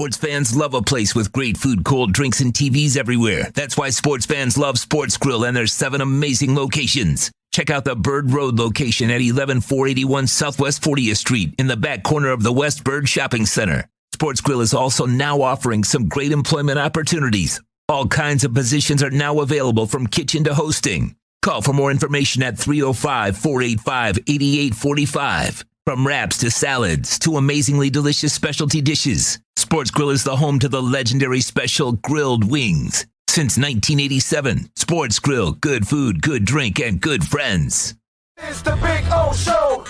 Sports fans love a place with great food, cold drinks, and TVs everywhere. That's why sports fans love Sports Grill and their 7 amazing locations. Check out the Bird Road location at 11481 Southwest 40th Street in the back corner of the West Bird Shopping Center. Sports Grill is also now offering some great employment opportunities. All kinds of positions are now available from kitchen to hosting. Call for more information at 305-485-8845. From wraps to salads to amazingly delicious specialty dishes, Sports Grill is the home to the legendary special grilled wings. Since 1987, Sports Grill, good food, good drink, and good friends. It's the Big O Show.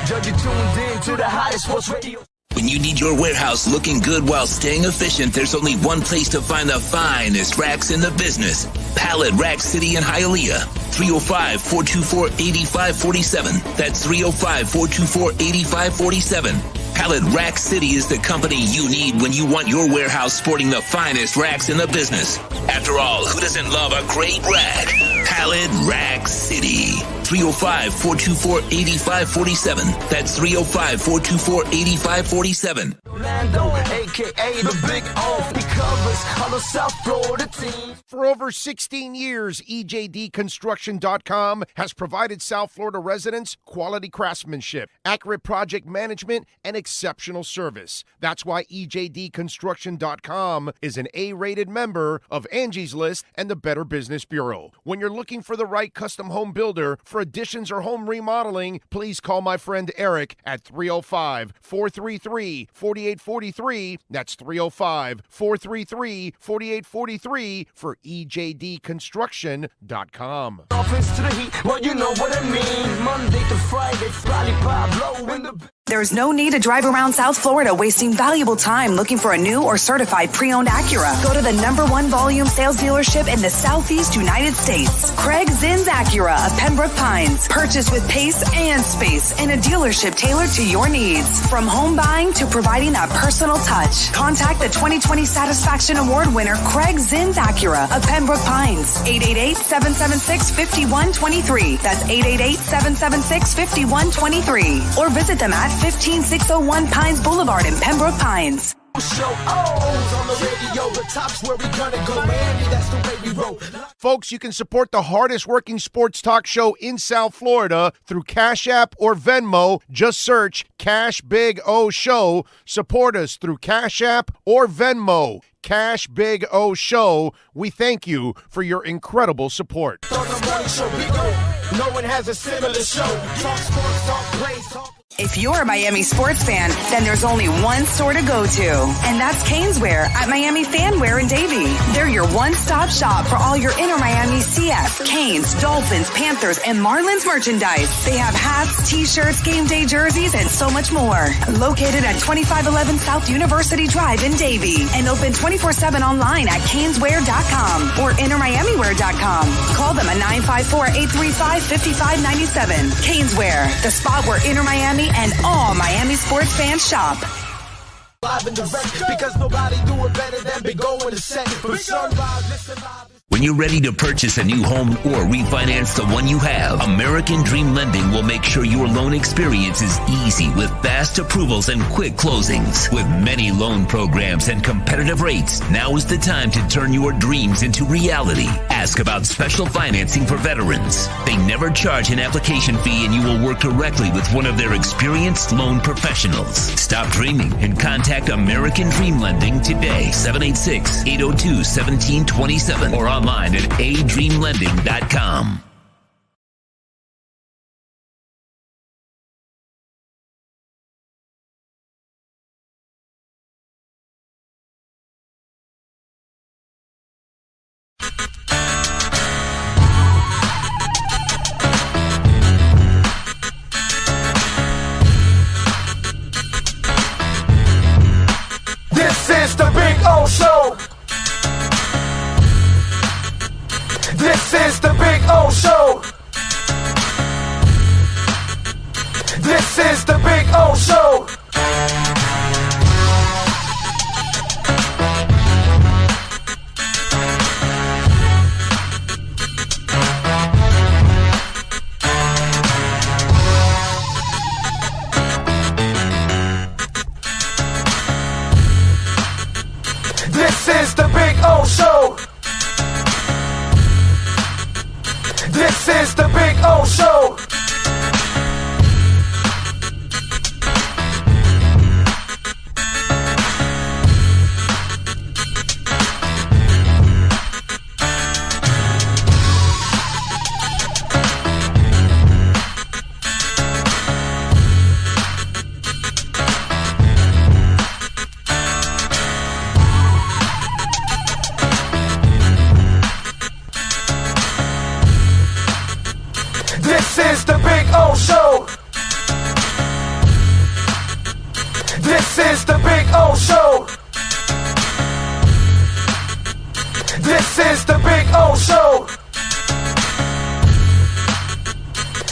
Judge, you tuned in to the hottest sports radio. When you need your warehouse looking good while staying efficient, there's only one place to find the finest racks in the business. Pallet Rack City in Hialeah. 305-424-8547. That's 305-424-8547. Pallet Rack City is the company you need when you want your warehouse sporting the finest racks in the business. After all, who doesn't love a great rack? Pallet Rack City. 305-424-8547. That's 305-424-8547. Orlando, a.k.a. the Big O. He covers all the South Florida teams. For over 16 years, EJDconstruction.com has provided South Florida residents quality craftsmanship, accurate project management, and exceptional service. That's why EJDconstruction.com is an A-rated member of Angie's List and the Better Business Bureau. When you're looking for the right custom home builder for additions or home remodeling, please call my friend Eric at 305-433-4843. That's 305-433-4843 for EJDconstruction.com. Offense to the heat, well, you know what I mean. Monday to Friday, Friday Pablo in the... There's no need to drive around South Florida wasting valuable time looking for a new or certified pre-owned Acura. Go to the #1 volume sales dealership in the Southeast United States. Craig Zinn's Acura of Pembroke Pines. Purchase with pace and space in a dealership tailored to your needs. From home buying to providing that personal touch. Contact the 2020 Satisfaction Award winner Craig Zinn's Acura of Pembroke Pines. 888-776-5123. That's 888-776-5123. Or visit them at 15601 Pines Boulevard in Pembroke Pines. Show on the radio, the top's where we gonna go. Miami, that's the way we roll. Folks, you can support the hardest working sports talk show in South Florida through Cash App or Venmo. Just search Cash Big O Show. Support us through Cash App or Venmo. Cash Big O Show. We thank you for your incredible support. On the morning show, Big O. No one has a similar show. Talk sports, talk plays, talk. If you're a Miami sports fan, then there's only one store to go to, and that's Caneswear at Miami Fanwear in Davie. They're your one-stop shop for all your inner Miami CF, Canes, Dolphins, Panthers, and Marlins merchandise. They have hats, t-shirts, game day jerseys, and so much more. Located at 2511 South University Drive in Davie, and open 24/7 online at caneswear.com or innermiamiwear.com. Call them at 954-835-5597. Caneswear, the spot where Inner Miami and all Miami sports fans shop. Live and direct, because nobody do it better than Big O in the set. From sunrise, listen live. When you're ready to purchase a new home or refinance the one you have, American Dream Lending will make sure your loan experience is easy with fast approvals and quick closings. With many loan programs and competitive rates, now is the time to turn your dreams into reality. Ask about special financing for veterans. They never charge an application fee, and you will work directly with one of their experienced loan professionals. Stop dreaming and contact American Dream Lending today, 786-802-1727, or online at adreamlending.com. This is the Big O Show. This is the Big O Show. is the Big O Show. This is the Big O Show. This is the Big O Show. This is the Big O Show.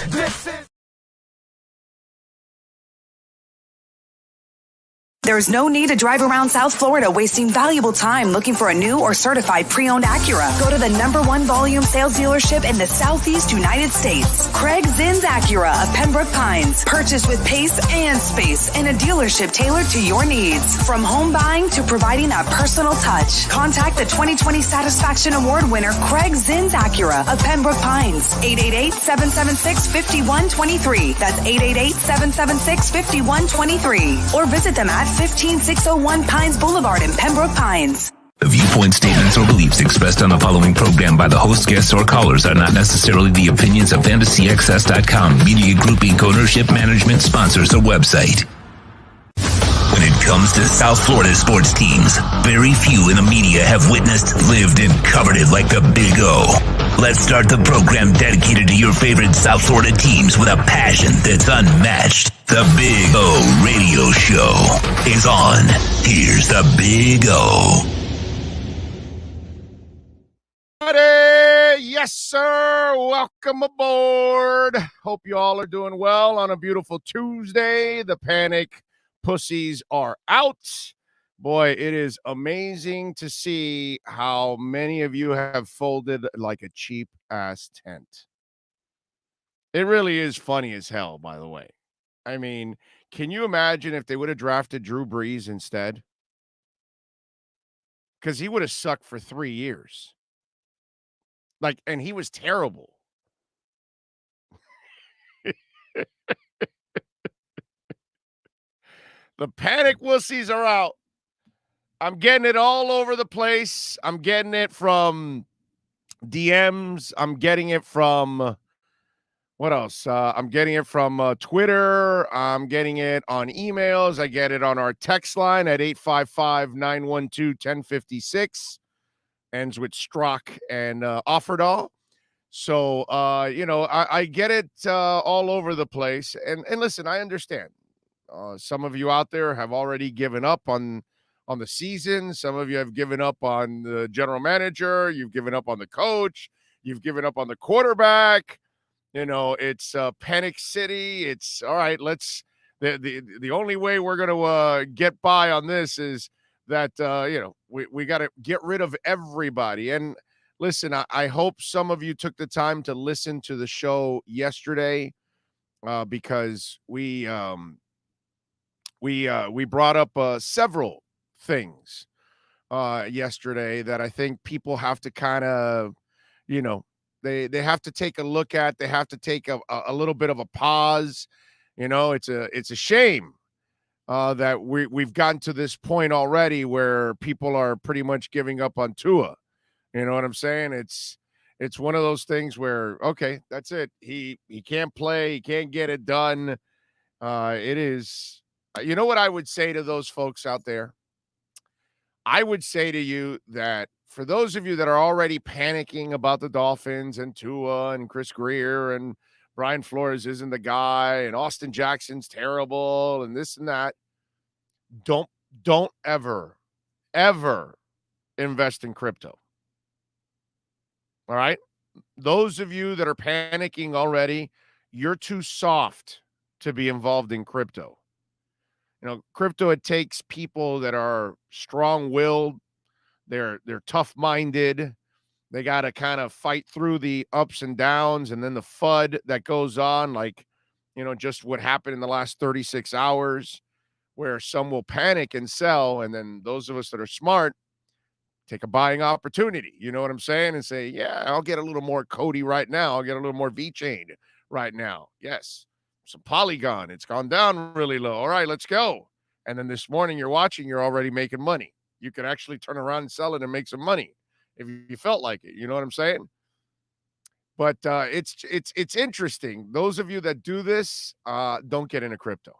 This is. There's no need to drive around South Florida wasting valuable time looking for a new or certified pre-owned Acura. Go to the #1 volume sales dealership in the Southeast United States. Craig Zinn's Acura of Pembroke Pines. Purchased with pace and space in a dealership tailored to your needs. From home buying to providing that personal touch. Contact the 2020 Satisfaction Award winner Craig Zinn's Acura of Pembroke Pines. 888-776-5123. That's 888-776-5123. Or visit them at 15601 Pines Boulevard in Pembroke Pines. The viewpoint, statements, or beliefs expressed on the following program by the host, guests, or callers are not necessarily the opinions of FantasyXS.com, Media Group Inc. ownership, management, sponsors, or website. When it comes to South Florida sports teams, very few in the media have witnessed, lived, and covered it like the Big O. Let's start the program dedicated to your favorite South Florida teams with a passion that's unmatched. The Big O Radio Show is on. Here's the Big O. Yes, sir. Welcome aboard. Hope you all are doing well on a beautiful Tuesday. The Panic Pussies are out. Boy, it is amazing to see how many of you have folded like a cheap-ass tent. It really is funny as hell, by the way. I mean, can you imagine if they would have drafted Drew Brees instead? Because he would have sucked for 3 years. And he was terrible. The Panic Wussies are out. I'm getting it all over the place. I'm getting it from DMs. I'm getting it from, what else? I'm getting it from Twitter. I'm getting it on emails. I get it on our text line at 855-912-1056. Ends with Strock and Offerdahl. So, I get it all over the place. And listen, I understand. Some of you out there have already given up on the season. Some of you have given up on the general manager. You've given up on the coach. You've given up on the quarterback. It's Panic City. It's all right. The only way we're going to get by on this is that, we got to get rid of everybody. And listen, I hope some of you took the time to listen to the show yesterday because we brought up several things yesterday that I think people have to kind of, they have to take a look at. They have to take a little bit of a pause. It's a shame that we've gotten to this point already where people are pretty much giving up on Tua. You know what I'm saying? It's one of those things where, okay, that's it. He can't play. He can't get it done. It is. You know what I would say to those folks out there? I would say to you that for those of you that are already panicking about the Dolphins and Tua and Chris Greer and Brian Flores isn't the guy and Austin Jackson's terrible and this and that, don't ever invest in crypto. All right? Those of you that are panicking already, you're too soft to be involved in crypto. Crypto, it takes people that are strong-willed, they're tough-minded, they got to kind of fight through the ups and downs and then the FUD that goes on, just what happened in the last 36 hours, where some will panic and sell, and then those of us that are smart take a buying opportunity. You know what I'm saying? And say, yeah, I'll get a little more Cody right now. I'll get a little more V-Chain right now. Yes. Some Polygon. It's gone down really low. All right, let's go. And then this morning you're watching, you're already making money. You could actually turn around and sell it and make some money if you felt like it. You know what I'm saying? But it's interesting. Those of you that do this, don't get into crypto.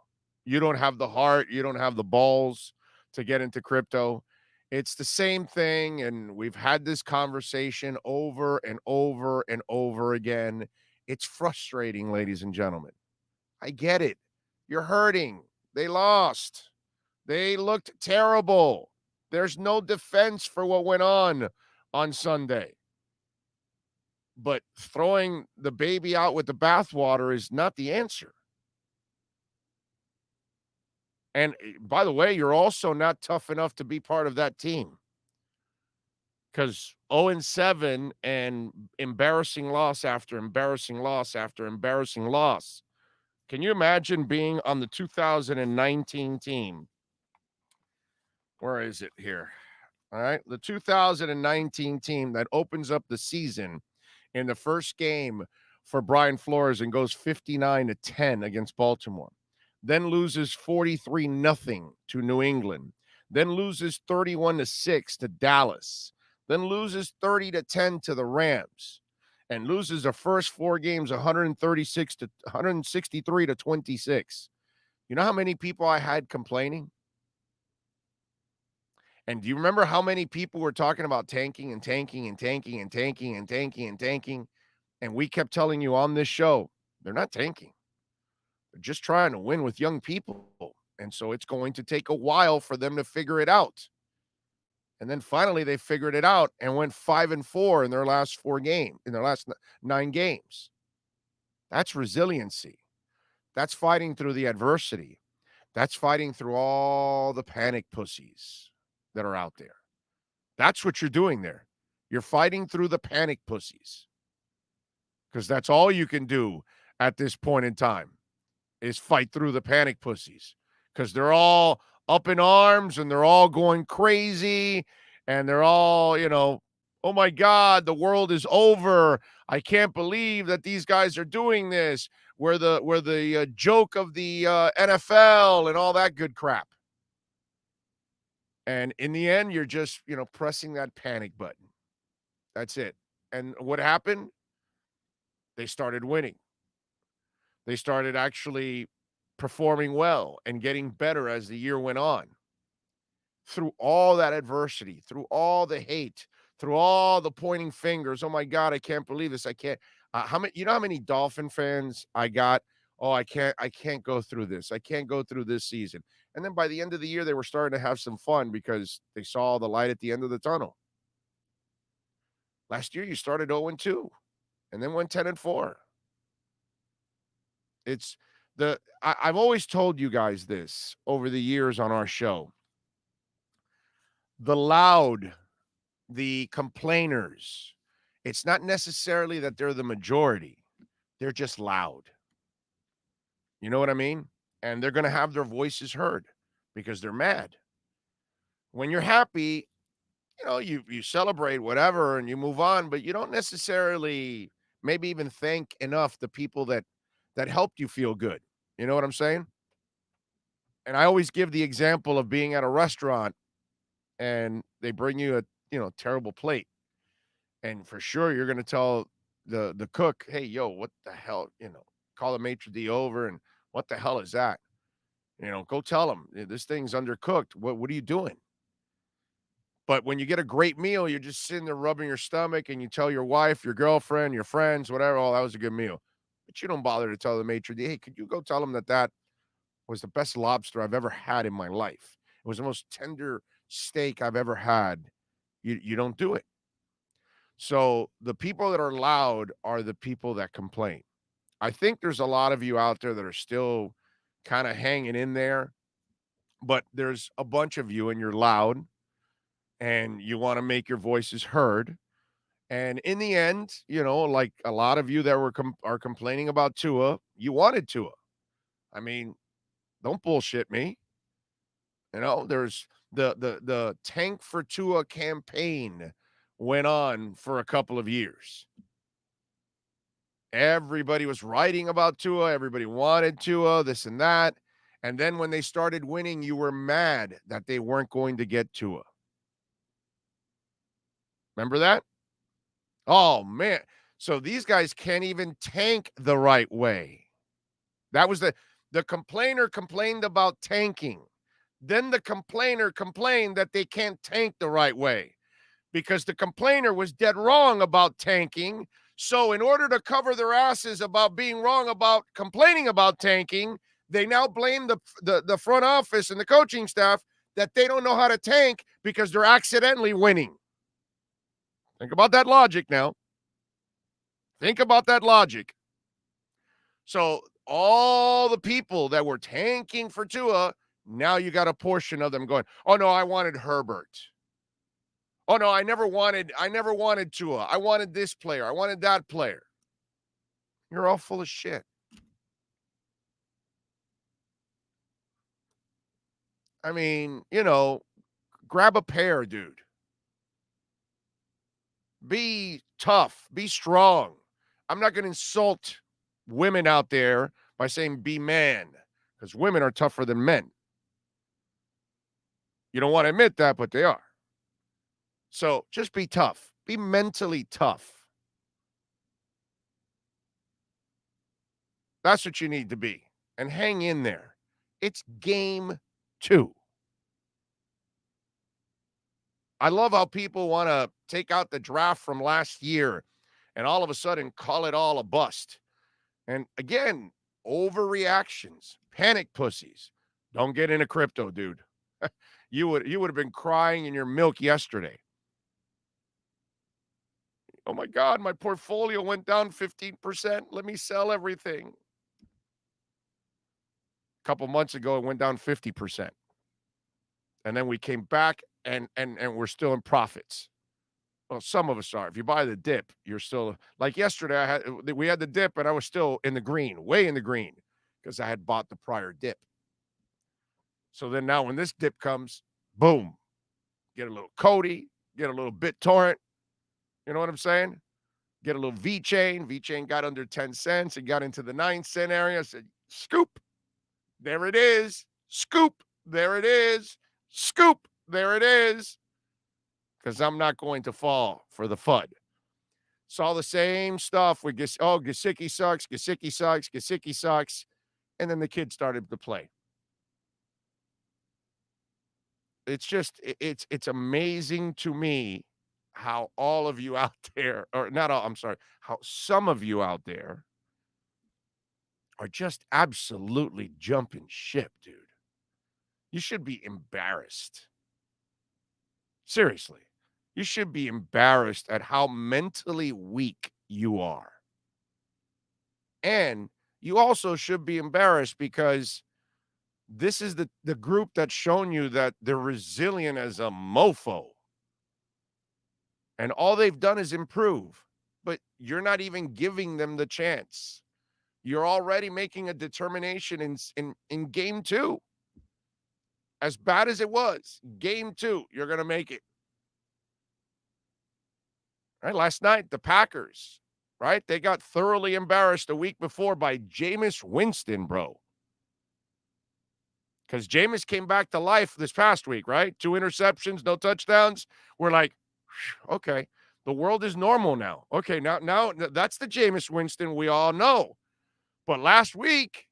You don't have the heart. You don't have the balls to get into crypto. It's the same thing, and we've had this conversation over and over and over again. It's frustrating, ladies and gentlemen. I get it. You're hurting. They lost. They looked terrible. There's no defense for what went on Sunday. But throwing the baby out with the bathwater is not the answer. And by the way, you're also not tough enough to be part of that team. Because 0-7 and embarrassing loss after embarrassing loss after embarrassing loss. Can you imagine being on the 2019 team? Where is it here? All right. The 2019 team that opens up the season in the first game for Brian Flores and goes 59-10 against Baltimore. Then loses 43-0 to New England. Then loses 31-6 to Dallas. Then loses 30-10 to the Rams. And loses the first 4 games 163-26. You know how many people I had complaining? And do you remember how many people were talking about tanking and tanking and tanking and tanking and tanking and tanking? And we kept telling you on this show, they're not tanking. They're just trying to win with young people. And so it's going to take a while for them to figure it out. And then finally they figured it out and went 5-4 in their last 9 games. That's resiliency. That's fighting through the adversity. That's fighting through all the panic pussies that are out there. That's what you're doing there. You're fighting through the panic pussies. Because that's all you can do at this point in time is fight through the panic pussies. Because they're all up in arms and they're all going crazy and they're all, oh my God, the world is over. I can't believe that these guys are doing this. We're the joke of the NFL and all that good crap. And in the end, you're just, pressing that panic button. That's it. And what happened? They started winning. They started actually performing well and getting better as the year went on. Through all that adversity, through all the hate, through all the pointing fingers. Oh my God, I can't believe this. I can't. How many Dolphin fans I got? Oh, I can't go through this. I can't go through this season. And then by the end of the year, they were starting to have some fun because they saw the light at the end of the tunnel. Last year, you started 0-2 and then went 10-4. I've always told you guys this over the years on our show. The loud, the complainers, it's not necessarily that they're the majority. They're just loud. You know what I mean? And they're going to have their voices heard because they're mad. When you're happy, you celebrate whatever and you move on, but you don't necessarily maybe even thank enough the people that helped you feel good. You know what I'm saying? And I always give the example of being at a restaurant and they bring you a, terrible plate. And for sure, you're going to tell the cook, hey, yo, what the hell, call the maitre d' over and what the hell is that? Go tell them this thing's undercooked. What are you doing? But when you get a great meal, you're just sitting there rubbing your stomach and you tell your wife, your girlfriend, your friends, whatever, oh, that was a good meal. But you don't bother to tell the maitre d', hey, could you go tell them that was the best lobster I've ever had in my life? It was the most tender steak I've ever had. You don't do it. So the people that are loud are the people that complain. I think there's a lot of you out there that are still kind of hanging in there, but there's a bunch of you and you're loud and you want to make your voices heard. And in the end, like a lot of you that are complaining about Tua, you wanted Tua. I mean, don't bullshit me. There's the Tank for Tua campaign went on for a couple of years. Everybody was writing about Tua. Everybody wanted Tua, this and that. And then when they started winning, you were mad that they weren't going to get Tua. Remember that? Oh, man. So these guys can't even tank the right way. That was the complainer complained about tanking. Then the complainer complained that they can't tank the right way because the complainer was dead wrong about tanking. So in order to cover their asses about being wrong about complaining about tanking, they now blame the front office and the coaching staff that they don't know how to tank because they're accidentally winning. Think about that logic now. Think about that logic. So all the people that were tanking for Tua, now you got a portion of them going, oh, no, I wanted Herbert. Oh, no, I never wanted Tua. I wanted this player. I wanted that player. You're all full of shit. I mean, grab a pair, dude. Be tough. Be strong. I'm not going to insult women out there by saying be man, because women are tougher than men. You don't want to admit that, but they are. So just be tough. Be mentally tough. That's what you need to be. And hang in there. It's game 2. I love how people want to take out the draft from last year and all of a sudden call it all a bust. And again, overreactions, panic pussies. Don't get into crypto, dude. You would have been crying in your milk yesterday. Oh my God, my portfolio went down 15%. Let me sell everything. A couple months ago, it went down 50%. And then we came back and we're still in profits. Well, some of us are. If you buy the dip, you're still like yesterday. We had the dip and I was still in the green, way in the green, because I had bought the prior dip. So then now when this dip comes, boom, get a little Cody, get a little BitTorrent. You know what I'm saying? Get a little V-Chain. V-Chain got under 10 cents. It got into the 9-cent area. I said, scoop. There it is. Scoop. There it is. Scoop. There it is. Because I'm not going to fall for the FUD. Saw the same stuff with Gesicki sucks, Gesicki sucks, Gesicki sucks. And then the kid started to play. It's just, it's amazing to me how all of you out there, or not all, I'm sorry, how some of you out there are just absolutely jumping ship, dude. You should be embarrassed. Seriously. You should be embarrassed at how mentally weak you are. And you also should be embarrassed because this is the group that's shown you that they're resilient as a mofo. And all they've done is improve, but you're not even giving them the chance. You're already making a determination in game 2. As bad as it was, game 2, you're going to make it. Right? Last night, the Packers, right? They got thoroughly embarrassed a week before by Jameis Winston, bro. Because Jameis came back to life this past week, right? 2 interceptions, no touchdowns. We're like, okay, the world is normal now. Okay, now that's the Jameis Winston we all know. But last week,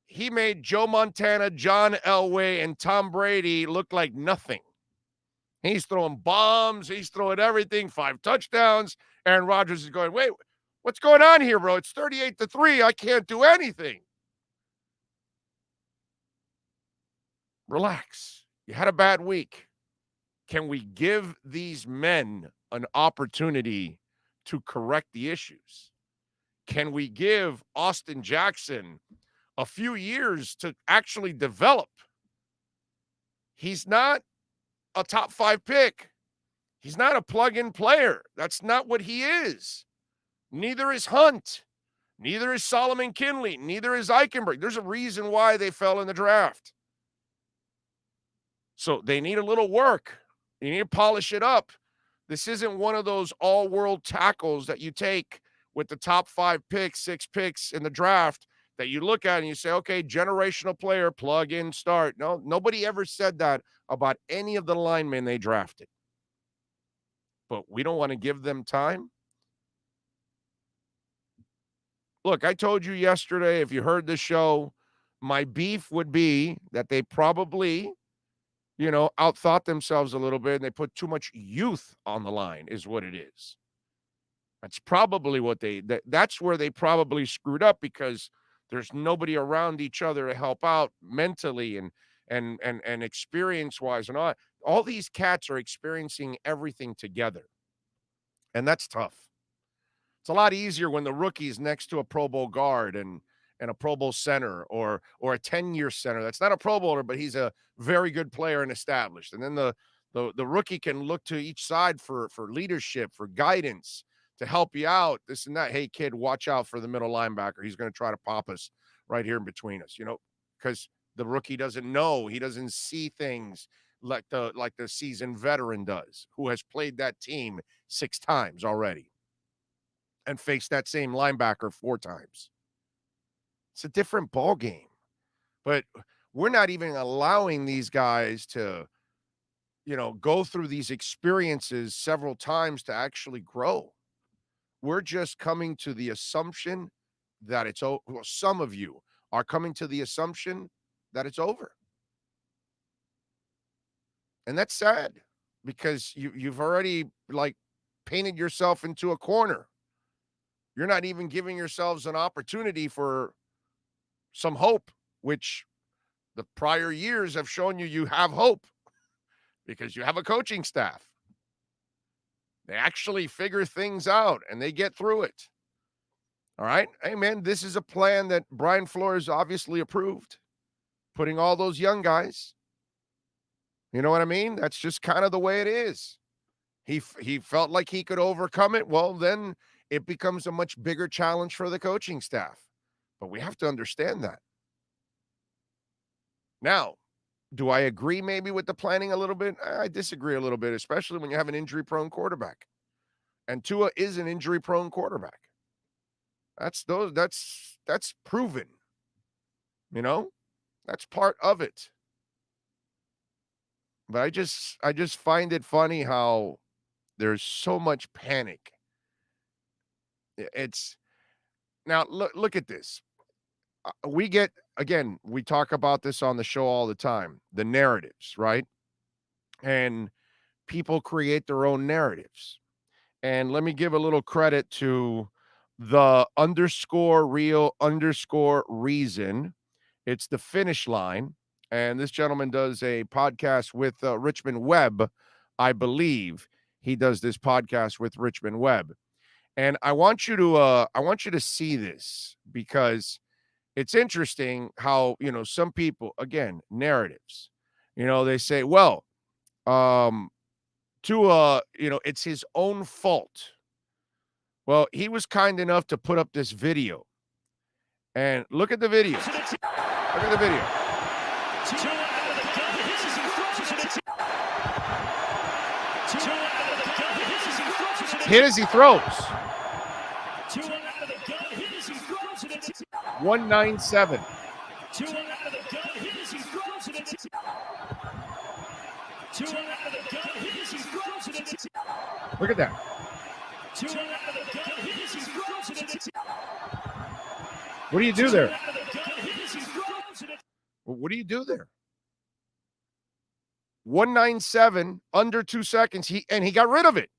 he made Joe Montana, John Elway, and Tom Brady look like nothing. He's throwing bombs. He's throwing everything. 5 touchdowns. Aaron Rodgers is going, wait, what's going on here, bro? It's 38-3. I can't do anything. Relax. You had a bad week. Can we give these men an opportunity to correct the issues? Can we give Austin Jackson a few years to actually develop? He's not a top 5 pick. He's not a plug-in player. That's not what he is. Neither is Hunt. Neither is Solomon Kinley. Neither is Eichenberg. There's a reason why they fell in the draft. So they need a little work. You need to polish it up. This isn't one of those all-world tackles that you take with the top 5 picks, 6 picks in the draft that you look at and you say, okay, generational player, plug in, start. No, nobody ever said that about any of the linemen they drafted. But we don't want to give them time. Look, I told you yesterday, if you heard the show, my beef would be that they probably, outthought themselves a little bit and they put too much youth on the line is what it is. That's probably what that's where they probably screwed up, because there's nobody around each other to help out mentally and experience-wise and all these cats are experiencing everything together. And that's tough. It's a lot easier when the rookie's next to a Pro Bowl guard and a Pro Bowl center or a 10-year center. That's not a Pro Bowler, but he's a very good player and established. And then the rookie can look to each side for leadership, for guidance, to help you out, this and that. Hey, kid, watch out for the middle linebacker. He's going to try to pop us right here in between us, because the rookie doesn't know. He doesn't see things like the seasoned veteran does, who has played that team 6 times already and faced that same linebacker 4 times. It's a different ball game. But we're not even allowing these guys to, go through these experiences several times to actually grow. We're just coming to the assumption that it's over. Well, some of you are coming to the assumption that it's over. And that's sad, because you've already painted yourself into a corner. You're not even giving yourselves an opportunity for some hope, which the prior years have shown you have hope, because you have a coaching staff. They actually figure things out and they get through it. All right. Hey, man, this is a plan that Brian Flores obviously approved, putting all those young guys. You know what I mean? That's just kind of the way it is. He felt like he could overcome it. Well, then it becomes a much bigger challenge for the coaching staff. But we have to understand that. Now, do I agree maybe with the planning a little bit? I disagree a little bit, especially when you have an injury-prone quarterback. And Tua is an injury-prone quarterback. That's proven. That's part of it. But I just find it funny how there's so much panic. It's now look at this. We get, again, we talk about this on the show all the time, the narratives, right? And people create their own narratives. And let me give a little credit to the _real_reason. It's the finish line. And this gentleman does a podcast with Richmond Webb. I believe he does this podcast with Richmond Webb. And I want you to see this, because it's interesting how, some people, again, narratives, they say, well, it's his own fault. Well, he was kind enough to put up this video, and look at the video. Look at the video. Hit as he throws. 197. Look at that. What do you do there? What do you do there? 197 under 2 seconds. He got rid of it.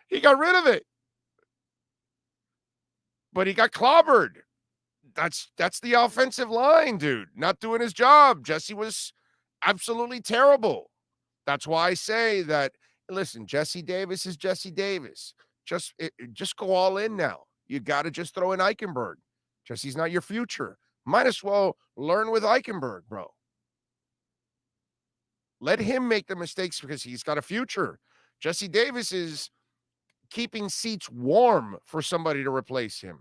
He got rid of it. But he got clobbered. That's the offensive line, dude. Not doing his job. Jesse was absolutely terrible. That's why I say that, listen, Jesse Davis is Jesse Davis. Just go all in now. You got to just throw in Eichenberg. Jesse's not your future. Might as well learn with Eichenberg, bro. Let him make the mistakes, because he's got a future. Jesse Davis is keeping seats warm for somebody to replace him.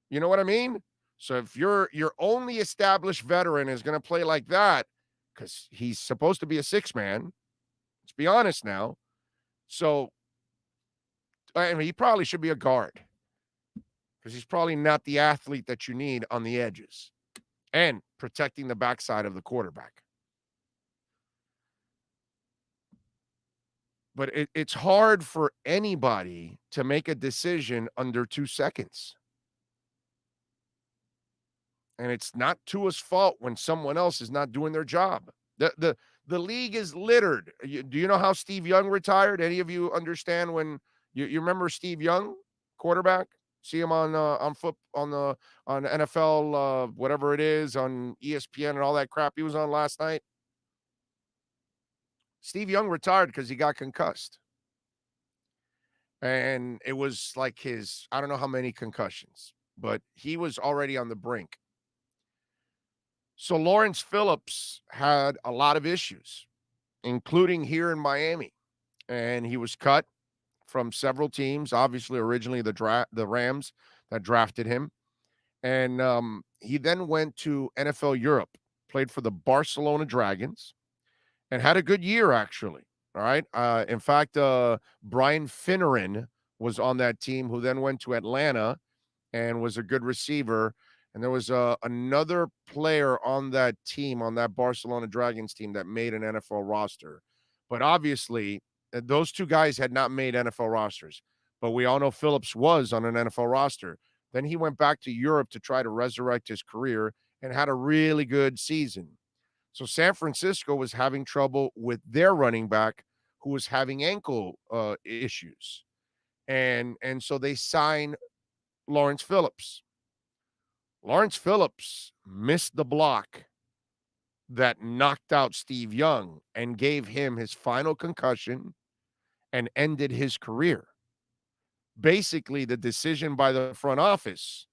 You know what I mean? So if your only established veteran is going to play like that, because he's supposed to be a six-man, let's be honest now. So, I mean, he probably should be a guard because he's probably not the athlete that you need on the edges and protecting the backside of the quarterback. But it's hard for anybody to make a decision under 2 seconds. And it's not Tua's fault when someone else is not doing their job. The league is littered. Do you know how Steve Young retired? Any of you understand when you remember Steve Young, quarterback? See him on foot on NFL whatever it is on ESPN and all that crap he was on last night. Steve Young retired because he got concussed. And it was like I don't know how many concussions, but he was already on the brink. So Lawrence Phillips had a lot of issues, including here in Miami. And he was cut from several teams, obviously originally the Rams that drafted him. And he then went to NFL Europe, played for the Barcelona Dragons, and had a good year, actually. All right. In fact, Brian Finneran was on that team, who then went to Atlanta and was a good receiver. And there was another player on that team, on that Barcelona Dragons team, that made an NFL roster. But obviously, those two guys had not made NFL rosters. But we all know Phillips was on an NFL roster. Then he went back to Europe to try to resurrect his career and had a really good season. So San Francisco was having trouble with their running back, who was having ankle issues. And so they signed Lawrence Phillips. Lawrence Phillips missed the block that knocked out Steve Young and gave him his final concussion and ended his career. Basically, the decision by the front office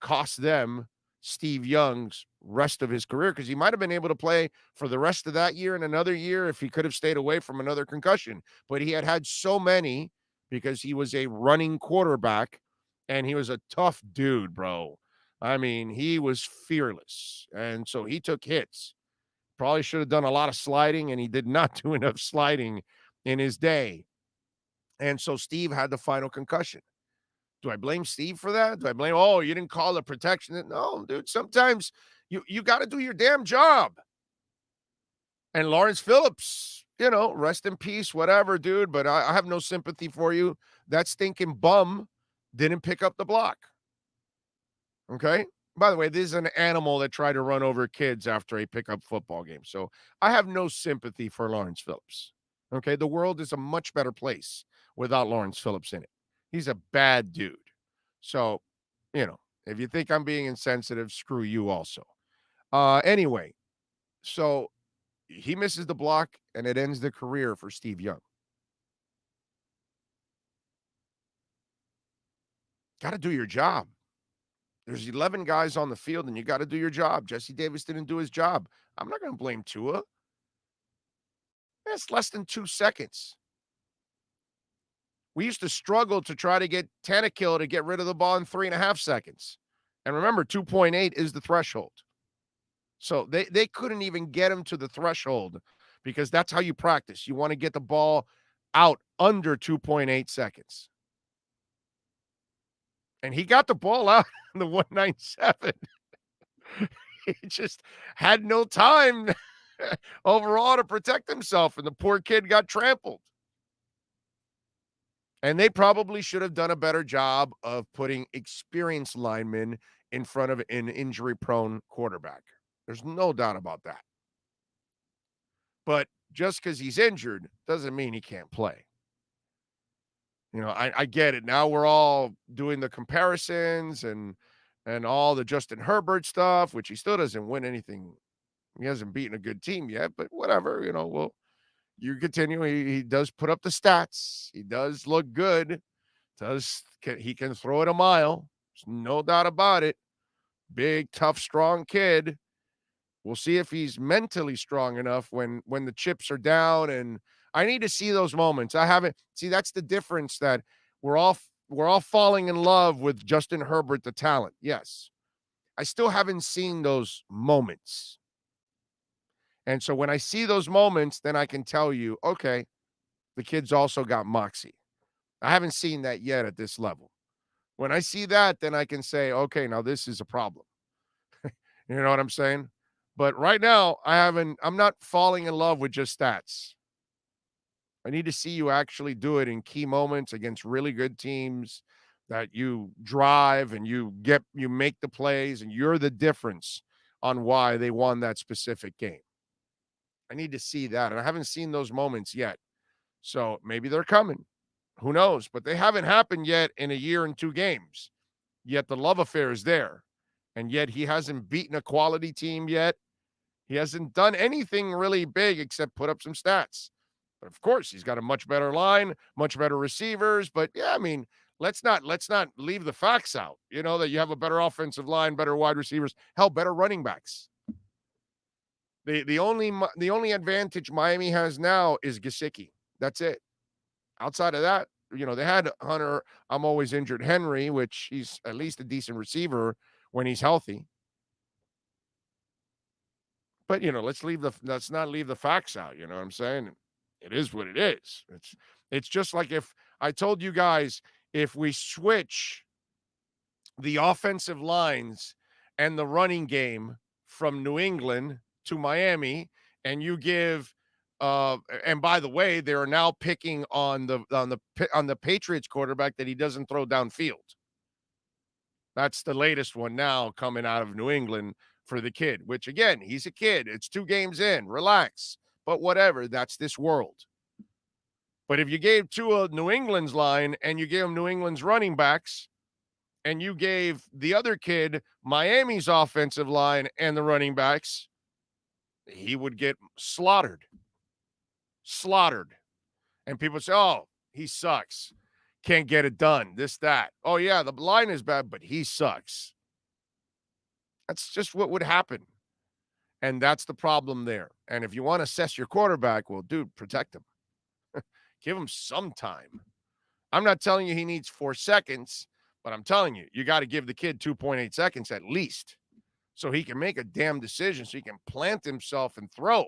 cost them Steve Young's rest of his career, because he might have been able to play for the rest of that year and another year if he could have stayed away from another concussion. But he had so many because he was a running quarterback and he was a tough dude, bro. I mean, he was fearless. And so he took hits. Probably should have done a lot of sliding, and he did not do enough sliding in his day. And so Steve had the final concussion. Do I blame Steve for that? Do I blame, oh, you didn't call the protection? No, dude, sometimes you got to do your damn job. And Lawrence Phillips, rest in peace, whatever, dude, but I have no sympathy for you. That stinking bum didn't pick up the block. Okay? By the way, this is an animal that tried to run over kids after a pickup football game. So I have no sympathy for Lawrence Phillips. Okay? The world is a much better place without Lawrence Phillips in it. He's a bad dude. So, if you think I'm being insensitive, screw you also. Anyway, so he misses the block, and it ends the career for Steve Young. Got to do your job. There's 11 guys on the field, and you got to do your job. Jesse Davis didn't do his job. I'm not going to blame Tua. It's less than 2 seconds. We used to struggle to try to get Tannehill to get rid of the ball in 3.5 seconds. And remember, 2.8 is the threshold. So they couldn't even get him to the threshold, because that's how you practice. You want to get the ball out under 2.8 seconds. And he got the ball out in the 197. He just had no time overall to protect himself, and the poor kid got trampled. And they probably should have done a better job of putting experienced linemen in front of an injury-prone quarterback. There's no doubt about that. But just because he's injured doesn't mean he can't play. I get it. Now we're all doing the comparisons and all the Justin Herbert stuff, which he still doesn't win anything. He hasn't beaten a good team yet, but whatever, you continue. He does put up the stats. He does look good. He can throw it a mile. There's no doubt about it. Big, tough, strong kid. We'll see if he's mentally strong enough when the chips are down. And I need to see those moments. I haven't. See, that's the difference, that we're all falling in love with Justin Herbert, the talent. Yes. I still haven't seen those moments. And so when I see those moments, then I can tell you, okay, the kid's also got moxie. I haven't seen that yet at this level. When I see that, then I can say, okay, now this is a problem. You know what I'm saying? But right now, I'm not falling in love with just stats. I need to see you actually do it in key moments against really good teams that you drive and you make the plays and you're the difference on why they won that specific game. I need to see that. And I haven't seen those moments yet. So maybe they're coming. Who knows? But they haven't happened yet in a year and 2 games. Yet the love affair is there. And yet he hasn't beaten a quality team yet. He hasn't done anything really big except put up some stats. But of course, he's got a much better line, much better receivers. But yeah, I mean, let's not leave the facts out. You know, that you have a better offensive line, better wide receivers, hell, better running backs. The only advantage Miami has now is Gesicki. That's it. Outside of that, you know, they had Hunter, I'm always injured Henry, which he's at least a decent receiver when he's healthy. But, you know, let's not leave the facts out, you know what I'm saying? It is what it is. It's just like if I told you guys, if we switch the offensive lines and the running game from New England to Miami, and you give and by the way, they are now picking on the Patriots quarterback that he doesn't throw downfield. That's the latest one now coming out of New England for the kid, which again, he's a kid. It's 2 games in. Relax. But whatever, that's this world. But if you gave Tua New England's line and you gave him New England's running backs and you gave the other kid Miami's offensive line and the running backs, he would get slaughtered. And people say, oh, he sucks. Can't get it done. This, that. Oh, yeah, the line is bad, but he sucks. That's just what would happen. And that's the problem there. And if you want to assess your quarterback, well, dude, protect him. Give him some time. I'm not telling you he needs 4 seconds, but I'm telling you, you got to give the kid 2.8 seconds at least so he can make a damn decision, so he can plant himself and throw.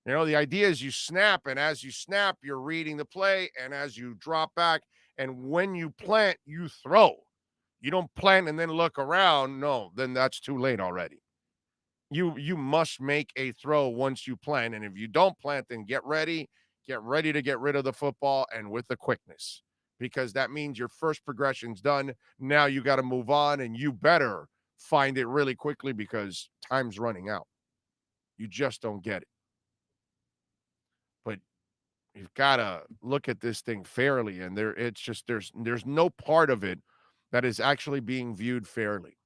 You know, the idea is you snap, and as you snap, you're reading the play, and as you drop back, and when you plant, you throw. You don't plant and then look around. No, then that's too late already. You must make a throw once you plant, and if you don't plant, then get ready to get rid of the football and with the quickness, because that means your first progression's done. Now you got to move on, and you better find it really quickly because time's running out. You just don't get it. But you've got to look at this thing fairly, and there's no part of it that is actually being viewed fairly.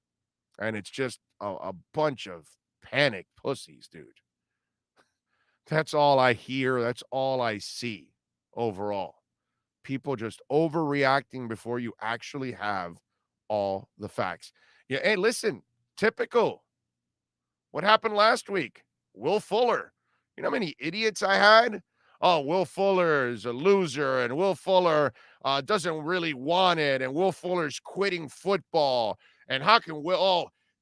And it's just a bunch of panic pussies, dude. That's all I hear. That's all I see overall. People just overreacting before you actually have all the facts. Yeah, hey, listen, typical. What happened last week? Will Fuller. You know how many idiots I had? Oh, Will Fuller is a loser, and Will Fuller doesn't really want it, and Will Fuller's quitting football. And how can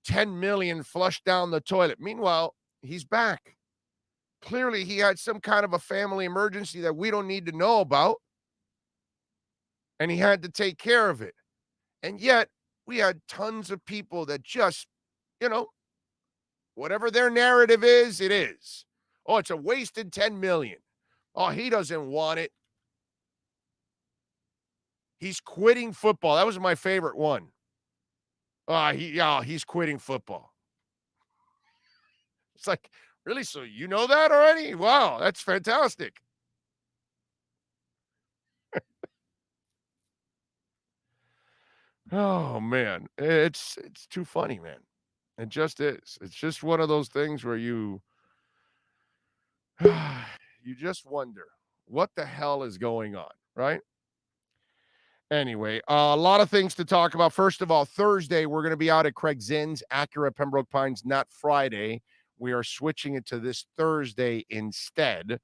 10 million flushed down the toilet? Meanwhile, he's back. Clearly, he had some kind of a family emergency that we don't need to know about, and he had to take care of it. And yet, we had tons of people that just, you know, whatever their narrative is, it is. Oh, it's a wasted 10 million. Oh, he doesn't want it. He's quitting football. That was my favorite one. He's quitting football. It's like, really? So you know that already? Wow, that's fantastic. Oh, man. It's too funny, man. It just is. It's just one of those things where you just wonder what the hell is going on, right? Anyway, a lot of things to talk about. First of all, Thursday, we're going to be out at Craig Zinn's, Acura Pembroke Pines, not Friday. We are switching it to this Thursday instead.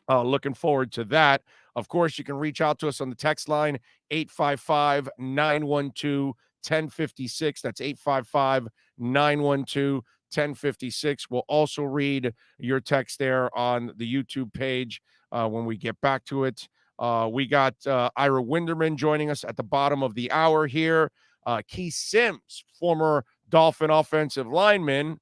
Looking forward to that. Of course, you can reach out to us on the text line, 855-912 1056. That's 855-912-1056. We'll also read your text there on the YouTube page when we get back to it. We got Ira Winderman joining us at the bottom of the hour here. Keith Sims, former Dolphin offensive line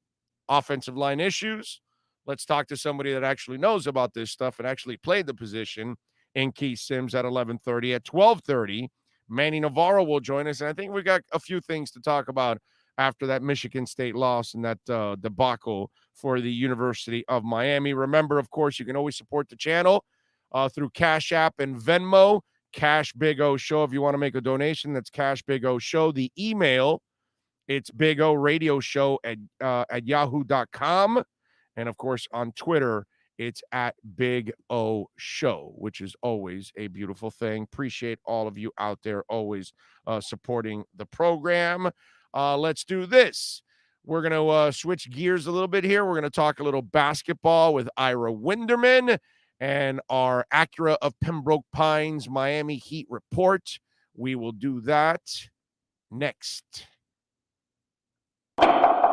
issues. Let's talk to somebody that actually knows about this stuff and actually played the position in Keith Sims at 11:30. At 12:30, Manny Navarro will join us, and I think we got a few things to talk about after that Michigan State loss and that debacle for the University of Miami. Remember, of course, you can always support the channel through Cash App and Venmo. Cash Big O Show if you want to make a donation. That's Cash Big O Show. The email, it's Big O Radio Show at yahoo.com. And, of course, on Twitter, it's at Big O Show, which is always a beautiful thing. Appreciate all of you out there always supporting the program. Let's do this. We're going to switch gears a little bit here. We're going to talk a little basketball with Ira Winderman and our Acura of Pembroke Pines Miami Heat report. We will do that next.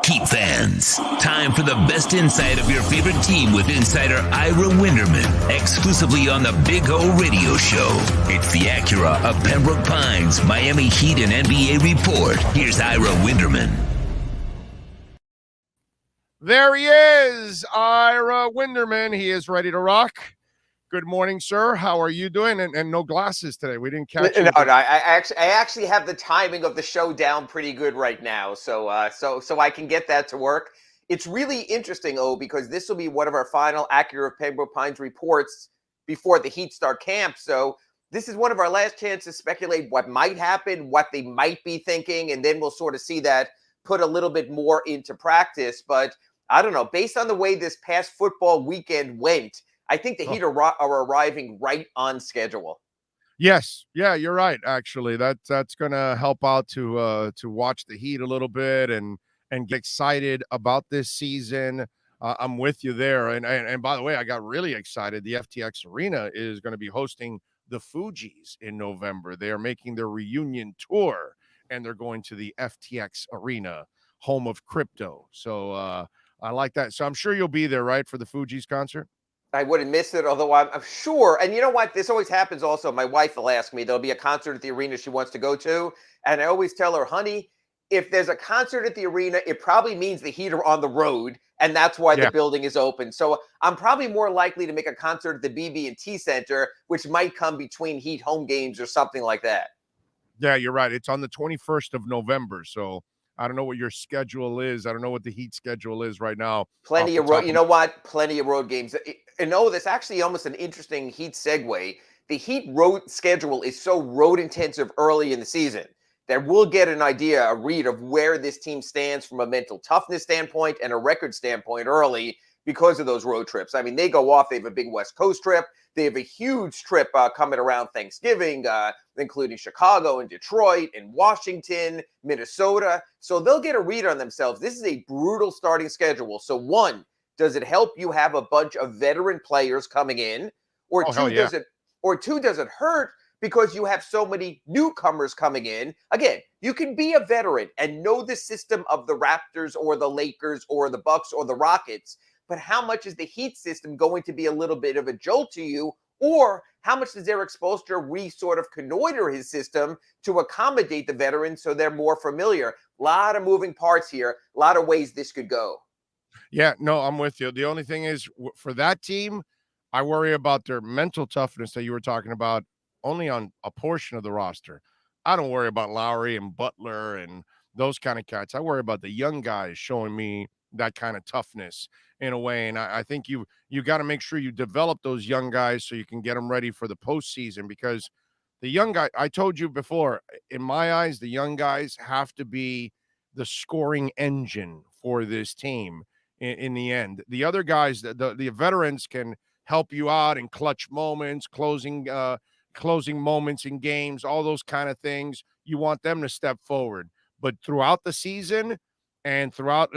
Heat fans, time for the best insight of your favorite team with insider Ira Winderman, exclusively on the Big O Radio Show. It's the Acura of Pembroke Pines Miami Heat and NBA report. Here's Ira Winderman. There he is, Ira Winderman. He is ready to rock. Good morning, sir. How are you doing? And no glasses today. We didn't catch you. No, I actually have the timing of the show down pretty good right now, so I can get that to work. It's really interesting, because this will be one of our final Acura of Pembroke Pines reports before the Heat start camp. So this is one of our last chances to speculate what might happen, what they might be thinking, and then we'll sort of see that put a little bit more into practice. But I don't know, based on the way this past football weekend went, I think the Heat are arriving right on schedule. Yes. Yeah, you're right. Actually, that's going to help out to watch the Heat a little bit and get excited about this season. I'm with you there. And by the way, I got really excited. The FTX Arena is going to be hosting the Fugees in November. They are making their reunion tour, and they're going to the FTX Arena, home of crypto. So I like that. So I'm sure you'll be there, right, for the Fugees concert? I wouldn't miss it, although I'm sure. And you know what? This always happens also. My wife will ask me, there'll be a concert at the arena she wants to go to. And I always tell her, honey, if there's a concert at the arena, it probably means the Heat are on the road. And that's why the building is open. So I'm probably more likely to make a concert at the BB&T Center, which might come between Heat home games or something like that. Yeah, you're right. It's on the 21st of November. So I don't know what your schedule is. I don't know what the Heat schedule is right now. Plenty of road. You know what? Plenty of road games. And that's actually almost an interesting Heat segue. The Heat road schedule is so road intensive early in the season that we'll get an idea, a read of where this team stands from a mental toughness standpoint and a record standpoint early because of those road trips. I mean, they go off. They have a big West Coast trip. They have a huge trip coming around Thanksgiving, including Chicago and Detroit and Washington, Minnesota. So they'll get a read on themselves. This is a brutal starting schedule. So one, does it help you have a bunch of veteran players coming in? Or two, does it hurt because you have so many newcomers coming in? Again, you can be a veteran and know the system of the Raptors or the Lakers or the Bucks or the Rockets, but how much is the Heat system going to be a little bit of a jolt to you? Or how much does Eric Spoelstra sort of connoiter his system to accommodate the veterans so they're more familiar? A lot of moving parts here, a lot of ways this could go. Yeah, no, I'm with you. The only thing is, for that team, I worry about their mental toughness that you were talking about only on a portion of the roster. I don't worry about Lowry and Butler and those kind of cats. I worry about the young guys showing me that kind of toughness in a way. And I think you got to make sure you develop those young guys so you can get them ready for the postseason, because the young guy, I told you before, in my eyes, the young guys have to be the scoring engine for this team in the end. The other guys, the veterans can help you out in clutch moments, closing moments in games, all those kind of things. You want them to step forward. But throughout the season and throughout,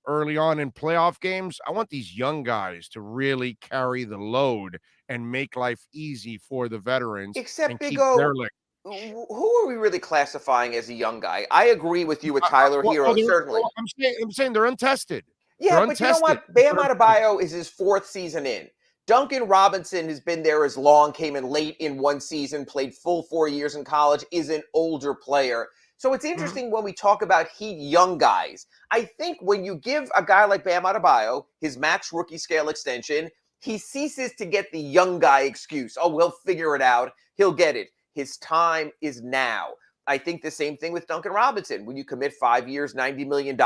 early on in playoff games, I want these young guys to really carry the load and make life easy for the veterans. Except and Big keep O, their leg. Who are we really classifying as a young guy? I agree with you with Tyler Hero, certainly. I'm saying they're untested. Yeah, They're but you know untested. what? Bam Adebayo is his 4th season in. Duncan Robinson has been there as long, came in late in one season, played full 4 years in college, is an older player. So it's interesting when we talk about Heat young guys. I think when you give a guy like Bam Adebayo his max rookie scale extension, he ceases to get the young guy excuse. Oh, he'll figure it out. He'll get it. His time is now. I think the same thing with Duncan Robinson. When you commit 5 years, $90 million,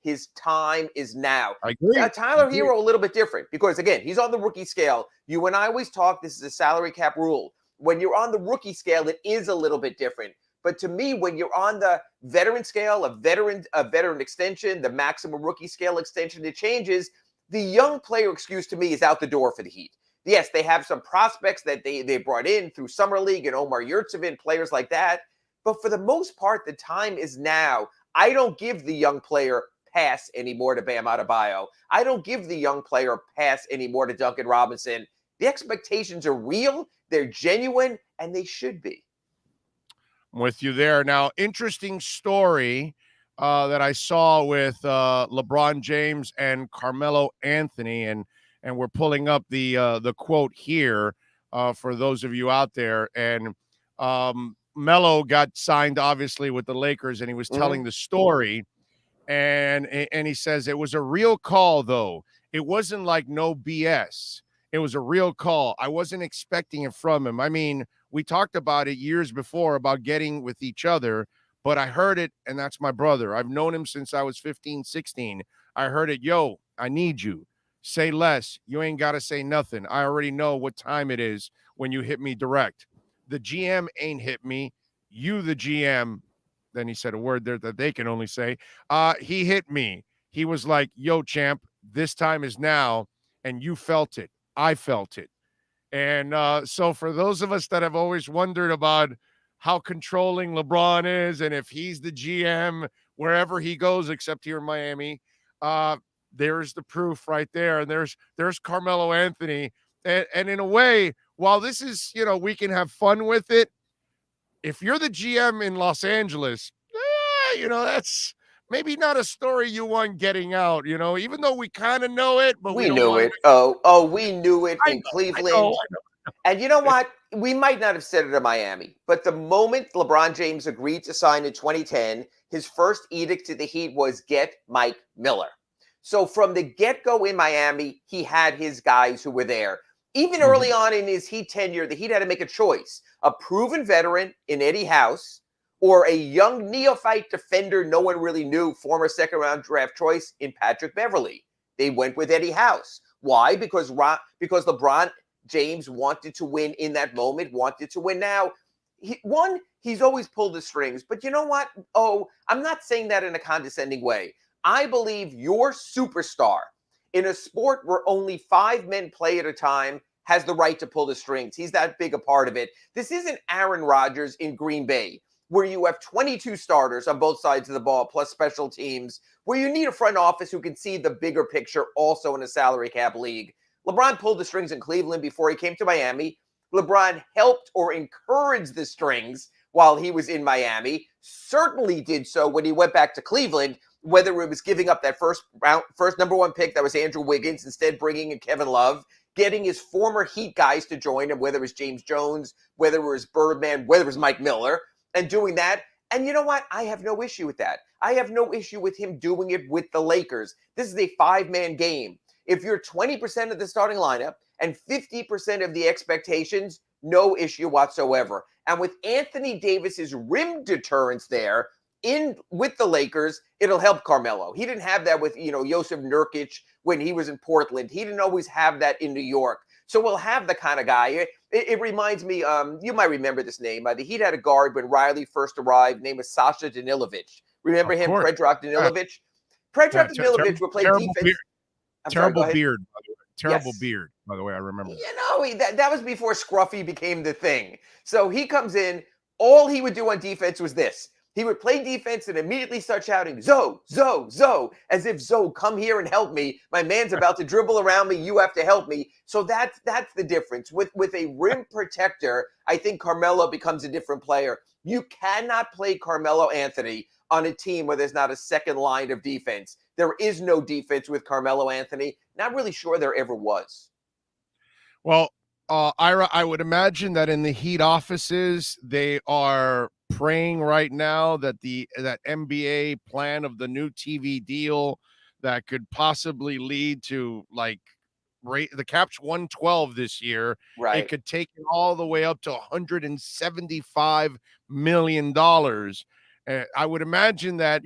his time is now. I agree. Tyler Hero, a little bit different because, again, he's on the rookie scale. You and I always talk, this is a salary cap rule. When you're on the rookie scale, it is a little bit different. But to me, when you're on the veteran scale, a veteran extension, the maximum rookie scale extension, it changes. The young player excuse to me is out the door for the Heat. Yes, they have some prospects that they brought in through Summer League and Omar Yurtseven, players like that. But for the most part, the time is now. I don't give the young player pass anymore to Bam Adebayo. I don't give the young player pass anymore to Duncan Robinson. The expectations are real, they're genuine, and they should be. I'm with you there. Now, interesting story that I saw with LeBron James and Carmelo Anthony, and we're pulling up the quote here for those of you out there. And Melo got signed, obviously, with the Lakers, and he was telling the story. And he says it was a real call, though. It wasn't like no BS. It was a real call. I wasn't expecting it from him. I mean, we talked about it years before about getting with each other, but I heard it, and that's my brother. I've known him since I was 15, 16. I heard it, yo, I need you. Say less. You ain't got to say nothing. I already know what time it is when you hit me direct. The GM ain't hit me. You, the GM. Then he said a word there that they can only say. He hit me. He was like, yo, champ, this time is now. And you felt it. I felt it. And so for those of us that have always wondered about how controlling LeBron is and if he's the GM wherever he goes, except here in Miami, there's the proof right there. And there's Carmelo Anthony. And in a way, while this is, we can have fun with it, if you're the GM in Los Angeles, that's maybe not a story you want getting out, even though we kind of know it, but we knew it. We knew it in Cleveland. I know. And you know what? We might not have said it in Miami, but the moment LeBron James agreed to sign in 2010, his first edict to the Heat was get Mike Miller. So from the get-go in Miami, he had his guys who were there. Even early on in his Heat tenure, the Heat had to make a choice. A proven veteran in Eddie House or a young neophyte defender no one really knew, former second-round draft choice in Patrick Beverley. They went with Eddie House. Why? Because LeBron James wanted to win in that moment, wanted to win now. He's always pulled the strings. But you know what? I'm not saying that in a condescending way. I believe your superstar in a sport where only 5 men play at a time has the right to pull the strings. He's that big a part of it. This isn't Aaron Rodgers in Green Bay, where you have 22 starters on both sides of the ball, plus special teams, where you need a front office who can see the bigger picture also in a salary cap league. LeBron pulled the strings in Cleveland before he came to Miami. LeBron helped or encouraged the strings while he was in Miami, certainly did so when he went back to Cleveland, whether it was giving up that first number 1 pick that was Andrew Wiggins, instead bringing in Kevin Love, getting his former Heat guys to join him, whether it was James Jones, whether it was Birdman, whether it was Mike Miller, and doing that. And you know what? I have no issue with that. I have no issue with him doing it with the Lakers. This is a 5-man game. If you're 20% of the starting lineup and 50% of the expectations, no issue whatsoever. And with Anthony Davis's rim deterrence there, with the Lakers, it'll help Carmelo. He didn't have that with, Yusuf Nurkic when he was in Portland. He didn't always have that in New York. So we'll have the kind of guy. It reminds me, you might remember this name. The Heat had a guard when Riley first arrived, named was Sasha Danilovic. Remember him, Predrag Danilovic? Predrag Danilovic would play defense. Terrible beard, by the way. Terrible beard, by the way, I remember. That was before Scruffy became the thing. So he comes in, all he would do on defense was this. He would play defense and immediately start shouting, Zoe, Zoe, Zoe, as if Zoe, come here and help me. My man's about to dribble around me. You have to help me. So that's the difference. With a rim protector, I think Carmelo becomes a different player. You cannot play Carmelo Anthony on a team where there's not a second line of defense. There is no defense with Carmelo Anthony. Not really sure there ever was. Well, Ira, I would imagine that in the Heat offices, they are praying right now that that NBA plan of the new TV deal that could possibly lead to the cap's 112 this year. Right. It could take it all the way up to $175 million. I would imagine that,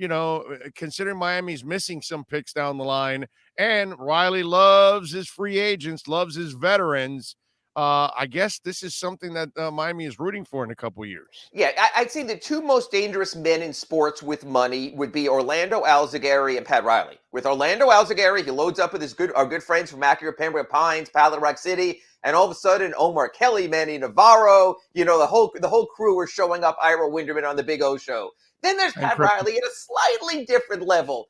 considering Miami's missing some picks down the line, and Riley loves his free agents, loves his veterans, I guess this is something that Miami is rooting for in a couple of years. Yeah, I'd say the two most dangerous men in sports with money would be Orlando Alzagari and Pat Riley. With Orlando Alzagari, he loads up with our good friends from Acura, Pembroke Pines, Palo Rock City, and all of a sudden, Omar Kelly, Manny Navarro, the whole crew are showing up. Ira Winderman on the Big O Show. Then there's Pat Riley at a slightly different level.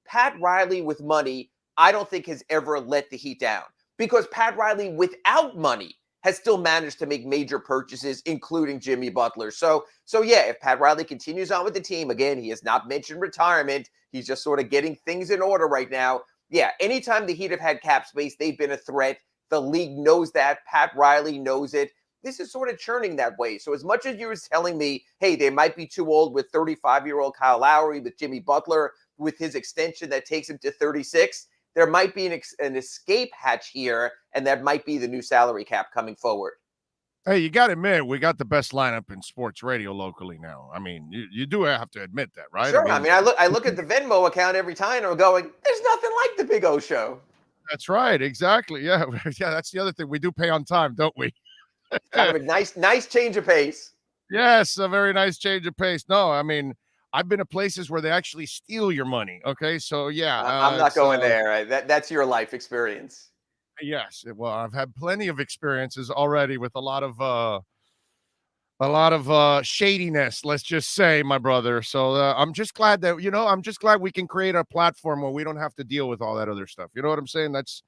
Pat Riley with money, I don't think has ever let the Heat down. Because Pat Riley, without money, has still managed to make major purchases, including Jimmy Butler. So yeah, if Pat Riley continues on with the team, again, he has not mentioned retirement. He's just sort of getting things in order right now. Yeah, anytime the Heat have had cap space, they've been a threat. The league knows that. Pat Riley knows it. This is sort of churning that way. So as much as you were telling me, hey, they might be too old with 35-year-old Kyle Lowry, with Jimmy Butler, with his extension that takes him to 36, there might be an escape hatch here, and that might be the new salary cap coming forward. Hey, you got to admit, we got the best lineup in sports radio locally now. I mean, you do have to admit that, right? Sure. I look at the Venmo account every time and I'm going, there's nothing like the Big O Show. That's right. Exactly. Yeah. Yeah. That's the other thing. We do pay on time, don't we? Kind of a nice change of pace. Yes, a very nice change of pace. No, I mean, I've been to places where they actually steal your money. Okay, so yeah, I'm not going there. Right? That's your life experience. Yes, well, I've had plenty of experiences already with a lot of shadiness. Let's just say, my brother. So I'm just glad that we can create a platform where we don't have to deal with all that other stuff. You know what I'm saying? That's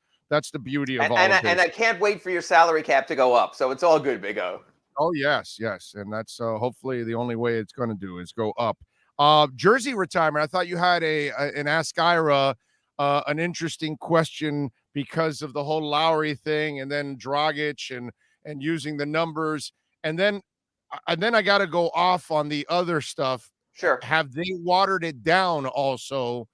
the beauty of all of this. And I can't wait for your salary cap to go up. So it's all good, Big O. Oh yes, and that's hopefully the only way it's going to do is go up. Jersey retirement. I thought you had an Ask Ira, an interesting question because of the whole Lowry thing, and then Dragic and using the numbers, and then I got to go off on the other stuff. Sure. Have they watered it down? Also,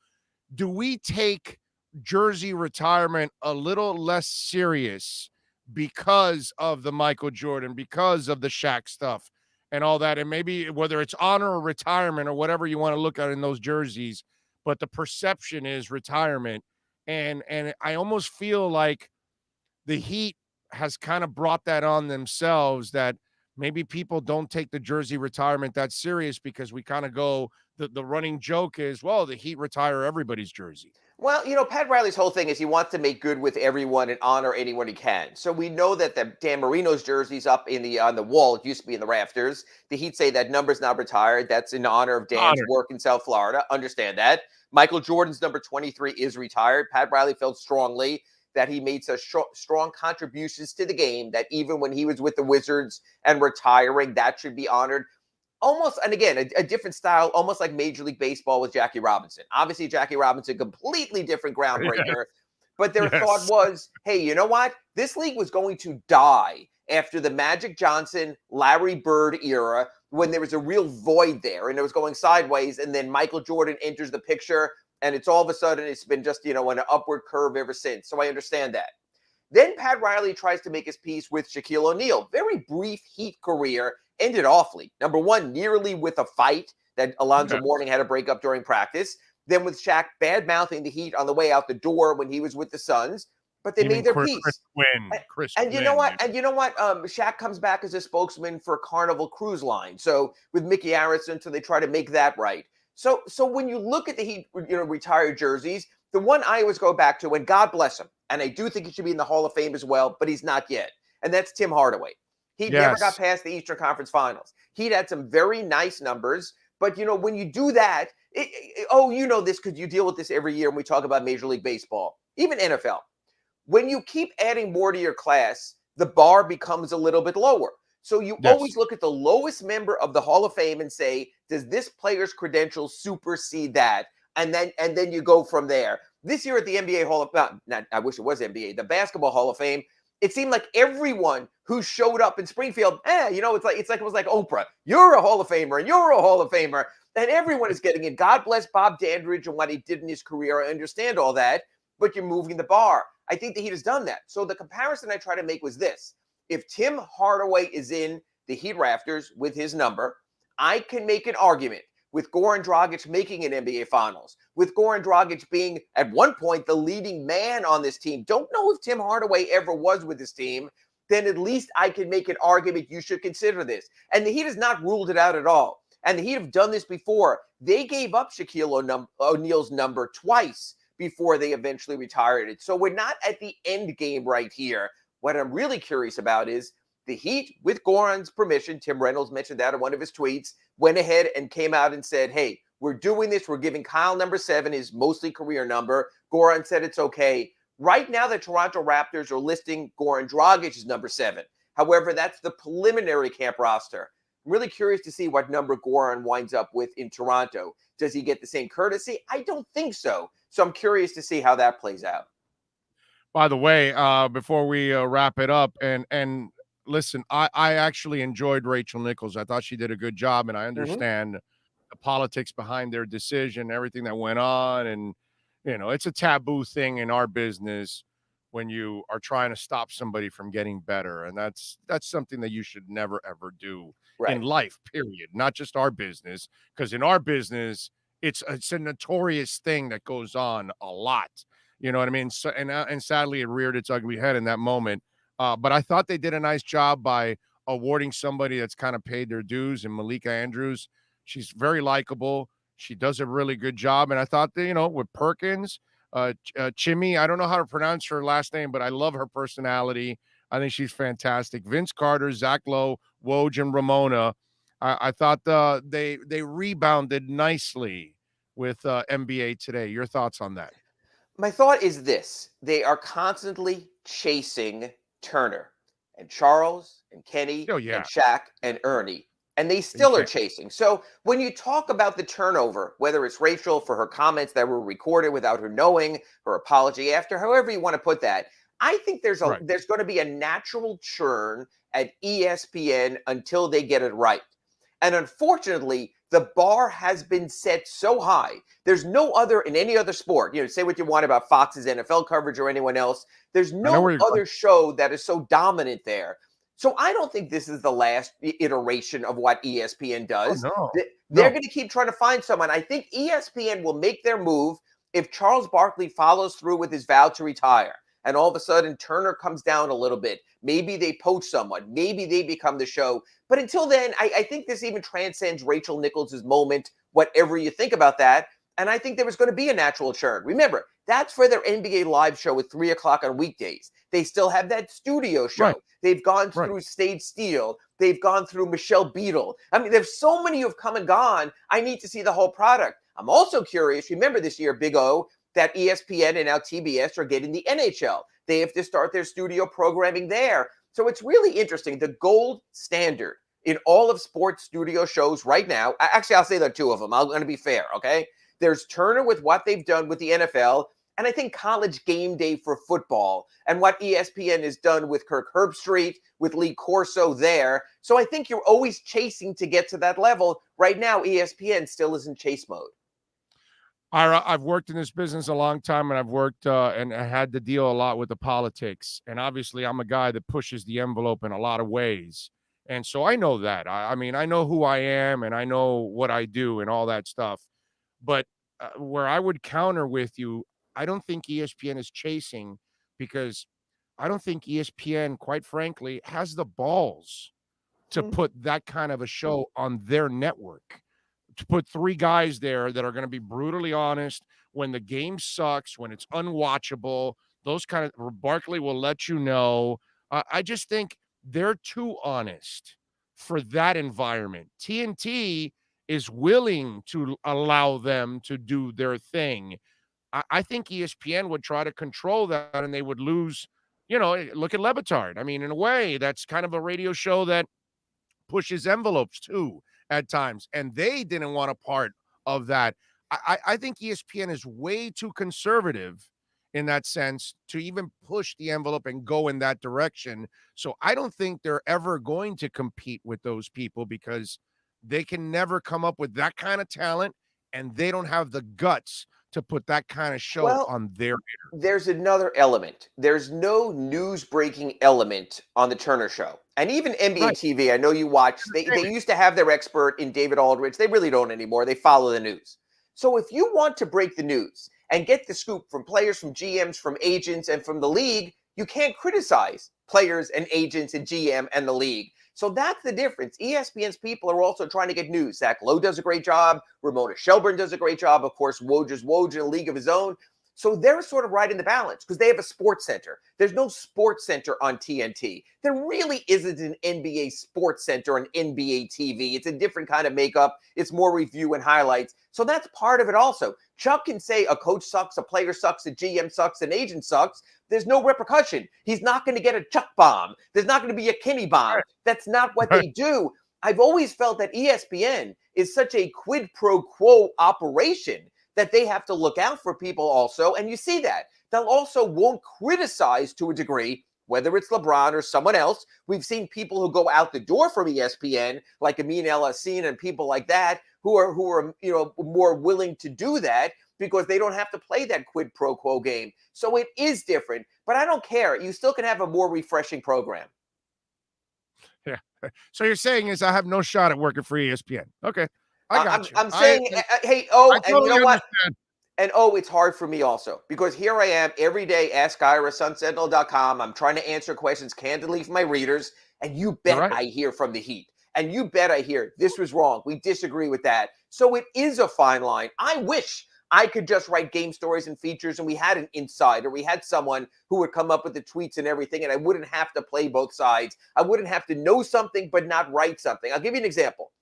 do we take jersey retirement a little less serious because of the Michael Jordan, because of the Shaq stuff and all that? And maybe whether it's honor or retirement or whatever you want to look at in those jerseys, but the perception is retirement. And I almost feel like the Heat has kind of brought that on themselves, that maybe people don't take the jersey retirement that serious because we kind of go, the running joke is, well, the Heat retire everybody's jersey. Well, Pat Riley's whole thing is he wants to make good with everyone and honor anyone he can. So we know that the Dan Marino's jersey's up on the wall. It used to be in the rafters. The Heat say that number's not retired. That's in honor of Dan's work in South Florida. Understand that. Michael Jordan's number 23 is retired. Pat Riley felt strongly that he made such strong contributions to the game that even when he was with the Wizards and retiring, that should be honored. Almost, and again, a different style, almost like Major League Baseball with Jackie Robinson. Obviously, Jackie Robinson, completely different groundbreaker. Yes. But their thought was, hey, you know what? This league was going to die after the Magic Johnson, Larry Bird era, when there was a real void there and it was going sideways. And then Michael Jordan enters the picture, and it's all of a sudden, it's been just, on an upward curve ever since. So I understand that. Then Pat Riley tries to make his peace with Shaquille O'Neal. Very brief Heat career. Ended awfully. Number one, nearly with a fight that Alonzo Mourning had to break up during practice. Then with Shaq bad-mouthing the Heat on the way out the door when he was with the Suns. But they made their peace. Chris and you know what? Shaq comes back as a spokesman for Carnival Cruise Line. So with Mickey Arison, so they try to make that right. So when you look at the Heat, retired jerseys, the one I always go back to, and God bless him, and I do think he should be in the Hall of Fame as well, but he's not yet. And that's Tim Hardaway. He never got past the Eastern Conference Finals. He'd had some very nice numbers, But, when you do that, you know this because you deal with this every year when we talk about Major League Baseball, even NFL. When you keep adding more to your class, the bar becomes a little bit lower. So you always look at the lowest member of the Hall of Fame and say, does this player's credentials supersede that? And then you go from there. This year at the NBA Hall of I wish it was NBA, the Basketball Hall of Fame, it seemed like everyone who showed up in Springfield, it's like it was like Oprah. You're a Hall of Famer and you're a Hall of Famer. And everyone is getting in. God bless Bob Dandridge and what he did in his career. I understand all that, but you're moving the bar. I think the Heat has done that. So the comparison I try to make was this. If Tim Hardaway is in the Heat rafters with his number, I can make an argument with Goran Dragic making an NBA Finals, with Goran Dragic being at one point the leading man on this team. Don't know if Tim Hardaway ever was with this team. Then at least I can make an argument you should consider this. And the Heat has not ruled it out at all. And the Heat have done this before. They gave up Shaquille O'Neal's number twice before they eventually retired it. So we're not at the end game right here. What I'm really curious about is the Heat, with Goran's permission, Tim Reynolds mentioned that in one of his tweets, went ahead and came out and said, hey, we're doing this. We're giving Kyle number 7, his mostly career number. Goran said it's okay. Right now, the Toronto Raptors are listing Goran Dragic as number 7. However, that's the preliminary camp roster. I'm really curious to see what number Goran winds up with in Toronto. Does he get the same courtesy? I don't think so. So I'm curious to see how that plays out. By the way, before we wrap it up, and listen, I actually enjoyed Rachel Nichols. I thought she did a good job, and I understand the politics behind their decision, everything that went on. And, it's a taboo thing in our business when you are trying to stop somebody from getting better. And that's something that you should never, ever do in life, period. Not just our business, because in our business, it's a notorious thing that goes on a lot. You know what I mean? So, and sadly, it reared its ugly head in that moment. But I thought they did a nice job by awarding somebody that's kind of paid their dues, and Malika Andrews. She's very likable. She does a really good job. And I thought that, with Perkins, Chimmy, I don't know how to pronounce her last name, but I love her personality. I think she's fantastic. Vince Carter, Zach Lowe, Woj, and Ramona. I thought they rebounded nicely with NBA Today. Your thoughts on that? My thought is this. They are constantly chasing Turner and Charles and Kenny and Shaq and Ernie, and they still are chasing. So when you talk about the turnover, whether it's Rachel for her comments that were recorded without her knowing, her apology after, however you want to put that, I think there's going to be a natural churn at ESPN until they get it right. And unfortunately, the bar has been set so high. There's no other in any other sport. Say what you want about Fox's NFL coverage or anyone else. There's no other show that is so dominant there. So I don't think this is the last iteration of what ESPN does. Oh, no. They're going to keep trying to find someone. I think ESPN will make their move if Charles Barkley follows through with his vow to retire. And all of a sudden, Turner comes down a little bit. Maybe they poach someone. Maybe they become the show. But until then, I think this even transcends Rachel Nichols' moment, whatever you think about that. And I think there was going to be a natural churn. Remember, that's for their NBA Live show at 3 o'clock on weekdays. They still have that studio show. Right. They've gone through Stage Steel. They've gone through Michelle Beadle. I mean, there's so many who have come and gone. I need to see the whole product. I'm also curious. Remember this year, Big O, that ESPN and now TBS are getting the NHL. They have to start their studio programming there. So it's really interesting. The gold standard in all of sports studio shows right now, actually, I'll say there are 2 of them. I'm going to be fair, okay? There's Turner with what they've done with the NFL, and I think College Game Day for football and what ESPN has done with Kirk Herbstreit, with Lee Corso there. So I think you're always chasing to get to that level. Right now, ESPN still is in chase mode. I've worked in this business a long time, and I've worked and I had to deal a lot with the politics. And obviously, I'm a guy that pushes the envelope in a lot of ways. And so I know that. I mean, I know who I am, and I know what I do and all that stuff. But where I would counter with you, I don't think ESPN is chasing, because I don't think ESPN, quite frankly, has the balls to put that kind of a show on their network. To put 3 guys there that are going to be brutally honest when the game sucks, when it's unwatchable, those kind of, Barkley will let you know. I just think they're too honest for that environment. TNT is willing to allow them to do their thing. I think ESPN would try to control that and they would lose, look at Levitard. I mean, in a way, that's kind of a radio show that pushes envelopes too at times. And they didn't want a part of that. I think ESPN is way too conservative in that sense to even push the envelope and go in that direction. So I don't think they're ever going to compete with those people because they can never come up with that kind of talent and they don't have the guts to put that kind of show Well, on their air. there's another element. There's no news breaking element on the Turner Show. And even NBA Right. TV, I know you watch, they used to have their expert in David Aldridge. They really don't anymore. They follow the news. So if you want to break the news and get the scoop from players, from GMs, from agents, and from the league, you can't criticize players and agents and GM and the league. So that's the difference. ESPN's people are also trying to get news. Zach Lowe does a great job. Ramona Shelburne does a great job. Of course, Woj in a league of his own. So they're sort of right in the balance because they have a sports center. There's no sports center on TNT. There really isn't an NBA sports center on NBA TV. It's a different kind of makeup. It's more review and highlights. So that's part of it also. Chuck can say a coach sucks, a player sucks, a GM sucks, an agent sucks. There's no repercussion. He's not going to get a Chuck bomb. There's not going to be a Kinney bomb. That's not what they do. I've always felt that ESPN is such a quid pro quo operation that they have to look out for people also. And you see that. They'll also won't criticize to a degree, whether it's LeBron or someone else. We've seen people who go out the door from ESPN, like Amin El-Hassan and people like that, who are more willing to do that because they don't have to play that quid pro quo game. So it is different, but I don't care. You still can have a more refreshing program. Yeah. So you're saying is I have no shot at working for ESPN. Okay. I got you. I'm saying, hey, and you know what? And it's hard for me also because here I am every day, Ask Ira, sunsentinel.com. I'm trying to answer questions candidly for my readers. And you bet I hear from the Heat. And you bet I hear this was wrong. We disagree with that. So it is a fine line. I wish I could just write game stories and features and we had an insider. We had someone who would come up with the tweets and everything. And I wouldn't have to play both sides. I wouldn't have to know something but not write something. I'll give you an example.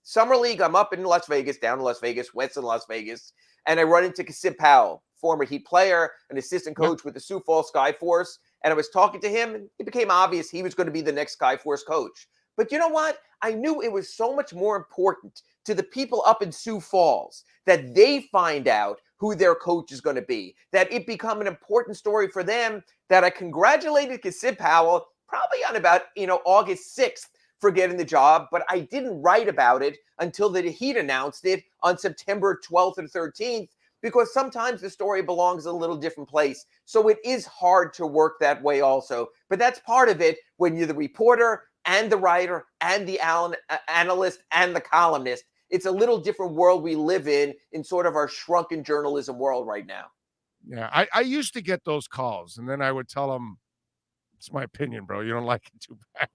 Summer League, I'm up in Las Vegas, down in Las Vegas, west in Las Vegas, and I run into Kasib Powell, former Heat player, an assistant coach with the Sioux Falls Skyforce, and I was talking to him, and it became obvious he was going to be the next Skyforce coach. But you know what? I knew it was so much more important to the people up in Sioux Falls that they find out who their coach is going to be, that it become an important story for them, that I congratulated Kasib Powell probably on about, August 6th, for getting the job, but I didn't write about it until the Heat announced it on September 12th or 13th, because sometimes the story belongs in a little different place. So it is hard to work that way also. But that's part of it when you're the reporter and the writer and the analyst and the columnist. It's a little different world we live in sort of our shrunken journalism world right now. Yeah, I used to get those calls, and then I would tell them, it's my opinion, bro. You don't like it too bad.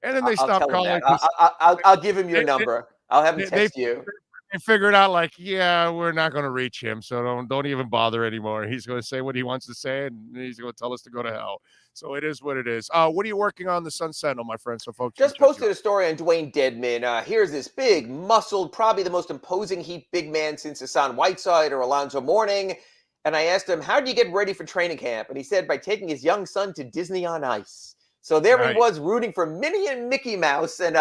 And then they stop calling. I'll give him your number. I'll have him text you. They figured out we're not going to reach him. So don't even bother anymore. He's going to say what he wants to say, and he's going to tell us to go to hell. So it is what it is. What are you working on the Sun Sentinel, my friend? So folks just posted a story on Dwayne Dedman. Here's this big, muscled, probably the most imposing Heat big man since Hassan Whiteside or Alonzo Mourning. And I asked him, how do you get ready for training camp? And he said, by taking his young son to Disney on Ice. So there he was rooting for Minnie and Mickey Mouse and,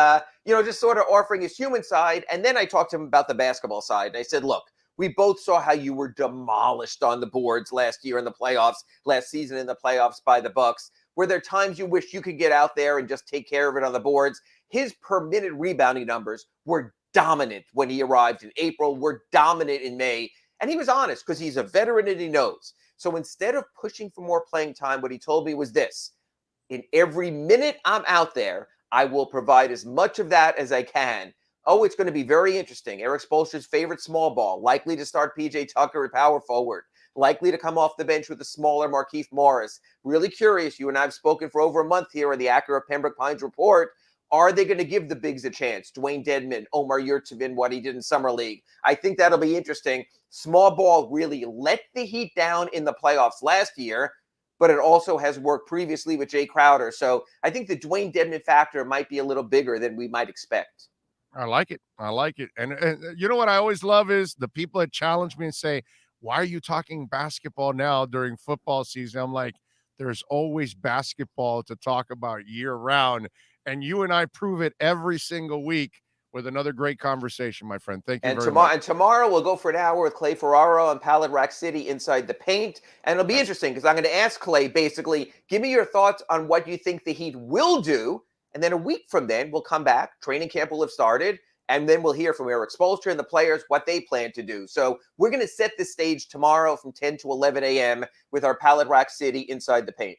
just sort of offering his human side. And then I talked to him about the basketball side. And I said, look, we both saw how you were demolished on the boards last year in the playoffs, last season in the playoffs by the Bucks. Were there times you wish you could get out there and just take care of it on the boards? His per-minute rebounding numbers were dominant when he arrived in April, were dominant in May. And he was honest because he's a veteran and he knows. So instead of pushing for more playing time, what he told me was this: in every minute I'm out there, I will provide as much of that as I can. It's going to be very interesting. Eric Spoelstra's favorite small ball, likely to start PJ Tucker at power forward, likely to come off the bench with a smaller Markieff Morris. Really curious. You and I have spoken for over a month here on the Acura Pembroke Pines Report. Are they going to give the bigs a chance? Dwayne Dedman, Omar Yurtseven, what he did in Summer League. I think that'll be interesting. Small ball really let the Heat down in the playoffs last year, but it also has worked previously with Jay Crowder. So I think the Dwayne Dedman factor might be a little bigger than we might expect. I like it. I like it. And you know what I always love is the people that challenge me and say, why are you talking basketball now during football season? I'm like, there's always basketball to talk about year round. And you and I prove it every single week with another great conversation, my friend. Thank you And very much. tomorrow we'll go for an hour with Clay Ferraro on Pallet Rack City Inside the Paint. And it'll be interesting because I'm going to ask Clay, basically, give me your thoughts on what you think the Heat will do. And then a week from then, we'll come back. Training camp will have started. And then we'll hear from Eric Spoelstra and the players what they plan to do. So we're going to set the stage tomorrow from 10 to 11 a.m. with our Pallet Rack City Inside the Paint.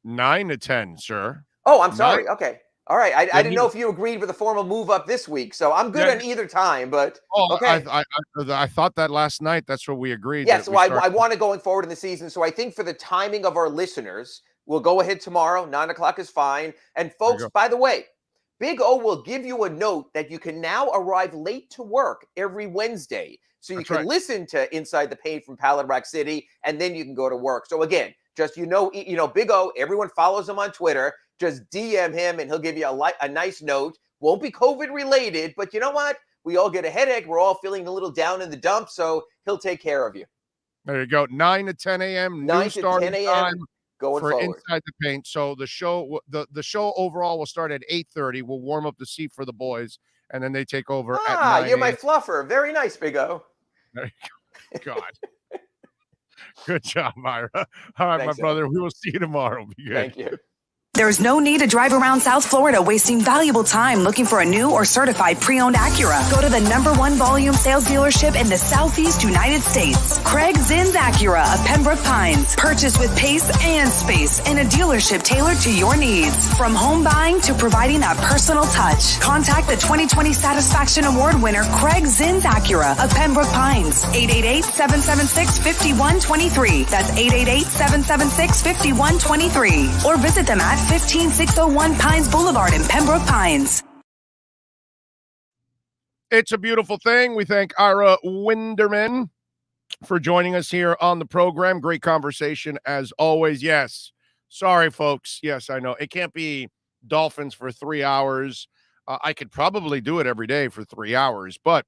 9 to 10, sir. Oh, I'm sorry. Okay. All right. I didn't know if you agreed with the formal move up this week. So I'm good on either time. But okay. I thought that last night. That's what we agreed. Yeah, so I want it going forward in the season. So I think for the timing of our listeners, we'll go ahead tomorrow. 9 o'clock is fine. And folks, by the way, Big O will give you a note that you can now arrive late to work every Wednesday. So you can listen to Inside the Paint from Pallet Rack City, and then you can go to work. So again, just, Big O, everyone follows him on Twitter. Just DM him, and he'll give you a nice note. Won't be COVID related, but you know what? We all get a headache. We're all feeling a little down in the dump, so he'll take care of you. There you go. 9 to 10 a.m. 9 to 10 a.m. Going for forward. Inside the Paint. So the show overall will start at 8:30. We'll warm up the seat for the boys, and then they take over at 9. You're my fluffer. Very nice, Big O. There you go. God. Good job, Myra. All right, thanks, my brother. We will see you tomorrow. Be good. Thank you. There's no need to drive around South Florida wasting valuable time looking for a new or certified pre-owned Acura. Go to the #1 volume sales dealership in the Southeast United States. Craig Zinn's Acura of Pembroke Pines. Purchase with pace and space in a dealership tailored to your needs. From home buying to providing that personal touch. Contact the 2020 Satisfaction Award winner Craig Zinn's Acura of Pembroke Pines. 888-776-5123. That's 888-776-5123. Or visit them at 15601 Pines Boulevard in Pembroke Pines. It's a beautiful thing. We thank Ira Winderman for joining us here on the program. Great conversation as always. Yes. Sorry, folks. Yes, I know. It can't be Dolphins for 3 hours. I could probably do it every day for 3 hours, but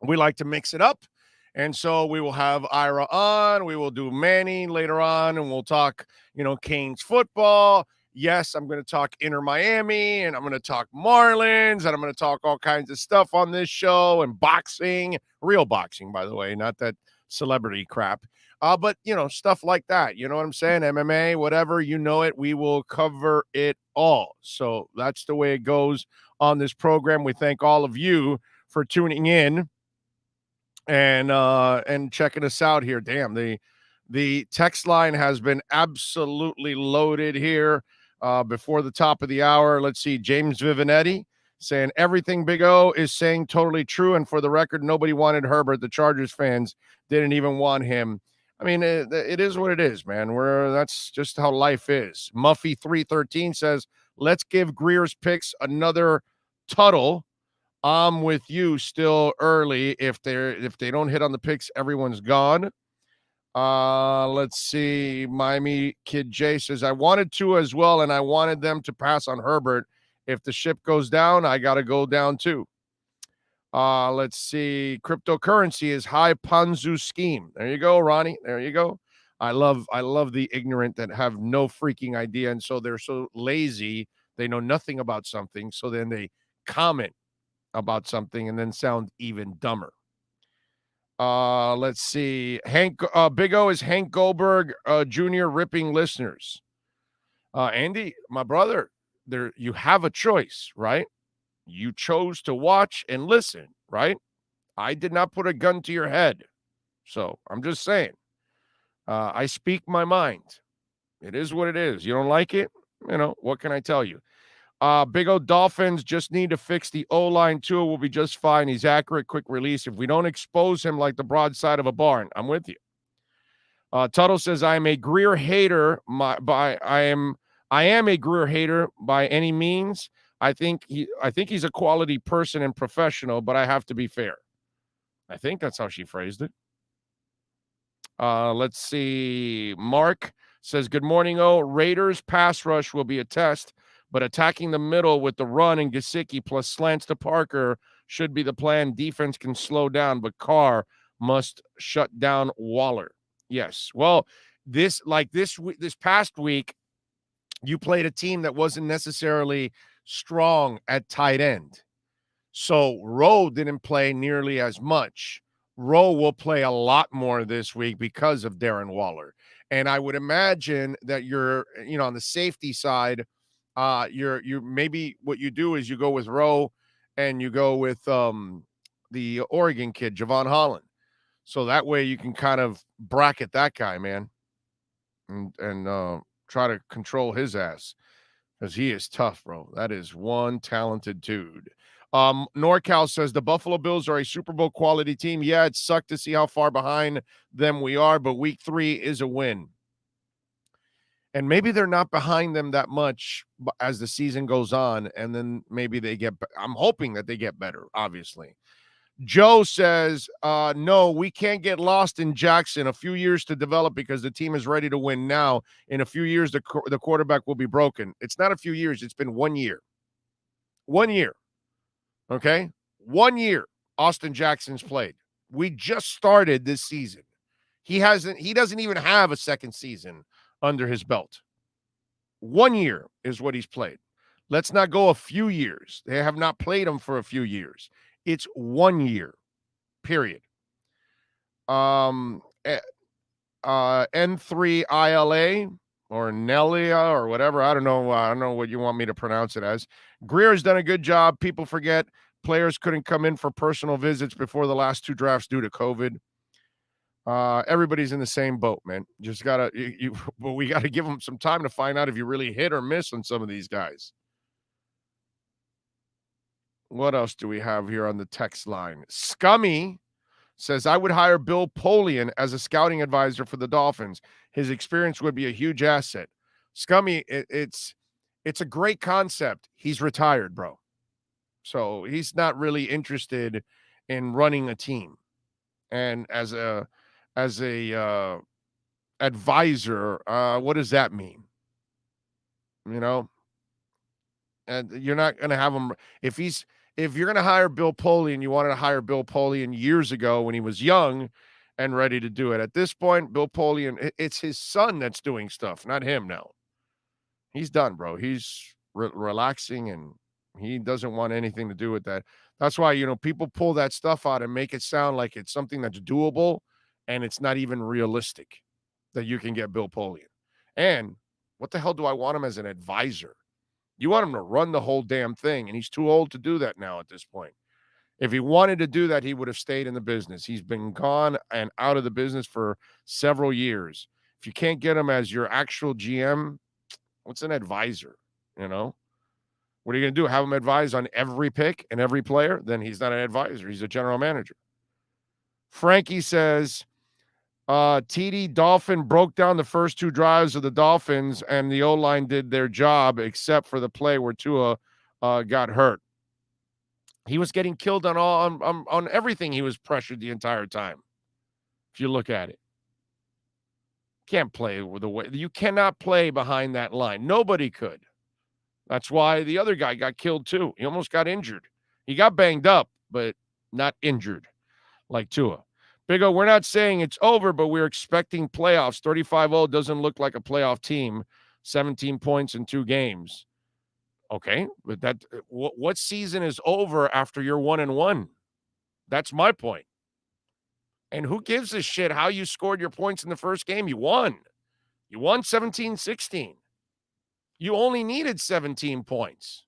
we like to mix it up. And so we will have Ira on. We will do Manny later on, and we'll talk, Canes football. Yes, I'm going to talk Inter Miami, and I'm going to talk Marlins, and I'm going to talk all kinds of stuff on this show, and boxing, real boxing, by the way, not that celebrity crap. But, stuff like that. You know what I'm saying? MMA, whatever, it. We will cover it all. So that's the way it goes on this program. We thank all of you for tuning in and checking us out here. Damn, the text line has been absolutely loaded here. Before the top of the hour, let's see. James Vivinetti saying everything Big O is saying totally true. And for the record, nobody wanted Herbert. The Chargers fans didn't even want him. I mean, it is what it is, man. That's just how life is. Muffy 313 says, let's give Greer's picks another Tuttle. I'm with you still early. If they don't hit on the picks, everyone's gone. Let's see. Miami Kid J says, I wanted to as well, and I wanted them to pass on Herbert. If the ship goes down, I got to go down too. Let's see. Cryptocurrency is high Ponzi scheme. There you go, Ronnie. There you go. I love the ignorant that have no freaking idea, and so they're so lazy. They know nothing about something, so then they comment about something and then sound even dumber. Let's see. Big O is Hank Goldberg Jr. ripping listeners. Andy, my brother, you have a choice, right? You chose to watch and listen, right? I did not put a gun to your head. So I'm just saying. I speak my mind. It is what it is. You don't like it? What can I tell you? Big O Dolphins just need to fix the O-line too. Will be just fine. He's accurate, quick release. If we don't expose him like the broadside of a barn, I'm with you. Tuttle says, I am a Greer hater. I am a Greer hater by any means. I think he's a quality person and professional, but I have to be fair. I think that's how she phrased it. Let's see. Mark says, good morning, O. Raiders pass rush will be a test. But attacking the middle with the run and Gesicki plus slants to Parker should be the plan. Defense can slow down, but Carr must shut down Waller. Yes. Well, this past week, you played a team that wasn't necessarily strong at tight end. So Rowe didn't play nearly as much. Rowe will play a lot more this week because of Darren Waller. And I would imagine that you're, on the safety side, you're maybe what you do is you go with Rowe and you go with the Oregon kid, Javon Holland. So that way you can kind of bracket that guy, man, and try to control his ass because he is tough, bro. That is one talented dude. NorCal says the Buffalo Bills are a Super Bowl quality team. Yeah, it sucked to see how far behind them we are, but week 3 is a win. And maybe they're not behind them that much as the season goes on, and then maybe they get – I'm hoping that they get better, obviously. Joe says, no, we can't get lost in Jackson. A few years to develop because the team is ready to win now. In a few years, the quarterback will be broken. It's not a few years. It's been 1 year. 1 year. Okay? 1 year Austin Jackson's played. We just started this season. He doesn't even have a second season under his belt. 1 year is what he's played. Let's not go a few years. They have not played him for a few years. It's 1 year, period. N3 ILA or Nelia or whatever. I don't know what you want me to pronounce it as. Greer's done a good job. People forget players couldn't come in for personal visits before the last 2 drafts due to COVID. Everybody's in the same boat, man. Just gotta, but we got to give them some time to find out if you really hit or miss on some of these guys. What else do we have here on the text line? Scummy says, I would hire Bill Polian as a scouting advisor for the Dolphins. His experience would be a huge asset. Scummy, it's a great concept. He's retired, bro. So he's not really interested in running a team. And as a advisor, what does that mean? And you're not going to have him if you're going to hire Bill Polian, you wanted to hire Bill Polian years ago when he was young and ready to do it. At this point, Bill Polian, it's his son that's doing stuff, not him now. He's done, bro. He's relaxing and he doesn't want anything to do with that. That's why, people pull that stuff out and make it sound like it's something that's doable and it's not even realistic that you can get Bill Polian. And what the hell do I want him as an advisor? You want him to run the whole damn thing, and he's too old to do that now at this point. If he wanted to do that, he would have stayed in the business. He's been gone and out of the business for several years. If you can't get him as your actual GM, what's an advisor, What are you going to do, have him advise on every pick and every player? Then he's not an advisor. He's a general manager. Frankie says, TD Dolphin broke down the first 2 drives of the Dolphins, and the O-line did their job except for the play where Tua got hurt. He was getting killed on everything. He was pressured the entire time. If you look at it, can't play with the way you cannot play behind that line. Nobody could. That's why the other guy got killed too. He almost got injured. He got banged up, but not injured like Tua. Big O, we're not saying it's over, but we're expecting playoffs. 35-0 doesn't look like a playoff team. 17 points in 2 games. Okay, but what season is over after you're 1-1? That's my point. And who gives a shit how you scored your points in the first game? You won. You won 17-16. You only needed 17 points.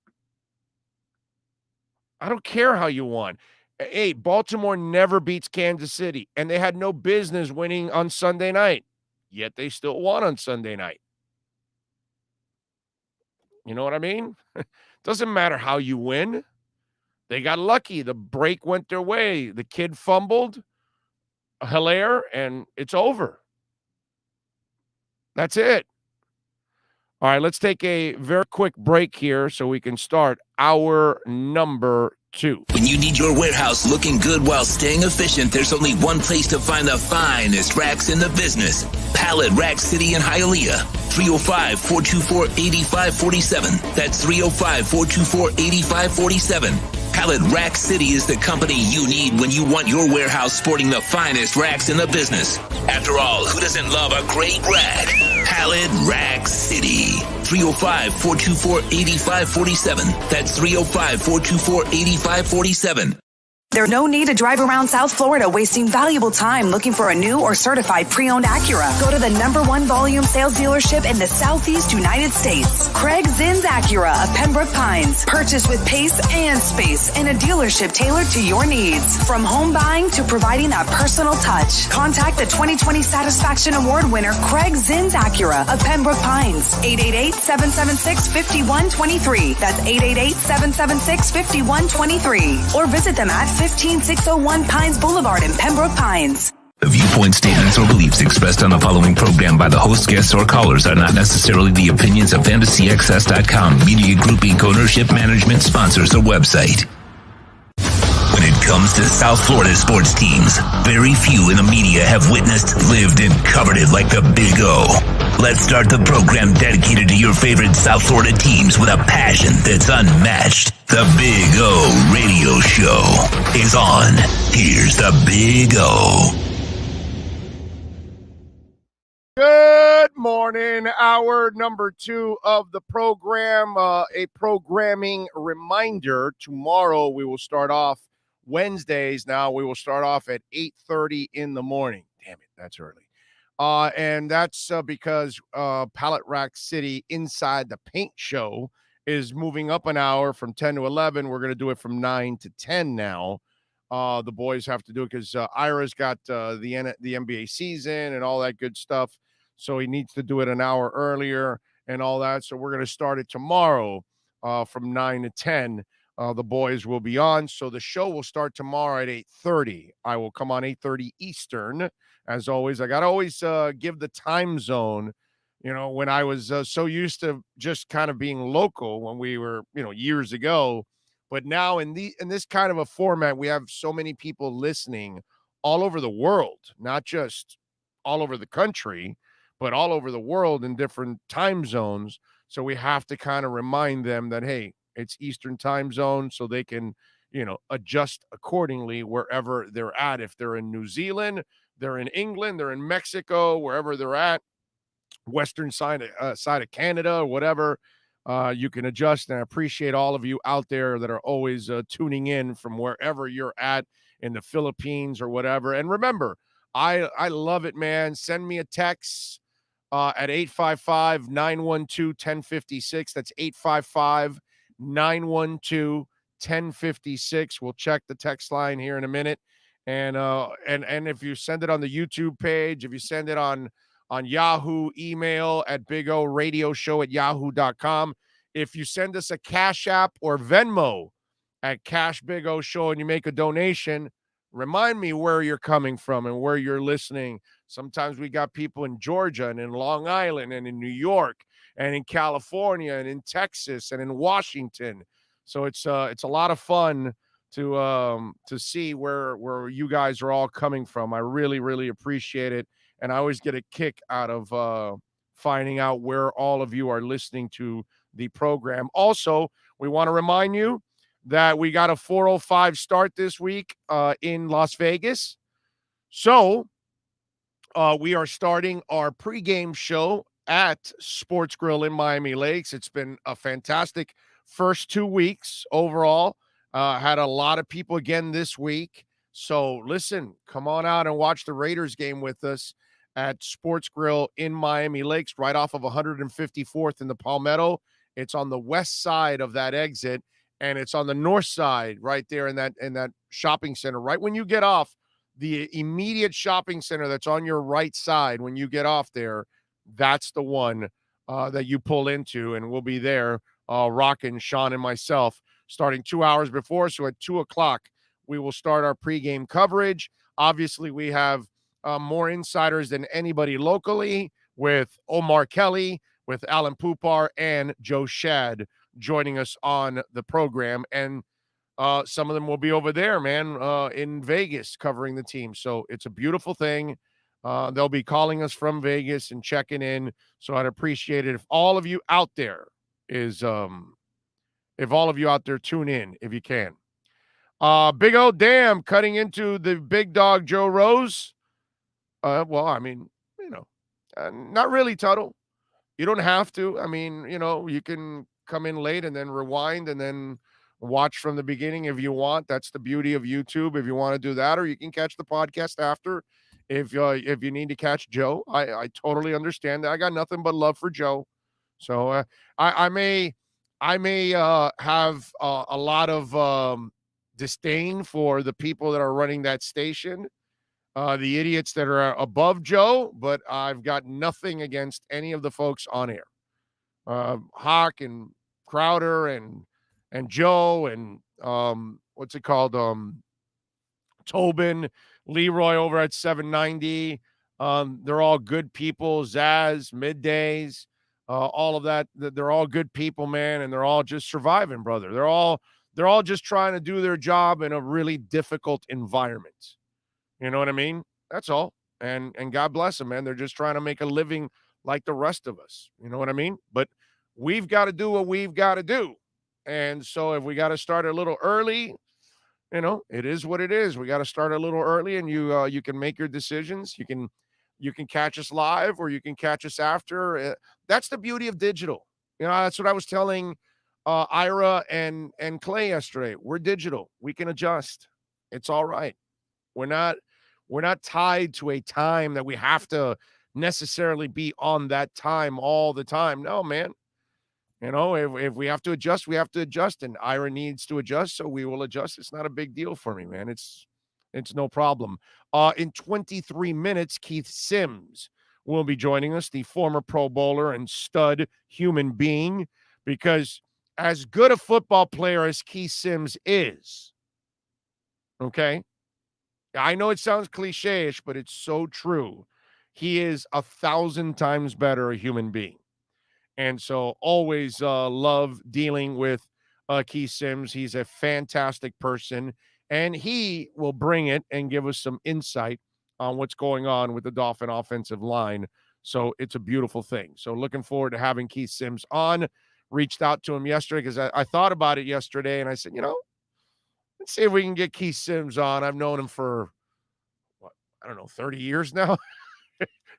I don't care how you won. Hey, Baltimore never beats Kansas City, and they had no business winning on Sunday night, yet they still won on Sunday night. You know what I mean? Doesn't matter how you win. They got lucky. The break went their way. The kid fumbled, Hilaire, and it's over. That's it. All right, let's take a very quick break here so we can start our number 2. When you need your warehouse looking good while staying efficient, there's only one place to find the finest racks in the business. Pallet Rack City in Hialeah. 305-424-8547. That's 305-424-8547. Pallet Rack City is the company you need when you want your warehouse sporting the finest racks in the business. After all, who doesn't love a great rack? Pallet Rack City. 305-424-8547. That's 305-424-8547. There's no need to drive around South Florida wasting valuable time looking for a new or certified pre-owned Acura. Go to the #1 volume sales dealership in the Southeast United States. Craig Zinn's Acura of Pembroke Pines. Purchase with pace and space in a dealership tailored to your needs. From home buying to providing that personal touch. Contact the 2020 Satisfaction Award winner Craig Zinn's Acura of Pembroke Pines. 888-776-5123. That's 888-776-5123. Or visit them at 15601 Pines Boulevard in Pembroke Pines. The viewpoint, statements, or beliefs expressed on the following program by the host, guests, or callers are not necessarily the opinions of FantasyXS.com, Media Group Inc. ownership, management, sponsors, or website. When it comes to South Florida sports teams, very few in the media have witnessed, lived, and covered it like the Big O. Let's start the program dedicated to your favorite South Florida teams with a passion that's unmatched. The Big O Radio Show is on. Here's the Big O. Good morning. Hour number 2 of the program. A programming reminder. Tomorrow we will start off Wednesdays. Now we will start off at 8:30 in the morning. Damn it, that's early. And that's because Pallet Rack City Inside the Paint Show is moving up an hour from 10 to 11. We're going to do it from 9 to 10 now. The boys have to do it because Ira's got the NBA season and all that good stuff. So he needs to do it an hour earlier and all that. So we're going to start it tomorrow from 9 to 10. The boys will be on. So the show will start tomorrow at 8:30. I will come on 8:30 Eastern. As always, I got to always give the time zone. You know, when I was so used to just kind of being local when we were, years ago. But now in this kind of a format, we have so many people listening all over the world, not just all over the country, but all over the world in different time zones. So we have to kind of remind them that, hey, it's Eastern time zone, so they can, adjust accordingly wherever they're at. If they're in New Zealand, they're in England, they're in Mexico, wherever they're at, western side of Canada or whatever, you can adjust. And I appreciate all of you out there that are always tuning in from wherever you're at in the Philippines or whatever. And remember, I love it, man. Send me a text at 855-912-1056. That's 855-912-1056. We'll check the text line here in a minute. And if you send it on the YouTube page, if you send it on Yahoo, email at bigradioshow@yahoo.com. If you send us a Cash App or Venmo at Cash Big O Show and you make a donation, remind me where you're coming from and where you're listening. Sometimes we got people in Georgia and in Long Island and in New York and in California and in Texas and in Washington. So it's a lot of fun to see where you guys are all coming from. I really, really appreciate it. And I always get a kick out of finding out where all of you are listening to the program. Also, we want to remind you that we got a 4:05 start this week in Las Vegas. So we are starting our pregame show at Sports Grill in Miami Lakes. It's been a fantastic first 2 weeks overall. Had a lot of people again this week. So listen, come on out and watch the Raiders game with us at Sports Grill in Miami Lakes, right off of 154th in the Palmetto. It's on the west side of that exit, and it's on the north side right there in that shopping center. Right when you get off, the immediate shopping center that's on your right side when you get off there, that's the one that you pull into, and we'll be there rocking Sean and myself starting 2 hours before. So at 2 o'clock, we will start our pregame coverage. Obviously, we have more insiders than anybody locally with Omar Kelly, with Alan Poupar and Joe Shad joining us on the program. And some of them will be over there, man, in Vegas covering the team. So it's a beautiful thing. They'll be calling us from Vegas and checking in. So I'd appreciate it if all of you out there tune in if you can. Big O Damn cutting into the big dog Joe Rose. Well, I mean, not really, Tuttle. You don't have to. I mean, you can come in late and then rewind and then watch from the beginning if you want. That's the beauty of YouTube. If you want to do that, or you can catch the podcast after. If you need to catch Joe, I totally understand that. I got nothing but love for Joe. So I may have a lot of disdain for the people that are running that station, the idiots that are above Joe, but I've got nothing against any of the folks on air. Hawk and Crowder and Joe and what's it called? Tobin, Leroy over at 790. They're all good people. Zaz, Middays, all of that. They're all good people, man, and they're all just surviving, brother. They're all just trying to do their job in a really difficult environment. You know what I mean? That's all. And God bless them, man. They're just trying to make a living like the rest of us. You know what I mean? But we've got to do what we've got to do. And so if we got to start a little early, it is what it is. We got to start a little early, and you can make your decisions. You can catch us live, or you can catch us after. That's the beauty of digital. That's what I was telling Ira and Clay yesterday. We're digital. We can adjust. It's all right. We're not tied to a time that we have to necessarily be on that time all the time. No, man. If we have to adjust, we have to adjust, and Ira needs to adjust, so we will adjust. It's not a big deal for me, man. It's no problem. In 23 minutes, Keith Sims will be joining us, the former Pro Bowler and stud human being, because as good a football player as Keith Sims is, okay, I know it sounds cliche-ish, but it's so true. He is 1,000 times better a human being. And so always love dealing with Keith Sims. He's a fantastic person, and he will bring it and give us some insight on what's going on with the Dolphin offensive line. So it's a beautiful thing. So looking forward to having Keith Sims on. Reached out to him yesterday because I thought about it yesterday, and I said, let's see if we can get Keith Sims on. I've known him for, 30 years now.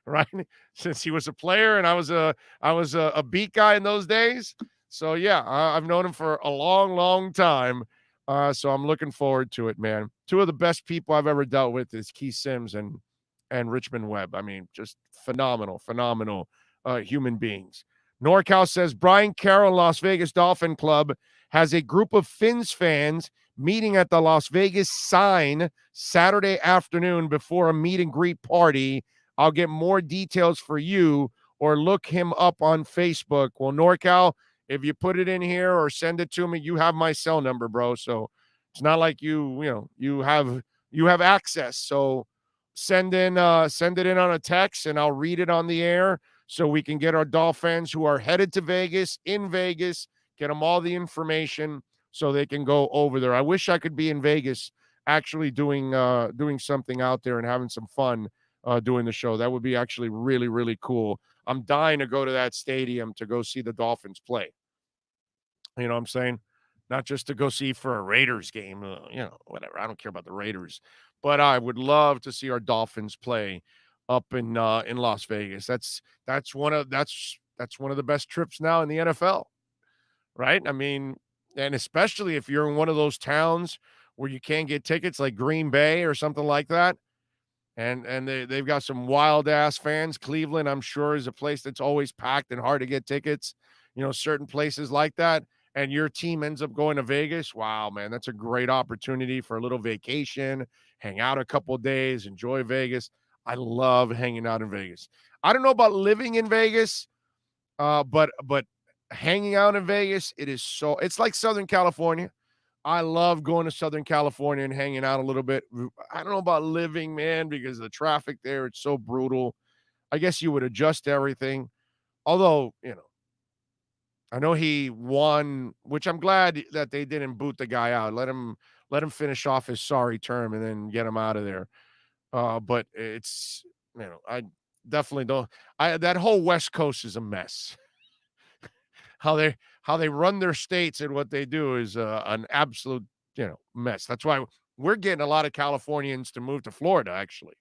Right, since he was a player and I was a beat guy in those days. So yeah, I've known him for a long time. So I'm looking forward to it, man. Two of the best people I've ever dealt with is Keith Sims and Richmond Webb. I mean, just phenomenal human beings. NorCal says Brian Carroll, Las Vegas Dolphin Club, has a group of Fins fans meeting at the Las Vegas Sign Saturday afternoon before a meet and greet party. I'll get more details for you, or look him up on Facebook. Well, NorCal, if you put it in here or send it to me, you have my cell number, bro. So it's not like you have access. So send it in on a text, and I'll read it on the air so we can get our Dolphins who are headed to Vegas, in Vegas, get them all the information so they can go over there. I wish I could be in Vegas actually doing something out there and having some fun doing the show. That would be actually really, really cool. I'm dying to go to that stadium to go see the Dolphins play. You know what I'm saying? Not just to go see for a Raiders game, whatever. I don't care about the Raiders, but I would love to see our Dolphins play up in Las Vegas. That's one of the best trips now in the NFL, right? I mean, and especially if you're in one of those towns where you can't get tickets, like Green Bay or something like that. And they've got some wild ass fans. Cleveland, I'm sure, is a place that's always packed and hard to get tickets. Certain places like that. And your team ends up going to Vegas. Wow, man, that's a great opportunity for a little vacation, hang out a couple of days, enjoy Vegas. I love hanging out in Vegas. I don't know about living in Vegas, but hanging out in Vegas, it's like Southern California. I love going to Southern California and hanging out a little bit. I don't know about living, man, because of the traffic there. It's so brutal. I guess you would adjust to everything. Although, I know he won, which I'm glad that they didn't boot the guy out. Let him finish off his sorry term and then get him out of there. But it's, I definitely don't. That whole West Coast is a mess. How they run their states and what they do is an absolute, mess. That's why we're getting a lot of Californians to move to Florida. Actually,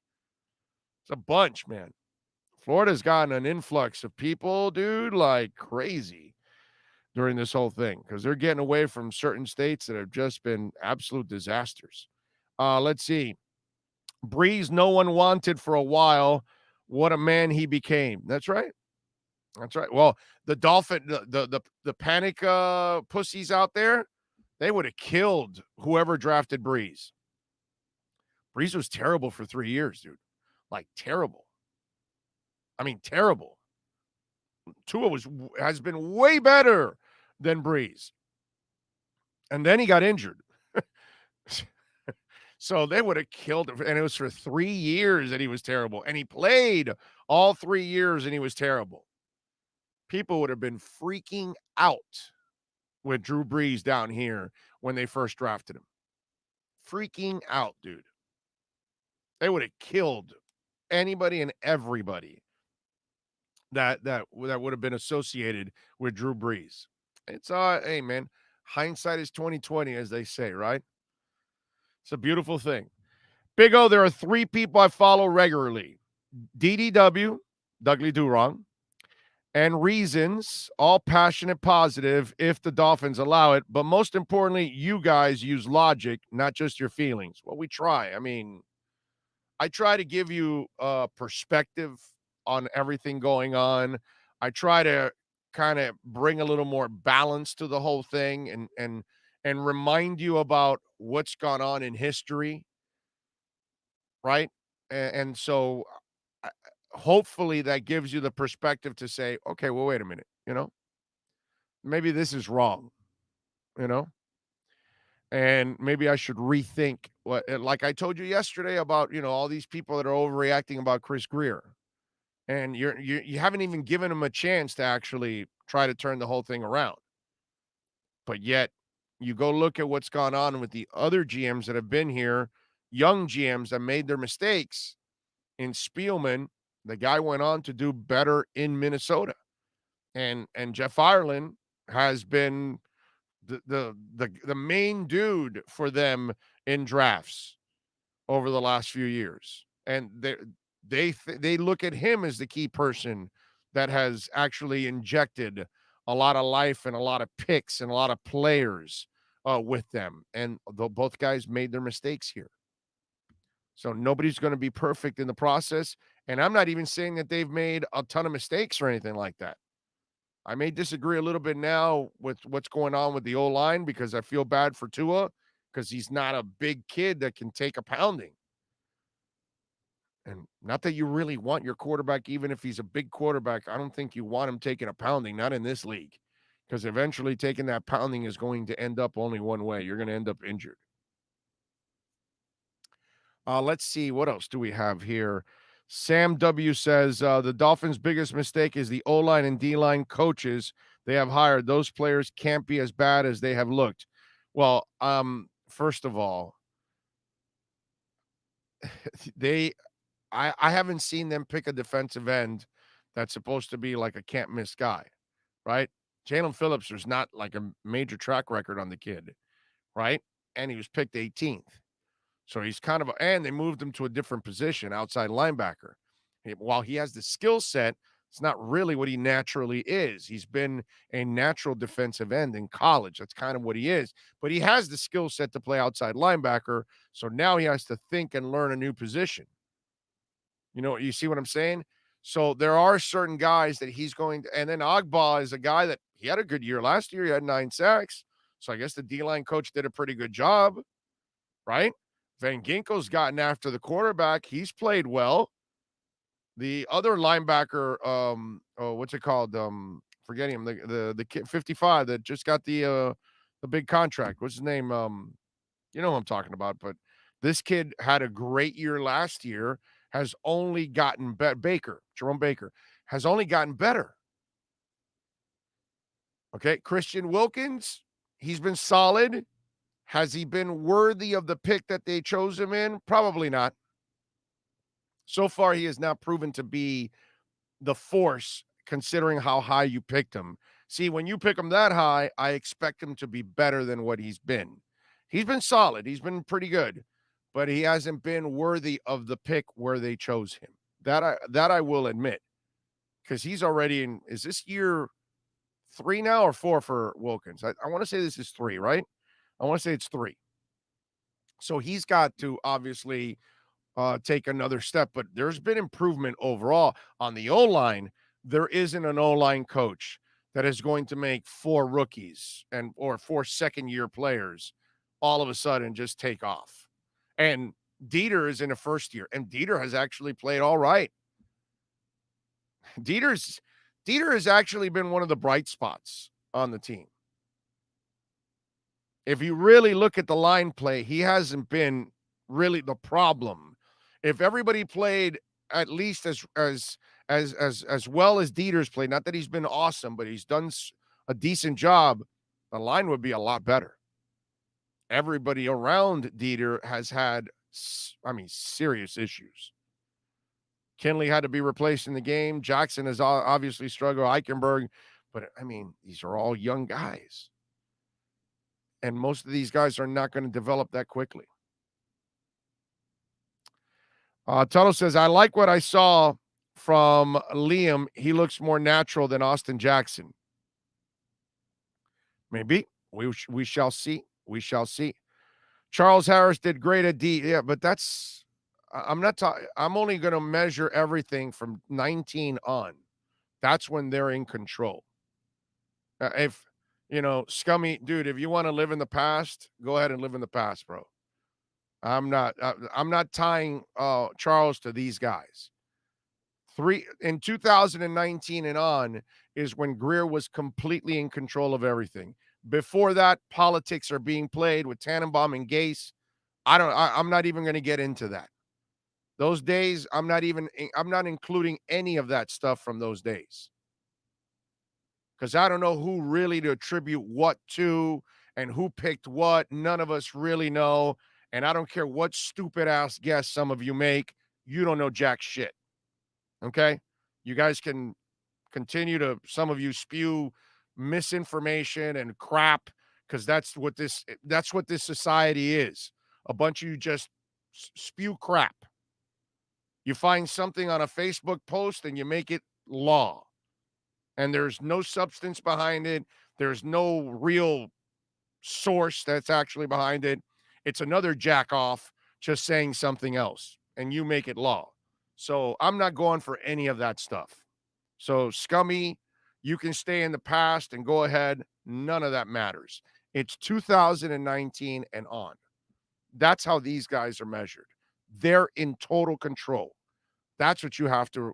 it's a bunch, man. Florida's gotten an influx of people, dude, like crazy during this whole thing because they're getting away from certain states that have just been absolute disasters. Let's see. Breeze, no one wanted for a while. What a man he became. That's right. That's right. Well, the Dolphin, the panic pussies out there, they would have killed whoever drafted Breeze. Breeze was terrible for 3 years, dude. Like terrible. I mean, terrible. Tua has been way better than Breeze. And then he got injured. So they would have killed him. And it was for 3 years that he was terrible. And he played all 3 years and he was terrible. People would have been freaking out with Drew Brees down here when they first drafted him. Freaking out, dude. They would have killed anybody and everybody that would have been associated with Drew Brees. It's hey man, hindsight is 2020, as they say, right? It's a beautiful thing. Big O, there are 3 people I follow regularly: DDW, Dudley Durong, and Reasons, all passionate, positive, if the Dolphins allow it. But most importantly, you guys use logic, not just your feelings. Well, we try. I mean, I try to give you a perspective on everything going on. I try to kind of bring a little more balance to the whole thing and remind you about what's gone on in history, right? And so hopefully that gives you the perspective to say, okay, well, wait a minute, maybe this is wrong, you know, and maybe I should rethink what, like I told you yesterday about, all these people that are overreacting about Chris Greer, and you haven't even given him a chance to actually try to turn the whole thing around. But yet you go look at what's gone on with the other GMs that have been here, young GMs that made their mistakes. In Spielman, the guy went on to do better in Minnesota. And Jeff Ireland has been the main dude for them in drafts over the last few years. And they look at him as the key person that has actually injected a lot of life and a lot of picks and a lot of players with them. And both guys made their mistakes here. So nobody's going to be perfect in the process. And I'm not even saying that they've made a ton of mistakes or anything like that. I may disagree a little bit now with what's going on with the O-line because I feel bad for Tua because he's not a big kid that can take a pounding. And not that you really want your quarterback, even if he's a big quarterback, I don't think you want him taking a pounding, not in this league, because eventually taking that pounding is going to end up only one way. You're going to end up injured. Let's see. What else do we have here? Sam W. says the Dolphins' biggest mistake is the O-line and D-line coaches they have hired. Those players can't be as bad as they have looked. Well, first of all, I haven't seen them pick a defensive end that's supposed to be like a can't-miss guy, right? Jalen Phillips, there's not like a major track record on the kid, right? And he was picked 18th. So he's kind of, and they moved him to a different position, outside linebacker. While he has the skill set, it's not really what he naturally is. He's been a natural defensive end in college. That's kind of what he is. But he has the skill set to play outside linebacker. So now he has to think and learn a new position. You see what I'm saying? So there are certain guys that he's going to, and then Agba is a guy that he had a good year last year. He had 9 sacks. So I guess the D-line coach did a pretty good job, right? Van Ginkel's gotten after the quarterback. He's played well. The other linebacker, what's it called? Forgetting him, the kid 55 that just got the big contract. What's his name? You know who I'm talking about. But this kid had a great year last year. Has only gotten better. Jerome Baker has only gotten better. Okay, Christian Wilkins, he's been solid. Has he been worthy of the pick that they chose him in? Probably not. So far, he has not proven to be the force considering how high you picked him. See, when you pick him that high, I expect him to be better than what he's been. He's been solid. He's been pretty good, but he hasn't been worthy of the pick where they chose him. That I will admit, because he's already in. Is this year 3 now or 4 for Wilkins? I want to say this is 3, right? I want to say it's 3. So he's got to obviously take another step, but there's been improvement overall on the O-line. There isn't an O-line coach that is going to make 4 rookies or 4 second-year players all of a sudden just take off. And Dieter is in a first year, and Dieter has actually played all right. Dieter has actually been one of the bright spots on the team. If you really look at the line play, he hasn't been really the problem. If everybody played at least as well as Dieter's played, not that he's been awesome, but he's done a decent job, the line would be a lot better. Everybody around Dieter has had, serious issues. Kinley had to be replaced in the game. Jackson has obviously struggled. Eichenberg, but these are all young guys. And most of these guys are not going to develop that quickly. Tuttle says, I like what I saw from Liam. He looks more natural than Austin Jackson. Maybe. We shall see. We shall see. Charles Harris did great at D. Yeah, but I'm not talking. I'm only going to measure everything from 19 on. That's when they're in control. If Scummy, dude, if you want to live in the past, go ahead and live in the past, bro. I'm not tying Charles to these guys. In 2019 and on is when Greer was completely in control of everything. Before that, politics are being played with Tannenbaum and Gase. I'm not even going to get into that. Those days, I'm not including any of that stuff from those days. Because I don't know who really to attribute what to and who picked what. None of us really know. And I don't care what stupid-ass guess some of you make. You don't know jack shit. Okay? You guys can continue to, some of you, spew misinformation and crap, because that's what this society is. A bunch of you just spew crap. You find something on a Facebook post and you make it law. And there's no substance behind it. There's no real source that's actually behind it. It's another jack off just saying something else, and you make it law. So I'm not going for any of that stuff. So Scummy, you can stay in the past and go ahead. None of that matters. It's 2019 and on. That's how these guys are measured. They're in total control. That's what you have to,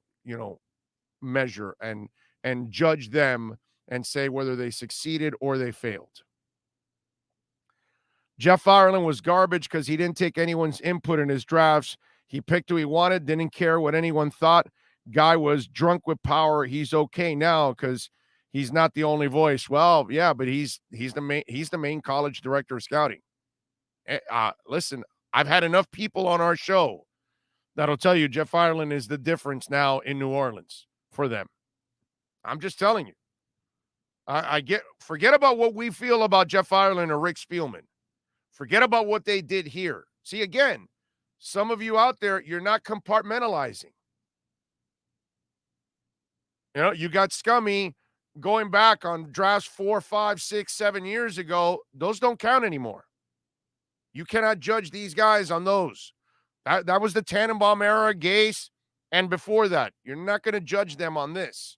measure and judge them and say whether they succeeded or they failed. Jeff Ireland was garbage because he didn't take anyone's input in his drafts. He picked who he wanted, didn't care what anyone thought. Guy was drunk with power. He's okay now because he's not the only voice. Well, yeah, but he's the main college director of scouting. Listen, I've had enough people on our show that'll tell you Jeff Ireland is the difference now in New Orleans for them. I'm just telling you. Forget about what we feel about Jeff Ireland or Rick Spielman. Forget about what they did here. See, again, some of you out there, you're not compartmentalizing. You got Scummy going back on drafts 4, 5, 6, 7 years ago. Those don't count anymore. You cannot judge these guys on those. That was the Tannenbaum era, Gase, and before that. You're not going to judge them on this.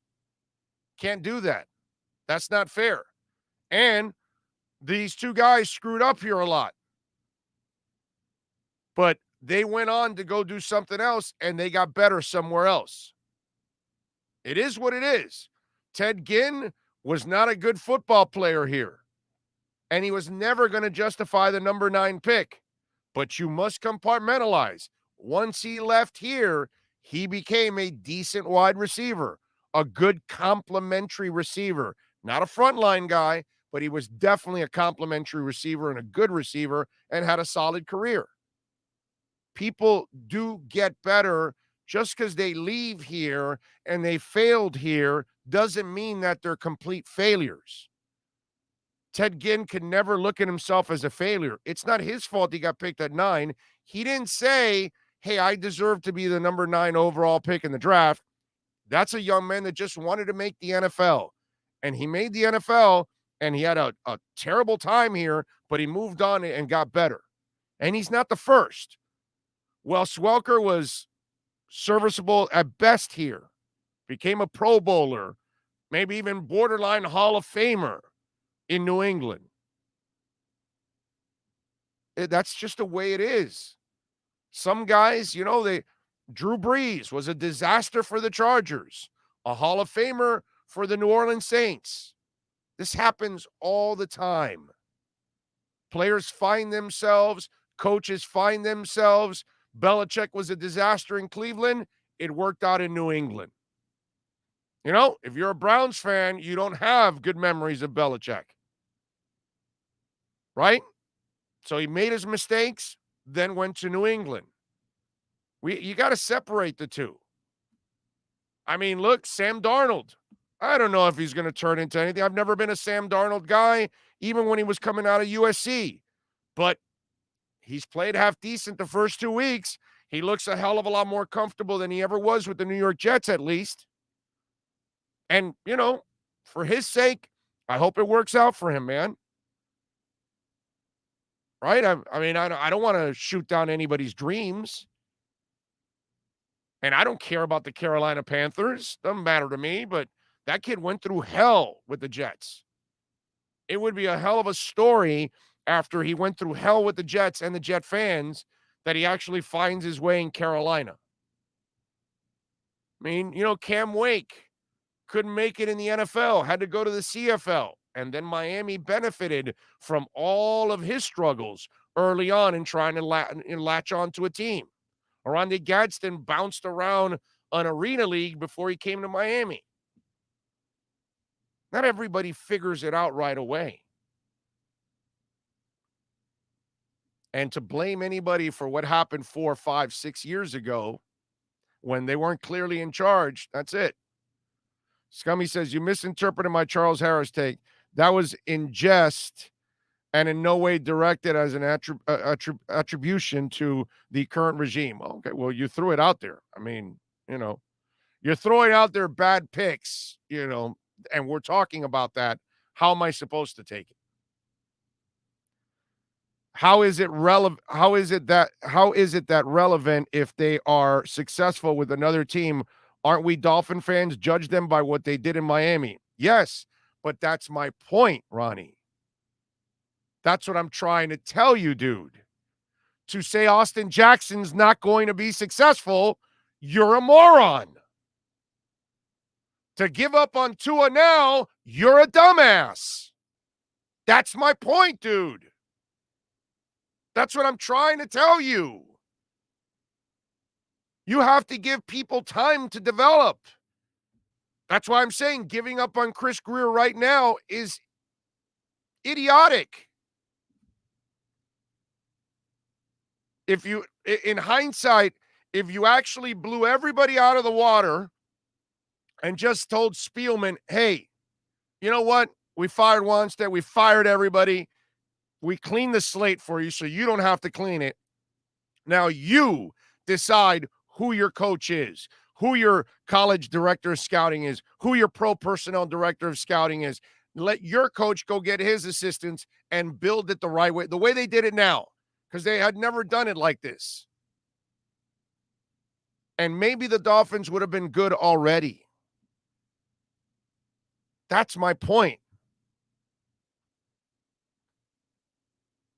Can't do that. That's not fair. And these two guys screwed up here a lot. But they went on to go do something else, and they got better somewhere else. It is what it is. Ted Ginn was not a good football player here. And he was never going to justify the number 9 pick. But you must compartmentalize. Once he left here, he became a decent wide receiver, a good complementary receiver. Not a frontline guy, but he was definitely a complimentary receiver and a good receiver and had a solid career. People do get better. Just because they leave here and they failed here doesn't mean that they're complete failures. Ted Ginn can never look at himself as a failure. It's not his fault he got picked at 9. He didn't say, hey, I deserve to be the number 9 overall pick in the draft. That's a young man that just wanted to make the NFL. And he made the NFL, and he had a terrible time here, but he moved on and got better. And he's not the first. Well, Swelker was serviceable at best here, became a Pro Bowler, maybe even borderline Hall of Famer in New England. That's just the way it is. Some guys, Drew Brees was a disaster for the Chargers, a Hall of Famer for the New Orleans Saints. This happens all the time. Players find themselves, coaches find themselves. Belichick was a disaster in Cleveland. It worked out in New England. If you're a Browns fan, you don't have good memories of Belichick. Right? So he made his mistakes, then went to New England. You got to separate the two. I mean, look, Sam Darnold. I don't know if he's going to turn into anything. I've never been a Sam Darnold guy, even when he was coming out of USC. But he's played half decent the first 2 weeks. He looks a hell of a lot more comfortable than he ever was with the New York Jets, at least. And, for his sake, I hope it works out for him, man. Right? I don't want to shoot down anybody's dreams. And I don't care about the Carolina Panthers. Doesn't matter to me, but that kid went through hell with the Jets. It would be a hell of a story after he went through hell with the Jets and the Jet fans that he actually finds his way in Carolina. I mean, Cam Wake couldn't make it in the NFL, had to go to the CFL. And then Miami benefited from all of his struggles early on in trying to latch on to a team. Orlando Gadsden bounced around an arena league before he came to Miami. Not everybody figures it out right away. And to blame anybody for what happened 4, 5, 6 years ago when they weren't clearly in charge, that's it. Scummy says, you misinterpreted my Charles Harris take. That was in jest and in no way directed as an attribution to the current regime. Okay, well, you threw it out there. I mean, you're throwing out there bad picks, and we're talking about that. How am I supposed to take it? How is it relevant? How is it that relevant if they are successful with another team? Aren't we Dolphin fans? Judge them by what they did in Miami. Yes, but that's my point, Ronnie. That's what I'm trying to tell you, dude. To say Austin Jackson's not going to be successful, you're a moron. To give up on Tua now, you're a dumbass. That's my point, dude. That's what I'm trying to tell you. You have to give people time to develop. That's why I'm saying giving up on Chris Greer right now is idiotic. In hindsight, if you actually blew everybody out of the water and just told Spielman, hey, you know what? We fired Wanstead. We fired everybody. We cleaned the slate for you so you don't have to clean it. Now you decide who your coach is, who your college director of scouting is, who your pro personnel director of scouting is. Let your coach go get his assistants and build it the right way, the way they did it now, because they had never done it like this. And maybe the Dolphins would have been good already. That's my point.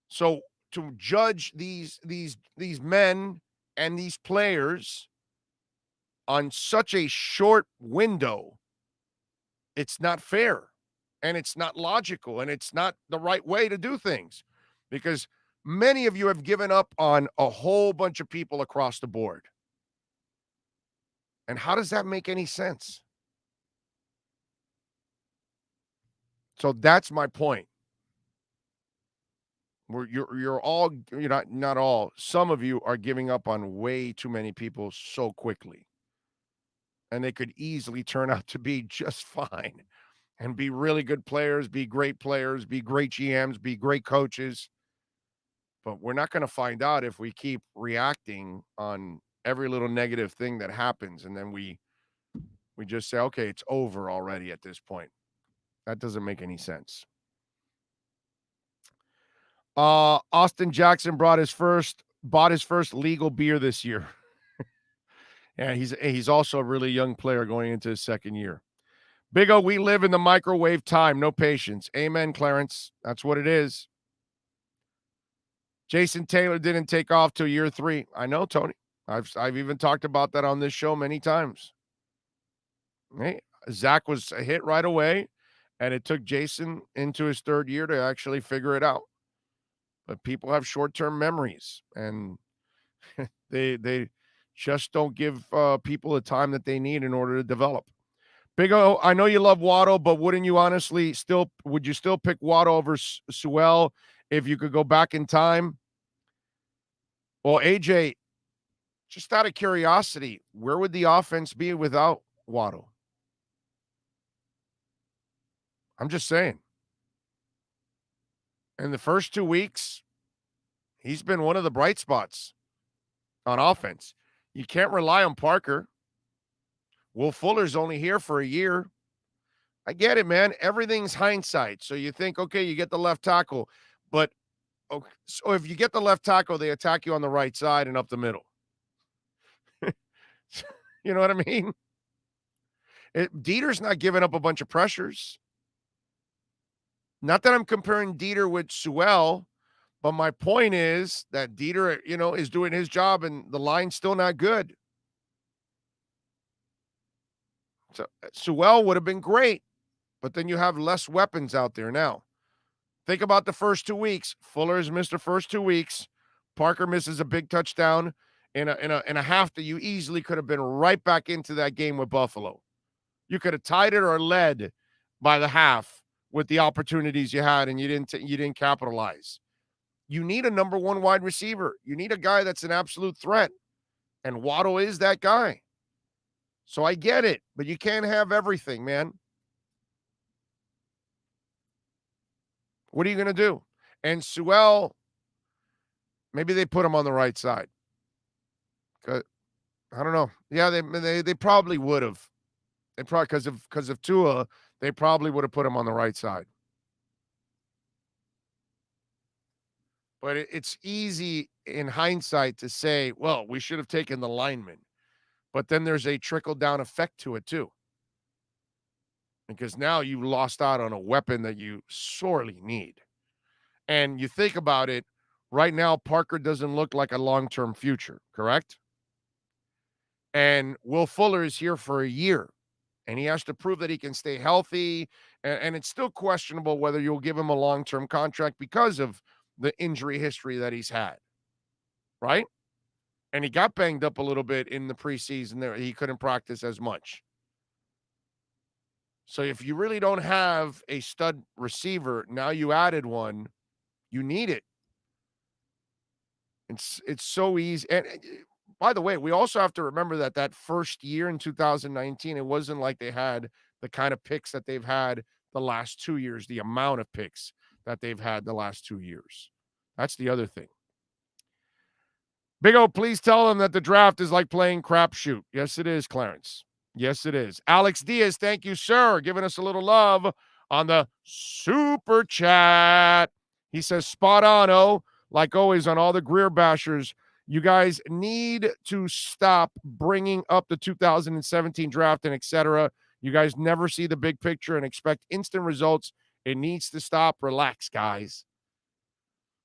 So to judge these men and these players on such a short window, it's not fair, and it's not logical, and it's not the right way to do things, because many of you have given up on a whole bunch of people across the board. And how does that make any sense? So that's my point. You're all, you're not all. Some of you are giving up on way too many people so quickly, and they could easily turn out to be just fine and be really good players, be great GMs, be great coaches. But we're not going to find out if we keep reacting on every little negative thing that happens, and then we just say, okay, it's over already at this point. That doesn't make any sense. Austin Jackson bought his first legal beer this year. Yeah, he's also a really young player going into his second year. Big O, we live in the microwave time. No patience. Amen, Clarence. That's what it is. Jason Taylor didn't take off till year 3. I know, Tony. I've even talked about that on this show many times. Hey, Zach was a hit right away, and it took Jason into his 3rd year to actually figure it out. But people have short-term memories, and they just don't give people the time that they need in order to develop. Big O, I know you love Waddle, but would you still pick Waddle over Sewell if you could go back in time? Well, AJ, just out of curiosity, where would the offense be without Waddle? I'm just saying. In the first 2 weeks, he's been one of the bright spots on offense. You can't rely on Parker. Will Fuller's only here for a year. I get it, man. Everything's hindsight. So you think, okay, you get the left tackle. But okay, so if you get the left tackle, they attack you on the right side and up the middle. You know what I mean? Dieter's not giving up a bunch of pressures. Not that I'm comparing Dieter with Sewell, but my point is that Dieter, is doing his job and the line's still not good. So Sewell would have been great, but then you have less weapons out there now. Think about the first 2 weeks. Fuller's missed the first 2 weeks. Parker misses a big touchdown in a half that you easily could have been right back into that game with Buffalo. You could have tied it or led by the half with the opportunities you had, and you didn't capitalize. You need a number 1 wide receiver. You need a guy that's an absolute threat, and Waddle is that guy. So I get it, but you can't have everything, man. What are you going to do? And Sewell, maybe they put him on the right side. I don't know. Yeah, they probably would have. They probably because of Tua, they probably would have put him on the right side. But it's easy in hindsight to say, well, we should have taken the lineman. But then there's a trickle-down effect to it, too. Because now you lost out on a weapon that you sorely need. And you think about it, right now, Parker doesn't look like a long-term future, correct? And Will Fuller is here for a year. And he has to prove that he can stay healthy. And it's still questionable whether you'll give him a long-term contract because of the injury history that he's had. Right? And he got banged up a little bit in the preseason there. He couldn't practice as much. So if you really don't have a stud receiver, now you added one, you need it. It's so easy. And by the way, we also have to remember that first year in 2019, it wasn't like they had the kind of picks that they've had the last 2 years, the amount of picks that they've had the last 2 years. That's the other thing. Big O, please tell them that the draft is like playing crapshoot. Yes, it is, Clarence. Yes, it is. Alex Diaz, thank you, sir, giving us a little love on the super chat. He says, spot on, O. Like always on all the Greer bashers, you guys need to stop bringing up the 2017 draft and etc. You guys never see the big picture and expect instant results. It needs to stop. Relax, guys.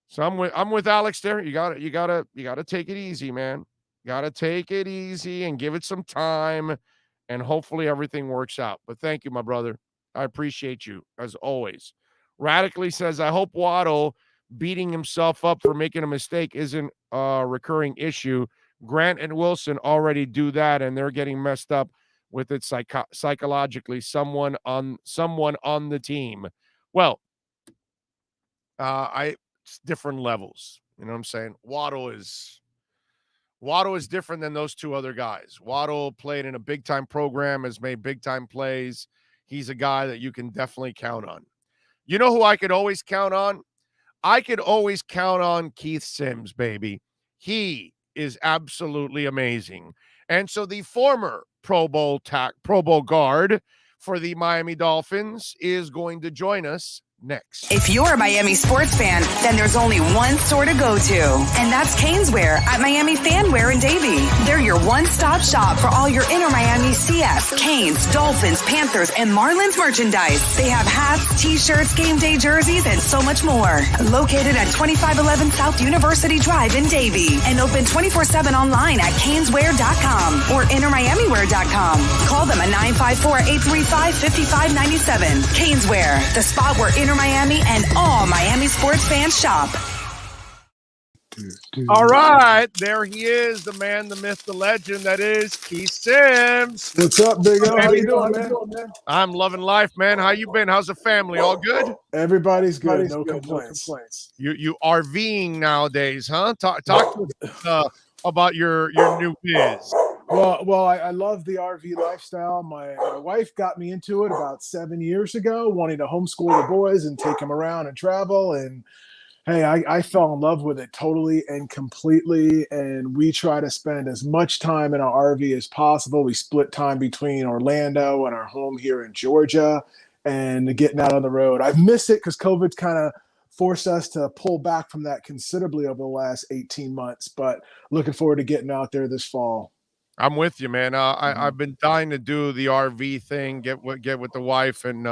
So I'm with Alex there. You gotta take it easy, man. You gotta take it easy and give it some time, and hopefully everything works out. But thank you, my brother. I appreciate you as always. Radically says, I hope Waddle beating himself up for making a mistake isn't a recurring issue. Grant and Wilson already do that, and they're getting messed up with it psychologically. Someone on the team. Well, it's different levels. You know what I'm saying? Waddle is different than those two other guys. Waddle played in a big-time program, has made big-time plays. He's a guy that you can definitely count on. You know who I could always count on? I could always count on Keith Sims, baby. He is absolutely amazing. And so the former Pro Bowl guard for the Miami Dolphins is going to join us next. If you're a Miami sports fan, then there's only one store to go to, and that's Caneswear at Miami Fanwear in Davie. They're your one-stop shop for all your Inter Miami CF, Canes, Dolphins, Panthers, and Marlins merchandise. They have hats, t-shirts, game day jerseys, and so much more. Located at 2511 South University Drive in Davie, and open 24/7 online at caneswear.com or intermiamiwear.com. Call them at 954-835-5597. Caneswear, the spot where Inter Miami and all Miami sports fans shop. All right, there he is, the man, the myth, the legend. That is Keith Sims. What's up, Big O? How you doing, man? I'm loving life, man. How you been? How's the family? All good? Everybody's good. No complaints. You RVing nowadays, huh? Talk to us about your new biz. Well, I love the RV lifestyle. My wife got me into it about 7 years ago, wanting to homeschool the boys and take them around and travel. And hey, I fell in love with it totally and completely. And we try to spend as much time in our RV as possible. We split time between Orlando and our home here in Georgia and getting out on the road. I've missed it because COVID's kind of forced us to pull back from that considerably over the last 18 months, but looking forward to getting out there this fall. I'm with you, man. I've been dying to do the RV thing, get with the wife and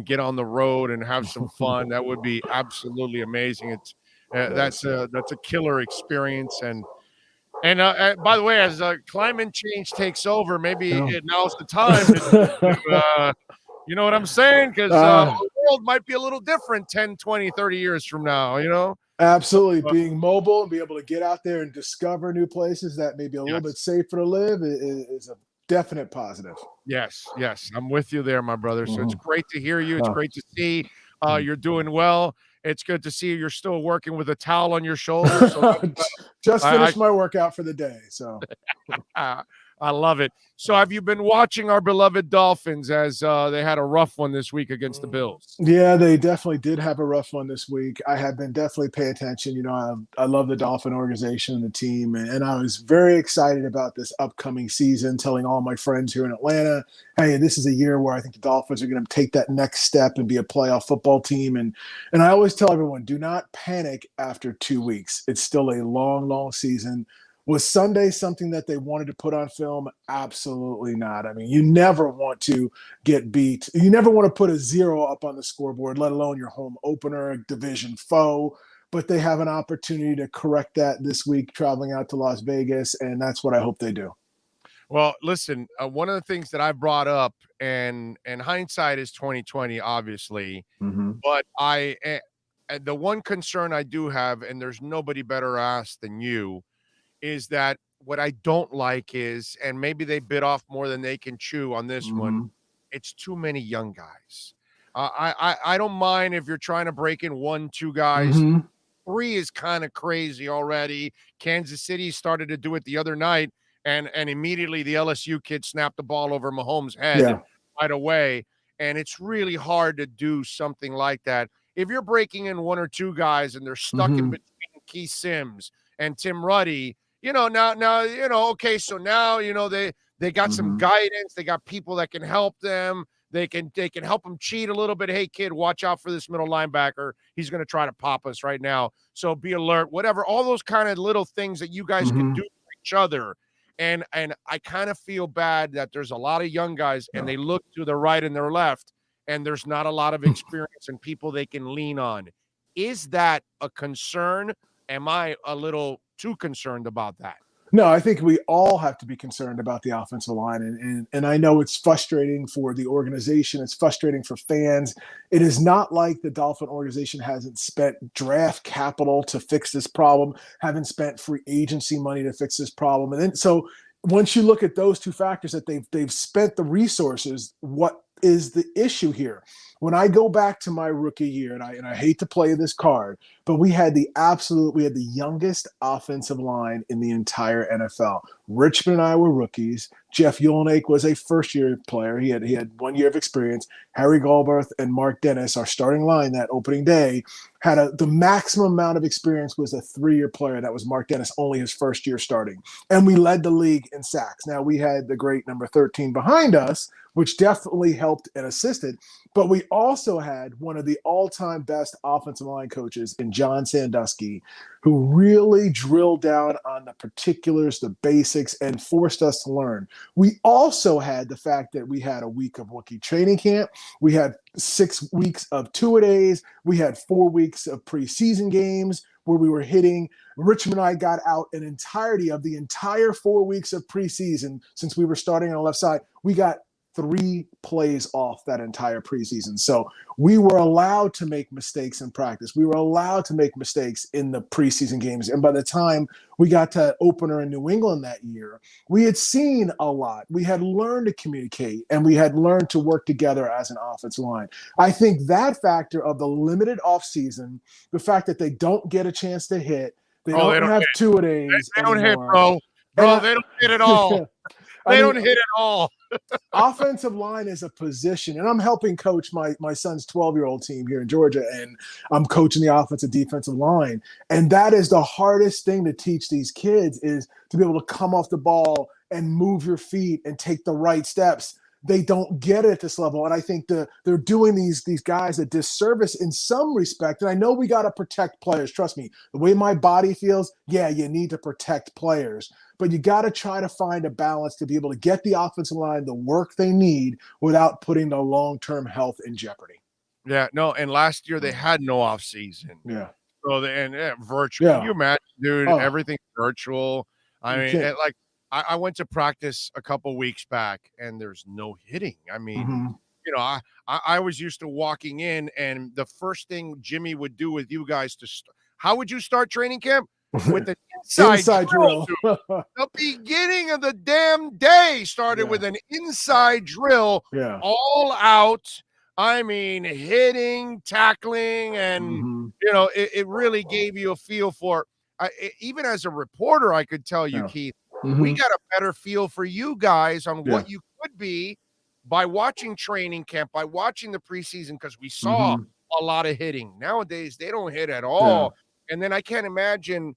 get on the road and have some fun. That would be absolutely amazing. It's that's a killer experience. And by the way, as climate change takes over, maybe now's the time. You know what I'm saying? Because the world might be a little different 10, 20, 30 years from now, you know? Absolutely. Being mobile and be able to get out there and discover new places that may be a little bit safer to live is a definite positive. Yes. I'm with you there, my brother. So it's great to hear you. It's great to see you're doing well. It's good to see you're still working with a towel on your shoulder. So just finished my workout for the day. So I love it. So have you been watching our beloved Dolphins as they had a rough one this week against the Bills? Yeah, they definitely did have a rough one this week. I have been definitely paying attention. You know, I love the Dolphin organization and the team, and I was very excited about this upcoming season, telling all my friends here in Atlanta, hey, this is a year where I think the Dolphins are going to take that next step and be a playoff football team. And I always tell everyone, do not panic after 2 weeks. It's still a long, long season. Was Sunday something that they wanted to put on film? Absolutely not. I mean, you never want to get beat. You never want to put a 0 up on the scoreboard, let alone your home opener, a division foe. But they have an opportunity to correct that this week, traveling out to Las Vegas, and that's what I hope they do. Well, listen, one of the things that I brought up, and hindsight is 2020, obviously, but the one concern I do have, and there's nobody better asked than you, is that what I don't like is, and maybe they bit off more than they can chew on this one, it's too many young guys. I don't mind if you're trying to break in 1, 2 guys. 3 is kind of crazy already. Kansas City started to do it the other night, and immediately the LSU kid snapped the ball over Mahomes' head right away. And it's really hard to do something like that. If you're breaking in 1 or 2 guys and they're stuck in between Keith Sims and Tim Ruddy, now, okay, so now, they got some guidance. They got people that can help them. They can help them cheat a little bit. Hey, kid, watch out for this middle linebacker. He's going to try to pop us right now. So be alert, whatever, all those kind of little things that you guys can do for each other. And I kind of feel bad that there's a lot of young guys and they look to the right and their left, and there's not a lot of experience and people they can lean on. Is that a concern? Am I a little too concerned about that? No, I think we all have to be concerned about the offensive line. And I know it's frustrating for the organization. It's frustrating for fans. It is not like the Dolphin organization hasn't spent draft capital to fix this problem, haven't spent free agency money to fix this problem. And then so once you look at those 2 factors, that they've spent the resources, what is the issue here. When I go back to my rookie year, and I hate to play this card, but we had the youngest offensive line in the entire NFL. Richmond and I were rookies. Jeff Yolnik was a first-year player. He had 1 year of experience. Harry Galbarth and Mark Dennis, our starting line that opening day, had the maximum amount of experience was a 3-year player. That was Mark Dennis, only his first year starting. And we led the league in sacks. Now, we had the great number 13 behind us, which definitely helped and assisted. But we also had one of the all-time best offensive line coaches in John Sandusky, who really drilled down on the particulars, the basics, and forced us to learn. We also had the fact that we had a week of rookie training camp. We had 6 weeks of two-a-days. We had 4 weeks of preseason games where we were hitting. Richmond and I got out an entirety of the entire 4 weeks of preseason. Since we were starting on the left side, we got 3 plays off that entire preseason. So we were allowed to make mistakes in practice. We were allowed to make mistakes in the preseason games. And by the time we got to opener in New England that year, we had seen a lot. We had learned to communicate, and we had learned to work together as an offensive line. I think that factor of the limited offseason, the fact that they don't get a chance to hit, they don't have two-a-days. They don't hit, bro. Bro, they don't hit at all. They don't hit at all. Offensive line is a position, and I'm helping coach my son's 12-year-old team here in Georgia, and I'm coaching the offensive defensive line. And that is the hardest thing to teach these kids, is to be able to come off the ball and move your feet and take the right steps. They don't get it at this level. And I think they're doing these guys a disservice in some respect. And I know we got to protect players. Trust me, the way my body feels, yeah, you need to protect players. But you got to try to find a balance to be able to get the offensive line the work they need without putting the long-term health in jeopardy. Yeah, no, and last year they had no offseason. Yeah. So virtual. Yeah. Can you imagine, dude? Oh. Everything's virtual. I mean, I went to practice a couple weeks back, and there's no hitting. I mean, I was used to walking in, and the first thing Jimmy would do with you guys how would you start training camp? With an inside drill. The beginning of the damn day started with an inside drill, all out. I mean, hitting, tackling, and, it really gave you a feel for even as a reporter, I could tell you, Keith, we got a better feel for you guys on what you could be by watching training camp, by watching the preseason, because we saw a lot of hitting. Nowadays, they don't hit at all. And then I can't imagine,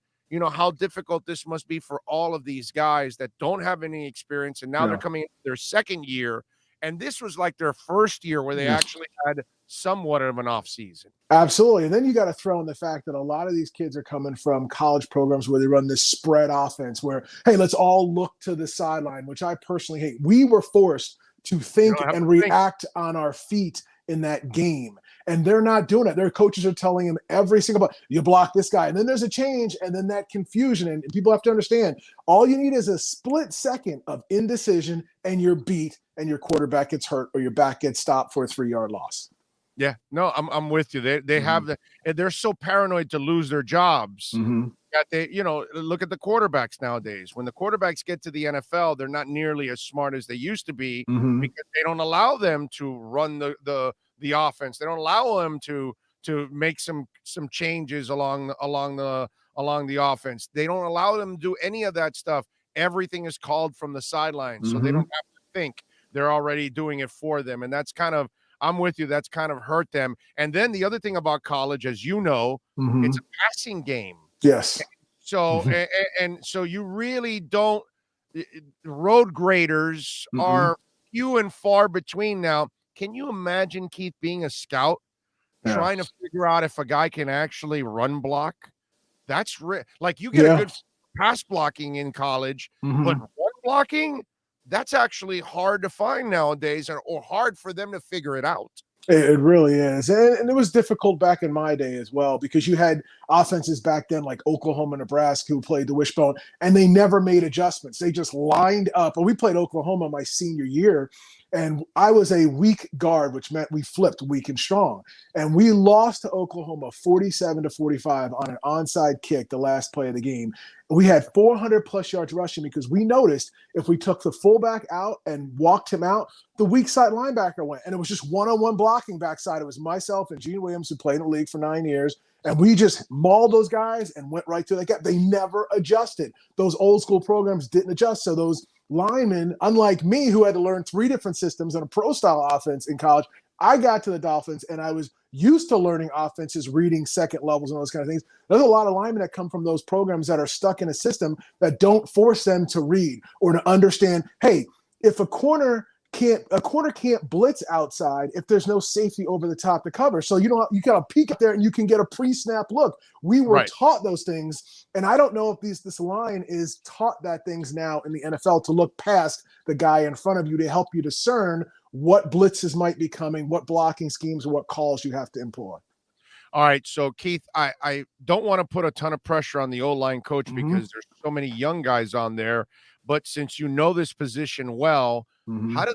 how difficult this must be for all of these guys that don't have any experience. And now they're coming into their second year. And this was like their first year where they actually had somewhat of an off season. Absolutely. And then you got to throw in the fact that a lot of these kids are coming from college programs where they run this spread offense where, hey, let's all look to the sideline, which I personally hate. We were forced to think and react on our feet in that game. And they're not doing it. Their coaches are telling them every single ball, you block this guy. And then there's a change, and then that confusion. And people have to understand, all you need is a split second of indecision, and you're beat, and your quarterback gets hurt, or your back gets stopped for a 3-yard loss. Yeah, no, I'm with you. They have they're so paranoid to lose their jobs that they, look at the quarterbacks nowadays. When the quarterbacks get to the NFL, they're not nearly as smart as they used to be because they don't allow them to run the offense. They don't allow them to make some changes along the offense. They don't allow them to do any of that stuff. Everything is called from the sidelines, so they don't have to think. They're already doing it for them, and that's kind of, I'm with you, that's kind of hurt them. And then the other thing about college, as you know, it's a passing game. Yes. So and so you really don't. Road graders are few and far between now. Can you imagine, Keith, being a scout, trying to figure out if a guy can actually run block? That's like you get a good pass blocking in college, but run blocking, that's actually hard to find nowadays, or hard for them to figure it out. It really is. And it was difficult back in my day as well, because you had offenses back then like Oklahoma, Nebraska, who played the wishbone, and they never made adjustments. They just lined up. And we played Oklahoma my senior year, And I was a weak guard, which meant we flipped weak and strong. And we lost to Oklahoma 47-45 on an onside kick the last play of the game. We had 400 plus yards rushing because we noticed if we took the fullback out and walked him out, the weak side linebacker went. And it was just one-on-one blocking backside. It was myself and Gene Williams, who played in the league for 9 years. And we just mauled those guys and went right through that gap. They never adjusted. Those old school programs didn't adjust. So those linemen, unlike me, who had to learn 3 different systems and a pro-style offense in college, I got to the Dolphins and I was used to learning offenses, reading second levels and those kind of things. There's a lot of linemen that come from those programs that are stuck in a system that don't force them to read or to understand, hey, if a corner can't blitz outside if there's no safety over the top to cover. So you got to peek up there and you can get a pre-snap look. We were taught those things, and I don't know if this line is taught that things now in the NFL to look past the guy in front of you to help you discern what blitzes might be coming, what blocking schemes, or what calls you have to employ. All right, so Keith, I don't want to put a ton of pressure on the O-line coach because there's so many young guys on there. But since you know this position well, how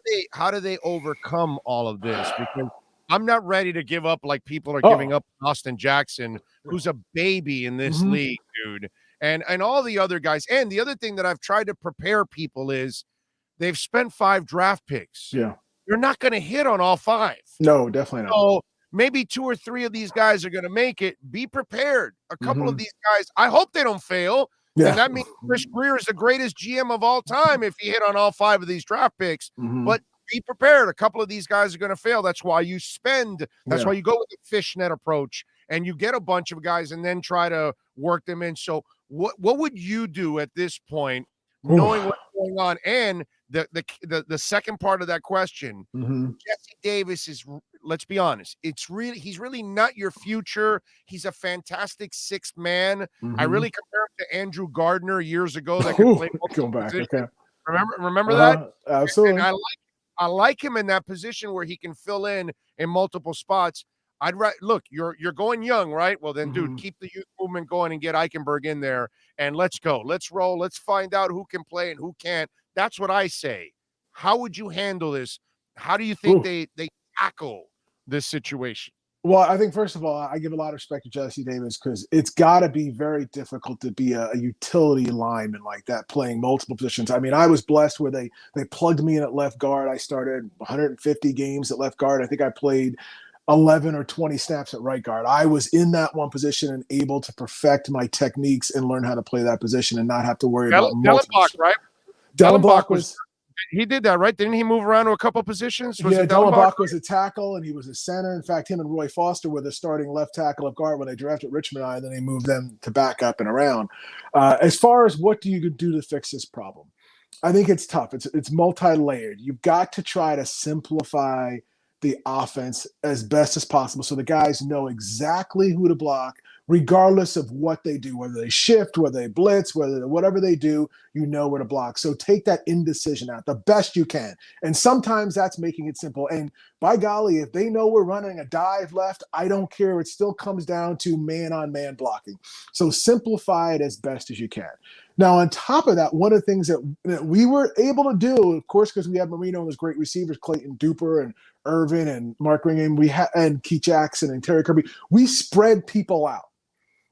do they overcome all of this? Because I'm not ready to give up like people are giving up Austin Jackson, who's a baby in this league, dude, and all the other guys. And the other thing that I've tried to prepare people is they've spent 5 draft picks. Yeah, you're not going to hit on all 5. No, definitely not. So maybe 2 or 3 of these guys are going to make it. Be prepared. A couple of these guys, I hope they don't fail. Yeah. And that means Chris Greer is the greatest GM of all time if he hit on all 5 of these draft picks. But be prepared. A couple of these guys are going to fail. That's why you spend. That's why you go with the fishnet approach and you get a bunch of guys and then try to work them in. So what would you do at this point, knowing what's going on? And the second part of that question, Jesse Davis is, let's be honest, he's really not your future. He's a fantastic 6th man. I really compare him to Andrew Gardner years ago that could play go back. Okay. Remember that? Absolutely. And I like him in that position where he can fill in multiple spots. Look, you're going young, right? Well then, dude, keep the youth movement going and get Eichenberg in there and let's go. Let's roll. Let's find out who can play and who can't. That's what I say. How would you handle this? How do you think they tackle this situation? Well, I think, first of all, I give a lot of respect to Jesse Davis because it's got to be very difficult to be a utility lineman like that, playing multiple positions. I mean, I was blessed where they plugged me in at left guard. I started 150 games at left guard. I think I played 11 or 20 snaps at right guard. I was in that one position and able to perfect my techniques and learn how to play that position and not have to worry about multiple. Right? Dellenbach was – he did that, right? Didn't he move around to a couple positions? Dellenbach was a tackle, and he was a center. In fact, him and Roy Foster were the starting left tackle of guard when they drafted Richmond, and then they moved them to back up and around. As far as what do you do to fix this problem, I think it's tough. It's multi-layered. You've got to try to simplify the offense as best as possible so the guys know exactly who to block, regardless of what they do, whether they shift, whether they blitz, whatever they do, you know where to block. So take that indecision out the best you can. And sometimes that's making it simple. And by golly, if they know we're running a dive left, I don't care. It still comes down to man-on-man blocking. So simplify it as best as you can. Now, on top of that, one of the things that we were able to do, of course, because we have Marino and those great receivers, Clayton Duper and Irvin and Mark Ringham, and Keith Jackson and Terry Kirby, we spread people out,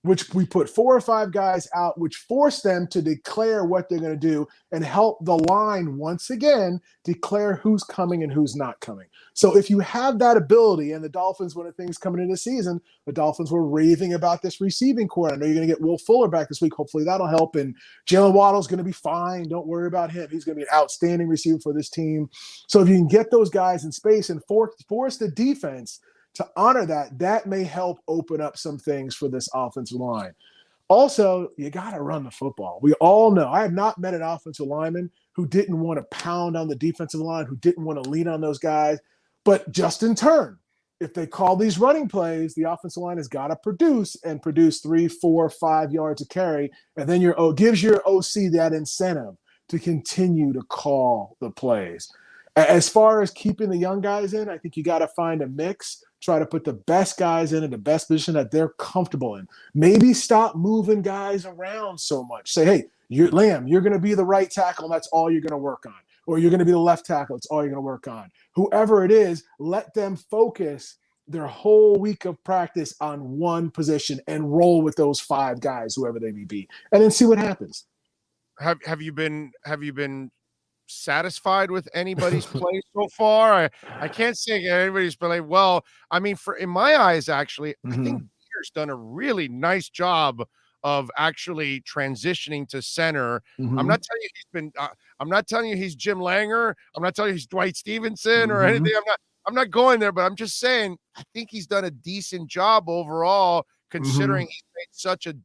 which we put 4 or 5 guys out, which forced them to declare what they're going to do and help the line once again declare who's coming and who's not coming. So if you have that ability, and the Dolphins, one of the things coming into the season, the Dolphins were raving about this receiving core. I know you're going to get Will Fuller back this week. Hopefully that'll help. And Jalen Waddle's going to be fine. Don't worry about him. He's going to be an outstanding receiver for this team. So if you can get those guys in space and force the defense to honor that may help open up some things for this offensive line. Also, you got to run the football. We all know. I have not met an offensive lineman who didn't want to pound on the defensive line, who didn't want to lean on those guys. But just in turn, if they call these running plays, the offensive line has got to produce 3, 4, 5 yards of carry. And then gives your OC that incentive to continue to call the plays. As far as keeping the young guys in, I think you got to find a mix. Try to put the best guys in the best position that they're comfortable in. Maybe stop moving guys around so much. Say, hey, you're going to be the right tackle, and that's all you're going to work on. or you're going to be the left tackle. It's all you're going to work on. Whoever it is, let them focus their whole week of practice on one position and roll with those 5 guys, whoever they may be, and then see what happens. Have you been satisfied with anybody's play so far? I can't say anybody's played well. I mean, in my eyes, actually, I think Beer's done a really nice job of actually transitioning to center. I'm not telling you I'm not telling you he's Jim Langer. I'm not telling you he's Dwight Stevenson or anything. I'm not going there, but I'm just saying I think he's done a decent job overall, considering he's made such a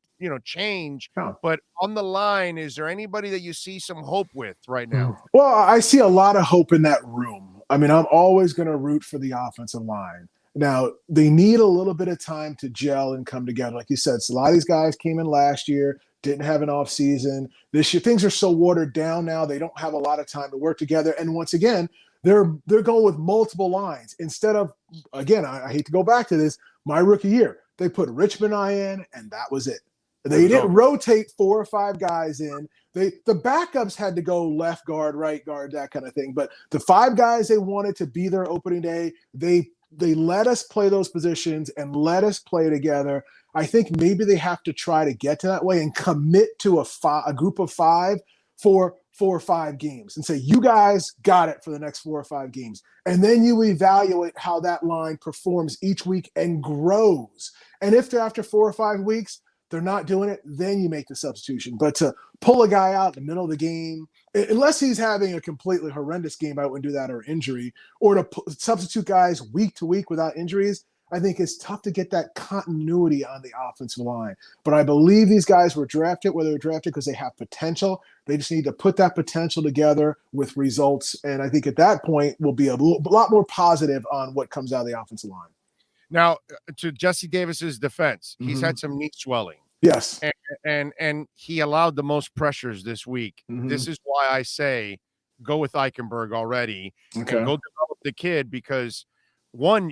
change. But on the line, is there anybody that you see some hope with right now? Well, I see a lot of hope in that room. I mean, I'm always going to root for the offensive line. Now, they need a little bit of time to gel and come together. Like you said, so a lot of these guys came in last year, didn't have an off season. This year, things are so watered down now. They don't have a lot of time to work together. And once again, they're going with multiple lines instead of, again, I hate to go back to this, my rookie year, they put Richmond in, and that was it. They didn't rotate 4 or 5 guys in. The backups had to go left guard, right guard, that kind of thing. But the 5 guys they wanted to be there opening day, they let us play those positions and let us play together. I think maybe they have to try to get to that way and commit to a group of 5 for 4 or 5 games and say, you guys got it for the next 4 or 5 games. And then you evaluate how that line performs each week and grows. And if after 4 or 5 weeks, they're not doing it, then you make the substitution. But to pull a guy out in the middle of the game, unless he's having a completely horrendous game, I wouldn't do that, or injury, or to substitute guys week to week without injuries, I think it's tough to get that continuity on the offensive line. But I believe these guys were drafted, whether they're drafted because they have potential. They just need to put that potential together with results. And I think at that point, we'll be a lot more positive on what comes out of the offensive line. Now, to Jesse Davis's defense, he's had some knee swelling. Yes. And he allowed the most pressures this week. This is why I say go with Eichenberg already. Okay. And go develop the kid because, one,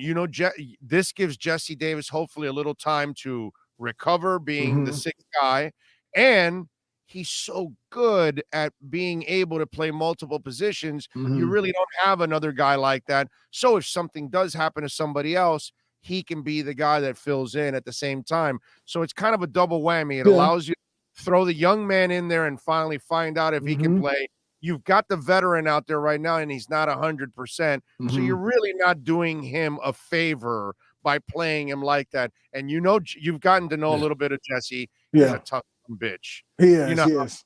this gives Jesse Davis hopefully a little time to recover being the 6th guy. And he's so good at being able to play multiple positions. You really don't have another guy like that. So if something does happen to somebody else, he can be the guy that fills in at the same time. So it's kind of a double whammy. It allows you to throw the young man in there and finally find out if he can play. You've got the veteran out there right now, and he's not 100%. So you're really not doing him a favor by playing him like that. And you've gotten to know a little bit of Jesse. He's a tough bitch. He is.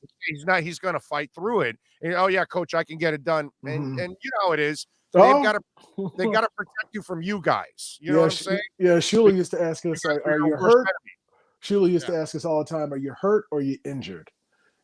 He's going to fight through it. And, oh, yeah, coach, I can get it done. And you know how it is. They've got to protect you from you guys. You know what I'm saying? Yeah, Shula used to ask us, are you hurt? Shula used to ask us all the time, are you hurt or are you injured?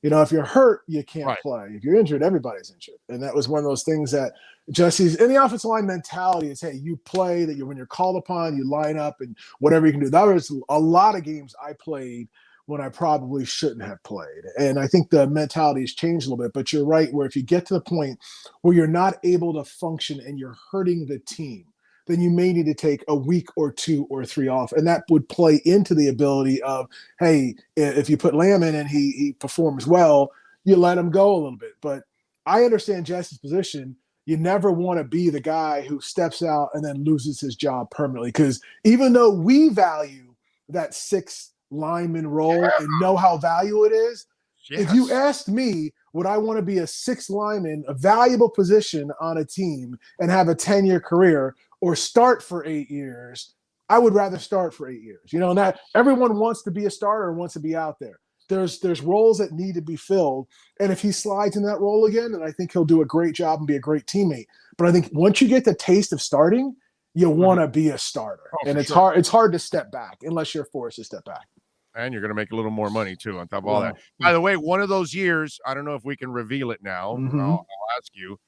If you're hurt, you can't play. If you're injured, everybody's injured. And that was one of those things that Jesse's in the offensive line mentality is, hey, you play, that when you're called upon, you line up and whatever you can do. That was a lot of games I played when I probably shouldn't have played. And I think the mentality has changed a little bit, but you're right, where if you get to the point where you're not able to function and you're hurting the team, then you may need to take a week or 2 or 3 off. And that would play into the ability of, hey, if you put Lamb in and he performs well, you let him go a little bit. But I understand Jesse's position. You never want to be the guy who steps out and then loses his job permanently. Because even though we value that 6th lineman role and know how valuable it is, if you asked me, would I want to be a 6th lineman, a valuable position on a team, and have a 10-year career, or start for 8 years, I would rather start for 8 years. And that everyone wants to be a starter and wants to be out there. There's roles that need to be filled. And if he slides in that role again, then I think he'll do a great job and be a great teammate. But I think once you get the taste of starting, you want to be a starter. And it's hard to step back unless you're forced to step back. And you're going to make a little more money, too, on top of all that. By the way, one of those years, I don't know if we can reveal it now. I'll ask you.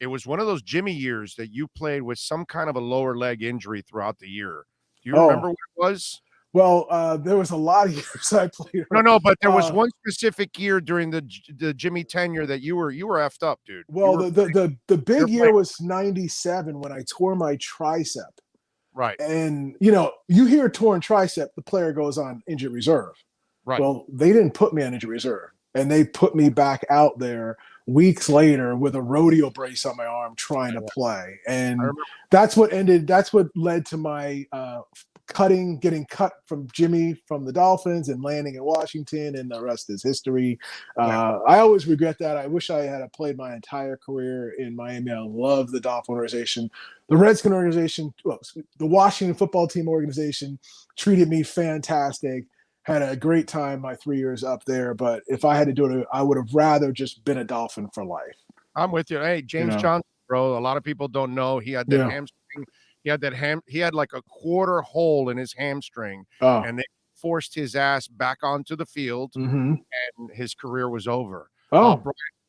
It was one of those Jimmy years that you played with some kind of a lower leg injury throughout the year. Do you remember what it was? Well, there was a lot of years I played. No, but there was one specific year during the Jimmy tenure that you were effed up, dude. Well, the big year was 97 when I tore my tricep. Right. And, you hear torn tricep, the player goes on injured reserve. Right. Well, they didn't put me on injured reserve, and they put me back out there weeks later with a rodeo brace on my arm trying to play. And that's what led to my getting cut from Jimmy from the Dolphins and landing in Washington, and the rest is history. I always regret that. I wish I had played my entire career in Miami. I love the Dolphin organization. The Redskin organization, the Washington football team organization treated me fantastic. Had a great time my 3 years up there, but if I had to do it, I would have rather just been a Dolphin for life. I'm with you. Hey, James Johnson, bro. A lot of people don't know he had that hamstring. He had like a quarter hole in his hamstring, and they forced his ass back onto the field, and his career was over.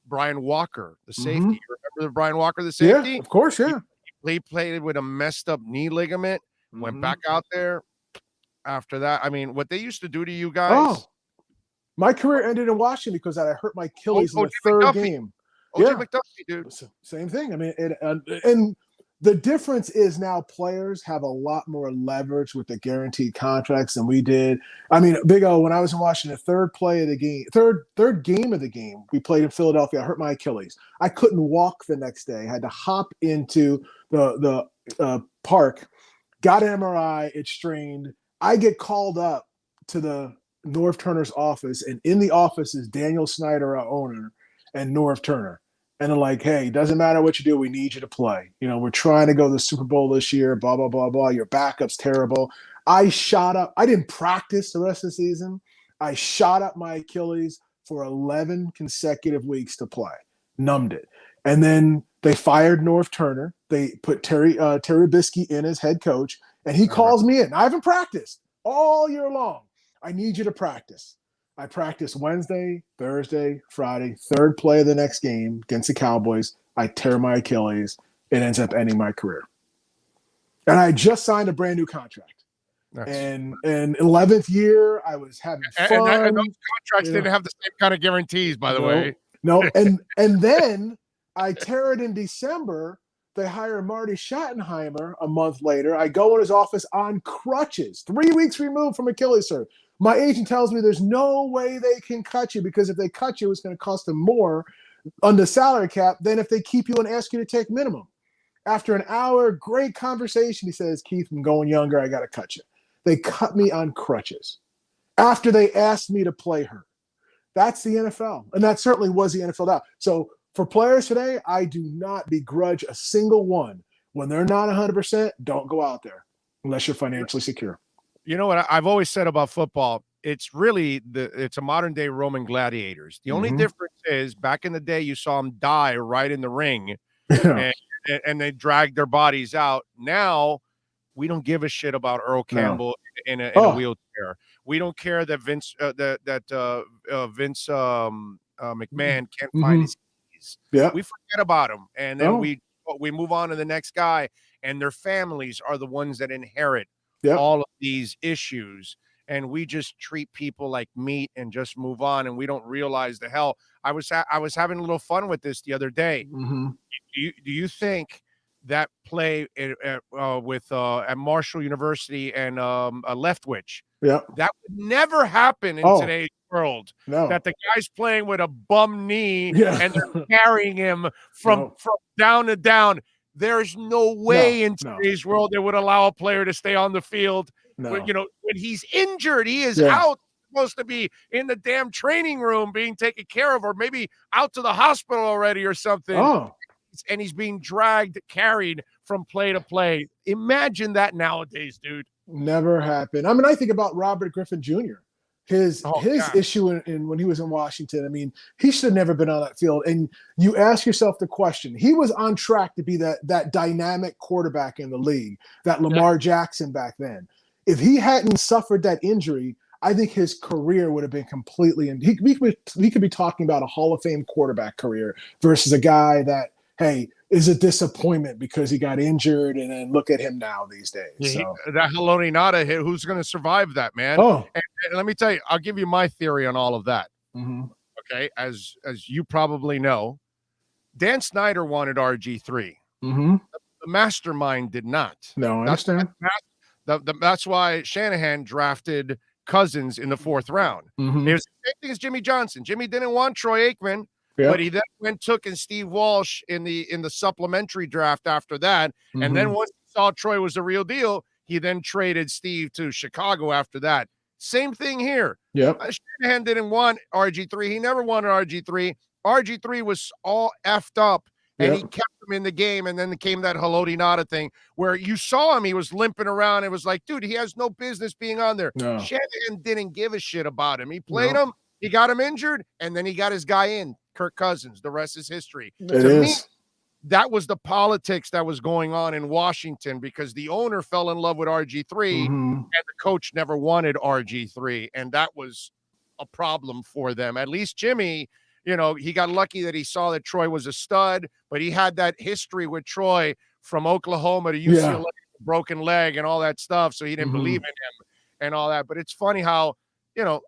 Brian Walker, the safety. You remember Brian Walker, the safety? Yeah, of course, yeah. He played with a messed up knee ligament, went back out there. After that, I mean, what they used to do to you guys. My career ended in Washington because I hurt my Achilles in the third game. Jim McDuffie, dude. Same thing. I mean, and the difference is now players have a lot more leverage with the guaranteed contracts than we did. I mean, Big O, when I was in Washington, third game of the game, we played in Philadelphia. I hurt my Achilles. I couldn't walk the next day. I had to hop into the park, got an MRI, it strained. I get called up to the Norv Turner's office, and in the office is Daniel Snyder, our owner, and Norv Turner. And they're like, hey, doesn't matter what you do, we need you to play. You know, we're trying to go to the Super Bowl this year, blah, blah, blah, blah. Your backup's terrible. I shot up. I didn't practice the rest of the season. I shot up my Achilles for 11 consecutive weeks to play, numbed it. And then they fired Norv Turner. They put Terry Bisky in as head coach. And he calls me in. I haven't practiced all year long. I need you to practice. I practice Wednesday, Thursday, Friday, third play of the next game against the Cowboys. I tear my Achilles. It ends up ending my career. And I just signed a brand new contract. Nice. And 11th year, I was having fun. And those contracts didn't have the same kind of guarantees, by the way. No, and then I tear it in December. They hire Marty Schottenheimer a month later. I go in his office on crutches, 3 weeks removed from Achilles surgery. My agent tells me there's no way they can cut you, because if they cut you, it's going to cost them more on the salary cap than if they keep you and ask you to take minimum. After an hour, great conversation, he says, Keith, I'm going younger. I got to cut you. They cut me on crutches after they asked me to play her. That's the NFL. And that certainly was the NFL now. So for players today, I do not begrudge a single one. When they're not 100%, don't go out there unless you're financially secure. You know what I've always said about football? It's really it's a modern day Roman gladiators. The only difference is back in the day, you saw them die right in the ring, and they dragged their bodies out. Now we don't give a shit about Earl Campbell in a wheelchair. We don't care that Vince McMahon can't find his keys. Yeah, we forget about him, and then we move on to the next guy, and their families are the ones that inherit all of these issues, and we just treat people like meat and just move on, and we don't realize the hell. I was having a little fun with this the other day. Do you think that play at Marshall University and Leftwich, that would never happen in today's world? That the guy's playing with a bum knee and they're carrying him from down to down. There's no way in today's world they would allow a player to stay on the field. When he's injured, he is out, supposed to be in the damn training room being taken care of, or maybe out to the hospital already or something. And he's being carried from play to play. Imagine that nowadays, dude. Never happened. I mean, I think about Robert Griffin Jr., his issue in when he was in Washington. I mean, he should have never been on that field. And you ask yourself the question, he was on track to be that dynamic quarterback in the league, that Lamar Jackson back then. If he hadn't suffered that injury, I think his career would have been completely we could be talking about a Hall of Fame quarterback career versus a guy that, hey, is a disappointment because he got injured, and then look at him now these days. So. That Haloti Ngata hit, who's going to survive that, man? And let me tell you, I'll give you my theory on all of that. Okay, as you probably know, Dan Snyder wanted RG3. The mastermind did not. No, I understand. That's why Shanahan drafted Cousins in the 4th round. It was the same thing as Jimmy Johnson. Jimmy didn't want Troy Aikman. But he then took Steve Walsh in the supplementary draft after that. And then once he saw Troy was the real deal, he then traded Steve to Chicago after that. Same thing here. Shanahan didn't want RG3. He never wanted RG3. RG3 was all effed up, and he kept him in the game. And then came that Haloti Nada thing where you saw him. He was limping around. It was like, dude, he has no business being on there. No. Shanahan didn't give a shit about him. He played him. He got him injured, and then he got his guy in, Kirk Cousins. The rest is history. To me, that was the politics that was going on in Washington because the owner fell in love with RG3 and the coach never wanted RG3. And that was a problem for them. At least Jimmy, he got lucky that he saw that Troy was a stud, but he had that history with Troy from Oklahoma to UCLA, broken leg and all that stuff. So he didn't believe in him and all that. But it's funny how,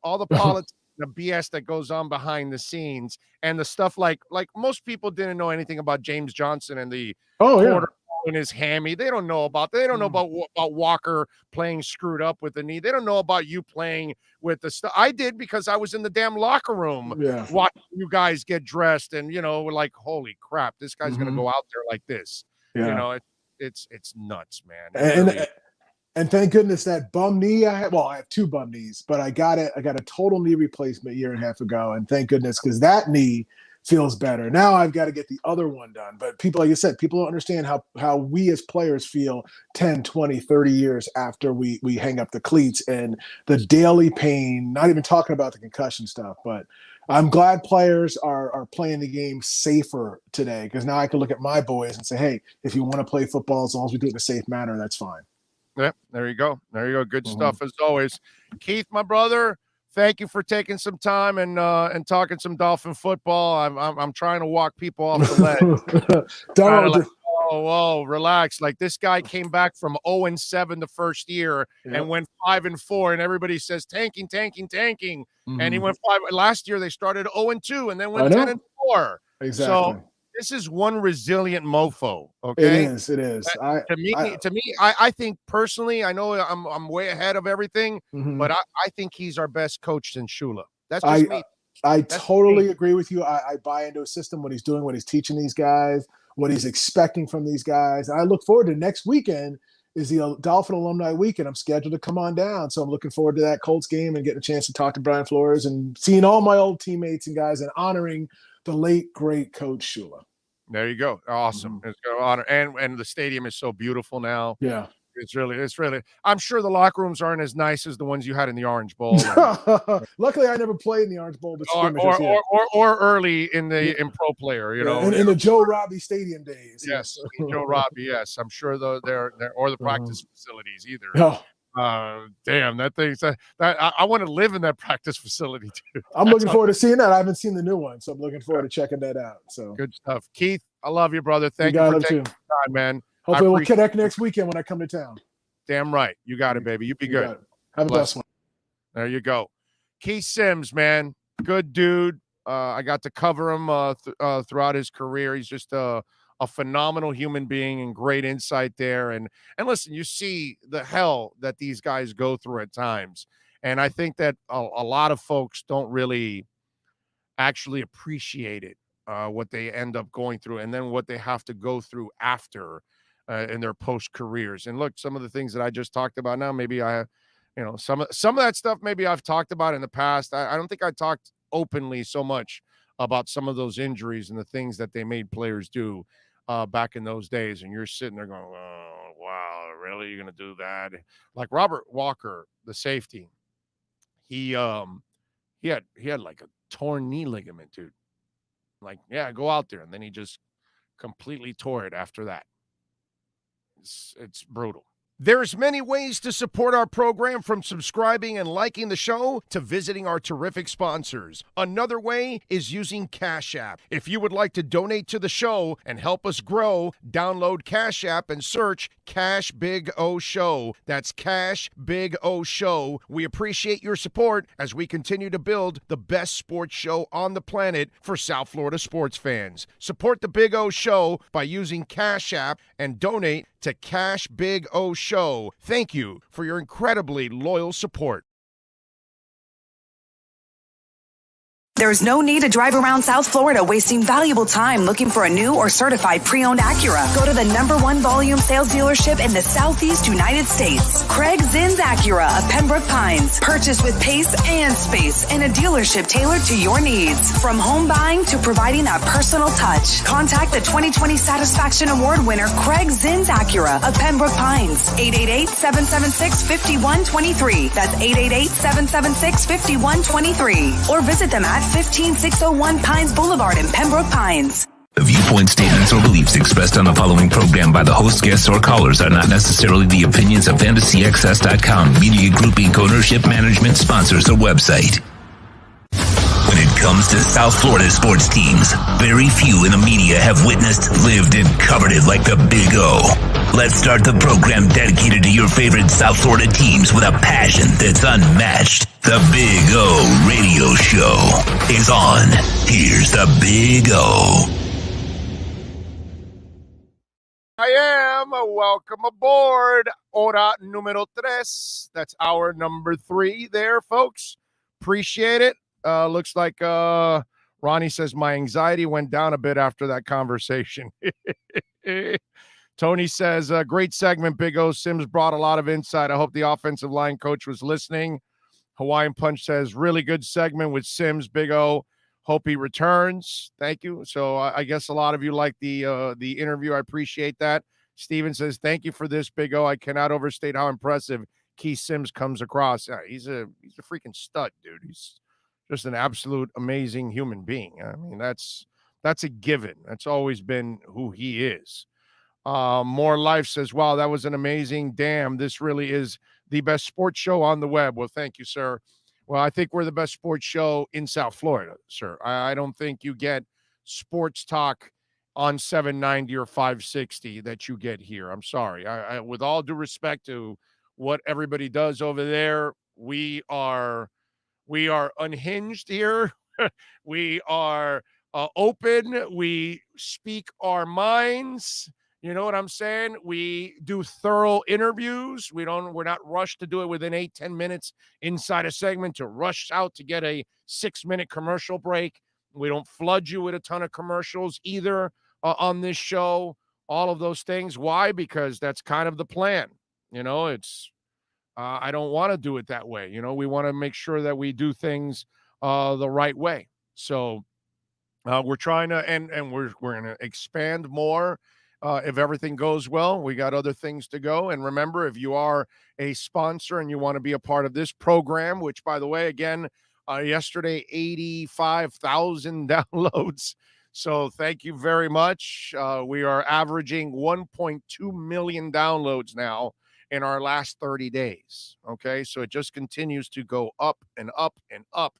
all the politics, the BS that goes on behind the scenes and the stuff like most people didn't know anything about James Johnson and the quarter in his hammy. They don't know about about Walker playing screwed up with the knee. They don't know about you playing with the stuff. I did because I was in the damn locker room watching you guys get dressed and like, holy crap, this guy's gonna go out there like this. It's nuts, man. And thank goodness that bum knee I have two bum knees, but I got a total knee replacement a year and a half ago. And thank goodness, because that knee feels better. Now I've got to get the other one done. But people, like you said, people don't understand how we as players feel 10, 20, 30 years after we hang up the cleats and the daily pain, not even talking about the concussion stuff, but I'm glad players are playing the game safer today because now I can look at my boys and say, hey, if you want to play football, as long as we do it in a safe manner, that's fine. Yeah, there you go. Good stuff as always. Keith, my brother, thank you for taking some time and talking some Dolphin football. I'm trying to walk people off the ledge. Whoa, relax. Like this guy came back from 0-7 the first year and went 5-4, and everybody says tanking. And he went 5 last year. They started 0-2 and then went 10-4. Exactly. So this is one resilient mofo. Okay, it is. To me, I think personally, I know I'm way ahead of everything, but I think he's our best coach since Shula. That's just me. I totally agree with you. I buy into a system, what he's doing, what he's teaching these guys, what he's expecting from these guys. And I look forward to next weekend is the Dolphin Alumni Weekend. I'm scheduled to come on down. So I'm looking forward to that Colts game and getting a chance to talk to Brian Flores and seeing all my old teammates and guys and honoring the late, great Coach Shula. There you go. Awesome. It's going to honor. And the stadium is so beautiful now. Yeah. It's really, I'm sure the locker rooms aren't as nice as the ones you had in the Orange Bowl. Luckily, I never played in the Orange Bowl, but or early in pro player, in the Joe Robbie Stadium days. Yes, Joe Robbie. Yes, I'm sure they're or the practice facilities either. Damn, that thing's that I want to live in that practice facility too. I'm looking forward to seeing that. I haven't seen the new one, so I'm looking forward to checking that out. So good stuff, Keith. I love you, brother. Thank you for taking the time, man. Hopefully we'll connect next weekend when I come to town. Damn right. You got it, baby. You be good. Have a blessed one. There you go. Keith Sims, man. Good dude. I got to cover him throughout his career. He's just a phenomenal human being and great insight there. And listen, you see the hell that these guys go through at times. And I think that a lot of folks don't really actually appreciate it, what they end up going through and then what they have to go through after in their post careers. And look, some of the things that I just talked about now, maybe some of that stuff, maybe I've talked about in the past. I don't think I talked openly so much about some of those injuries and the things that they made players do back in those days. And you're sitting there going, oh, wow, really? You're going to do that? Like Robert Walker, the safety, he had like a torn knee ligament, dude. Like, yeah, go out there. And then he just completely tore it after that. It's brutal. There's many ways to support our program, from subscribing and liking the show to visiting our terrific sponsors. Another way is using Cash App. If you would like to donate to the show and help us grow, download Cash App and search Cash Big O Show. That's Cash Big O Show. We appreciate your support as we continue to build the best sports show on the planet for South Florida sports fans. Support the Big O Show by using Cash App and donate to Cash Big O Show. Thank you for your incredibly loyal support. There's no need to drive around South Florida wasting valuable time looking for a new or certified pre-owned Acura. Go to the #1 volume sales dealership in the Southeast United States. Craig Zinn's Acura of Pembroke Pines. Purchase with pace and space in a dealership tailored to your needs. From home buying to providing that personal touch. Contact the 2020 Satisfaction Award winner Craig Zinn's Acura of Pembroke Pines. 888-776-5123. That's 888-776-5123. Or visit them at 15601 Pines Boulevard in Pembroke Pines. The viewpoint statements or beliefs expressed on the following program by the host, guests, or callers are not necessarily the opinions of FantasyXS.com, Media Group Inc. ownership, management, sponsors, or website. When it comes to South Florida sports teams, very few in the media have witnessed, lived, and covered it like the Big O. Let's start the program dedicated to your favorite South Florida teams with a passion that's unmatched. The Big O Radio Show is on. Here's the Big O. I am. Welcome aboard. Hora número tres. That's hour number 3 there, folks. Appreciate it. Looks like Ronnie says my anxiety went down a bit after that conversation. Tony says, great segment, Big O. Sims brought a lot of insight. I hope the offensive line coach was listening. Hawaiian Punch says, really good segment with Sims, Big O. Hope he returns. Thank you. So I guess a lot of you like the interview. I appreciate that. Steven says, thank you for this, Big O. I cannot overstate how impressive Keith Sims comes across. He's a freaking stud, dude. He's just an absolute amazing human being. I mean, that's a given. That's always been who he is. More Life says, wow, that was an amazing. Damn, this really is the best sports show on the web. Well, thank you, sir. Well, I think we're the best sports show in South Florida, sir. I don't think you get sports talk on 790 or 560 that you get here. I'm sorry. I with all due respect to what everybody does over there, we are unhinged here. We are open. We speak our minds. You know what I'm saying? We do thorough interviews. We're not rushed to do it within 8-10 minutes inside a segment to rush out to get a 6-minute commercial break. We don't flood you with a ton of commercials either on this show. All of those things. Why? Because that's kind of the plan. You know, it's I don't want to do it that way. You know, we want to make sure that we do things the right way. So we're trying to, and we're going to expand more. If everything goes well, we got other things to go. And remember, if you are a sponsor and you want to be a part of this program, which, by the way, again, yesterday, 85,000 downloads. So thank you very much. We are averaging 1.2 million downloads now in our last 30 days. Okay, so it just continues to go up and up and up.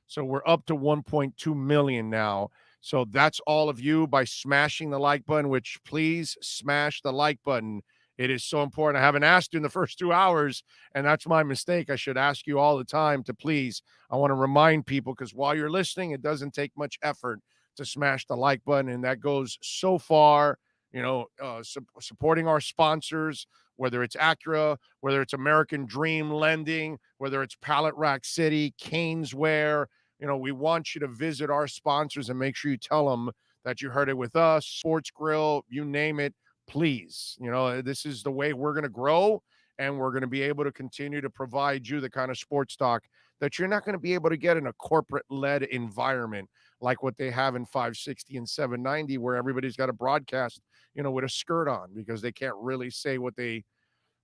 So we're up to 1.2 million now. So that's all of you by smashing the like button, which please smash the like button. It is so important. I haven't asked you in the first 2 hours, and that's my mistake. I should ask you all the time to please. I want to remind people, because while you're listening, it doesn't take much effort to smash the like button, and that goes so far, you know, supporting our sponsors, whether it's Acura, whether it's American Dream Lending, whether it's Pallet Rack City, Caneswear. You know, we want you to visit our sponsors and make sure you tell them that you heard it with us, Sports Grill, you name it, please. You know, this is the way we're going to grow, and we're going to be able to continue to provide you the kind of sports talk that you're not going to be able to get in a corporate-led environment like what they have in 560 and 790, where everybody's got to broadcast, you know, with a skirt on because they can't really say what they,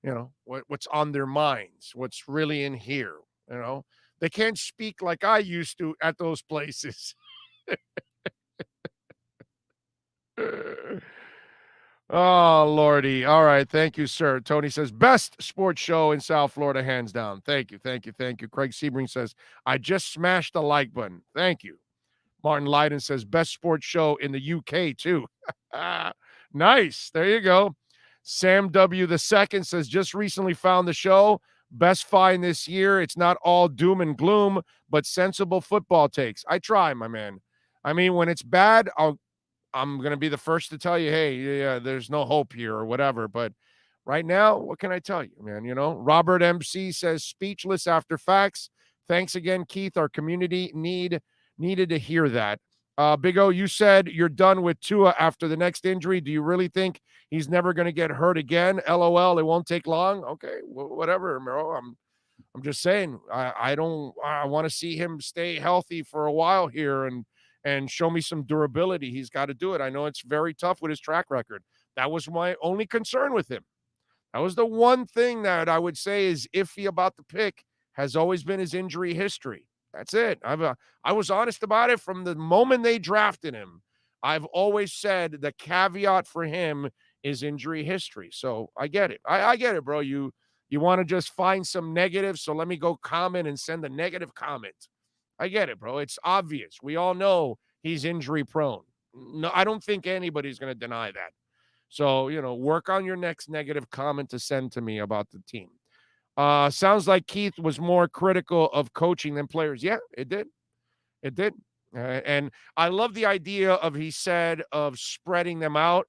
you know, what's on their minds, what's really in here, you know. They can't speak like I used to at those places. Oh, Lordy. All right. Thank you, sir. Tony says, best sports show in South Florida, hands down. Thank you. Thank you. Thank you. Craig Sebring says, I just smashed the like button. Thank you. Martin Lydon says, best sports show in the UK, too. Nice. There you go. Sam W. II says, just recently found the show. Best find this year. It's not all doom and gloom, but sensible football takes. I try, my man. I mean, when it's bad, I'm going to be the first to tell you, hey, yeah, there's no hope here or whatever. But right now, what can I tell you, man? You know, Robert MC says, speechless after facts. Thanks again, Keith. Our community Needed to hear that. Big O, you said you're done with Tua after the next injury. Do you really think he's never going to get hurt again? LOL, it won't take long. Okay, whatever, bro. I'm just saying. I want to see him stay healthy for a while here and show me some durability. He's got to do it. I know it's very tough with his track record. That was my only concern with him. That was the one thing that I would say is iffy about the pick, has always been his injury history. That's it. I was honest about it from the moment they drafted him. I've always said the caveat for him is injury history. So I get it. I get it, bro. You want to just find some negative, so let me go comment and send a negative comment. I get it, bro. It's obvious. We all know he's injury prone. No, I don't think anybody's going to deny that. So, work on your next negative comment to send to me about the team. Sounds like Keith was more critical of coaching than players. Yeah, it did. It did. And I love the idea he said of spreading them out,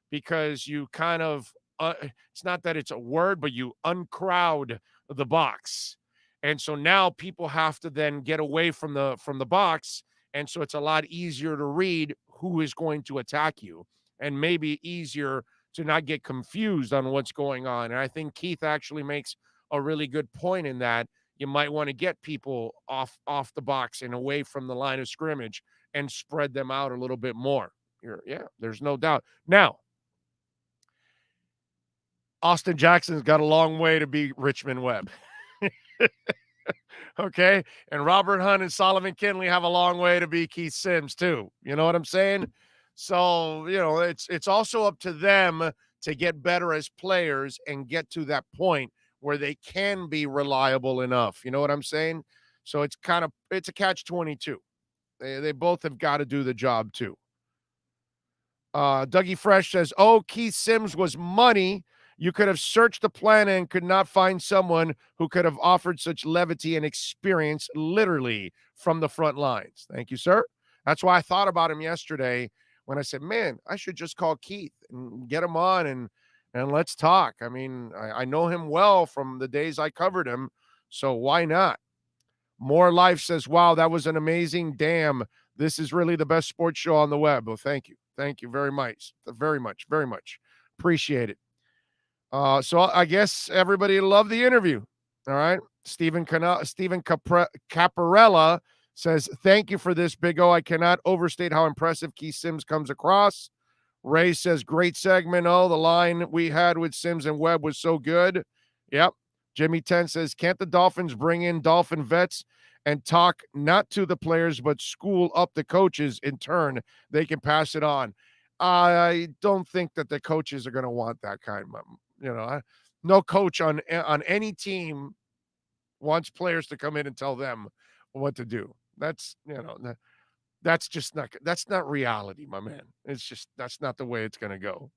because you kind of, it's not that it's a word, but you uncrowd the box. And so now people have to then get away from the box. And so it's a lot easier to read who is going to attack you, and maybe easier to not get confused on what's going on. And I think Keith actually makes a really good point in that you might want to get people off the box and away from the line of scrimmage and spread them out a little bit more. Yeah, there's no doubt. Now, Austin Jackson's got a long way to be Richmond Webb. Okay? And Robert Hunt and Solomon Kinley have a long way to be Keith Sims too. You know what I'm saying? So, it's also up to them to get better as players and get to that point where they can be reliable enough. You know what I'm saying? So it's a catch-22. They both have got to do the job too. Dougie Fresh says, Keith Sims was money. You could have searched the planet and could not find someone who could have offered such levity and experience literally from the front lines. Thank you, sir. That's why I thought about him yesterday when I said, man, I should just call Keith and get him on and let's talk. I mean, I know him well from the days I covered him, so why not? More Life says, wow, that was an amazing damn. This is really the best sports show on the web. Well, thank you. Thank you very much. Very much. Very much. Appreciate it. So I guess everybody loved the interview. All right. Stephen Caparella says, thank you for this, Big O. I cannot overstate how impressive Keith Sims comes across. Ray says, great segment. The line we had with Sims and Webb was so good. Yep. Jimmy 10 says, can't the Dolphins bring in Dolphin vets and talk not to the players, but school up the coaches in turn? They can pass it on. I don't think that the coaches are going to want that kind of, no coach on any team wants players to come in and tell them what to do. That's not reality, my man. That's not the way it's going to go.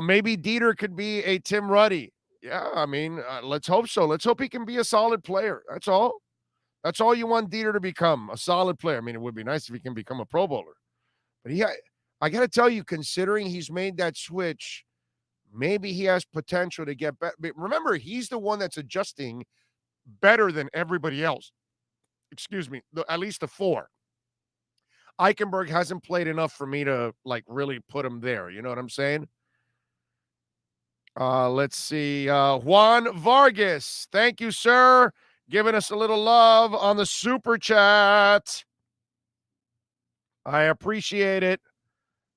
Maybe Dieter could be a Tim Ruddy. Yeah, I mean, let's hope so. Let's hope he can be a solid player. That's all. That's all you want Dieter to become, a solid player. I mean, it would be nice if he can become a Pro Bowler. But I got to tell you, considering he's made that switch, maybe he has potential to get better. Remember, he's the one that's adjusting better than everybody else. Excuse me, at least the four. Eichenberg hasn't played enough for me to really put him there. You know what I'm saying? Let's see. Juan Vargas. Thank you, sir. Giving us a little love on the super chat. I appreciate it.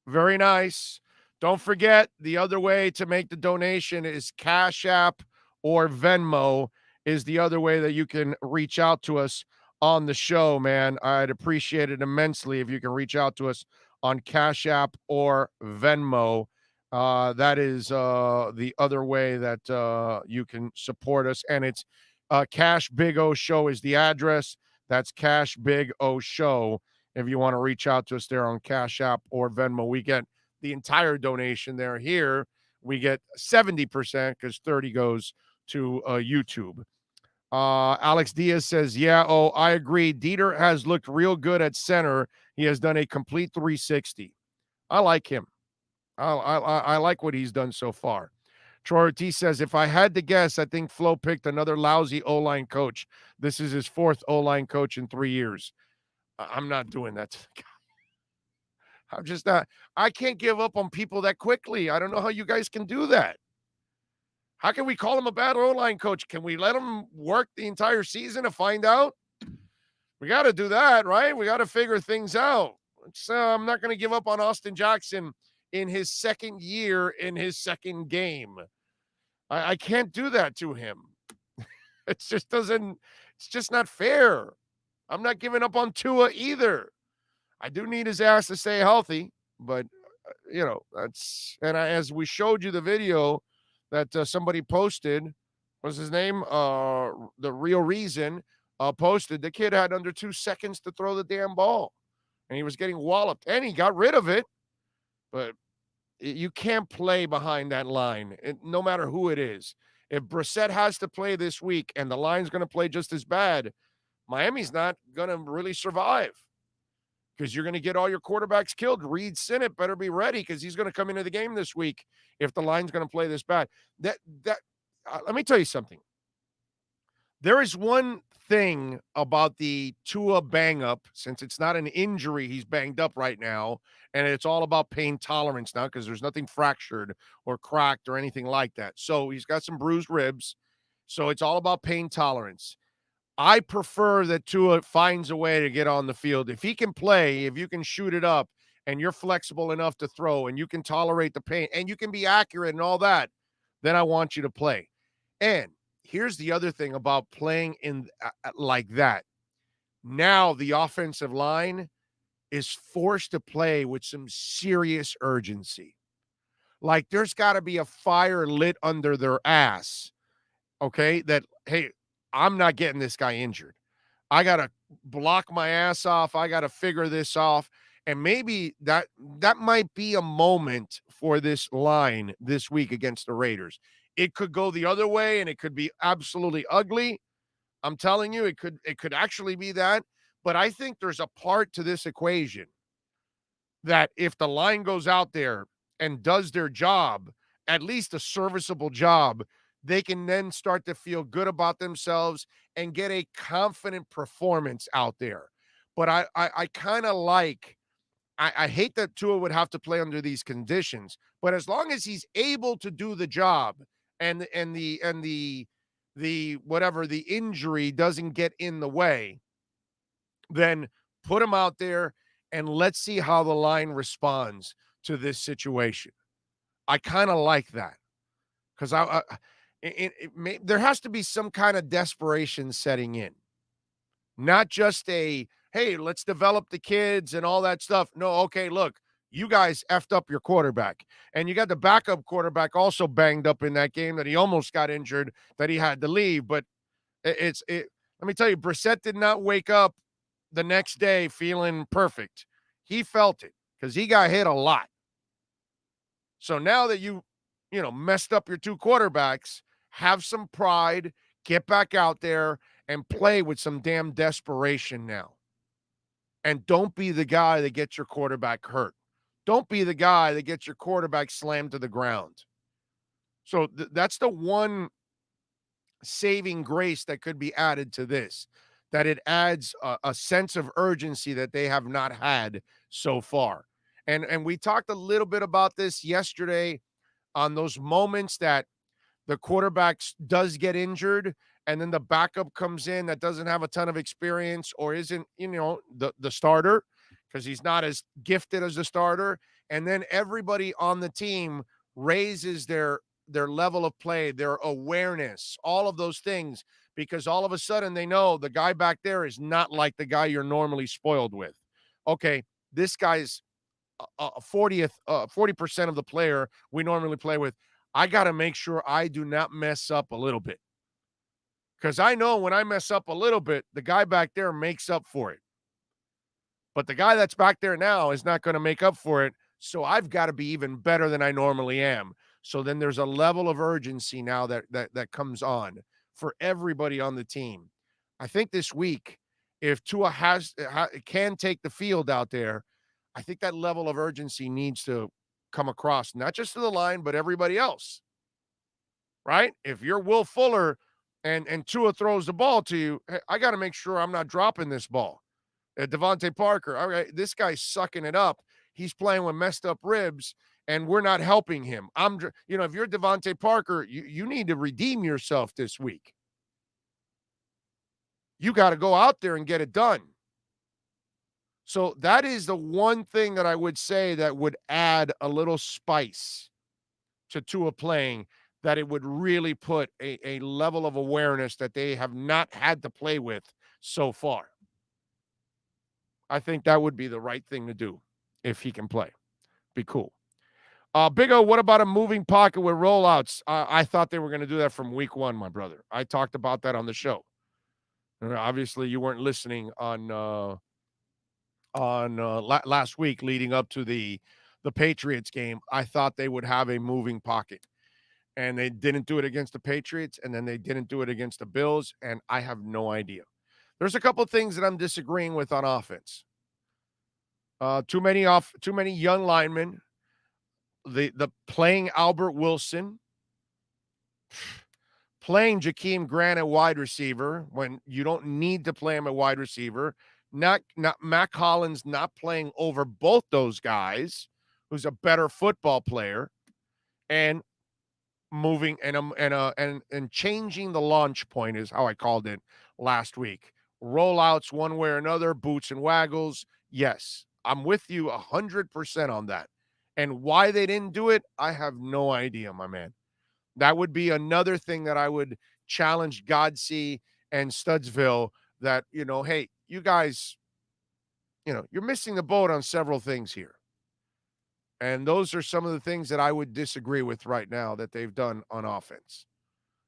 Very nice. Don't forget, the other way to make the donation is Cash App or Venmo is the other way that you can reach out to us on the show, man. I'd appreciate it immensely if you can reach out to us on Cash App or Venmo. That is the other way that you can support us. And it's Cash Big O Show is the address. That's Cash Big O Show. If you want to reach out to us there on Cash App or Venmo, we get the entire donation there. Here, we get 70% because 30 goes to YouTube. Alex Diaz says, yeah, I agree. Dieter has looked real good at center. He has done a complete 360. I like him. I like what he's done so far. Troy Ortiz says, if I had to guess, I think Flo picked another lousy O-line coach. This is his fourth O-line coach in 3 years. I'm not doing that to the guy. I'm just not. I can't give up on people that quickly. I don't know how you guys can do that. How can we call him a bad O-line coach? Can we let him work the entire season to find out? We got to do that, right? We got to figure things out. I'm not going to give up on Austin Jackson in his second year in his second game. I can't do that to him. It's just not fair. I'm not giving up on Tua either. I do need his ass to stay healthy, but as we showed you the video that somebody posted, what's his name? The Real Reason posted. The kid had under 2 seconds to throw the damn ball, and he was getting walloped, and he got rid of it. But you can't play behind that line, no matter who it is. If Brissett has to play this week and the line's going to play just as bad, Miami's not going to really survive because you're going to get all your quarterbacks killed. Reed Sinnett better be ready because he's going to come into the game this week if the line's going to play this bad. Let me tell you something. There is one thing about the Tua bang-up, since it's not an injury, he's banged up right now, and it's all about pain tolerance now because there's nothing fractured or cracked or anything like that. So he's got some bruised ribs, so it's all about pain tolerance. I prefer that Tua finds a way to get on the field. If he can play, if you can shoot it up, and you're flexible enough to throw, and you can tolerate the pain, and you can be accurate and all that, then I want you to play. And here's the other thing about playing in like that. Now the offensive line is forced to play with some serious urgency. Like there's got to be a fire lit under their ass, okay, that, hey, I'm not getting this guy injured. I got to block my ass off. I got to figure this off. And maybe that might be a moment for this line this week against the Raiders. It could go the other way, and it could be absolutely ugly. I'm telling you, it could actually be that. But I think there's a part to this equation that if the line goes out there and does their job, at least a serviceable job, they can then start to feel good about themselves and get a confident performance out there. But I kind of like, I hate that Tua would have to play under these conditions, but as long as he's able to do the job and the whatever the injury doesn't get in the way, then put him out there and let's see how the line responds to this situation. I kind of like that because there has to be some kind of desperation setting in, not just a, hey, let's develop the kids and all that stuff. No, okay, look, you guys effed up your quarterback. And you got the backup quarterback also banged up in that game that he almost got injured, that he had to leave. But let me tell you, Brissett did not wake up the next day feeling perfect. He felt it because he got hit a lot. So now that you messed up your two quarterbacks, have some pride, get back out there and play with some damn desperation now. And don't be the guy that gets your quarterback hurt. Don't be the guy that gets your quarterback slammed to the ground. So that's the one saving grace that could be added to this, that it adds a sense of urgency that they have not had so far. And we talked a little bit about this yesterday on those moments that the quarterback does get injured and then the backup comes in that doesn't have a ton of experience or isn't, the starter because he's not as gifted as the starter. And then everybody on the team raises their level of play, their awareness, all of those things, because all of a sudden they know the guy back there is not like the guy you're normally spoiled with. Okay, this guy's 40% of the player we normally play with. I got to make sure I do not mess up a little bit. Because I know when I mess up a little bit, the guy back there makes up for it. But the guy that's back there now is not going to make up for it. So I've got to be even better than I normally am. So then there's a level of urgency now that comes on for everybody on the team. I think this week, if Tua can take the field out there, I think that level of urgency needs to come across, not just to the line, but everybody else, right? If you're Will Fuller and Tua throws the ball to you, hey, I got to make sure I'm not dropping this ball. Devontae Parker, all right, this guy's sucking it up. He's playing with messed up ribs, and we're not helping him. If you're Devontae Parker, you need to redeem yourself this week. You got to go out there and get it done. So that is the one thing that I would say that would add a little spice to Tua playing, that it would really put a level of awareness that they have not had to play with so far. I think that would be the right thing to do if he can play. Be cool. Big O, what about a moving pocket with rollouts? I thought they were going to do that from week one, my brother. I talked about that on the show. Obviously, you weren't listening on last week leading up to the Patriots game. I thought they would have a moving pocket, and they didn't do it against the Patriots, and then they didn't do it against the Bills, and I have no idea. There's a couple of things that I'm disagreeing with on offense. Too many young linemen. The playing Albert Wilson, playing Jakeem Grant at wide receiver when you don't need to play him at wide receiver. Not Matt Collins not playing over both those guys, who's a better football player, and moving and changing the launch point is how I called it last week. Rollouts one way or another, boots and waggles. Yes, I'm with you 100% on that. And why they didn't do it, I have no idea, my man. That would be another thing that I would challenge Godsey and Studsville that, hey, you guys, you're missing the boat on several things here. And those are some of the things that I would disagree with right now that they've done on offense.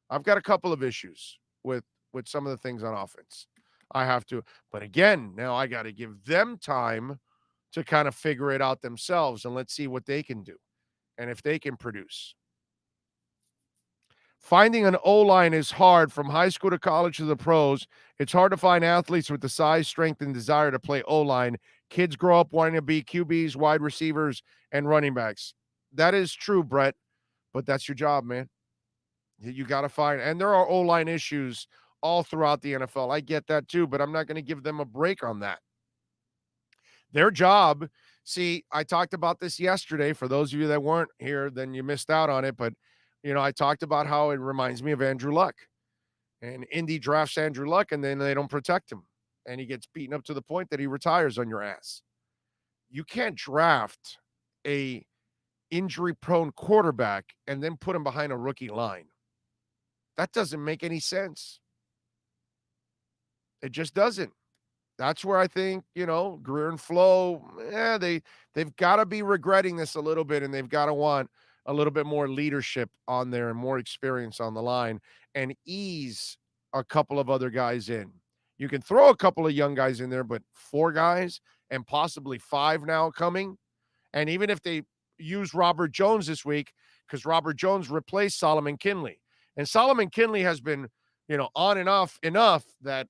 I've got a couple of issues with some of the things on offense. I have to. But again, now I got to give them time to kind of figure it out themselves, and let's see what they can do and if they can produce. Finding an O-line is hard from high school to college to the pros. It's hard to find athletes with the size, strength, and desire to play O-line. Kids grow up wanting to be QBs, wide receivers, and running backs. That is true, Brett, but that's your job, man. You got to find, and there are O-line issues all throughout the NFL. I get that too, but I'm not going to give them a break on that. Their job, see, I talked about this yesterday. For those of you that weren't here, then you missed out on it. But, I talked about how it reminds me of Andrew Luck. And Indy drafts Andrew Luck, and then they don't protect him. And he gets beaten up to the point that he retires on your ass. You can't draft a injury-prone quarterback and then put him behind a rookie line. That doesn't make any sense. It just doesn't. That's where I think, Greer and Flo, they've got to be regretting this a little bit, and they've got to want a little bit more leadership on there and more experience on the line and ease a couple of other guys in. You can throw a couple of young guys in there, but 4 guys and possibly 5 now coming. And even if they use Robert Jones this week, because Robert Jones replaced Solomon Kinley. And Solomon Kinley has been, on and off enough that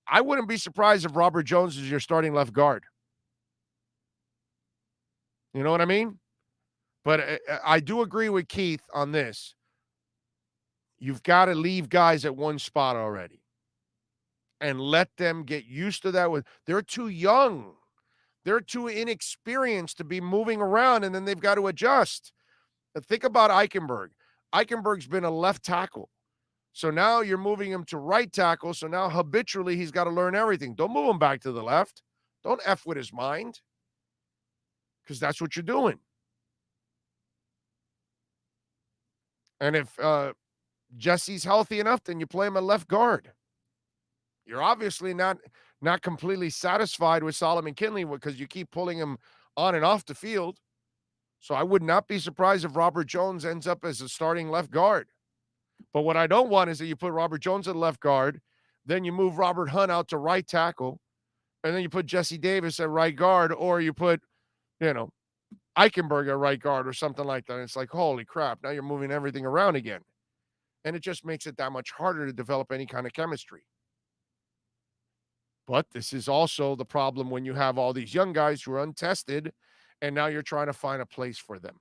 I wouldn't be surprised if Robert Jones is your starting left guard. You know what I mean? But I do agree with Keith on this. You've got to leave guys at one spot already and let them get used to that. They're too young. They're too inexperienced to be moving around, and then they've got to adjust. Think about Eichenberg. Eichenberg's been a left tackle. So now you're moving him to right tackle. So now habitually he's got to learn everything. Don't move him back to the left. Don't F with his mind, because that's what you're doing. And if Jesse's healthy enough, then you play him at left guard. You're obviously not completely satisfied with Solomon Kinley because you keep pulling him on and off the field. So I would not be surprised if Robert Jones ends up as a starting left guard. But what I don't want is that you put Robert Jones at left guard, then you move Robert Hunt out to right tackle, and then you put Jesse Davis at right guard, or you put, Eichenberg at right guard or something like that. And it's like, holy crap, now you're moving everything around again. And it just makes it that much harder to develop any kind of chemistry. But this is also the problem when you have all these young guys who are untested, and now you're trying to find a place for them.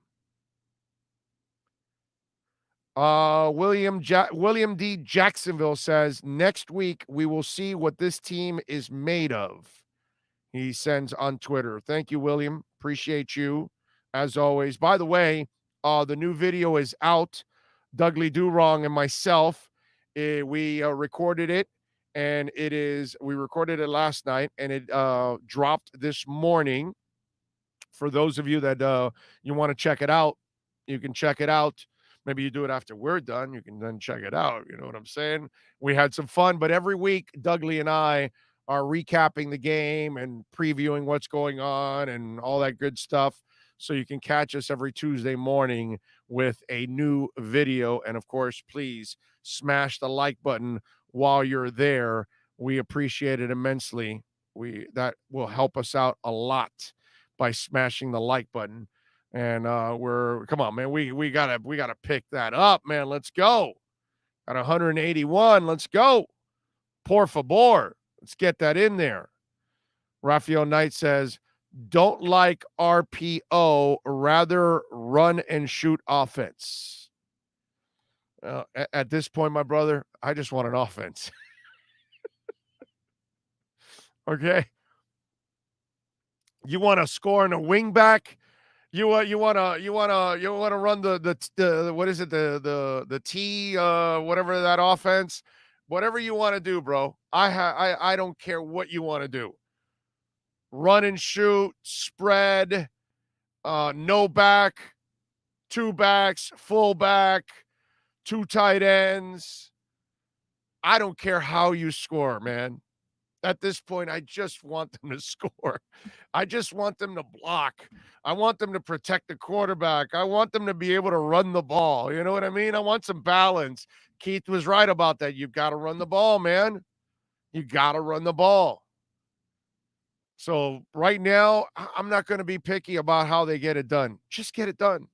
William D. Jacksonville says, next week we will see what this team is made of. He sends on Twitter. Thank you, William. Appreciate you, as always. By the way, the new video is out. Dudley Do-Wrong and myself, we recorded it, and we recorded it last night, and it dropped this morning. For those of you that you want to check it out, you can check it out. Maybe you do it after we're done. You can then check it out. You know what I'm saying? We had some fun, but every week, Dudley and I are recapping the game and previewing what's going on and all that good stuff. So you can catch us every Tuesday morning with a new video. And of course, please smash the like button while you're there. We appreciate it immensely. That will help us out a lot by smashing the like button. And come on, man. We gotta pick that up, man. Let's go. At 181, let's go. Por favor. Let's get that in there. Raphael Knight says, don't like RPO, rather run and shoot offense. At this point, my brother, I just want an offense. Okay. You want to score in a wing back? You want to run the what is it, the T whatever that offense, whatever you want to do, bro. I don't care what you want to do. Run and shoot, spread, no back, two backs, full back, two tight ends. I don't care how you score, man. At this point, I just want them to score. I just want them to block. I want them to protect the quarterback. I want them to be able to run the ball. You know what I mean? I want some balance. Keith was right about that. You've got to run the ball, man. You got to run the ball. So right now, I'm not going to be picky about how they get it done. Just get it done.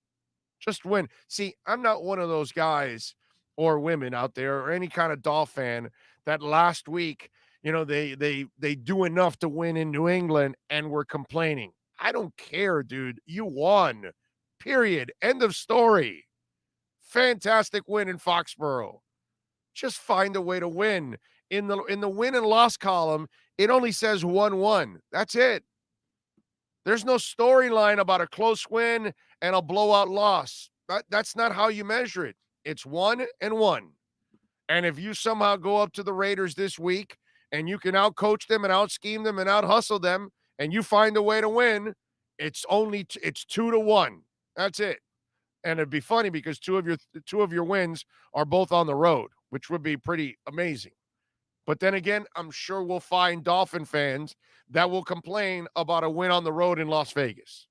Just win. See, I'm not one of those guys or women out there or any kind of Dolphin fan that last week, you know, they do enough to win in New England and we're complaining. I don't care, dude. You won. Period. End of story. Fantastic win in Foxborough. Just find a way to win. In the win and loss column, it only says 1-1. That's it. There's no storyline about a close win and a blowout loss. That's not how you measure it. It's 1-1. And if you somehow go up to the Raiders this week and you can out-coach them and out-scheme them and out-hustle them and you find a way to win, it's 2-1. That's it. And it'd be funny because two of your wins are both on the road, which would be pretty amazing. But then again, I'm sure we'll find Dolphin fans that will complain about a win on the road in Las Vegas.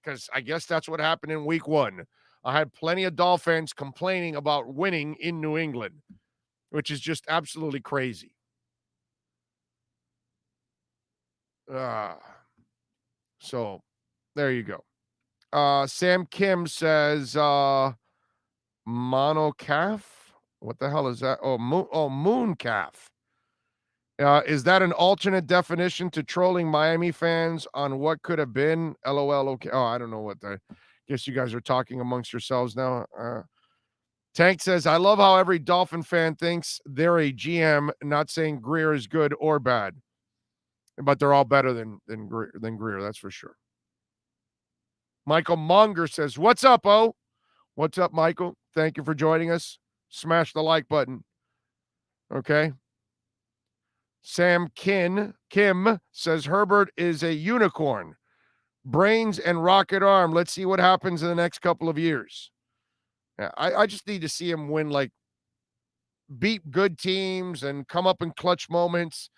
Because I guess that's what happened in week 1. I had plenty of Dolphins complaining about winning in New England, which is just absolutely crazy. So there you go. Sam Kim says, monocalf? What the hell is that? Moon calf. Is that an alternate definition to trolling Miami fans on what could have been? LOL. Okay. Oh, I don't know what the. Guess you guys are talking amongst yourselves now. Tank says, I love how every Dolphin fan thinks they're a GM, not saying Greer is good or bad, but they're all better than Greer. That's for sure. Michael Monger says, what's up, O? What's up, Michael? Thank you for joining us. Smash the like button. Okay. Sam Kim says Herbert is a unicorn. Brains and rocket arm. Let's see what happens in the next couple of years. Yeah, I just need to see him win, like beat good teams and come up in clutch moments.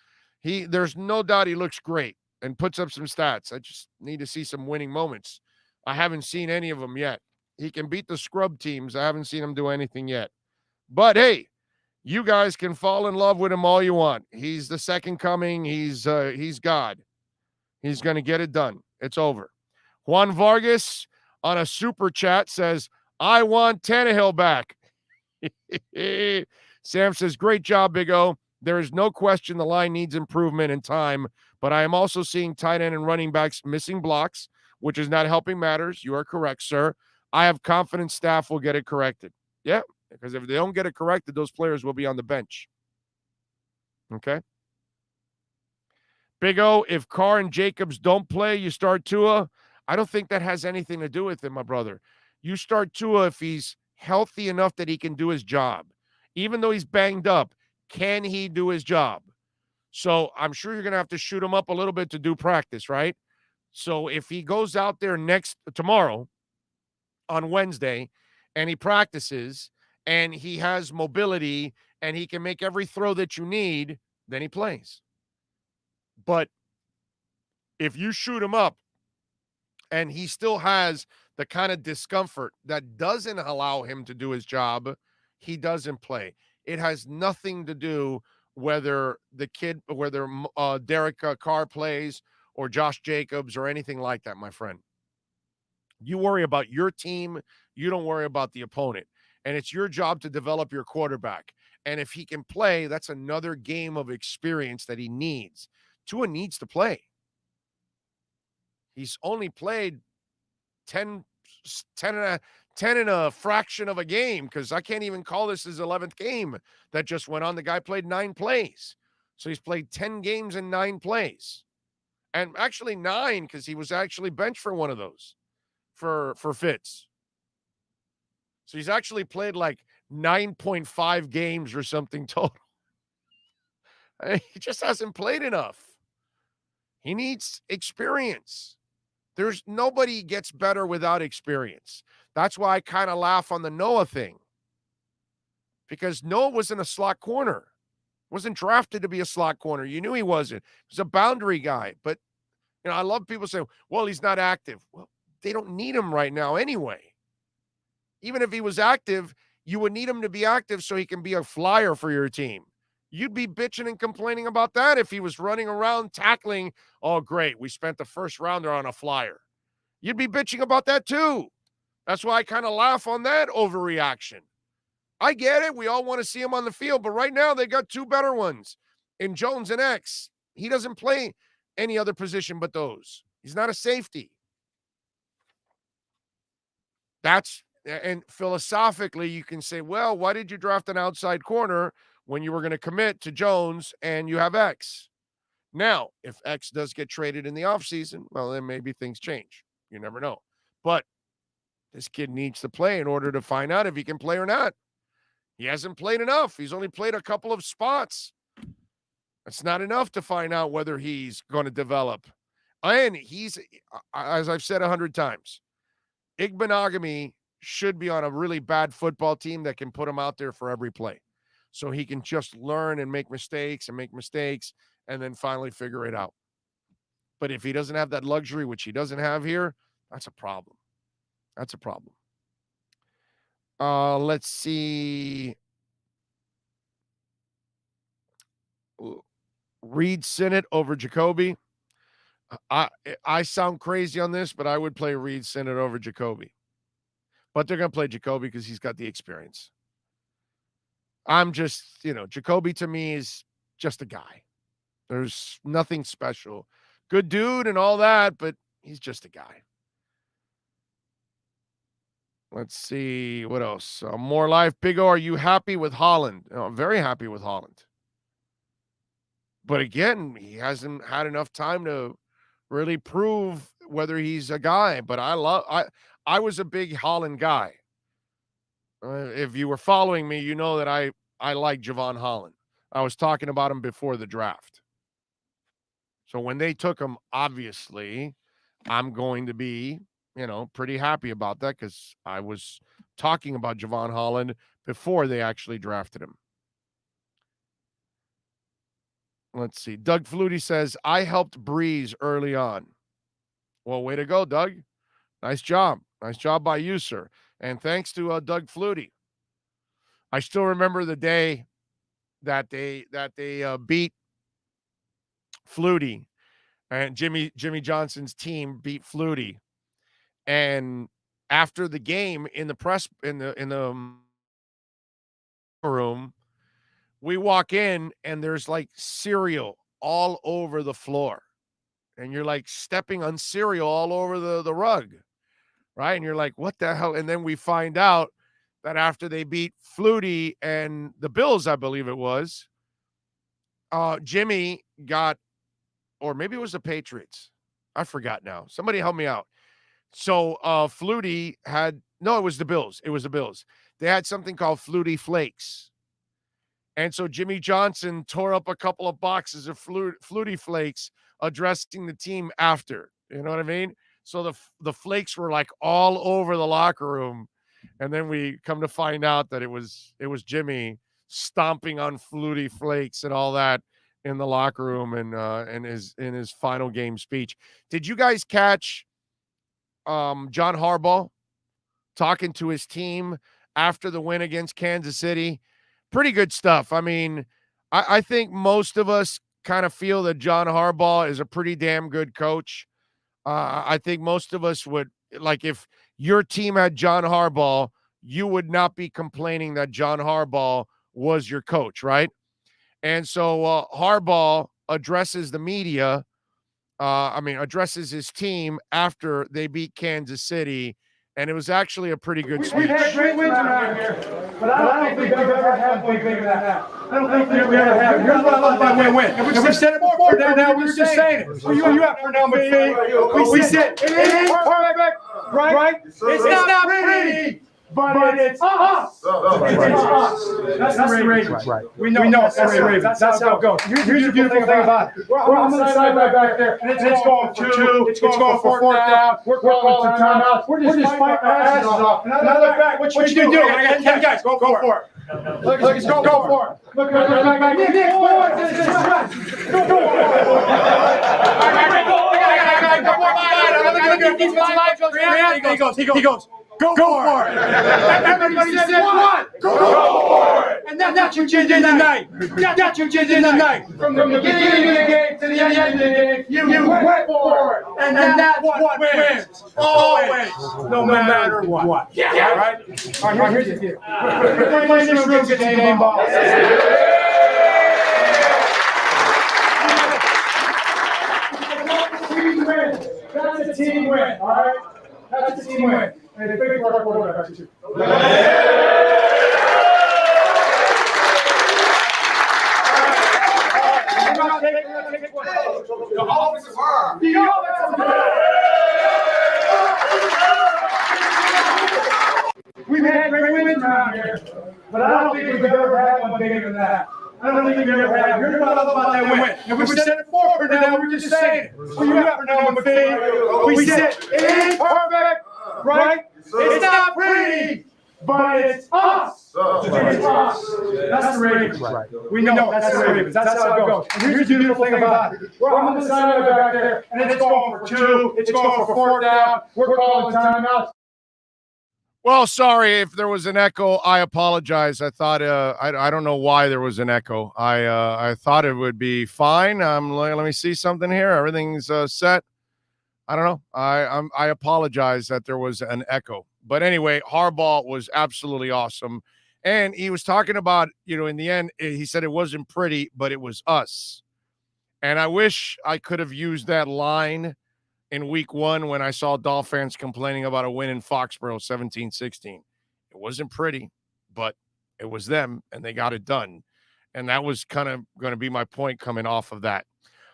There's no doubt he looks great and puts up some stats. I just need to see some winning moments. I haven't seen any of them yet. He can beat the scrub teams. I haven't seen him do anything yet. But hey, you guys can fall in love with him all you want. He's the second coming. He's God. He's going to get it done. It's over. Juan Vargas on a super chat says, I want Tannehill back. Sam says, great job, Big O. There is no question the line needs improvement in time, but I am also seeing tight end and running backs missing blocks, which is not helping matters. You are correct, sir. I have confidence staff will get it corrected. Yeah, because if they don't get it corrected, those players will be on the bench. Okay? Big O, if Carr and Jacobs don't play, you start Tua. I don't think that has anything to do with it, my brother. You start Tua if he's healthy enough that he can do his job. Even though he's banged up, can he do his job? So I'm sure you're going to have to shoot him up a little bit to do practice, right? So if he goes out there tomorrow on Wednesday and he practices and he has mobility and he can make every throw that you need, then he plays. But if you shoot him up and he still has the kind of discomfort that doesn't allow him to do his job, he doesn't play. It has nothing to do whether Derek Carr plays or Josh Jacobs or anything like that, my friend. You worry about your team. You don't worry about the opponent. And it's your job to develop your quarterback. And if he can play, that's another game of experience that he needs. Tua needs to play. He's only played 10 and a fraction of a game, because I can't even call this his 11th game that just went on. The guy played 9 plays. So he's played 10 games in 9 plays. And actually 9, because he was actually benched for one of those for Fitz. So he's actually played like 9.5 games or something total. He just hasn't played enough. He needs experience. There's nobody gets better without experience. That's why I kind of laugh on the Noah thing. Because Noah wasn't a slot corner. Wasn't drafted to be a slot corner. You knew he wasn't. He was a boundary guy. But, I love people saying, well, he's not active. Well, they don't need him right now anyway. Even if he was active, you would need him to be active so he can be a flyer for your team. You'd be bitching and complaining about that if he was running around tackling. Oh, great. We spent the first rounder on a flyer. You'd be bitching about that too. That's why I kind of laugh on that overreaction. I get it. We all want to see him on the field, but right now they got 2 better ones in Jones and X. He doesn't play any other position but those. He's not a safety. And philosophically, you can say, well, why did you draft an outside corner when you were going to commit to Jones and you have X? Now, if X does get traded in the offseason, well, then maybe things change. You never know. But this kid needs to play in order to find out if he can play or not. He hasn't played enough. He's only played a couple of spots. That's not enough to find out whether he's going to develop. And he's, as I've said 100 times, Igbenogany should be on a really bad football team that can put him out there for every play. So he can just learn and make mistakes and then finally figure it out. But if he doesn't have that luxury, which he doesn't have here, that's a problem. That's a problem. Let's see. Reed Sinnott over Jacoby. I sound crazy on this, but I would play Reed Sinnott over Jacoby. But they're going to play Jacoby because he's got the experience. I'm just, Jacoby to me is just a guy. There's nothing special. Good dude and all that, but he's just a guy. Let's see. What else? More life. Big O, are you happy with Holland? I'm very happy with Holland. But again, he hasn't had enough time to really prove whether he's a guy. But I was a big Holland guy. If you were following me, you know that I like Javon Holland. I was talking about him before the draft. So when they took him, obviously, I'm going to be, pretty happy about that because I was talking about Javon Holland before they actually drafted him. Let's see. Doug Flutie says, I helped Breeze early on. Well, way to go, Doug. Nice job. Nice job by you, sir. And thanks to Doug Flutie. I still remember the day that they beat Flutie, and Jimmy Johnson's team beat Flutie. And after the game in the room, we walk in and there's like cereal all over the floor. And you're like stepping on cereal all over the rug. Right? And you're like, what the hell? And then we find out that after they beat Flutie and the Bills, I believe it was, Jimmy got, or maybe it was the Patriots. I forgot now. Somebody help me out. So Flutie had, no, it was the Bills. It was the Bills. They had something called Flutie Flakes. And so Jimmy Johnson tore up a couple of boxes of Flutie Flakes addressing the team after. You know what I mean? So the flakes were like all over the locker room. And then we come to find out that it was Jimmy stomping on Flutie Flakes and all that in the locker room and in his final game speech. Did you guys catch John Harbaugh talking to his team after the win against Kansas City? Pretty good stuff. I mean, I think most of us kind of feel that John Harbaugh is a pretty damn good coach. I think most of us would, like, if your team had John Harbaugh, you would not be complaining that John Harbaugh was your coach, right? And so Harbaugh addresses the media, addresses his team after they beat Kansas City, and it was actually a pretty good speech. We've had great wins around here, but I don't think we've ever had one bigger than that. I don't think we ever have. Here's what I love about win-win. And we've said it before, now we're just saying it. Well, you have Pernell McPhee. We said it ain't perfect, right? It's not pretty, but it's us. It's us. That's the Ravens. Right. We know that's the Ravens. That's how it goes. Here's the beautiful thing about it. We're on the side right back there, and it's going for two. It's going for fourth down. We're calling timeouts. We're just fighting our asses off. And I look back. What you do? I got 10 guys. Go for it. Look, go for it. Look, Nick, go for it. Go for it. He goes. Go for it. Everybody said what? Go for it. And that's what you did tonight. That's what you did tonight. From the beginning of the game to the end of the game, you went for it. And that's what wins. Always. No matter what. Yeah. All right? Here's the deal. Everybody in this room gets a game ball. That's a team win. All right? That's a team win. And it's big for our quarterback, too. The offensive arm. We've had great wins around here, but I don't think we've ever had one bigger than that. I don't think we've ever had. Here's what I love about that win. And we've said it before, now we're just saying it. Well, you have Pernell McPhee. We said it ain't perfect, right? It's not pretty, but it's us. It's us. That's the Ravens. We know that's the Ravens. That's how it goes. And here's the beautiful thing about it. We're on the side back there, and it's going for two. It's going for fourth down. We're calling timeouts. Well, sorry if there was an echo. I apologize. I thought I don't know why there was an echo. I thought it would be fine. Let me see something here. Everything's set. I don't know. I apologize that there was an echo. But anyway, Harbaugh was absolutely awesome. And he was talking about, in the end, he said it wasn't pretty, but it was us. And I wish I could have used that line in week one when I saw Dolphins complaining about a win in Foxborough 17-16. It wasn't pretty, but it was them, and they got it done. And that was kind of going to be my point coming off of that.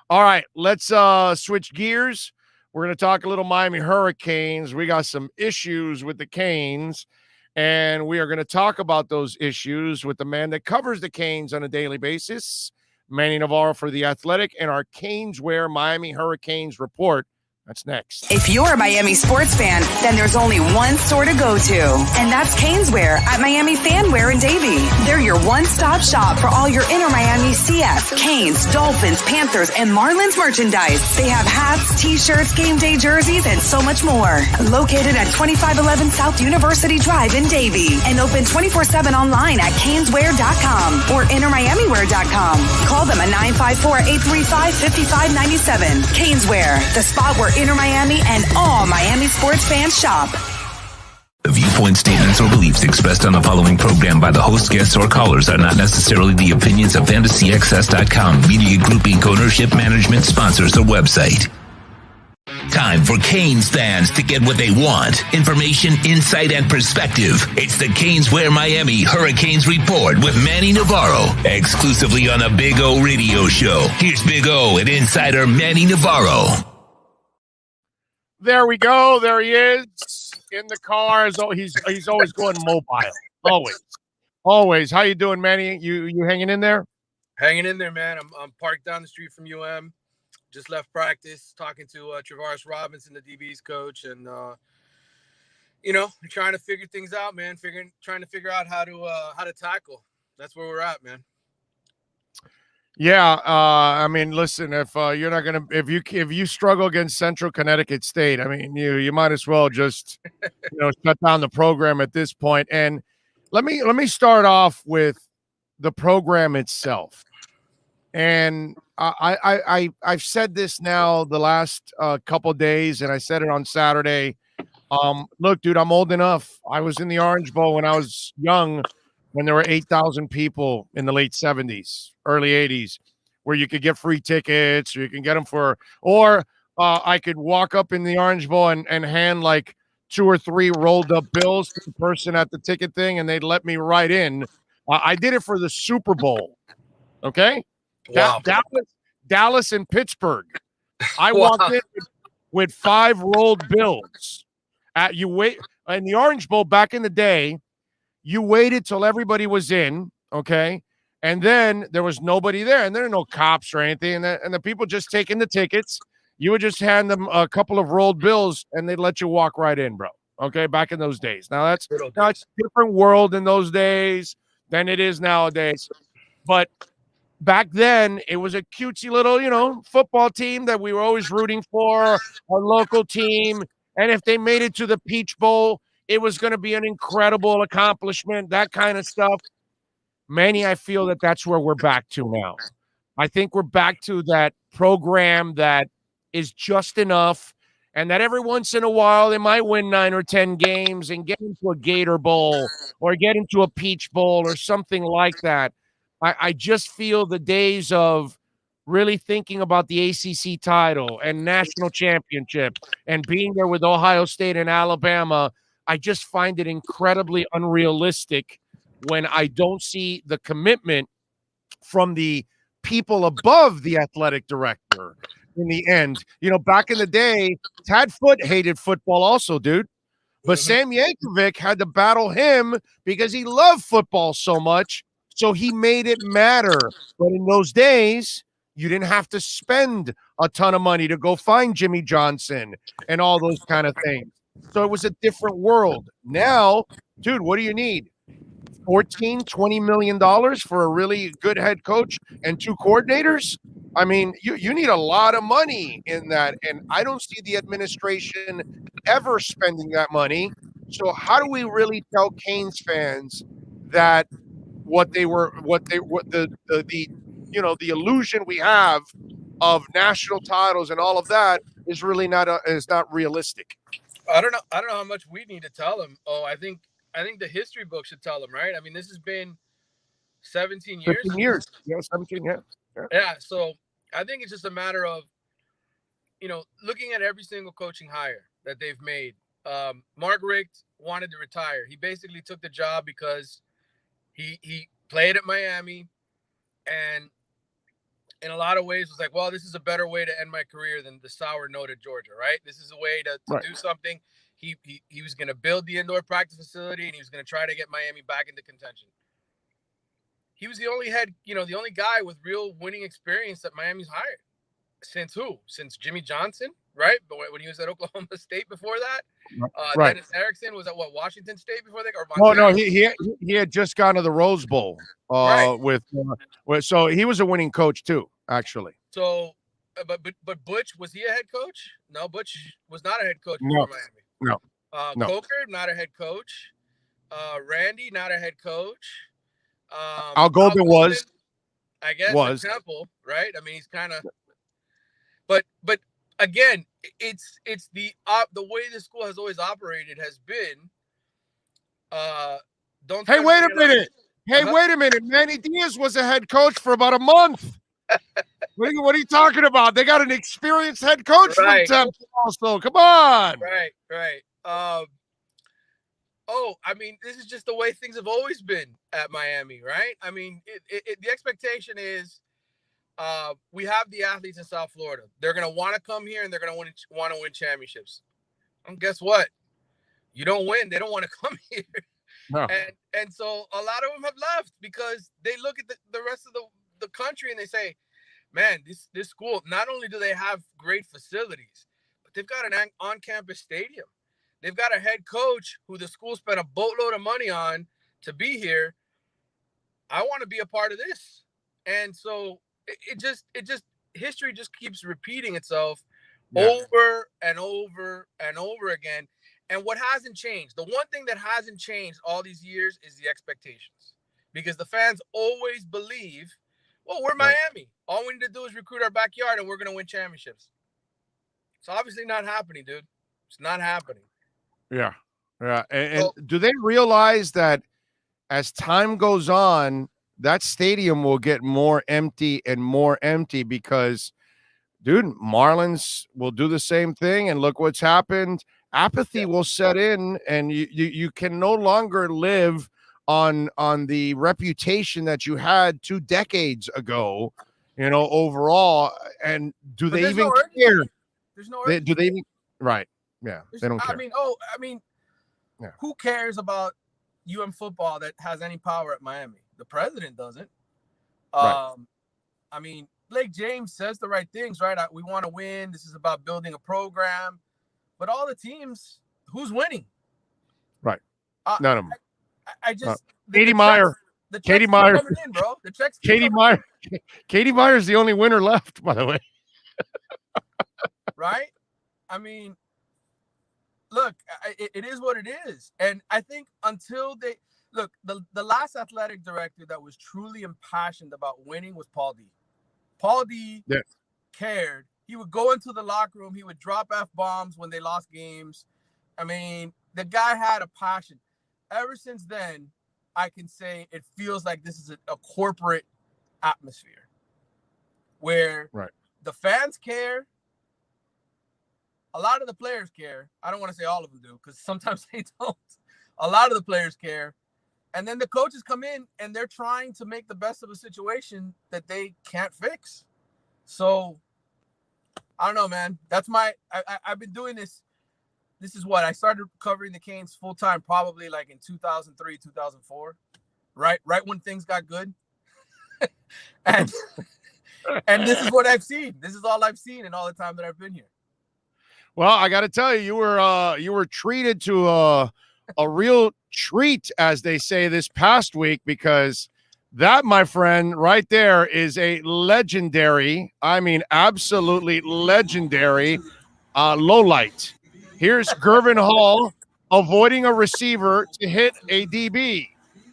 All right, let's switch gears. We're going to talk a little Miami Hurricanes. We got some issues with the Canes, and we are going to talk about those issues with the man that covers the Canes on a daily basis, Manny Navarro for The Athletic, and our Caneswear Miami Hurricanes report. That's next. If you're a Miami sports fan, then there's only one store to go to, and that's Caneswear at Miami Fanwear in Davie. They're your one-stop shop for all your inner Miami CF, Canes, Dolphins, Panthers, and Marlins merchandise. They have hats, t-shirts, game day jerseys, and so much more. Located at 2511 South University Drive in Davie, and open 24/7 online at caneswear.com or innermiamiwear.com. Call them at 954-835-5597. Caneswear, the spot where Inner Miami and all Miami sports fans shop. The viewpoint, statements, or beliefs expressed on the following program by the host, guests, or callers are not necessarily the opinions of FantasyXS.com, Media Group Inc. ownership, management, sponsors, or website. Time for Canes fans to get what they want. Information, insight, and perspective. It's the Canes Wear Miami Hurricanes Report with Manny Navarro. Exclusively on the Big O Radio Show. Here's Big O and insider Manny Navarro. There we go. There he is in the car. He's always going mobile. Always. How you doing, Manny? You hanging in there? Hanging in there, man. I'm parked down the street from UM. Just left practice, talking to Travaris Robinson, the DB's coach, and trying to figure things out, man. Trying to figure out how to tackle. That's where we're at, man. Yeah, I mean, listen, if you're not gonna, if you struggle against Central Connecticut State, I mean, you might as well just shut down the program at this point. And let me start off with the program itself. And I've said this now the last couple of days, and I said it on Saturday. Look, dude, I'm old enough. I was in the Orange Bowl when I was young, when there were 8,000 people in the late 70s, early 80s, where you could get free tickets, or you can get them or I could walk up in the Orange Bowl and hand like 2 or 3 rolled up bills to the person at the ticket thing, and they'd let me right in. I did it for the Super Bowl. Okay. Wow. Dallas and Pittsburgh. I Wow. walked in with 5 rolled bills. You wait in the Orange Bowl back in the day. You waited till everybody was in, okay, and then there was nobody there, and there were no cops or anything, and the people just taking the tickets. You would just hand them a couple of rolled bills, and they'd let you walk right in, bro. Okay, back in those days. Now it's a different world in those days than it is nowadays, but back then, it was a cutesy little, football team that we were always rooting for, our local team. And if they made it to the Peach Bowl, it was going to be an incredible accomplishment, that kind of stuff. Manny, I feel that that's where we're back to now. I think we're back to that program that is just enough, and that every once in a while they might win 9 or 10 games and get into a Gator Bowl or get into a Peach Bowl or something like that. I just feel the days of really thinking about the ACC title and national championship and being there with Ohio State and Alabama, I just find it incredibly unrealistic when I don't see the commitment from the people above the athletic director in the end. Back in the day, Tad Foote hated football also, dude. But Sam Yankovic had to battle him because he loved football so much. So he made it matter. But in those days, you didn't have to spend a ton of money to go find Jimmy Johnson and all those kind of things. So it was a different world. Now, dude, what do you need? $14, $20 million for a really good head coach and 2 coordinators? I mean, you need a lot of money in that. And I don't see the administration ever spending that money. So how do we really tell Canes fans that the illusion we have of national titles and all of that is really not realistic? I don't know how much we need to tell them. I think the history book should tell them, right? I mean, this has been 17 years. 15 years. Yeah, 17 years. Yeah, so I think it's just a matter of, looking at every single coaching hire that they've made. Mark Richt wanted to retire. He basically took the job because he played at Miami, and in a lot of ways was like, well, this is a better way to end my career than the sour note at Georgia, right? This is a way to do something. He was going to build the indoor practice facility, and he was going to try to get Miami back into contention. He was the only the only guy with real winning experience that Miami's hired. Since who? Since Jimmy Johnson, right? But when he was at Oklahoma State before that, right. Dennis Erickson was at Washington State before that, or Montana? No, he had just gone to the Rose Bowl so he was a winning coach too, actually. So, but Butch, was he a head coach? No, Butch was not a head coach before Miami. No. Coker, not a head coach. Randy, not a head coach. Al Golden was, I guess, was Temple, right? I mean, he's kind of. But again, it's the way the school has always operated has been. Hey, wait a minute. Manny Diaz was a head coach for about a month. What are you talking about? They got an experienced head coach from Right. Temple also. Come on. Right. I mean, this is just the way things have always been at Miami, right? I mean, the expectation is we have the athletes in South Florida. They're going to want to come here and they're going to want to win championships. And guess what? You don't win. They don't want to come here. No. And so a lot of them have left because they look at the rest of the country and they say, man, this school, not only do they have great facilities, but they've got an on-campus stadium. They've got a head coach who the school spent a boatload of money on to be here. I want to be a part of this. And so it just history just keeps repeating itself over and over and over again. And what hasn't changed, the one thing that hasn't changed all these years is the expectations. Because the fans always believe, well, we're Miami. All we need to do is recruit our backyard and we're going to win championships. It's obviously not happening, dude. It's not happening. Yeah. And do they realize that as time goes on, that stadium will get more empty and more empty because, dude, Marlins will do the same thing. And look what's happened. Apathy will set in, and you can no longer live on the reputation that you had 2 decades ago, overall. And do they even care? There's no urgency. Do they even? Right. Yeah. They don't care. Who cares about football that has any power at Miami? The president doesn't. Right. Blake James says the right things, right? We want to win. This is about building a program. But all the teams, who's winning? Right. None of them. I just Katie Meyer. Katie Meyer. Coming in, bro. The checks. Katie Meyer. Katie Meyer is the only winner left, by the way. Right. I mean, look, it is what it is, and I think until they look, the last athletic director that was truly impassioned about winning was Paul D. Paul D. cared. He would go into the locker room. He would drop F-bombs when they lost games. I mean, the guy had a passion. Ever since then, I can say it feels like this is a corporate atmosphere where the fans care. A lot of the players care. I don't want to say all of them do because sometimes they don't. A lot of the players care. And then the coaches come in and they're trying to make the best of a situation that they can't fix. So I don't know, man. That's I've been doing this. This is what I started covering the Canes full time, probably like in 2003, 2004, right when things got good. and this is what I've seen. This is all I've seen in all the time that I've been here. Well, I got to tell you, you were treated to a real treat, as they say, this past week, because that, my friend, right there is a legendary, I mean, absolutely legendary lowlight. Here's Gervin Hall avoiding a receiver to hit a DB.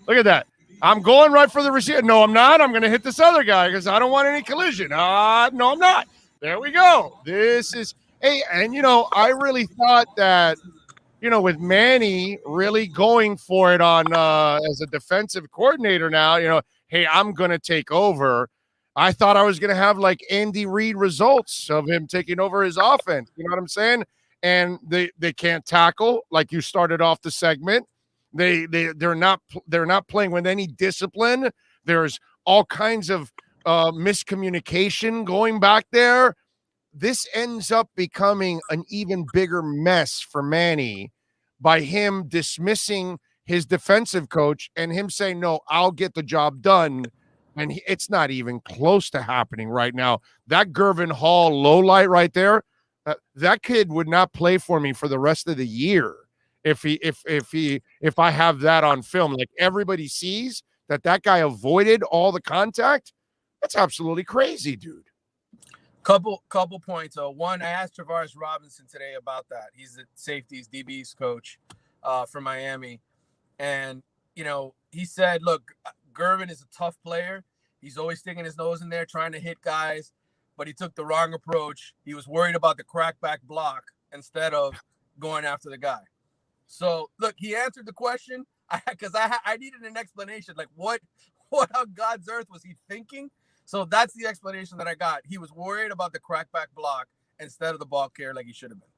Look at that. I'm going right for the receiver. No, I'm not. I'm going to hit this other guy because I don't want any collision. No, I'm not. There we go. This is – hey, and, I really thought that, with Manny really going for it on as a defensive coordinator now, hey, I'm going to take over. I thought I was going to have like Andy Reid results of him taking over his offense. You know what I'm saying? And they can't tackle like you started off the segment. They're not playing with any discipline. There's all kinds of miscommunication going back there. This ends up becoming an even bigger mess for Manny by him dismissing his defensive coach and him saying, no, I'll get the job done. And it's not even close to happening right now. That Gervin Hall lowlight right there, that kid would not play for me for the rest of the year if I have that on film. Like everybody sees that guy avoided all the contact. That's absolutely crazy, dude. Couple points. One, I asked Travaris Robinson today about that. He's the safeties DBs coach for Miami. And, he said, look, Gervin is a tough player. He's always sticking his nose in there trying to hit guys, but he took the wrong approach. He was worried about the crackback block instead of going after the guy. So, look, he answered the question because I needed an explanation. Like, what on God's earth was he thinking? So that's the explanation that I got. He was worried about the crackback block instead of the ball carrier like he should have been.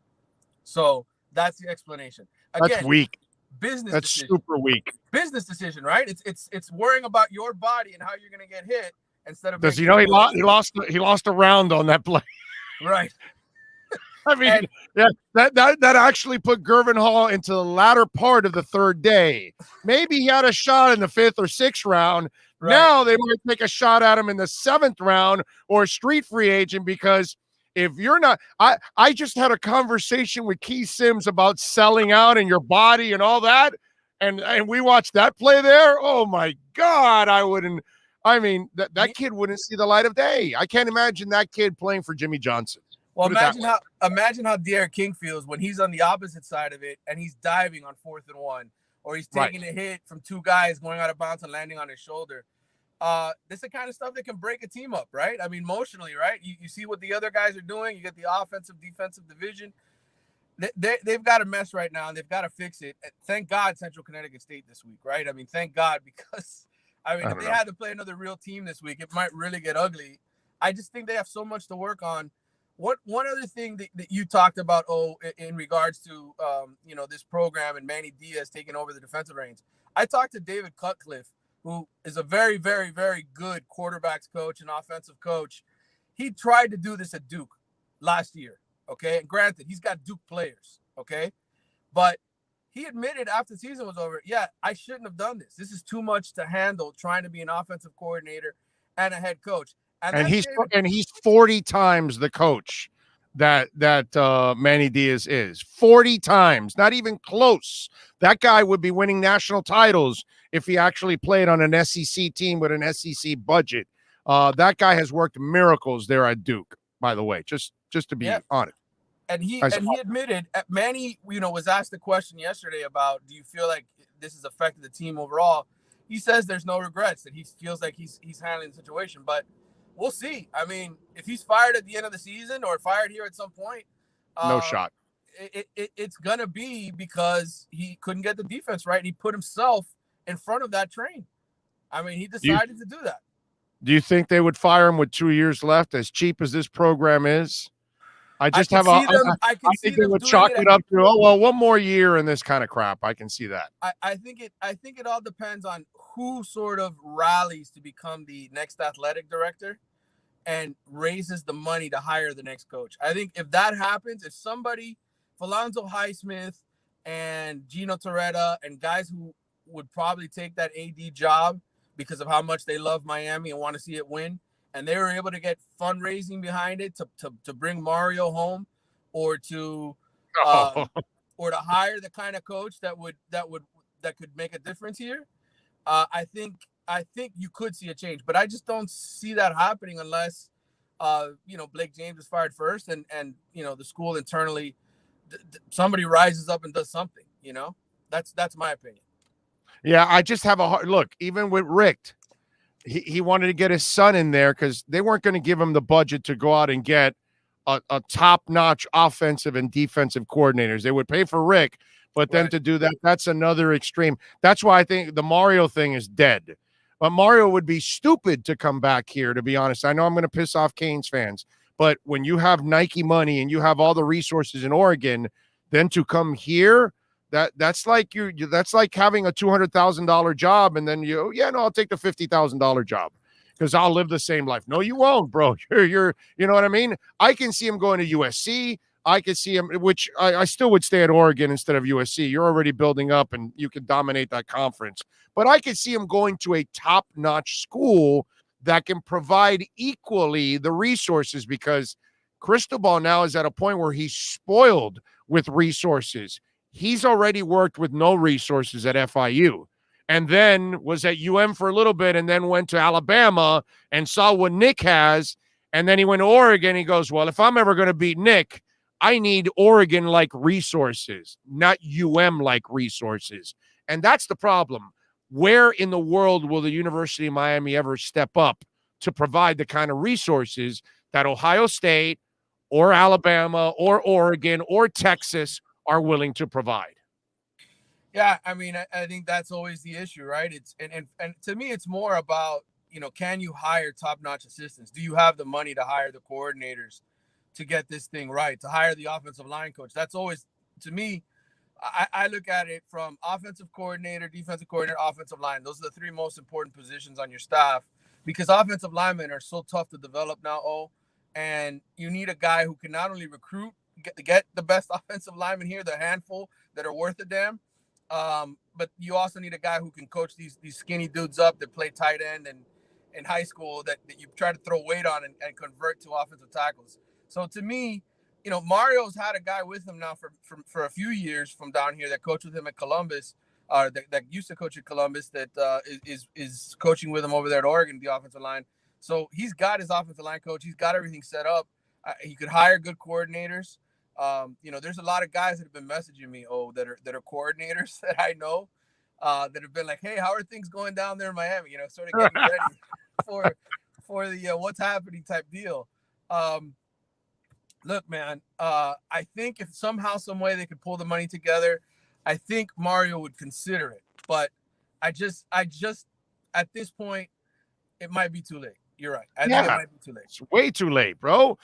So that's the explanation. Again, that's weak. Business That's decision. super weak. Business decision, right? It's worrying about your body and how you're going to get hit instead of. Does he know he lost a round on that play? Right. I mean, that actually put Gervin Hall into the latter part of the third day. Maybe he had a shot in the 5th or 6th round. Right. Now they might take a shot at him in the 7th round or a street free agent, because if you're not, I just had a conversation with Keith Sims about selling out and your body and all that. And we watched that play there. Oh my God. That kid wouldn't see the light of day. I can't imagine that kid playing for Jimmy Johnson. Well, imagine how Derek King feels when he's on the opposite side of it and he's diving on 4th and 1, or he's taking a hit from 2 guys going out of bounds and landing on his shoulder. This is the kind of stuff that can break a team up, right? I mean, emotionally, right? You see what the other guys are doing. You get the offensive, defensive division. They've got a mess right now, and they've got to fix it. Thank God Central Connecticut State this week, right? I mean, thank God, because, if they had to play another real team this week, it might really get ugly. I just think they have so much to work on. One other thing that you talked about, in regards to this program and Manny Diaz taking over the defensive reins. I talked to David Cutcliffe, who is a very, very, very good quarterbacks coach and offensive coach. He tried to do this at Duke last year, okay? And granted, he's got Duke players, okay? But he admitted after the season was over, I shouldn't have done this. This is too much to handle, trying to be an offensive coordinator and a head coach. And he's 40 times the coach that Manny Diaz is. 40 times, not even close. That guy would be winning national titles if he actually played on an SEC team with an SEC budget. That guy has worked miracles there at Duke, by the way, just to be honest. And he admitted, Manny, was asked the question yesterday about, do you feel like this has affected the team overall? He says there's no regrets, that he feels like he's handling the situation, but we'll see. I mean, if he's fired at the end of the season or fired here at some point, no shot. It's going to be because he couldn't get the defense right. And he put himself in front of that train. I mean, he decided to do that. Do you think they would fire him with 2 years left, as cheap as this program is? I think they would chalk it up to, one more year in this kind of crap. I can see that. I think it all depends on who sort of rallies to become the next athletic director and raises the money to hire the next coach. I think if that happens, if somebody, Philonzo Highsmith and Gino Torretta and guys who would probably take that AD job because of how much they love Miami and want to see it win, and they were able to get fundraising behind it to bring Mario home, or to hire the kind of coach that could make a difference here, I think you could see a change. But I just don't see that happening unless Blake James is fired first, and the school internally, somebody rises up and does something. That's my opinion. Yeah, I just have a hard look. Even with Richt, he wanted to get his son in there because they weren't going to give him the budget to go out and get a top-notch offensive and defensive coordinators. They would pay for Rick, but then to do that, that's another extreme. That's why I think the Mario thing is dead. But Mario would be stupid to come back here, to be honest. I know I'm going to piss off Canes fans, but when you have Nike money and you have all the resources in Oregon, then to come here, that's like having a $200,000 job, and then I'll take the $50,000 job because I'll live the same life. No, you won't, bro. You're you know what I mean? I can see him going to USC. I could see him, which I still would stay at Oregon instead of USC. You're already building up and you can dominate that conference. But I could see him going to a top-notch school that can provide equally the resources, because Cristobal now is at a point where he's spoiled with resources. He's already worked with no resources at FIU, and then was at UM for a little bit, and then went to Alabama and saw what Nick has, and then he went to Oregon. He goes, well, if I'm ever going to beat Nick, I need Oregon-like resources, not UM-like resources. And that's the problem. Where in the world will the University of Miami ever step up to provide the kind of resources that Ohio State or Alabama or Oregon or Texas are willing to provide? Yeah, I mean, I think that's always the issue, right? It's and to me, it's more about, can you hire top-notch assistants? Do you have the money to hire the coordinators to get this thing right, to hire the offensive line coach? That's always, to me, I look at it from offensive coordinator, defensive coordinator, offensive line. Those are the three most important positions on your staff, because offensive linemen are so tough to develop now, and you need a guy who can not only recruit, get the best offensive linemen here, the handful that are worth a damn, but you also need a guy who can coach these skinny dudes up that play tight end and in high school that you try to throw weight on and convert to offensive tackles. So to me, Mario's had a guy with him now for a few years from down here that coached with him at Columbus, that used to coach at Columbus, that is coaching with him over there at Oregon, the offensive line. So he's got his offensive line coach. He's got everything set up. He could hire good coordinators. There's a lot of guys that have been messaging me, that are coordinators that I know, that have been like, hey, how are things going down there in Miami? Sort of getting ready for the what's happening type deal. Look, man, I think if somehow, some way they could pull the money together, I think Mario would consider it. But I just at this point, it might be too late. You're right. I think it might be too late. It's way too late, bro.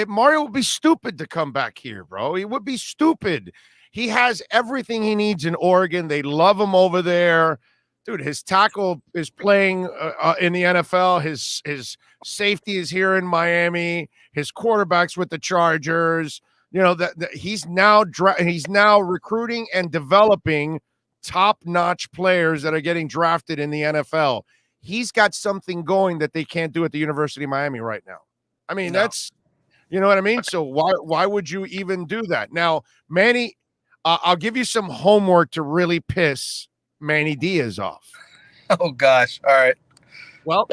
Mario would be stupid to come back here, bro. He would be stupid. He has everything he needs in Oregon. They love him over there. Dude, his tackle is playing in the NFL. His safety is here in Miami. His quarterback's with the Chargers. He's now recruiting and developing top-notch players that are getting drafted in the NFL. He's got something going that they can't do at the University of Miami right now. I mean, that's, you know what I mean? So why would you even do that? Now, Manny, I'll give you some homework to really piss Manny Diaz off. Oh, gosh. All right. Well,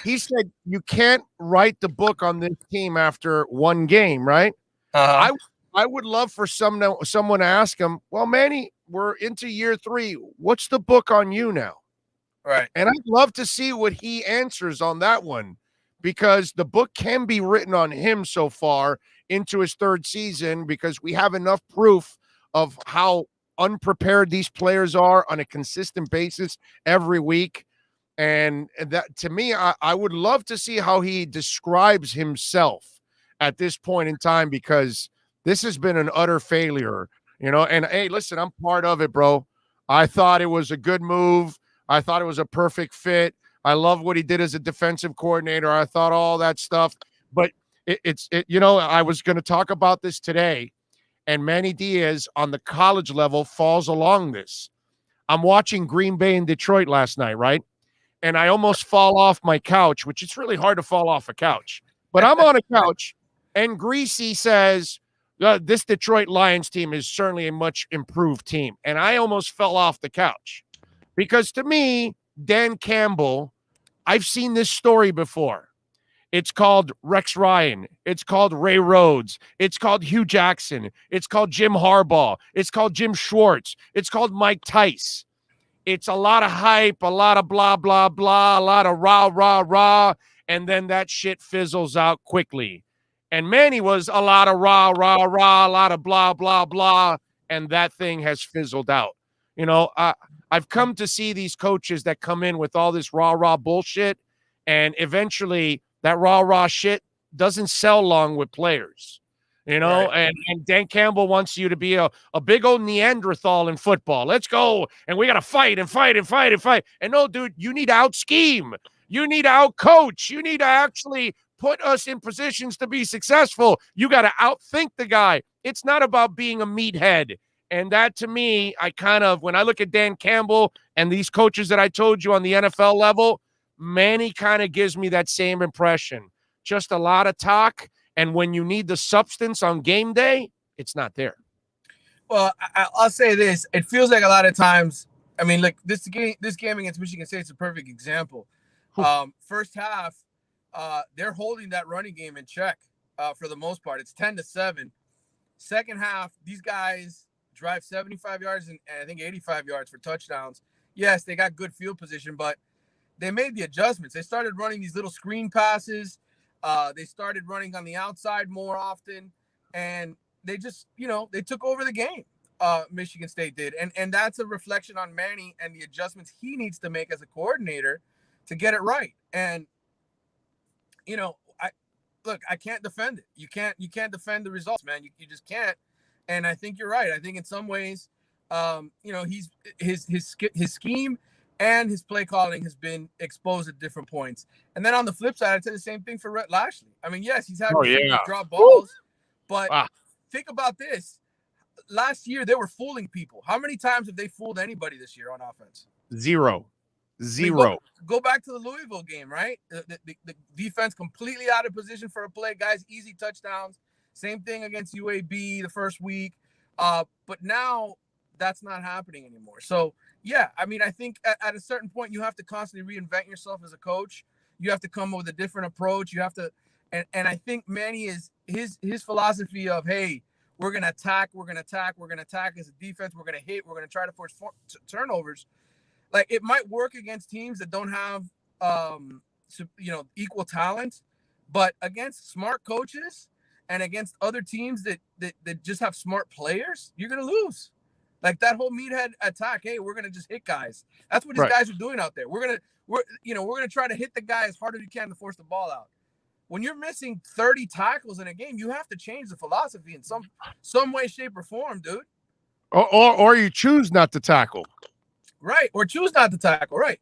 he said you can't write the book on this team after one game, right? Uh-huh. I would love for someone to ask him, well, Manny, we're into year 3. What's the book on you now? Right. And I'd love to see what he answers on that one, because the book can be written on him so far into his 3rd season, because we have enough proof of how unprepared these players are on a consistent basis every week. And that, to me, I would love to see how he describes himself at this point in time, because this has been an utter failure, and hey, listen, I'm part of it, bro. I thought it was a good move. I thought it was a perfect fit. I love what he did as a defensive coordinator. I thought all that stuff, but I was going to talk about this today, and Manny Diaz on the college level falls along this. I'm watching Green Bay and Detroit last night, right? And I almost fall off my couch, which it's really hard to fall off a couch, but I'm on a couch, and Greasy says, this Detroit Lions team is certainly a much improved team. And I almost fell off the couch. Because to me, Dan Campbell, I've seen this story before. It's called Rex Ryan. It's called Ray Rhodes. It's called Hugh Jackson. It's called Jim Harbaugh. It's called Jim Schwartz. It's called Mike Tice. It's a lot of hype, a lot of blah, blah, blah, a lot of rah, rah, rah, and then that shit fizzles out quickly. And Manny was a lot of rah, rah, rah, a lot of blah, blah, blah, and that thing has fizzled out. I've come to see these coaches that come in with all this rah-rah bullshit, and eventually that rah-rah shit doesn't sell long with players, right. And Dan Campbell wants you to be a big old Neanderthal in football. Let's go, and we got to fight and fight and fight and fight. And no, dude, you need to out-scheme. You need to out-coach. You need to actually put us in positions to be successful. You got to outthink the guy. It's not about being a meathead. And that, to me, when I look at Dan Campbell and these coaches that I told you on the NFL level, Manny kind of gives me that same impression. Just a lot of talk, and when you need the substance on game day, it's not there. Well, I'll say this. It feels like a lot of times, I mean, like this game against Michigan State is a perfect example. First half, they're holding that running game in check for the most part. It's 10-7. Second half, these guys drive 75 yards and I think 85 yards for touchdowns. Yes, they got good field position, but they made the adjustments. They started running these little screen passes. They started running on the outside more often, and they just, they took over the game. Michigan State did. And that's a reflection on Manny and the adjustments he needs to make as a coordinator to get it right. And, I can't defend it. You can't defend the results, man. You just can't. And I think you're right. I think in some ways, he's his scheme and his play calling has been exposed at different points. And then on the flip side, I'd say the same thing for Rhett Lashley. I mean, yes, he's had drop balls, but think about this. Last year, they were fooling people. How many times have they fooled anybody this year on offense? Zero. I mean, go back to the Louisville game, right? The defense completely out of position for a play. Guys, easy touchdowns. Same thing against UAB the first week. But now that's not happening anymore. So, yeah, I mean, I think at a certain point, you have to constantly reinvent yourself as a coach. You have to come up with a different approach. You have to – and I think Manny is his philosophy of, hey, we're going to attack as a defense. We're going to hit. We're going to try to force turnovers. Like, it might work against teams that don't have, equal talent, but against smart coaches and against other teams that just have smart players, you're going to lose. Like that whole meathead attack. Hey, we're going to just hit guys. That's what these guys are doing out there. We're going to try to hit the guy as hard as you can to force the ball out. When you're missing 30 tackles in a game, you have to change the philosophy in some way, shape, or form, dude. Or you choose not to tackle. Right. Or choose not to tackle. Right.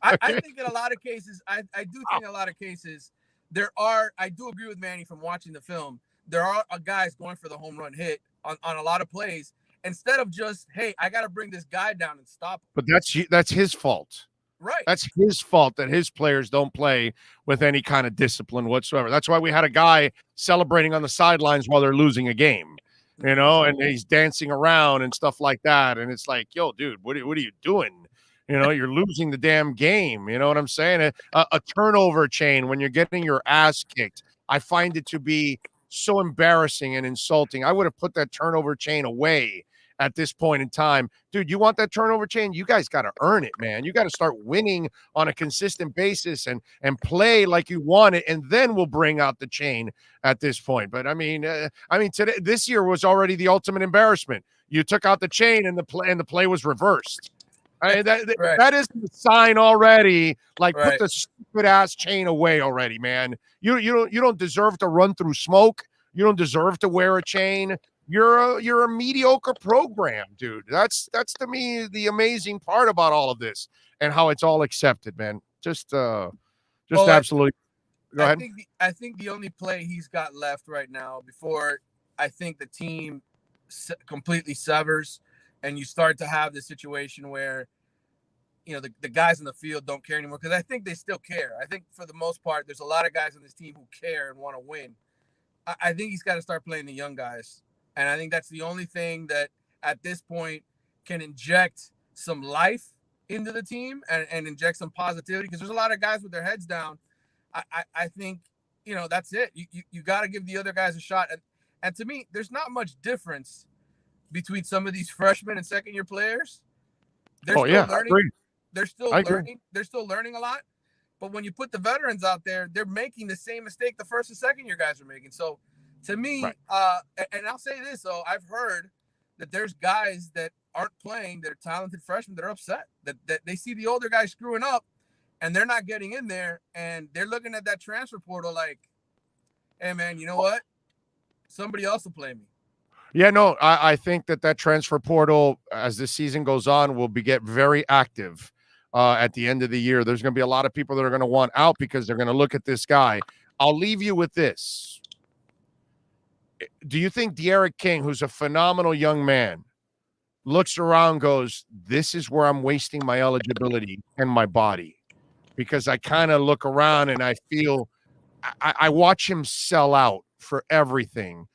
I think in a lot of cases, I do think in a lot of cases, I do agree with Manny from watching the film. There are guys going for the home run hit on a lot of plays instead of just, hey, I got to bring this guy down and stop him. But that's his fault. Right. That's his fault that his players don't play with any kind of discipline whatsoever. That's why we had a guy celebrating on the sidelines while they're losing a game. And he's dancing around and stuff like that. And it's like, yo, dude, what are you doing? You're losing the damn game. You know what I'm saying? A turnover chain when you're getting your ass kicked. I find it to be so embarrassing and insulting. I would have put that turnover chain away at this point in time. Dude, you want that turnover chain? You guys got to earn it, man. You got to start winning on a consistent basis and play like you want it, and then we'll bring out the chain at this point. But I mean, this year was already the ultimate embarrassment. You took out the chain and the play was reversed. I mean, that is the sign already. Like, put the stupid ass chain away already, man. You don't deserve to run through smoke. You don't deserve to wear a chain. You're a mediocre program, dude. That's to me the amazing part about all of this and how it's all accepted, man. Just absolutely. Go ahead. I think the only play he's got left right now before I think the team completely severs and you start to have the situation where the guys in the field don't care anymore, because I think they still care. I think for the most part, there's a lot of guys on this team who care and want to win. I think he's got to start playing the young guys. And I think that's the only thing that at this point can inject some life into the team and inject some positivity, because there's a lot of guys with their heads down. I think, that's it. You got to give the other guys a shot. And to me, there's not much difference between some of these freshmen and second-year players. They're still learning. They're still learning. They're still learning a lot. But when you put the veterans out there, they're making the same mistake the first and second-year guys are making. So, to me, and I'll say this, though, I've heard that there's guys that aren't playing, that are talented freshmen, that are upset, that they see the older guys screwing up and they're not getting in there, and they're looking at that transfer portal like, hey, man, you know what? Somebody else will play me. Yeah, no, I think that transfer portal, as this season goes on, will get very active at the end of the year. There's going to be a lot of people that are going to want out because they're going to look at this guy. I'll leave you with this. Do you think De'Aaron King, who's a phenomenal young man, looks around, goes, this is where I'm wasting my eligibility and my body? Because I kind of look around and I feel I watch him sell out for everything.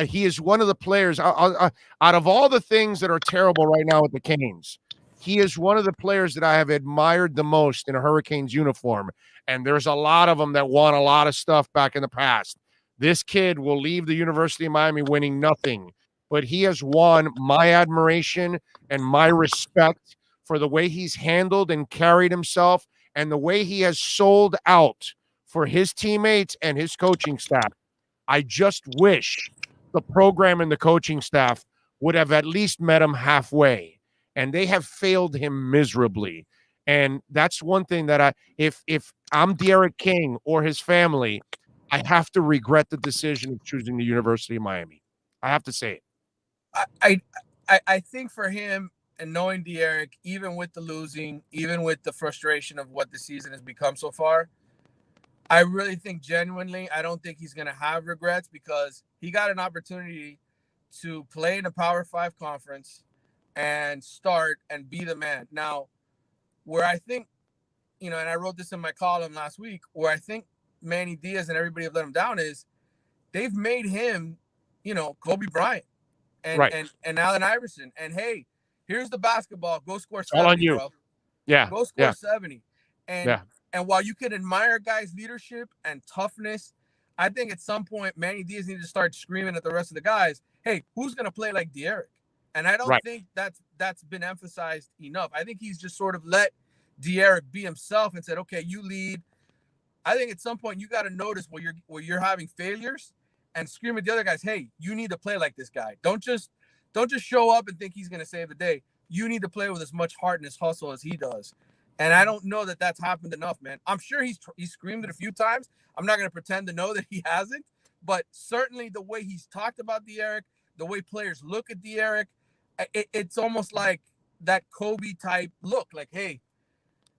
He is one of the players out of all the things that are terrible right now with the Canes. He is one of the players that I have admired the most in a Hurricanes uniform. And there's a lot of them that won a lot of stuff back in the past. This kid will leave the University of Miami winning nothing, but he has won my admiration and my respect for the way he's handled and carried himself and the way he has sold out for his teammates and his coaching staff. I just wish the program and the coaching staff would have at least met him halfway, and they have failed him miserably. And that's one thing that if I'm De'Aaron King or his family, I have to regret the decision of choosing the University of Miami. I have to say it. I think for him, and knowing De'Aaron, even with the losing, even with the frustration of what the season has become so far, I really think genuinely, I don't think he's going to have regrets, because he got an opportunity to play in a Power 5 conference and start and be the man. Now, where I think, and I wrote this in my column last week, where I think Manny Diaz and everybody have let him down is they've made him, Kobe Bryant and Allen Iverson. And hey, here's the basketball. Go score 70, all on you. Bro. Yeah. Go score 70. And and while you can admire guys' leadership and toughness, I think at some point Manny Diaz needs to start screaming at the rest of the guys, hey, who's going to play like De'Aaron? And I don't think that's been emphasized enough. I think he's just sort of let De'Aaron be himself and said, okay, you lead. I think at some point you got to notice where you're having failures and scream at the other guys, hey, you need to play like this guy. Don't just show up and think he's going to save the day. You need to play with as much heart and as hustle as he does. And I don't know that that's happened enough, man. I'm sure he's screamed it a few times. I'm not going to pretend to know that he hasn't, but certainly the way he's talked about De'Aaron, the way players look at De'Aaron, it's almost like that Kobe type look, like, hey,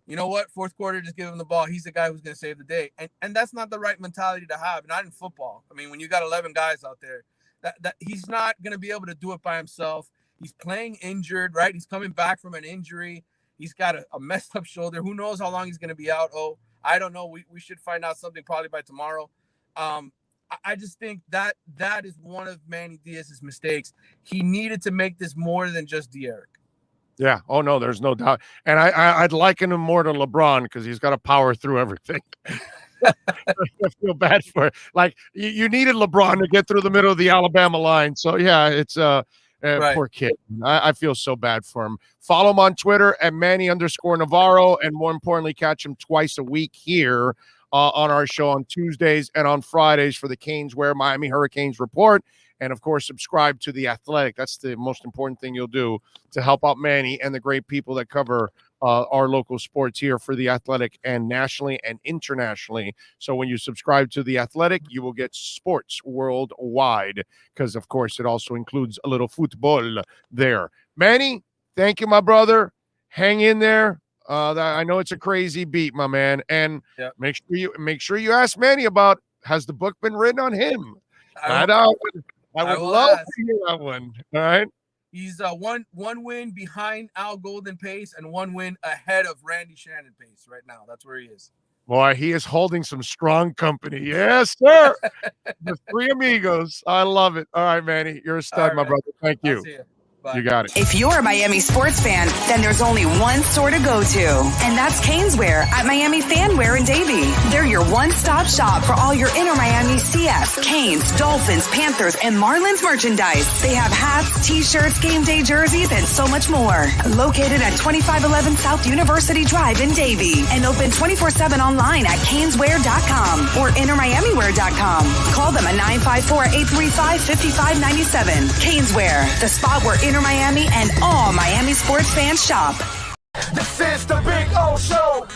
you know what? Fourth quarter, just give him the ball. He's the guy who's going to save the day. And that's not the right mentality to have, not in football. I mean, when you got 11 guys out there, that he's not going to be able to do it by himself. He's playing injured, right? He's coming back from an injury. He's got a messed up shoulder. Who knows how long he's going to be out? Oh, I don't know. We should find out something probably by tomorrow. I just think that is one of Manny Diaz's mistakes. He needed to make this more than just De'Aaron. Yeah. Oh, no, there's no doubt. And I'd liken him more to LeBron because he's got to power through everything. I feel bad for it. Like, you needed LeBron to get through the middle of the Alabama line. So, yeah, it's poor kid. I feel so bad for him. Follow him on Twitter at Manny_Navarro. And more importantly, catch him twice a week here on our show on Tuesdays and on Fridays for the Canes Wear Miami Hurricanes Report. And, of course, subscribe to The Athletic. That's the most important thing you'll do to help out Manny and the great people that cover our local sports here for The Athletic and nationally and internationally. So when you subscribe to The Athletic, you will get sports worldwide because, of course, it also includes a little football there. Manny, thank you, my brother. Hang in there. I know it's a crazy beat, my man. And make sure you ask Manny about, has the book been written on him? I would love to hear that one. All right. He's one win behind Al Golden pace and one win ahead of Randy Shannon pace right now. That's where he is. Boy, he is holding some strong company. Yes, sir. The three amigos. I love it. All right, Manny. You're a stud, my brother. Thank you. You got it. If you're a Miami sports fan, then there's only one store to go to, and that's Canes Wear at Miami Fanwear in Davie. They're your one-stop shop for all your inner Miami CF, Canes, Dolphins, Panthers, and Marlins merchandise. They have hats, t-shirts, game day jerseys, and so much more. Located at 2511 South University Drive in Davie, and open 24/7 online at caneswear.com or innermiamiwear.com. Call them at 954-835-5597. Canes Wear, the spot where Inner Miami and all Miami sports fans shop. This is the Big O Show.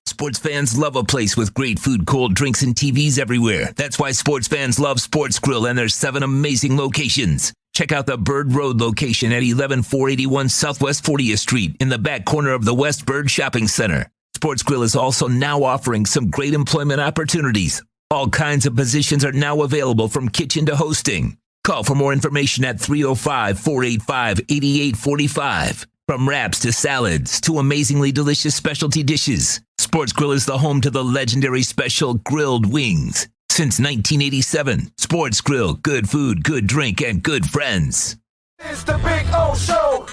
Sports fans love a place with great food, cold drinks, and TVs everywhere. That's why sports fans love Sports Grill and their 7 amazing locations. Check out the Bird Road location at 11481 Southwest 40th Street in the back corner of the West Bird Shopping Center. Sports Grill is also now offering some great employment opportunities. All kinds of positions are now available from kitchen to hosting. Call for more information at 305-485-8845. From wraps to salads to amazingly delicious specialty dishes, Sports Grill is the home to the legendary special grilled wings. Since 1987, Sports Grill, good food, good drink, and good friends. It's the Big O Show.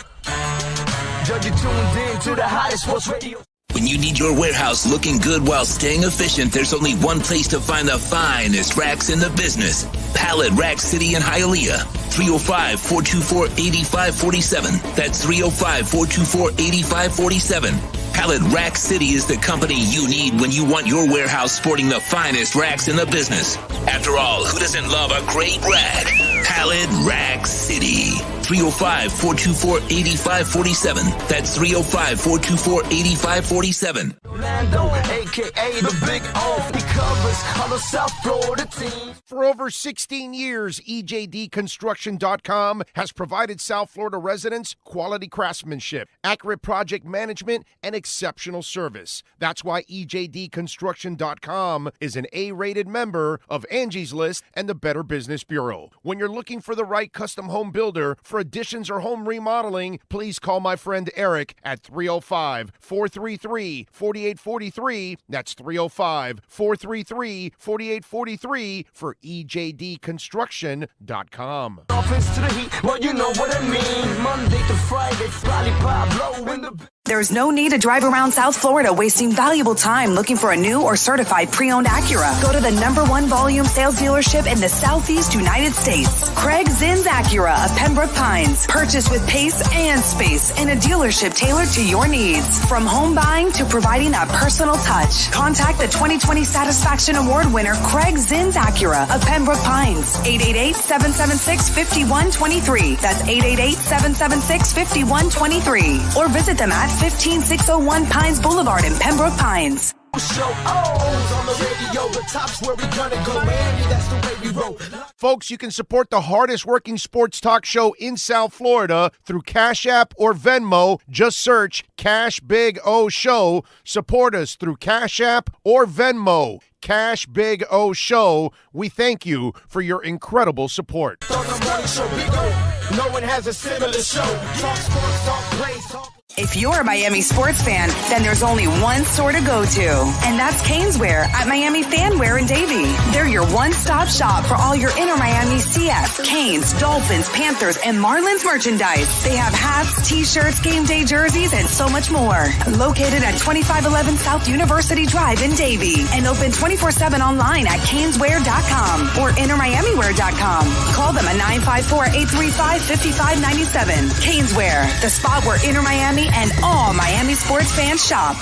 You're tuned in to the hottest sports radio. When you need your warehouse looking good while staying efficient, there's only one place to find the finest racks in the business. Pallet Rack City in Hialeah. 305-424-8547. That's 305-424-8547. Pallet Rack City is the company you need when you want your warehouse sporting the finest racks in the business. After all, who doesn't love a great rack? Pallet Rack City. 305-424-8547. That's 305-424-8547. Orlando, aka the Big O, he covers all of South Florida teams. For over 16 years, EJDconstruction.com has provided South Florida residents quality craftsmanship, accurate project management, and exceptional service. That's why EJDconstruction.com is an A-rated member of Angie's List and the Better Business Bureau. When you're looking for the right custom home builder for additions or home remodeling, please call my friend Eric at 305-433-4843. That's 305-433-4843 for EJDconstruction.com. Offense to the Heat, well, you know what I mean. Monday to Friday, Scotty Pablo in the... There's no need to drive around South Florida wasting valuable time looking for a new or certified pre-owned Acura. Go to the #1 volume sales dealership in the Southeast United States. Craig Zinn's Acura of Pembroke Pines. Purchase with pace and space in a dealership tailored to your needs. From home buying to providing a personal touch. Contact the 2020 Satisfaction Award winner Craig Zinn's Acura of Pembroke Pines. 888-776-5123. That's 888-776-5123. Or visit them at 15601 Pines Boulevard in Pembroke Pines. Show O's on the radio, the top's where we gonna go, Miami, that's the way we roll. Folks, you can support the hardest working sports talk show in South Florida through Cash App or Venmo. Just search Cash Big O Show. Support us through Cash App or Venmo. Cash Big O Show. We thank you for your incredible support. On the morning show, Big O, no one has a similar show. Talk sports, talk plays, talk... If you're a Miami sports fan, then there's only one store to go to, and that's Caneswear at Miami Fanwear in Davie. They're your one-stop shop for all your inner Miami CF, Canes, Dolphins, Panthers, and Marlins merchandise. They have hats, t-shirts, game day jerseys, and so much more. Located at 2511 South University Drive in Davie, and open 24/7 online at caneswear.com or innermiamiwear.com. Call them at 954-835-5597. Caneswear, the spot where inner Miami and all Miami sports fans shop.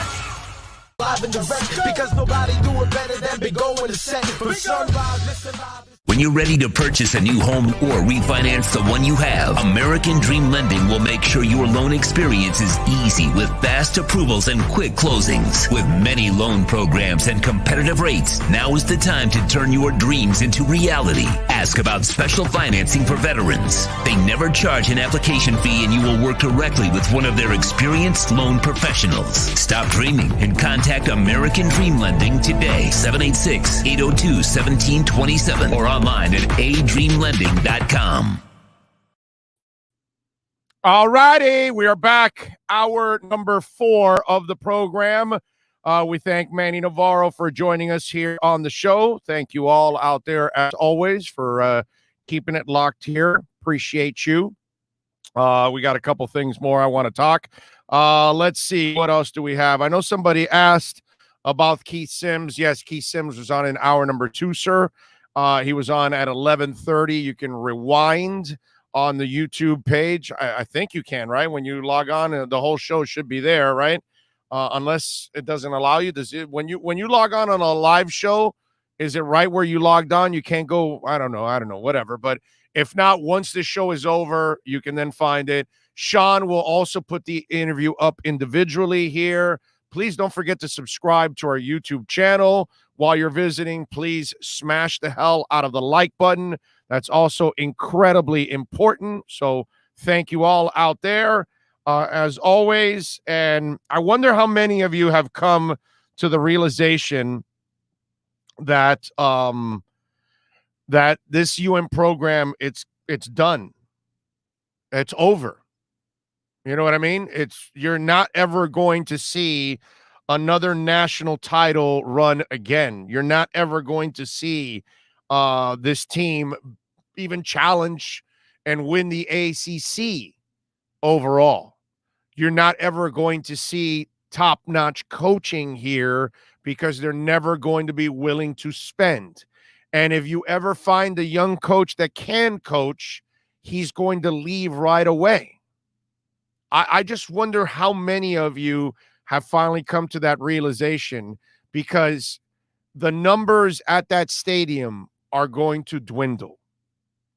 Live and direct, because nobody do it better than Big O in the set. From sunrise, listen live. When you're ready to purchase a new home or refinance the one you have, American Dream Lending will make sure your loan experience is easy with fast approvals and quick closings. With many loan programs and competitive rates, now is the time to turn your dreams into reality. Ask about special financing for veterans. They never charge an application fee, and you will work directly with one of their experienced loan professionals. Stop dreaming and contact American Dream Lending today. 786-802-1727 or online at adreamlending.com. All righty, we are back. Hour number 4 of the program. We thank Manny Navarro for joining us here on the show. Thank you all out there, as always, for keeping it locked here. Appreciate you. We got a couple things more I want to talk. Let's see. What else do we have? I know somebody asked about Keith Sims. Yes, Keith Sims was on in hour number 2, sir. He was on at 11:30. You can rewind on the YouTube page. I think you can, right? When you log on, the whole show should be there, right? Unless it doesn't allow you. When you log on a live show, is it right where you logged on? You can't go, I don't know, whatever. But if not, once this show is over, you can then find it. Sean will also put the interview up individually here. Please don't forget to subscribe to our YouTube channel. While you're visiting, please smash the hell out of the like button. That's also incredibly important. So thank you all out there, as always. And I wonder how many of you have come to the realization that that this UN program, it's done. It's over. You know what I mean? You're not ever going to see another national title run again. You're not ever going to see this team even challenge and win the ACC overall. You're not ever going to see top-notch coaching here because they're never going to be willing to spend. And if you ever find a young coach that can coach, he's going to leave right away. I just wonder how many of you have finally come to that realization, because the numbers at that stadium are going to dwindle.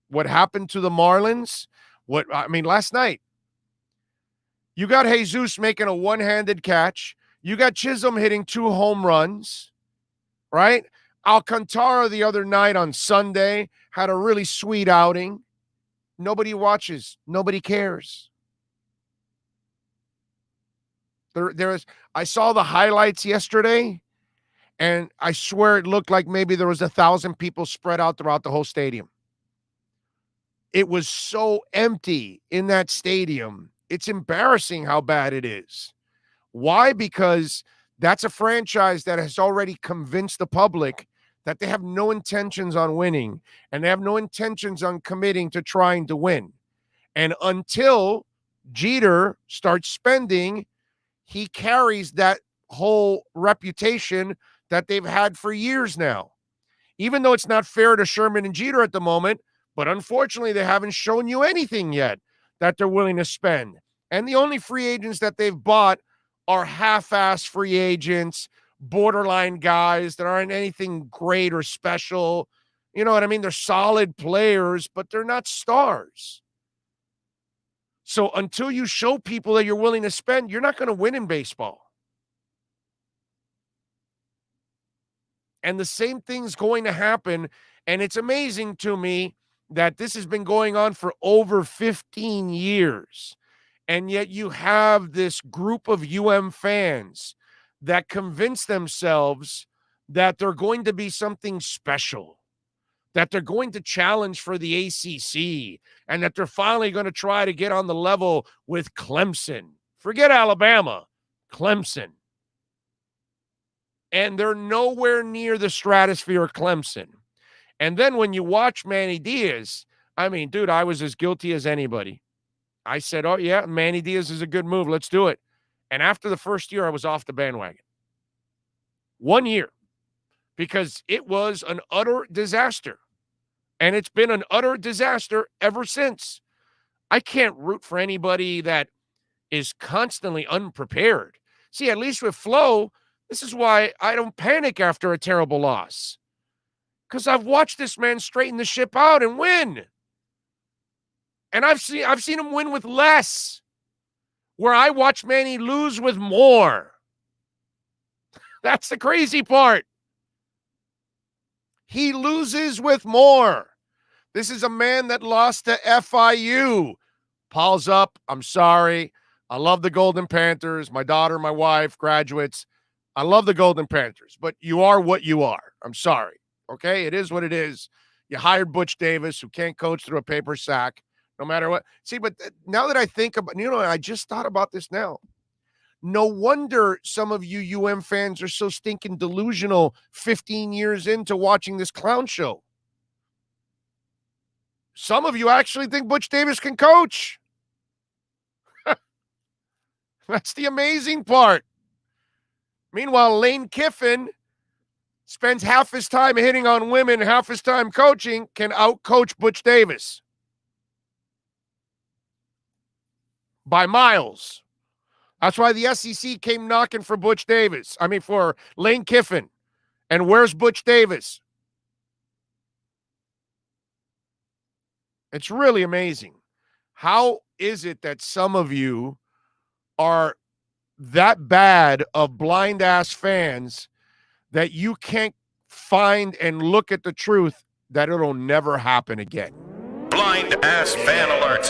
What happened to the Marlins Last night, you got Jesus making a one-handed catch. You got Chisholm hitting 2 home runs, right? Alcantara the other night on Sunday had a really sweet outing. Nobody watches. Nobody cares. I saw the highlights yesterday, and I swear it looked like maybe there was 1,000 people spread out throughout the whole stadium. It was so empty in that stadium. It's embarrassing how bad it is. Why? Because that's a franchise that has already convinced the public that they have no intentions on winning, and they have no intentions on committing to trying to win. And until Jeter starts spending, he carries that whole reputation that they've had for years now. Even though it's not fair to Sherman and Jeter at the moment, but unfortunately they haven't shown you anything yet that they're willing to spend. And the only free agents that they've bought are half-ass free agents, borderline guys that aren't anything great or special. You know what I mean? They're solid players, but they're not stars. So until you show people that you're willing to spend, you're not going to win in baseball. And the same thing's going to happen. And it's amazing to me that this has been going on for over 15 years. And yet you have this group of fans that convince themselves that they're going to be something special, that they're going to challenge for the ACC, and that they're finally going to try to get on the level with Clemson. Forget Alabama, Clemson. And they're nowhere near the stratosphere of Clemson. And then when you watch Manny Diaz, I mean, dude, I was as guilty as anybody. I said, oh, yeah, Manny Diaz is a good move. Let's do it. And after the first year, I was off the bandwagon. 1 year. Because it was an utter disaster. And it's been an utter disaster ever since. I can't root for anybody that is constantly unprepared. See, at least with Flo, this is why I don't panic after a terrible loss. Because I've watched this man straighten the ship out and win. And I've seen him win with less. Where I watch Manny lose with more. That's the crazy part. He loses with more. This is a man that lost to FIU. Paul's up. I'm sorry. I love the Golden Panthers. My daughter, my wife, graduates. I love the Golden Panthers. But you are what you are. I'm sorry. Okay? It is what it is. You hired Butch Davis, who can't coach through a paper sack, no matter what. See, but now that I think about, I just thought about this now. No wonder some of you fans are so stinking delusional 15 years into watching this clown show. Some of you actually think Butch Davis can coach. That's the amazing part. Meanwhile, Lane Kiffin spends half his time hitting on women, half his time coaching, can outcoach Butch Davis. By miles. That's why the SEC came knocking for Butch Davis. For Lane Kiffin. And where's Butch Davis? It's really amazing. How is it that some of you are that bad of blind-ass fans that you can't find and look at the truth that it'll never happen again? Blind-ass fan alert.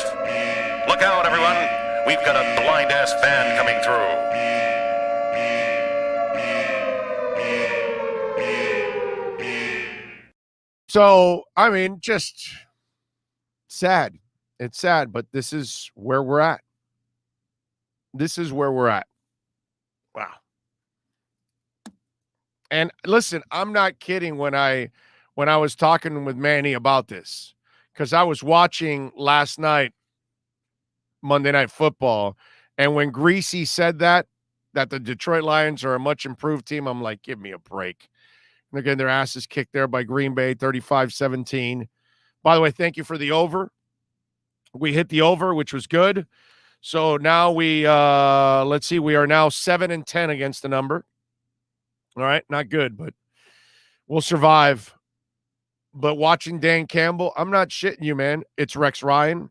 Look out, everyone. We've got a blind-ass fan coming through. So, just sad. It's sad, but this is where we're at. This is where we're at. Wow. And listen, I'm not kidding when I was talking with Manny about this, because I was watching last night Monday Night Football, and when Greasy said that the Detroit Lions are a much improved team, I'm like, give me a break. They're getting their asses kicked there by Green Bay, 35-17. By the way, thank you for the over. We hit the over, which was good. So now we let's see, we are now 7-10 against the number. All right, not good, but we'll survive. But watching Dan Campbell, I'm not shitting you, man. It's Rex Ryan.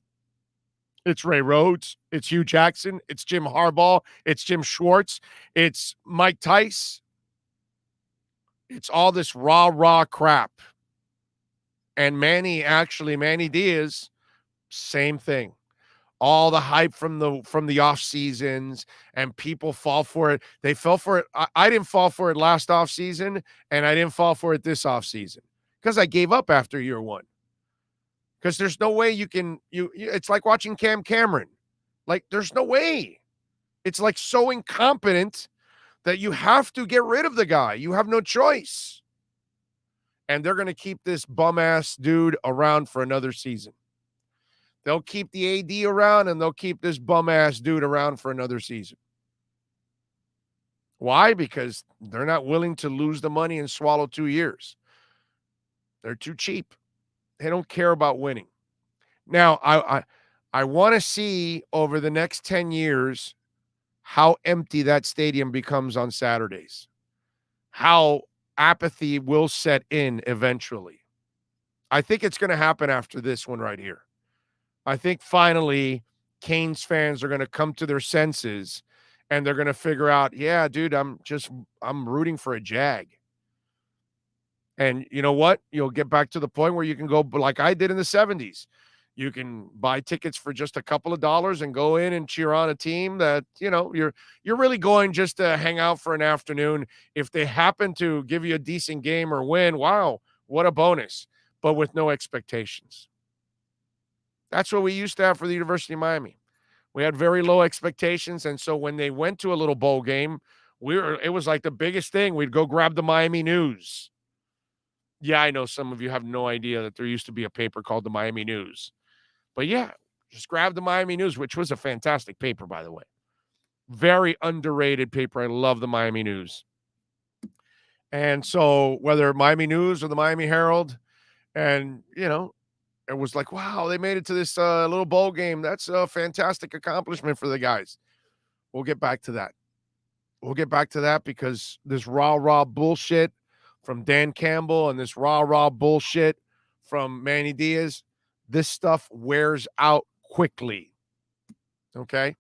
It's Ray Rhodes. It's Hugh Jackson. It's Jim Harbaugh. It's Jim Schwartz. It's Mike Tice. It's all this rah crap. And Manny Diaz, same thing. All the hype from the off seasons, and people fall for it. They fell for it. I didn't fall for it last off season, and I didn't fall for it this off season because I gave up after year one. Because there's no way you can it's like watching Cam Cameron. Like, there's no way. It's like so incompetent that you have to get rid of the guy. You have no choice. And they're going to keep this bum-ass dude around for another season. They'll keep the AD around, and they'll keep this bum-ass dude around for another season. Why? Because they're not willing to lose the money and swallow 2 years. They're too cheap. They don't care about winning. Now, I want to see over the next 10 years how empty that stadium becomes on Saturdays. How apathy will set in eventually. I think it's going to happen after this one right here. I think finally Canes fans are going to come to their senses and they're going to figure out, yeah, dude, I'm rooting for a Jag. And you know what? You'll get back to the point where you can go like I did in the 70s. You can buy tickets for just a couple of dollars and go in and cheer on a team that, you're really going just to hang out for an afternoon. If they happen to give you a decent game or win, wow, what a bonus, but with no expectations. That's what we used to have for the University of Miami. We had very low expectations, and so when they went to a little bowl game, it was like the biggest thing. We'd go grab the Miami News. Yeah, I know some of you have no idea that there used to be a paper called the Miami News. But yeah, just grab the Miami News, which was a fantastic paper, by the way. Very underrated paper. I love the Miami News. And so whether Miami News or the Miami Herald, and, it was like, wow, they made it to this little bowl game. That's a fantastic accomplishment for the guys. We'll get back to that. We'll get back to that because this rah bullshit from Dan Campbell and this rah bullshit from Manny Diaz, this stuff wears out quickly. Okay?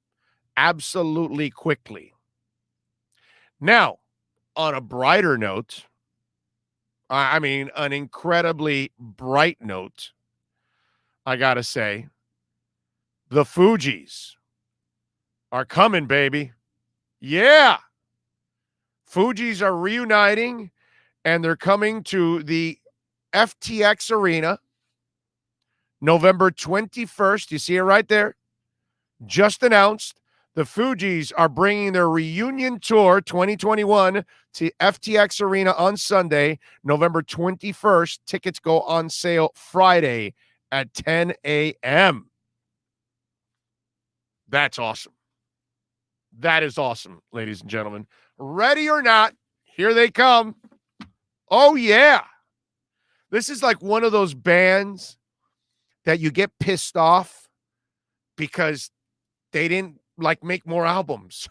Absolutely quickly. Now, on a brighter note, an incredibly bright note, I gotta say, the Fugees are coming, baby. Yeah. Fugees are reuniting, and they're coming to the FTX Arena November 21st. You see it right there. Just announced. The Fugees are bringing their reunion tour 2021 to FTX Arena on Sunday, November 21st. Tickets go on sale Friday at 10 a.m. That's awesome. That is awesome, ladies and gentlemen. Ready or not, here they come. Oh, yeah. This is like one of those bands that you get pissed off because they didn't make more albums.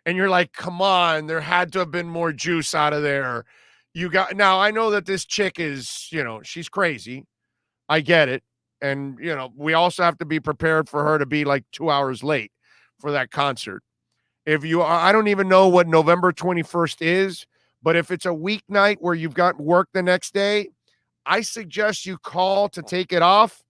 And you're like, come on, there had to have been more juice out of there. Now I know that this chick is, she's crazy. I get it. And, we also have to be prepared for her to be like 2 hours late for that concert. I don't even know what November 21st is, but if it's a weeknight where you've got work the next day, I suggest you call to take it off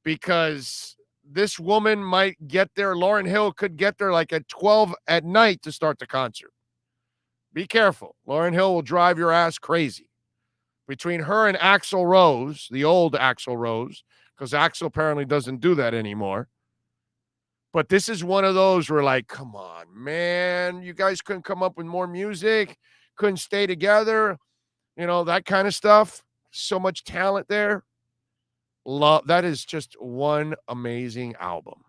because this woman might get there. Lauryn Hill could get there like at 12 at night to start the concert. Be careful. Lauryn Hill will drive your ass crazy. Between her and Axl Rose, the old Axl Rose, because Axl apparently doesn't do that anymore. But this is one of those where like, come on, man, you guys couldn't come up with more music, couldn't stay together, that kind of stuff. So much talent there. That is just one amazing album.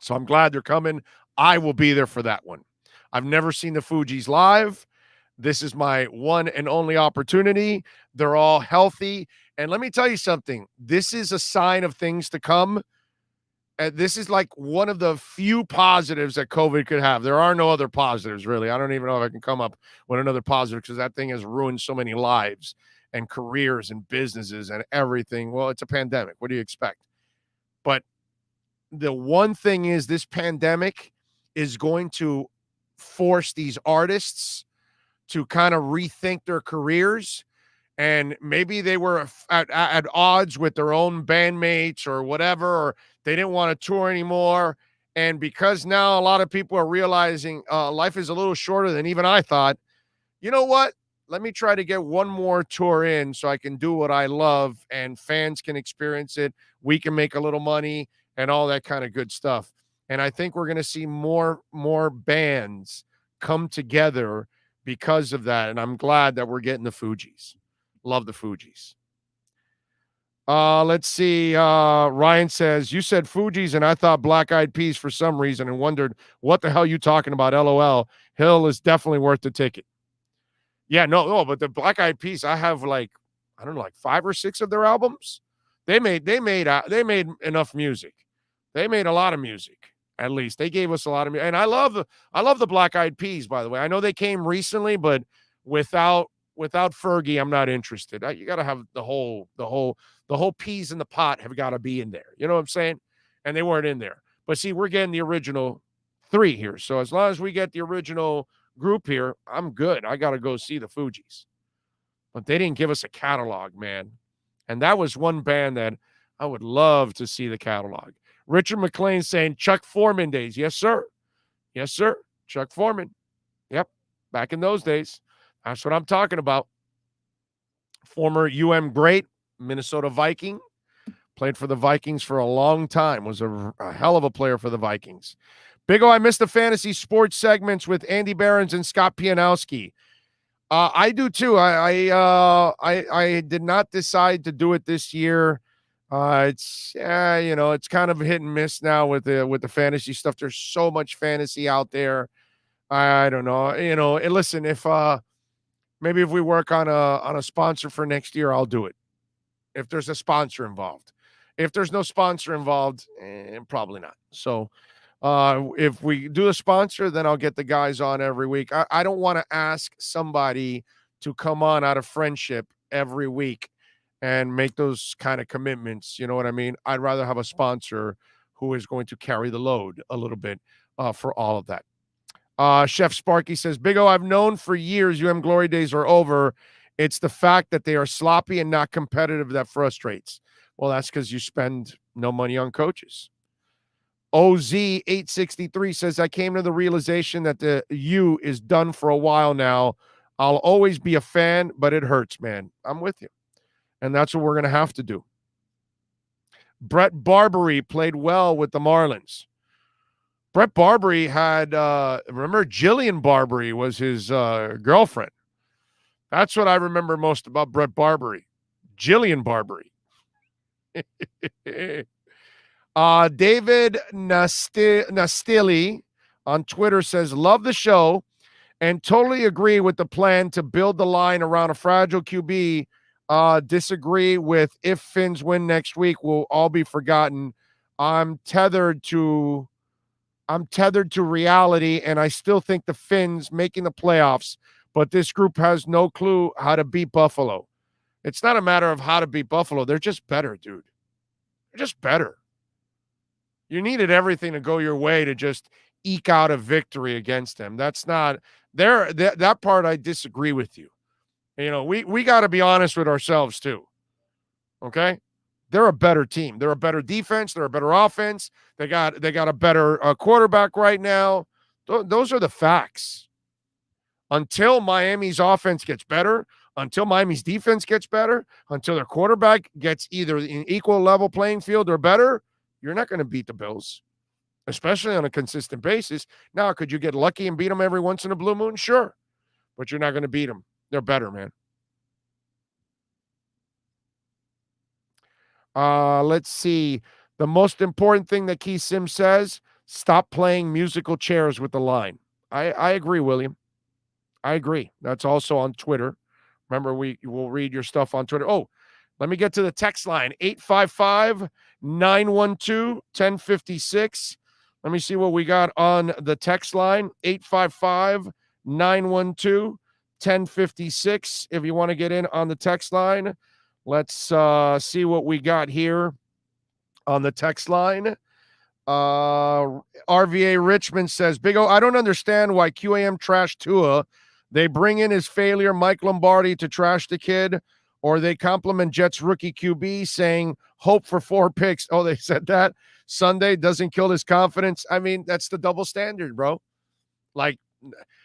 So I'm glad they're coming. I will be there for that one. I've never seen the Fugees live. This is my one and only opportunity. They're all healthy. And let me tell you something. This is a sign of things to come. This is like one of the few positives that COVID could have. There are no other positives, really. I don't even know if I can come up with another positive because that thing has ruined so many lives and careers and businesses and everything. Well, it's a pandemic. What do you expect? But the one thing is this pandemic is going to force these artists to kind of rethink their careers. And maybe they were at odds with their own bandmates or whatever, or they didn't want to tour anymore. And because now a lot of people are realizing life is a little shorter than even I thought, you know what? Let me try to get one more tour in so I can do what I love and fans can experience it. We can make a little money and all that kind of good stuff. And I think we're going to see more bands come together because of that. And I'm glad that we're getting the Fugees. Love the Fugees. Let's see. Ryan says, you said Fugees and I thought Black Eyed Peas for some reason and wondered what the hell you talking about. LOL. Hill is definitely worth the ticket. Yeah, no, but the Black Eyed Peas, I have I don't know, 5 or 6 of their albums. They made enough music. They made a lot of music. At least they gave us a lot of music. And I love the Black Eyed Peas, by the way. I know they came recently, but without Fergie, I'm not interested. You got to have the whole peas in the pot have got to be in there. You know what I'm saying? And they weren't in there. But see, we're getting the original 3 here. So as long as we get the original group here, I'm good. I got to go see the Fugees. But they didn't give us a catalog, man. And that was one band that I would love to see the catalog. Richard McLean saying Chuck Foreman days. Yes, sir. Yes, sir. Chuck Foreman. Yep. Back in those days. That's what I'm talking about. Former great, Minnesota Viking. Played for the Vikings for a long time. Was a hell of a player for the Vikings. Big O, I missed the fantasy sports segments with Andy Behrens and Scott Pianowski. I do too. I did not decide to do it this year. It's kind of hit and miss now with the fantasy stuff. There's so much fantasy out there. I don't know. And listen, if maybe if we work on a sponsor for next year, I'll do it. If there's a sponsor involved. If there's no sponsor involved, probably not. So if we do a sponsor, then I'll get the guys on every week. I don't want to ask somebody to come on out of friendship every week and make those kind of commitments. You know what I mean? I'd rather have a sponsor who is going to carry the load a little bit for all of that. Chef Sparky says, Big O, I've known for years Glory days are over. It's the fact that they are sloppy and not competitive that frustrates. Well, that's because you spend no money on coaches. OZ863 says, I came to the realization that the U is done for a while now. I'll always be a fan, but it hurts, man. I'm with you. And that's what we're going to have to do. Brett Barbary played well with the Marlins. Brett Barbary had, remember, Jillian Barbary was his girlfriend. That's what I remember most about Brett Barbary. Jillian Barbary. David Nastili on Twitter says, love the show and totally agree with the plan to build the line around a fragile QB. Disagree with if Finns win next week will all be forgotten. I'm tethered to reality, and I still think the Finns making the playoffs, but this group has no clue how to beat Buffalo. It's not a matter of how to beat Buffalo. They're just better, dude. They're just better. You needed everything to go your way to just eke out a victory against them. That's not there. That part I disagree with you. We got to be honest with ourselves too. Okay, they're a better team. They're a better defense. They're a better offense. They got a better quarterback right now. Those are the facts. Until Miami's offense gets better, until Miami's defense gets better, until their quarterback gets either an equal level playing field or better, you're not going to beat the Bills, especially on a consistent basis. Now, could you get lucky and beat them every once in a blue moon? Sure. But you're not going to beat them. They're better, man. Let's see. The most important thing that Keith Sims says, stop playing musical chairs with the line. I agree, William. I agree. That's also on Twitter. Remember, we will read your stuff on Twitter. Oh, let me get to the text line, 855-912-1056. Let me see what we got on the text line, 855-912-1056. If you want to get in on the text line, let's see what we got here. on the text line. RVA Richmond says, Big O, I don't understand why QAM trashed Tua. They bring in his failure, Mike Lombardi, to trash the kid, or they compliment Jets rookie QB saying, hope for 4 picks. Oh, they said that? Sunday doesn't kill his confidence. I mean, that's the double standard, bro. Like,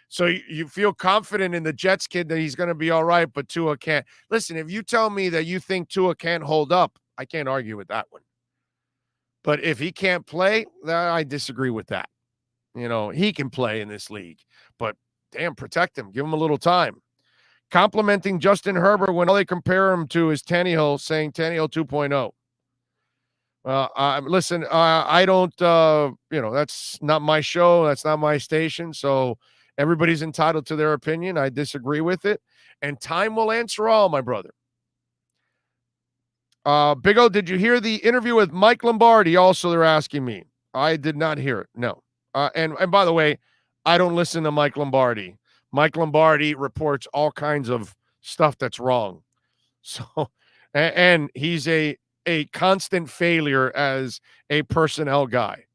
so you feel confident in the Jets kid that he's going to be all right, but Tua can't. Listen, if you tell me that you think Tua can't hold up, I can't argue with that one. But if he can't play, I disagree with that. You know, he can play in this league, but damn, protect him. Give him a little time. Complimenting Justin Herbert when all they compare him to is Tannehill, saying Tannehill 2.0. Listen, I don't, that's not my show. That's not my station. So everybody's entitled to their opinion. I disagree with it. And time will answer all, my brother. Big O, did you hear the interview with Mike Lombardi? Also, they're asking me. I did not hear it. No. And by the way, I don't listen to Mike Lombardi. Mike Lombardi reports all kinds of stuff that's wrong. So, and he's a constant failure as a personnel guy.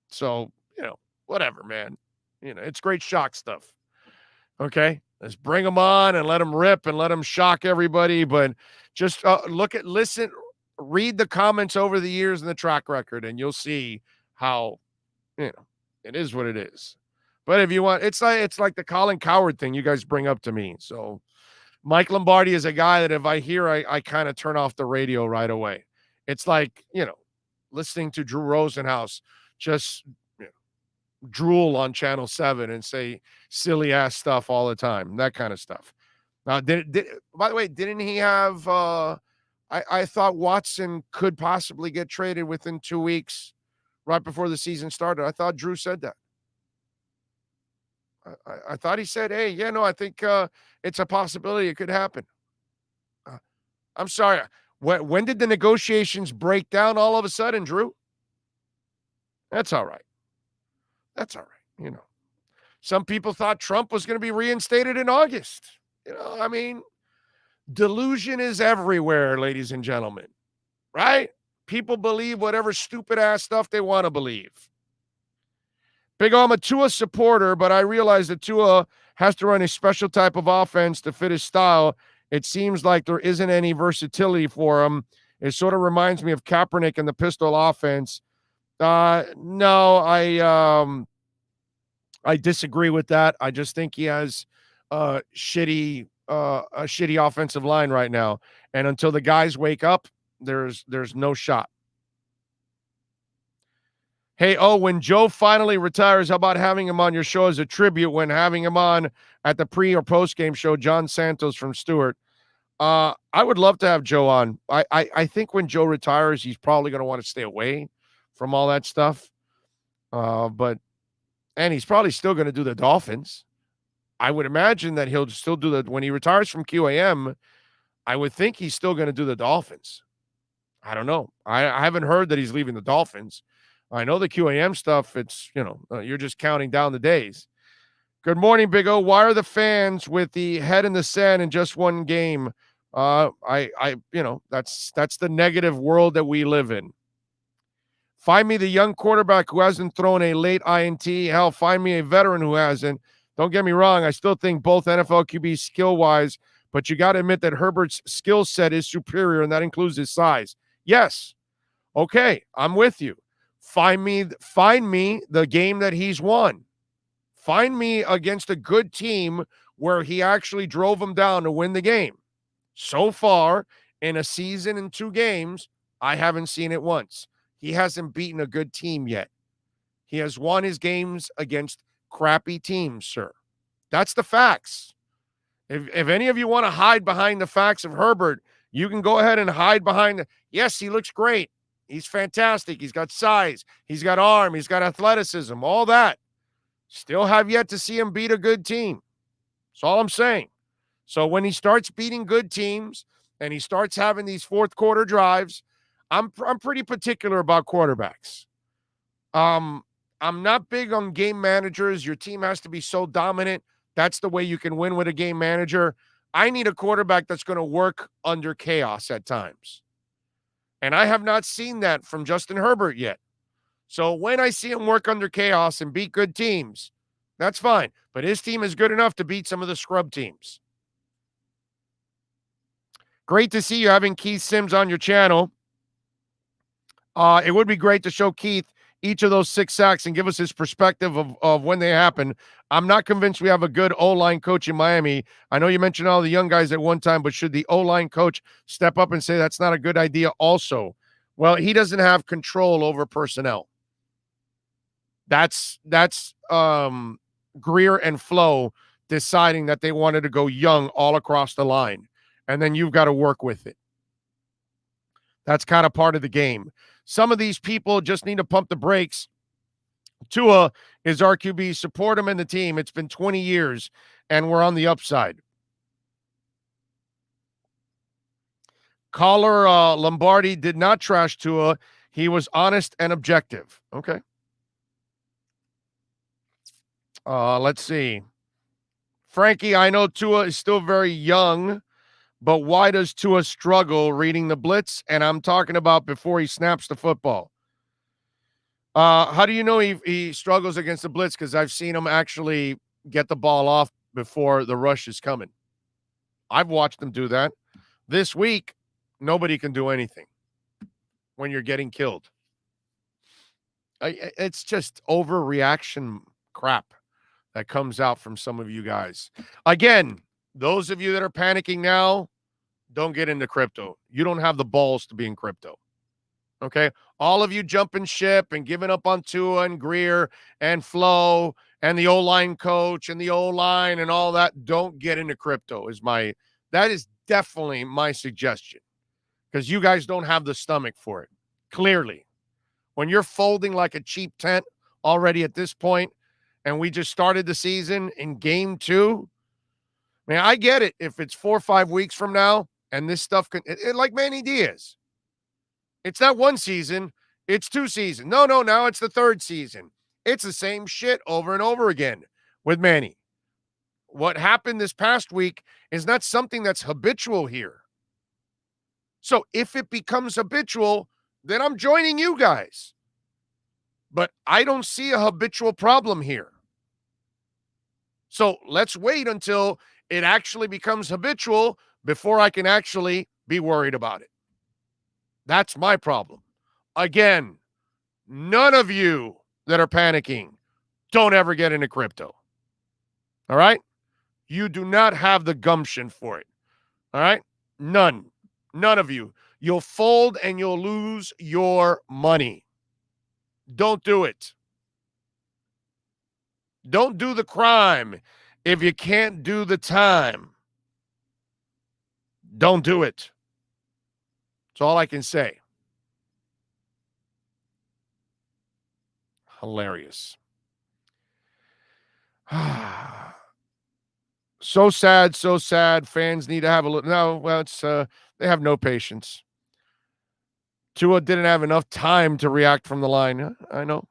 So, whatever, man. It's great shock stuff. Okay? Let's bring him on and let him rip and let him shock everybody. But just read the comments over the years and the track record, and you'll see how, it is what it is. But if you want, it's like the Colin Cowherd thing you guys bring up to me. So Mike Lombardi is a guy that if I hear, I kind of turn off the radio right away. It's like, listening to Drew Rosenhaus just drool on Channel 7 and say silly ass stuff all the time, that kind of stuff. Now, by the way, didn't he have, I thought Watson could possibly get traded within 2 weeks right before the season started. I thought Drew said that. I thought he said, hey, I think it's a possibility it could happen. I'm sorry. When did the negotiations break down all of a sudden, Drew? That's all right. That's all right. Some people thought Trump was going to be reinstated in August. Delusion is everywhere, ladies and gentlemen, right? People believe whatever stupid ass stuff they want to believe. Big O, I'm a Tua supporter, but I realize that Tua has to run a special type of offense to fit his style. It seems like there isn't any versatility for him. It sort of reminds me of Kaepernick and the pistol offense. No, I disagree with that. I just think he has a shitty offensive line right now. And until the guys wake up, there's no shot. Hey, when Joe finally retires, how about having him on your show as a tribute when having him on at the pre or post game show? John Santos from Stewart. I would love to have Joe on. I think when Joe retires, he's probably going to want to stay away from all that stuff. And he's probably still going to do the Dolphins. I would imagine that he'll still do when he retires from QAM, I would think he's still going to do the Dolphins. I don't know. I haven't heard that he's leaving the Dolphins. I know the QAM stuff, it's, you're just counting down the days. Good morning, Big O. Why are the fans with the head in the sand in just one game? That's the negative world that we live in. Find me the young quarterback who hasn't thrown a late INT. Hell, find me a veteran who hasn't. Don't get me wrong. I still think both NFL QBs skill-wise, but you got to admit that Herbert's skill set is superior, and that includes his size. Yes. Okay, I'm with you. Find me the game that he's won. Find me against a good team where he actually drove them down to win the game. So far, in a season and 2 games, I haven't seen it once. He hasn't beaten a good team yet. He has won his games against crappy teams, sir. That's the facts. If any of you want to hide behind the facts of Herbert, you can go ahead and hide behind yes, he looks great. He's fantastic. He's got size. He's got arm. He's got athleticism, all that. Still have yet to see him beat a good team. That's all I'm saying. So when he starts beating good teams and he starts having these fourth quarter drives, I'm pretty particular about quarterbacks. I'm not big on game managers. Your team has to be so dominant. That's the way you can win with a game manager. I need a quarterback that's going to work under chaos at times. And I have not seen that from Justin Herbert yet. So when I see him work under chaos and beat good teams, that's fine. But his team is good enough to beat some of the scrub teams. Great to see you having Keith Sims on your channel. It would be great to show Keith each of those 6 sacks and give us his perspective of when they happen. I'm not convinced we have a good O-line coach in Miami. I know you mentioned all the young guys at one time, but should the O-line coach step up and say that's not a good idea also? Well, he doesn't have control over personnel. That's Greer and Flo deciding that they wanted to go young all across the line, and then you've got to work with it. That's kind of part of the game. Some of these people just need to pump the brakes. Tua is our QB. Support him and the team. It's been 20 years, and we're on the upside. Caller Lombardi did not trash Tua. He was honest and objective. Okay. Let's see. Frankie, I know Tua is still very young, but why does Tua struggle reading the blitz? And I'm talking about before he snaps the football. How do you know he struggles against the blitz? Because I've seen him actually get the ball off before the rush is coming. I've watched him do that. This week, nobody can do anything when you're getting killed. It's just overreaction crap that comes out from some of you guys. Again, those of you that are panicking now, don't get into crypto. You don't have the balls to be in crypto. Okay? All of you jumping ship and giving up on Tua and Greer and Flo and the O-line coach and the O-line and all that, don't get into crypto that is definitely my suggestion, because you guys don't have the stomach for it. Clearly. When you're folding like a cheap tent already at this point, and we just started the season in game 2, man, I get it if it's 4 or 5 weeks from now and this stuff can, like Manny Diaz. It's not 1 season, it's 2 seasons. No, now it's the 3rd season. It's the same shit over and over again with Manny. What happened this past week is not something that's habitual here. So if it becomes habitual, then I'm joining you guys. But I don't see a habitual problem here. So let's wait until it actually becomes habitual before I can actually be worried about it. That's my problem. Again, none of you that are panicking, don't ever get into crypto. All right? You do not have the gumption for it. All right? None of you. You'll fold and you'll lose your money. Don't do it. Don't do the crime if you can't do the time. Don't do it. That's all I can say. Hilarious. So sad, so sad. Fans need to have a little. No, well, it's they have no patience. Tua didn't have enough time to react from the line. I know.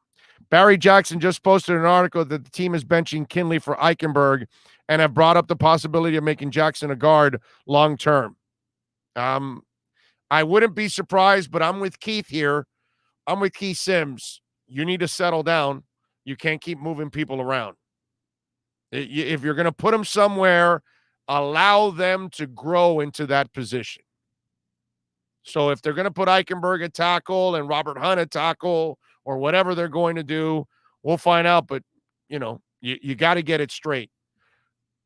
Barry Jackson just posted an article that the team is benching Kinley for Eichenberg and have brought up the possibility of making Jackson a guard long term. I wouldn't be surprised, but I'm with Keith here. I'm with Keith Sims. You need to settle down. You can't keep moving people around. If you're going to put them somewhere, allow them to grow into that position. So if they're going to put Eichenberg at tackle and Robert Hunt at tackle or whatever they're going to do, we'll find out. But, you got to get it straight.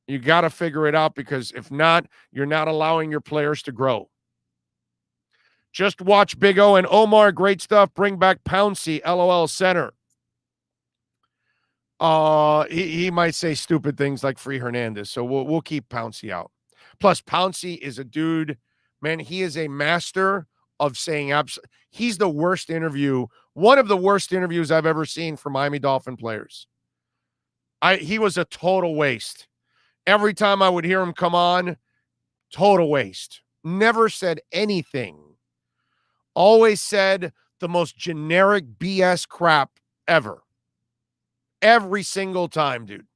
You got to figure it out, because if not, you're not allowing your players to grow. Just watch Big O and Omar. Great stuff. Bring back Pouncey, LOL center. He might say stupid things like free Hernandez, so we'll keep Pouncey out. Plus, Pouncey is a dude, man, he is a master of saying he's the worst interview, one of the worst interviews I've ever seen for Miami Dolphin players. He was a total waste. Every time I would hear him come on, total waste. Never said anything. Always said the most generic BS crap ever. Every single time, dude.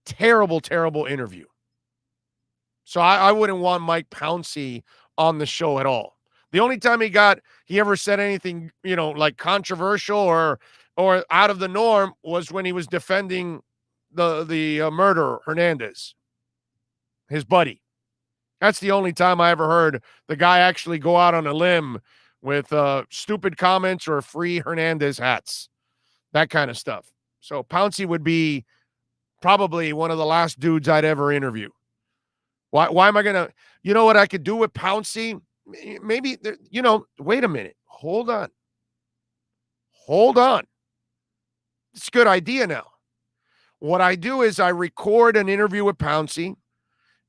Terrible, terrible interview. So I wouldn't want Mike Pouncey on the show at all. The only time he ever said anything, like controversial or out of the norm was when he was defending the murderer, Hernandez, his buddy. That's the only time I ever heard the guy actually go out on a limb with stupid comments or free Hernandez hats, that kind of stuff. So Pouncey would be probably one of the last dudes I'd ever interview. Why am I going to, you know what I could do with Pouncey? Maybe, wait a minute. Hold on. It's a good idea now. What I do is I record an interview with Pouncey,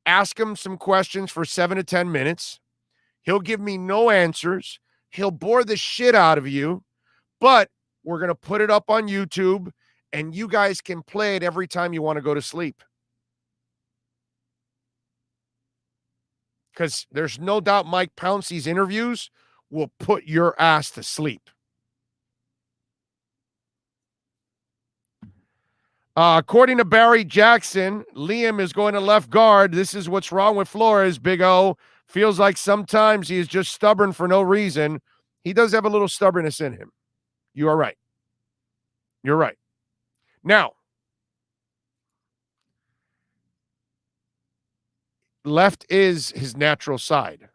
ask him some questions for 7 to 10 minutes. He'll give me no answers. He'll bore the shit out of you, but we're going to put it up on YouTube, and you guys can play it every time you want to go to sleep. Because there's no doubt Mike Pouncey's interviews will put your ass to sleep. According to Barry Jackson, Liam is going to left guard. This is what's wrong with Flores, Big O. Feels like sometimes he is just stubborn for no reason. He does have a little stubbornness in him. You are right. You're right. Now, left is his natural side.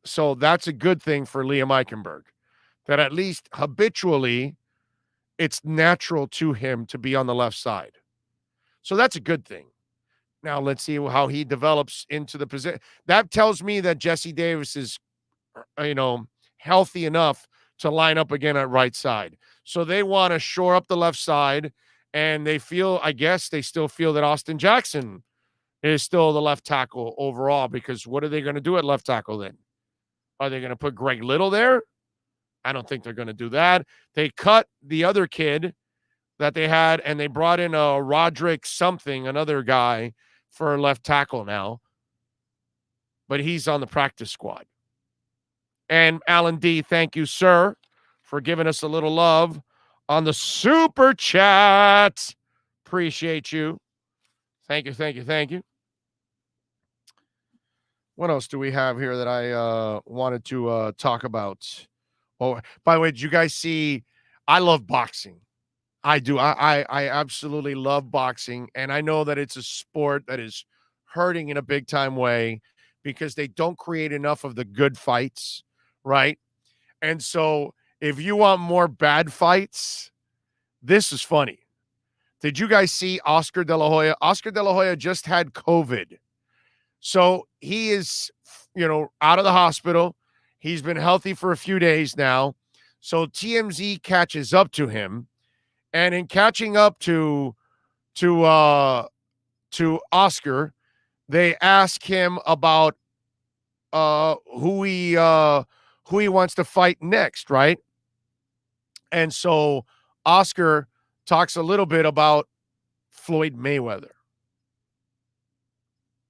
So that's a good thing for Liam Eichenberg, that at least habitually it's natural to him to be on the left side. So that's a good thing. Now let's see how he develops into the position. That tells me that Jesse Davis is, healthy enough to line up again at right side. So they want to shore up the left side, and they still feel that Austin Jackson is still the left tackle overall, because what are they going to do at left tackle then? Are they going to put Greg Little there? I don't think they're going to do that. They cut the other kid that they had, and they brought in a Roderick something, another guy, for left tackle now. But he's on the practice squad. And Alan D., thank you, sir, for giving us a little love on the super chat. Appreciate you. Thank you. What else do we have here that I wanted to talk about? Oh, by the way, did you guys see? I love boxing. I do. I absolutely love boxing. And I know that it's a sport that is hurting in a big time way because they don't create enough of the good fights, right? And so if you want more bad fights, this is funny. Did you guys see Oscar De La Hoya? Oscar De La Hoya just had COVID. So he is, out of the hospital. He's been healthy for a few days now. So TMZ catches up to him. And in catching up to Oscar, they ask him about who he wants to fight next, right? And so Oscar talks a little bit about Floyd Mayweather.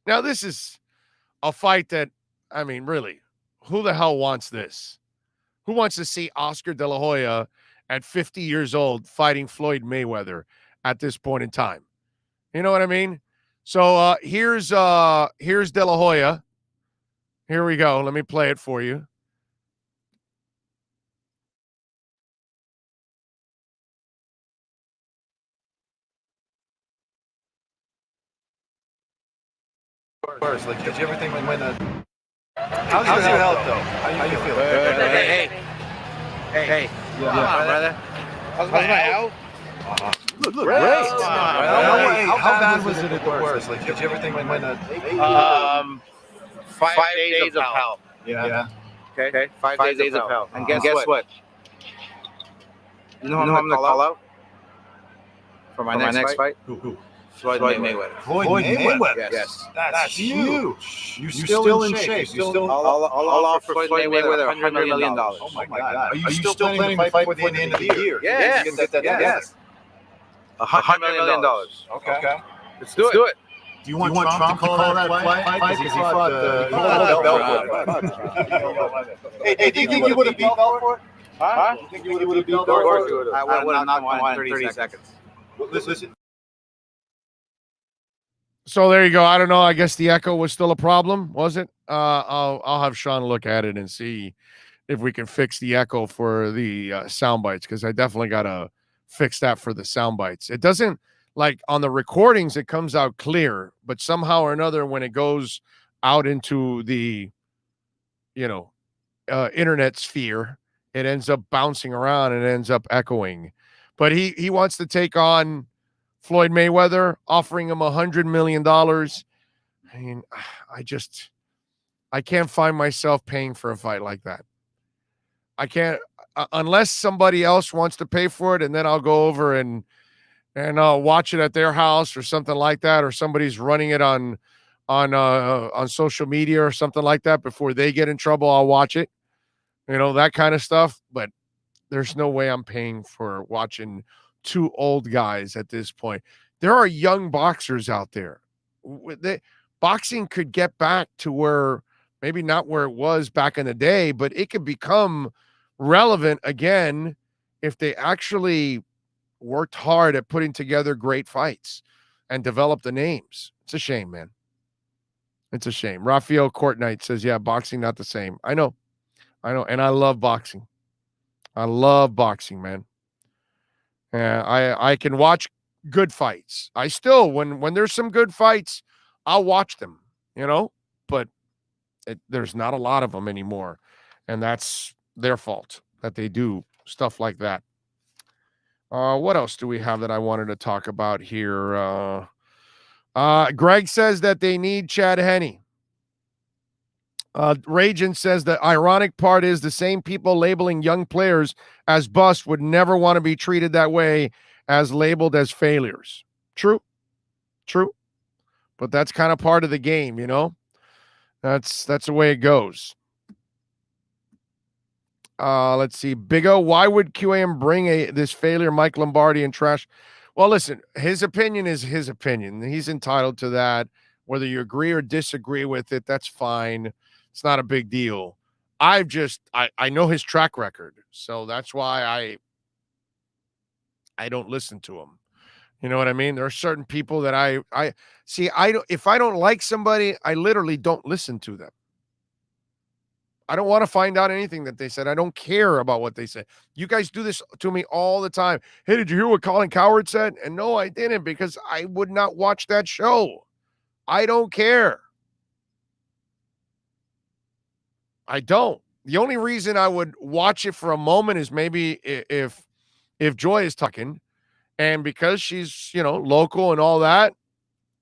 Now, this is a fight that, really, who the hell wants this? Who wants to see Oscar De La Hoya at 50 years old fighting Floyd Mayweather at this point in time? You know what I mean? So here's De La Hoya. Here we go. Let me play it for you. First, did you ever think we'd win that? How's your health, though? How you feeling? Hey. Come on, brother. How's my health? Look great. How bad was it at the worst? Did you ever think we'd win that? 5 days of hell. Yeah. Okay. 5 days of hell. And guess what? You know who I'm going to call out for my next fight? Who? Floyd Mayweather. Floyd Mayweather? Yes. That's huge. You're still in shape. I'll offer Floyd Mayweather $100 million. Oh, my God. Are you still planning to fight before the end of the year? Yes. Yes. $100 million. Okay. Let's do it. Do you want Trump to call that fight? Because he fought Hey, do you think you would have beat Belfort? Huh? Do you think you would have beat Belfort? I would have knocked him out in 30 seconds. Listen. So there you go. I don't know. I guess the echo was still a problem, was it? I'll have Sean look at it and see if we can fix the echo for the sound bites, because I definitely got to fix that for the sound bites. It doesn't, like on the recordings, it comes out clear, but somehow or another, when it goes out into the, internet sphere, it ends up bouncing around and it ends up echoing. But he wants to take on Floyd Mayweather, offering him $100 million. I mean, I can't find myself paying for a fight like that. I can't, unless somebody else wants to pay for it, and then I'll go over and watch it at their house or something like that, or somebody's running it on social media or something like that before they get in trouble. I'll watch it, that kind of stuff. But there's no way I'm paying for watching two old guys at this point. There are young boxers out there. Boxing could get back to where, maybe not where it was back in the day, but it could become relevant again if they actually worked hard at putting together great fights and developed the names. It's a shame, man. It's a shame. Raphael Courtnight says, yeah, boxing not the same. I know. And I love boxing. I love boxing, man. I can watch good fights. I still, when there's some good fights, I'll watch them, but there's not a lot of them anymore. And that's their fault that they do stuff like that. What else do we have that I wanted to talk about here? Greg says that they need Chad Henne. Ragin says the ironic part is the same people labeling young players as bust would never want to be treated that way, as labeled as failures. True. But that's kind of part of the game, That's the way it goes. Let's see. Big O, why would QAM bring this failure Mike Lombardi and trash? Well, listen, his opinion is his opinion. He's entitled to that. Whether you agree or disagree with it, that's fine. It's not a big deal. I know his track record, so that's why I don't listen to him. You know what I mean? There are certain people that I see. If I don't like somebody, I literally don't listen to them. I don't want to find out anything that they said. I don't care about what they said. You guys do this to me all the time. Hey, did you hear what Colin Cowherd said? And no, I didn't, because I would not watch that show. I don't care. I don't. The only reason I would watch it for a moment is maybe if Joy is talking, and because she's, local and all that,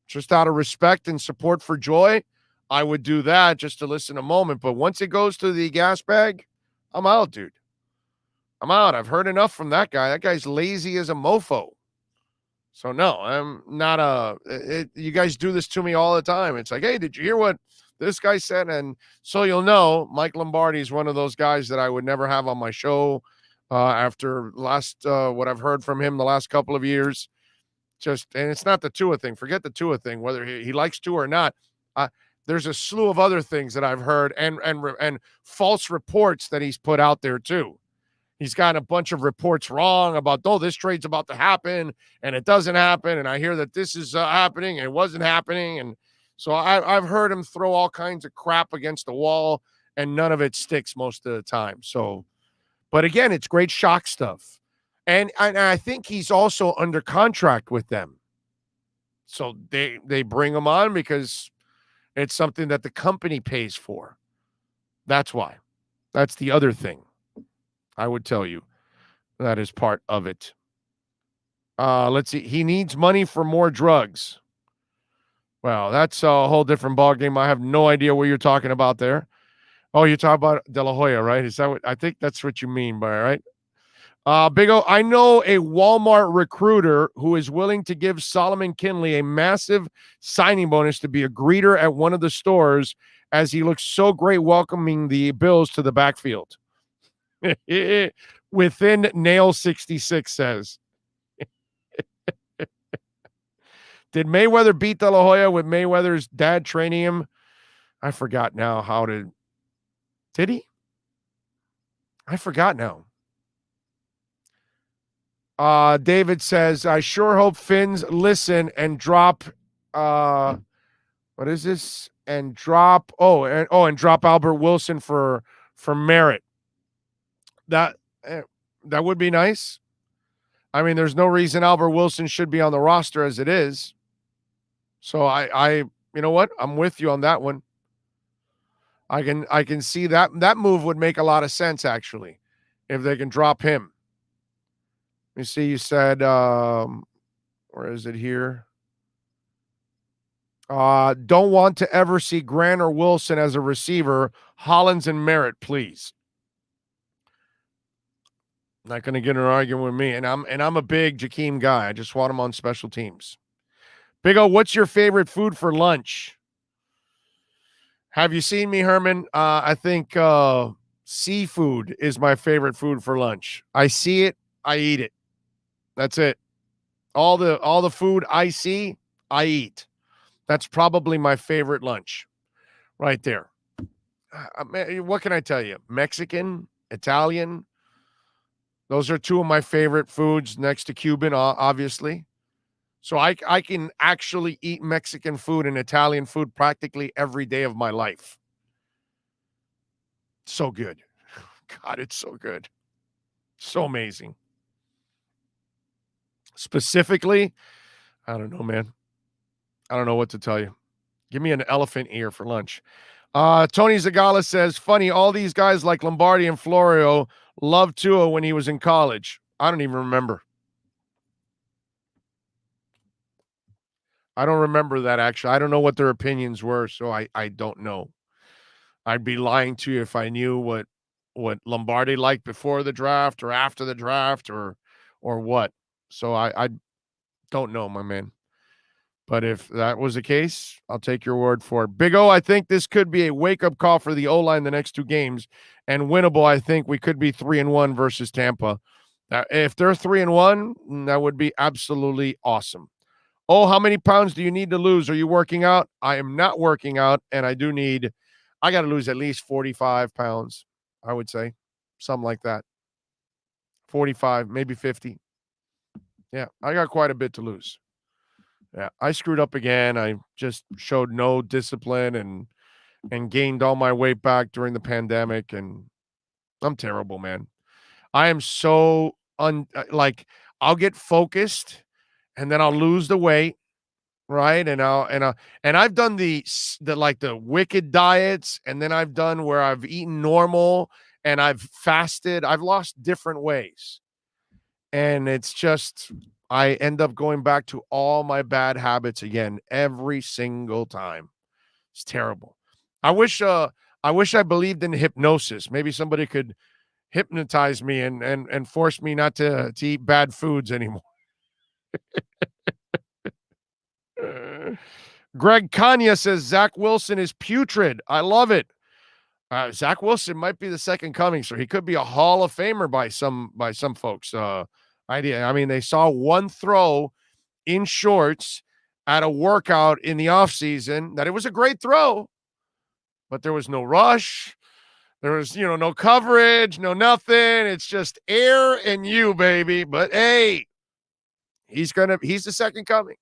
just out of respect and support for Joy, I would do that just to listen a moment. But once it goes to the gas bag, I'm out, dude. I'm out. I've heard enough from that guy. That guy's lazy as a mofo. So no, I'm not you guys do this to me all the time. It's like, hey, did you hear what this guy said? And so you'll know, Mike Lombardi is one of those guys that I would never have on my show after what I've heard from him the last couple of years. And it's not the Tua thing. Forget the Tua thing, whether he likes Tua or not. There's a slew of other things that I've heard and false reports that he's put out there too. He's got a bunch of reports wrong about, this trade's about to happen and it doesn't happen. And I hear that this is happening and it wasn't happening. And so I've heard him throw all kinds of crap against the wall and none of it sticks most of the time. So, but again, it's great shock stuff. And I think he's also under contract with them. So they bring him on because it's something that the company pays for. That's why. That's the other thing. I would tell you that is part of it. Let's see. He needs money for more drugs. Well, that's a whole different ballgame. I have no idea what you're talking about there. Oh, you're talking about De La Hoya, right? Is that what I think that's what you mean by, right? Big O, I know a Walmart recruiter who is willing to give Solomon Kinley a massive signing bonus to be a greeter at one of the stores, as he looks so great welcoming the Bills to the backfield. Within Nail 66 says. Did Mayweather beat De La Hoya with Mayweather's dad training him? I forgot now how to. Did he? I forgot now. David says, I sure hope Finns listen and drop What is this? And drop and drop Albert Wilson for Merritt. That that would be nice. I mean, there's no reason Albert Wilson should be on the roster as it is. So I you know what? I'm with you on that one. I can see that move would make a lot of sense actually, if they can drop him. Let me see. You said where is it here? Don't want to ever see Grant or Wilson as a receiver. Hollins and Merritt, please. Not going to get in an argument with me, and I'm a big Jakeem guy. I just want him on special teams. Big O, what's your favorite food for lunch? Have you seen me, Herman? I think seafood is my favorite food for lunch. I see it, I eat it. That's it. All the food I see, I eat. That's probably my favorite lunch right there. What can I tell you? Mexican, Italian. Those are two of my favorite foods next to Cuban, obviously. So I can actually eat Mexican food and Italian food practically every day of my life. So good. God, it's so good. So amazing. Specifically, I don't know, man. I don't know what to tell you. Give me an elephant ear for lunch. Tony Zagala says, funny, all these guys like Lombardi and Florio loved Tua when he was in college. I don't even remember. I don't remember that, actually. I don't know what their opinions were, so I don't know. I'd be lying to you if I knew what Lombardi liked before the draft or after the draft or what. So I don't know, my man. But if that was the case, I'll take your word for it. Big O, I think this could be a wake-up call for the O-line the next two games. And winnable, I think we could be 3-1 versus Tampa. If they're 3-1, that would be absolutely awesome. Oh, how many pounds do you need to lose? Are you working out? I am not working out, and I got to lose at least 45 pounds, I would say. Something like that. 45, maybe 50. Yeah, I got quite a bit to lose. Yeah, I screwed up again. I just showed no discipline and gained all my weight back during the pandemic, and I'm terrible, man. I am so I'll get focused and then I'll lose the weight, right? And I've done the wicked diets, and then I've done where I've eaten normal and I've fasted. I've lost different ways. And it's just I end up going back to all my bad habits again every single time. It's terrible. I wish I believed in hypnosis. Maybe somebody could hypnotize me and force me not to eat bad foods anymore. Greg Kanya says Zach Wilson is putrid. I love it. Zach Wilson might be the second coming, so he could be a Hall of Famer by some folks. Idea. I mean, they saw one throw in shorts at a workout in the offseason that it was a great throw, but there was no rush. There was, no coverage, no nothing. It's just air and you, baby. But hey, he's the second coming.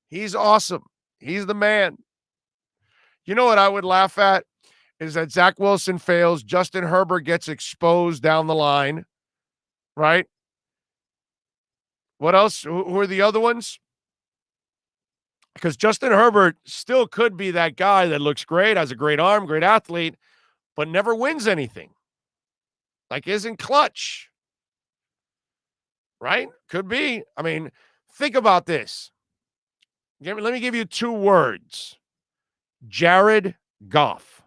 He's awesome. He's the man. You know what I would laugh at is that Zach Wilson fails. Justin Herbert gets exposed down the line, right? What else? Who are the other ones? Because Justin Herbert still could be that guy that looks great, has a great arm, great athlete, but never wins anything. Isn't clutch. Right? Could be. I mean, think about this. Let me give you two words. Jared Goff.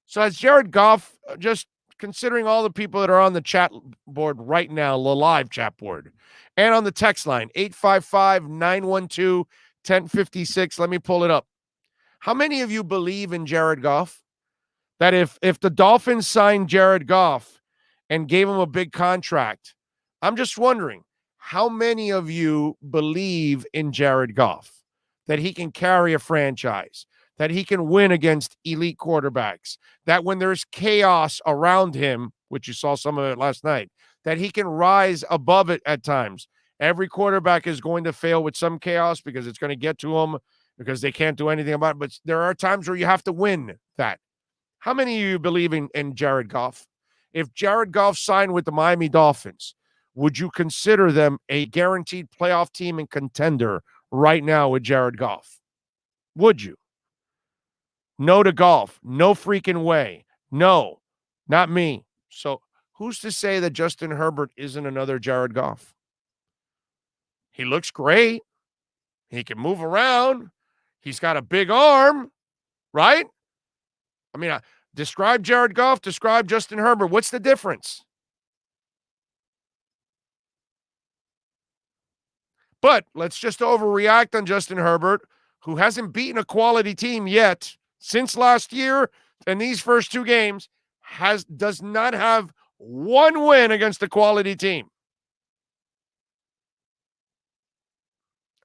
So as Jared Goff, just considering all the people that are on the chat board right now, the live chat board, and on the text line, 855-912-1056. Let me pull it up. How many of you believe in Jared Goff? That if the Dolphins signed Jared Goff and gave him a big contract, I'm just wondering, how many of you believe in Jared Goff? That he can carry a franchise, that he can win against elite quarterbacks, that when there's chaos around him, which you saw some of it last night, that he can rise above it at times. Every quarterback is going to fail with some chaos because it's going to get to him because they can't do anything about it. But there are times where you have to win that. How many of you believe in Jared Goff? If Jared Goff signed with the Miami Dolphins, would you consider them a guaranteed playoff team and contender right now with Jared Goff? Would you? No to Goff. No freaking way. No, not me. So who's to say that Justin Herbert isn't another Jared Goff? He looks great. He can move around. He's got a big arm, right? I mean, describe Jared Goff, describe Justin Herbert. What's the difference? But let's just overreact on Justin Herbert, who hasn't beaten a quality team yet since last year, and these first 2 games does not have one win against a quality team.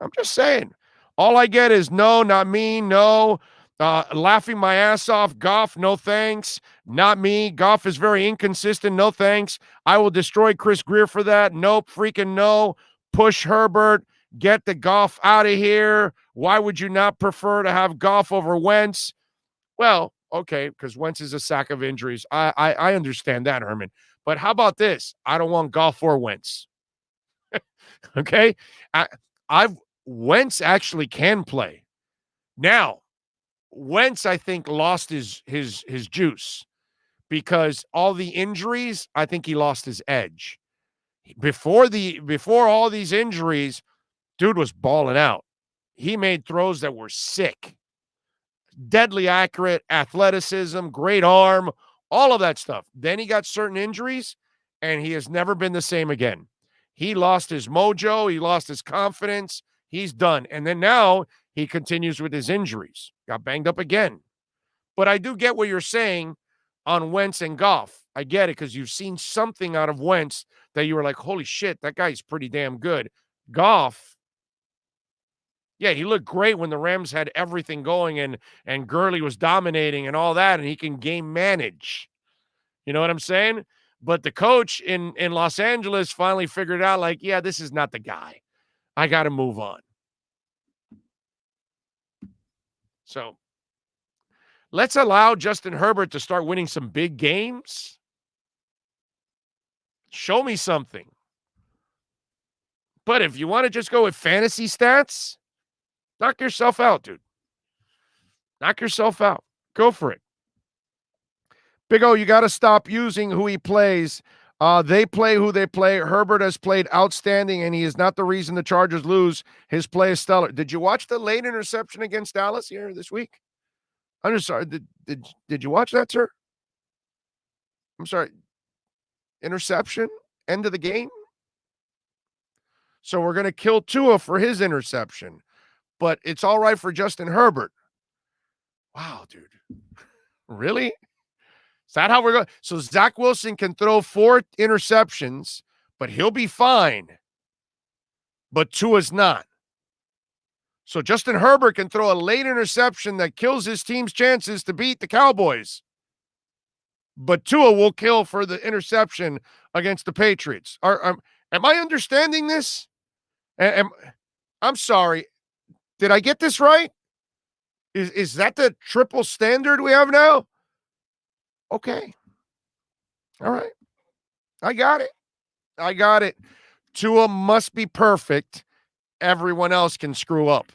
I'm just saying. All I get is no, not me, no. Laughing my ass off. Goff, no thanks. Not me. Goff is very inconsistent. No thanks. I will destroy Chris Greer for that. Nope, freaking no. Push Herbert. Get the Goff out of here. Why would you not prefer to have Goff over Wentz? Well, okay, because Wentz is a sack of injuries. I understand that, Herman. But how about this? I don't want Goff or Wentz. Okay? Wentz actually can play. Now, Wentz, I think, lost his juice because all the injuries, I think he lost his edge. Before all these injuries, dude was balling out. He made throws that were sick. Deadly accurate, athleticism, great arm, all of that stuff. Then he got certain injuries, and he has never been the same again. He lost his mojo. He lost his confidence. He's done. And then now he continues with his injuries. Got banged up again. But I do get what you're saying on Wentz and Goff. I get it because you've seen something out of Wentz that you were like, holy shit, that guy's pretty damn good. Goff, yeah, he looked great when the Rams had everything going and Gurley was dominating and all that, and he can game manage. You know what I'm saying? But the coach in Los Angeles finally figured out, like, yeah, this is not the guy. I got to move on. So let's allow Justin Herbert to start winning some big games. Show me something. But if you want to just go with fantasy stats, knock yourself out, dude. Knock yourself out. Go for it. Big O, you got to stop using who he plays. They play who they play. Herbert has played outstanding, and he is not the reason the Chargers lose. His play is stellar. Did you watch the late interception against Dallas here this week? I'm just sorry. Did you watch that, sir? I'm sorry. Interception? End of the game? So we're going to kill Tua for his interception, but it's all right for Justin Herbert. Wow, dude. Really? Is that how we're going? So Zach Wilson can throw 4 interceptions, but he'll be fine. But Tua's not. So Justin Herbert can throw a late interception that kills his team's chances to beat the Cowboys. But Tua will kill for the interception against the Patriots. Am I understanding this? I'm sorry. Did I get this right? Is that the triple standard we have now? Okay. All right. I got it. Tua must be perfect. Everyone else can screw up.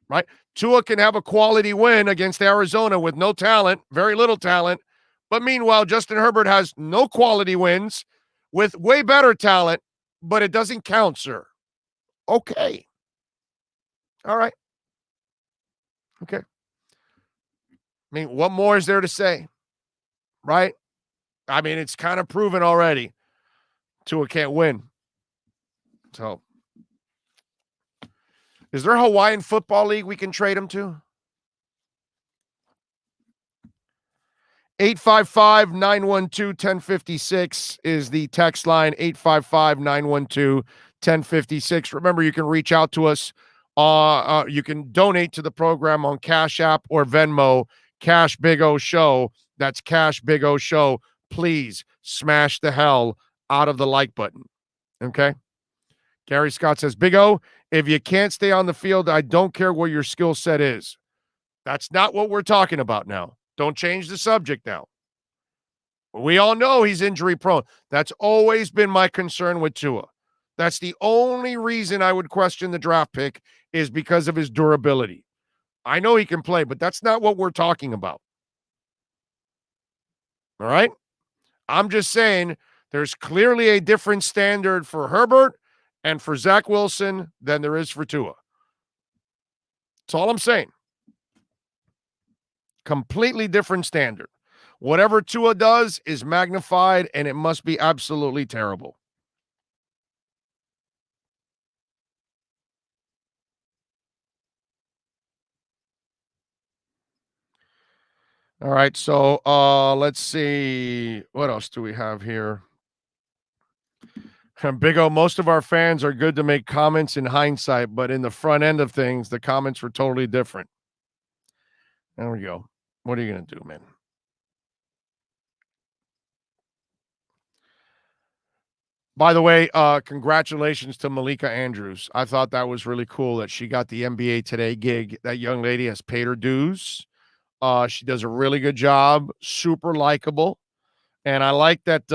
Right? Tua can have a quality win against Arizona with no talent, very little talent. But meanwhile, Justin Herbert has no quality wins with way better talent, but it doesn't count, sir. Okay. All right. Okay. I mean, what more is there to say? Right? I mean, it's kind of proven already. Tua can't win. So, is there a Hawaiian Football League we can trade him to? 855-912-1056 is the text line. 855-912-1056. Remember, you can reach out to us. You can donate to the program on Cash App or Venmo. Cash Big O Show. That's Cash Big O Show. Please smash the hell out of the like button. Okay? Gary Scott says, Big O, if you can't stay on the field, I don't care what your skill set is. That's not what we're talking about now. Don't change the subject now. We all know he's injury prone. That's always been my concern with Tua. That's the only reason I would question the draft pick is because of his durability. I know he can play, but that's not what we're talking about. All right? I'm just saying there's clearly a different standard for Herbert and for Zach Wilson than there is for Tua. That's all I'm saying. Completely different standard. Whatever Tua does is magnified, and it must be absolutely terrible. All right, so let's see. What else do we have here? Big O, most of our fans are good to make comments in hindsight, but in the front end of things, the comments were totally different. There we go. What are you going to do, man? By the way, congratulations to Malika Andrews. I thought that was really cool that she got the NBA Today gig. That young lady has paid her dues. She does a really good job, super likable. And I like that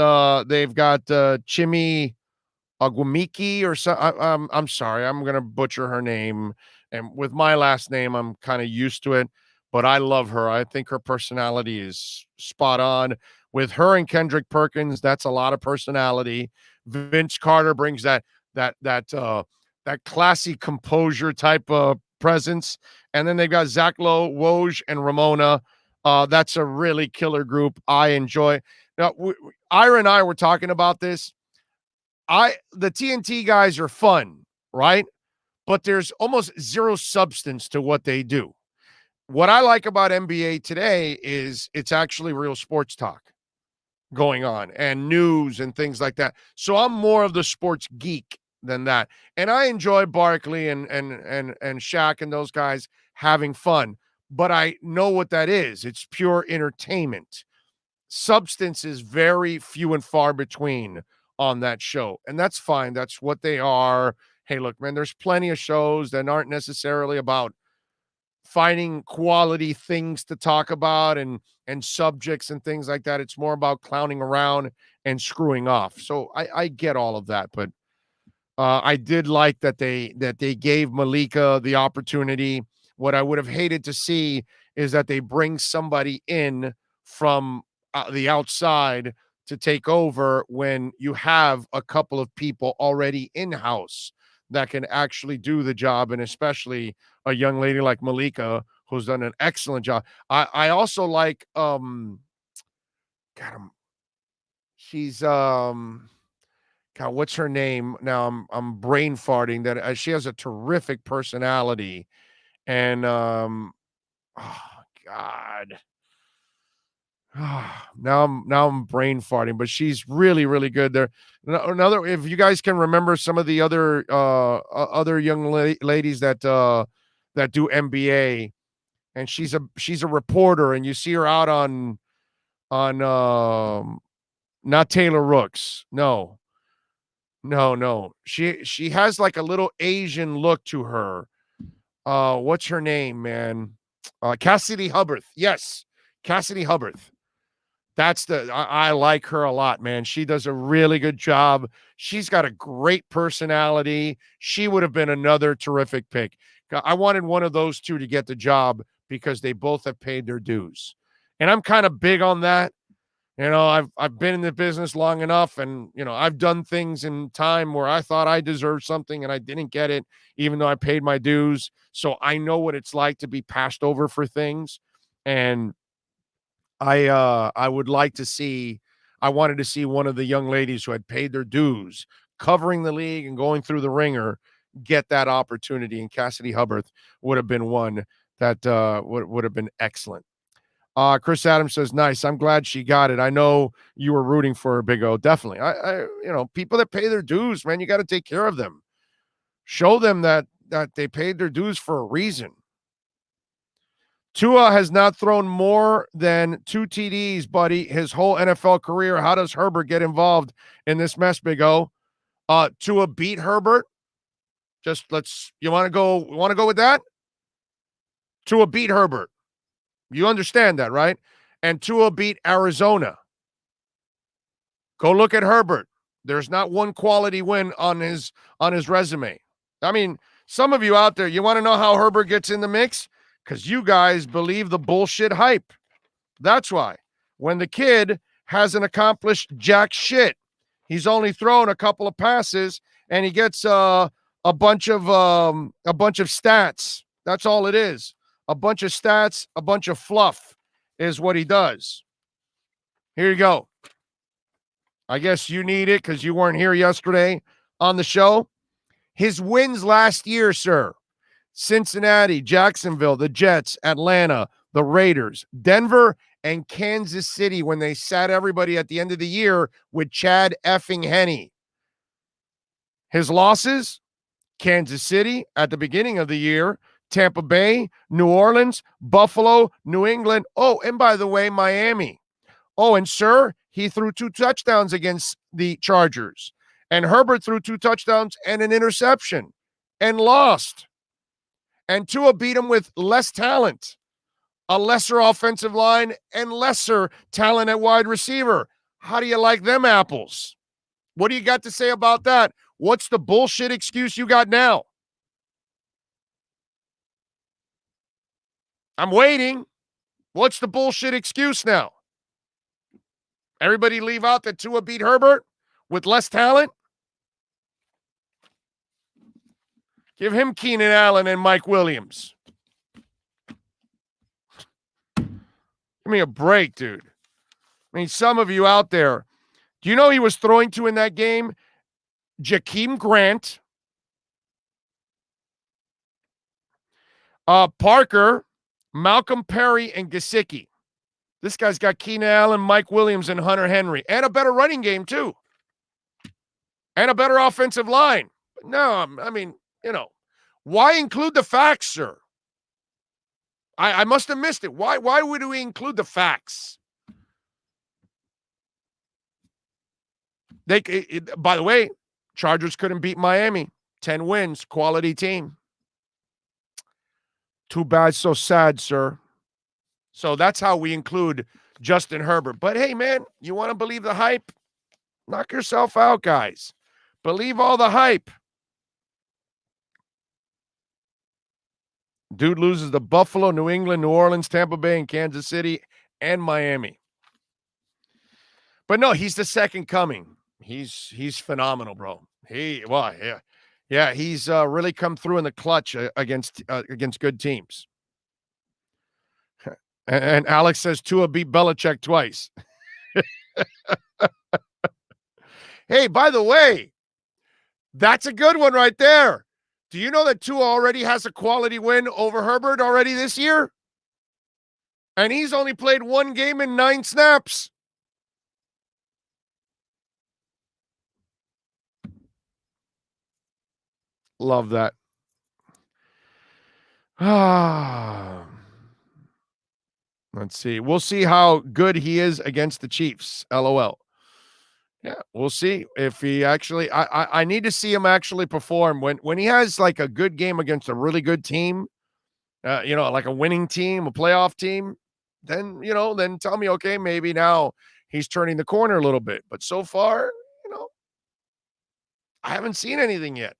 they've got Chimi Agwamiki or so. I'm sorry, I'm going to butcher her name. And with my last name, I'm kind of used to it. But I love her. I think her personality is spot on. With her and Kendrick Perkins, that's a lot of personality. Vince Carter brings that classy composure type of presence. And then they've got Zach Lowe, Woj, and Ramona. That's a really killer group. I enjoy. Now, Ira and I were talking about this. The TNT guys are fun, right? But there's almost zero substance to what they do. What I like about NBA Today is it's actually real sports talk going on and news and things like that. So I'm more of the sports geek than that. And I enjoy Barkley and Shaq and those guys having fun, but I know what that is. It's pure entertainment. Substance is very few and far between on that show. And that's fine. That's what they are. Hey, look, man, there's plenty of shows that aren't necessarily about finding quality things to talk about and subjects and things like that. It's more about clowning around and screwing off. So I get all of that, but I did like that they gave Malika the opportunity. What I would have hated to see is that they bring somebody in from the outside to take over when you have a couple of people already in-house that can actually do the job, and especially a young lady like Malika, who's done an excellent job. I also like, she's, God, what's her name? Now I'm brain farting that she has a terrific personality. And, oh God. Now I'm brain farting, but she's really, really good there. Another, if you guys can remember some of the other young ladies that do NBA, and she's a reporter, and you see her out on not Taylor Rooks. No. She has like a little Asian look to her. What's her name, man? Cassidy Hubbarth. Yes, Cassidy Hubbarth. I like her a lot, man. She does a really good job. She's got a great personality. She would have been another terrific pick. I wanted one of those two to get the job because they both have paid their dues. And I'm kind of big on that. You know, I've been in the business long enough, and, you know, I've done things in time where I thought I deserved something and I didn't get it, even though I paid my dues. So I know what it's like to be passed over for things. And I would like to see, I wanted to see one of the young ladies who had paid their dues, covering the league and going through the ringer, get that opportunity. And Cassidy Hubbarth would have been one that would have been excellent. Chris Adams says, nice. I'm glad she got it. I know you were rooting for her, Big O. Definitely. I people that pay their dues, man, you got to take care of them. Show them that they paid their dues for a reason. Tua has not thrown more than 2 TDs, buddy, his whole NFL career. How does Herbert get involved in this mess, Big O? Tua beat Herbert You want to go with that? Tua beat Herbert. You understand that, right? And Tua beat Arizona. Go look at Herbert. There's not one quality win on his resume. I mean, some of you out there, you want to know how Herbert gets in the mix? Because you guys believe the bullshit hype. That's why. When the kid hasn't accomplished jack shit, he's only thrown a couple of passes, and he gets a bunch of stats. That's all it is. A bunch of stats, a bunch of fluff is what he does. Here you go. I guess you need it because you weren't here yesterday on the show. His wins last year, sir. Cincinnati, Jacksonville, the Jets, Atlanta, the Raiders, Denver, and Kansas City when they sat everybody at the end of the year with Chad effing Henne. His losses, Kansas City at the beginning of the year, Tampa Bay, New Orleans, Buffalo, New England. Oh, and by the way, Miami. Oh, and sir, he threw 2 touchdowns against the Chargers. And Herbert threw 2 touchdowns and an interception and lost. And Tua beat him with less talent, a lesser offensive line, and lesser talent at wide receiver. How do you like them apples? What do you got to say about that? What's the bullshit excuse you got now? I'm waiting. What's the bullshit excuse now? Everybody leave out that Tua beat Herbert with less talent? Give him Keenan Allen and Mike Williams. Give me a break, dude. I mean, some of you out there, do you know he was throwing to in that game? Jakeem Grant, Parker, Malcolm Perry, and Gesicki. This guy's got Keenan Allen, Mike Williams, and Hunter Henry, and a better running game, too. And a better offensive line. No, I mean, why include the facts, sir? I must have missed it. Why would we include the facts? By the way, Chargers couldn't beat Miami. 10 wins, quality team. Too bad, so sad, sir. So that's how we include Justin Herbert. But hey, man, you want to believe the hype? Knock yourself out, guys. Believe all the hype. Dude loses to Buffalo, New England, New Orleans, Tampa Bay, and Kansas City, and Miami. But no, he's the second coming. He's phenomenal, bro. He's really come through in the clutch against good teams. And Alex says Tua beat Belichick twice. Hey, by the way, that's a good one right there. Do you know that Tua already has a quality win over Herbert already this year? And he's only played 1 game in 9 snaps. Love that. Let's see. We'll see how good he is against the Chiefs. LOL. Yeah, we'll see if he actually. I need to see him actually perform when he has like a good game against a really good team, like a winning team, a playoff team. Then then tell me, okay, maybe now he's turning the corner a little bit. But so far, I haven't seen anything yet.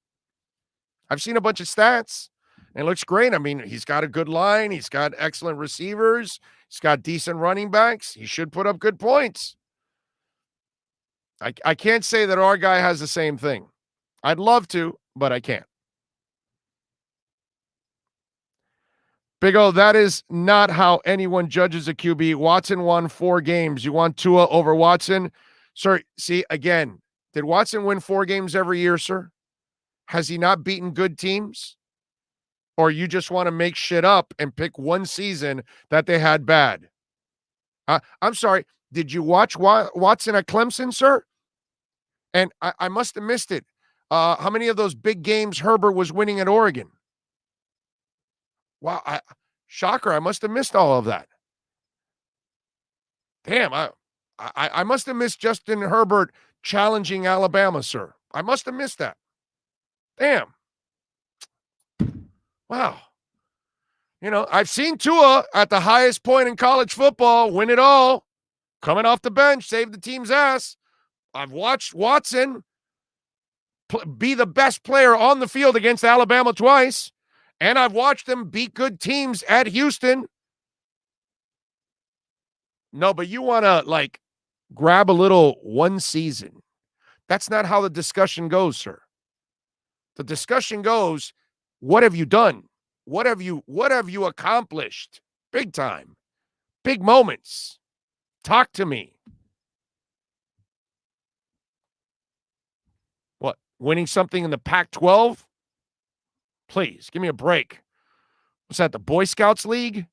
I've seen a bunch of stats, and it looks great. I mean, he's got a good line. He's got excellent receivers. He's got decent running backs. He should put up good points. I can't say that our guy has the same thing. I'd love to, but I can't. Big O, that is not how anyone judges a QB. Watson won 4 games. You want Tua over Watson? Sir, see, again, did Watson win 4 games every year, sir? Has he not beaten good teams? Or you just want to make shit up and pick one season that they had bad? I'm sorry. Did you watch Watson at Clemson, sir? And I must have missed it. How many of those big games Herbert was winning at Oregon? Wow, shocker. I must have missed all of that. Damn, I must have missed Justin Herbert challenging Alabama, sir. I must have missed that. Damn. Wow. I've seen Tua at the highest point in college football win it all, coming off the bench, save the team's ass. I've watched Watson be the best player on the field against Alabama twice, and I've watched him beat good teams at Houston. No, but you want to, grab a little one season. That's not how the discussion goes, sir. The discussion goes, what have you done? What have you accomplished? Big time. Big moments. Talk to me. What? Winning something in the Pac-12? Please, give me a break. What's that, the Boy Scouts League?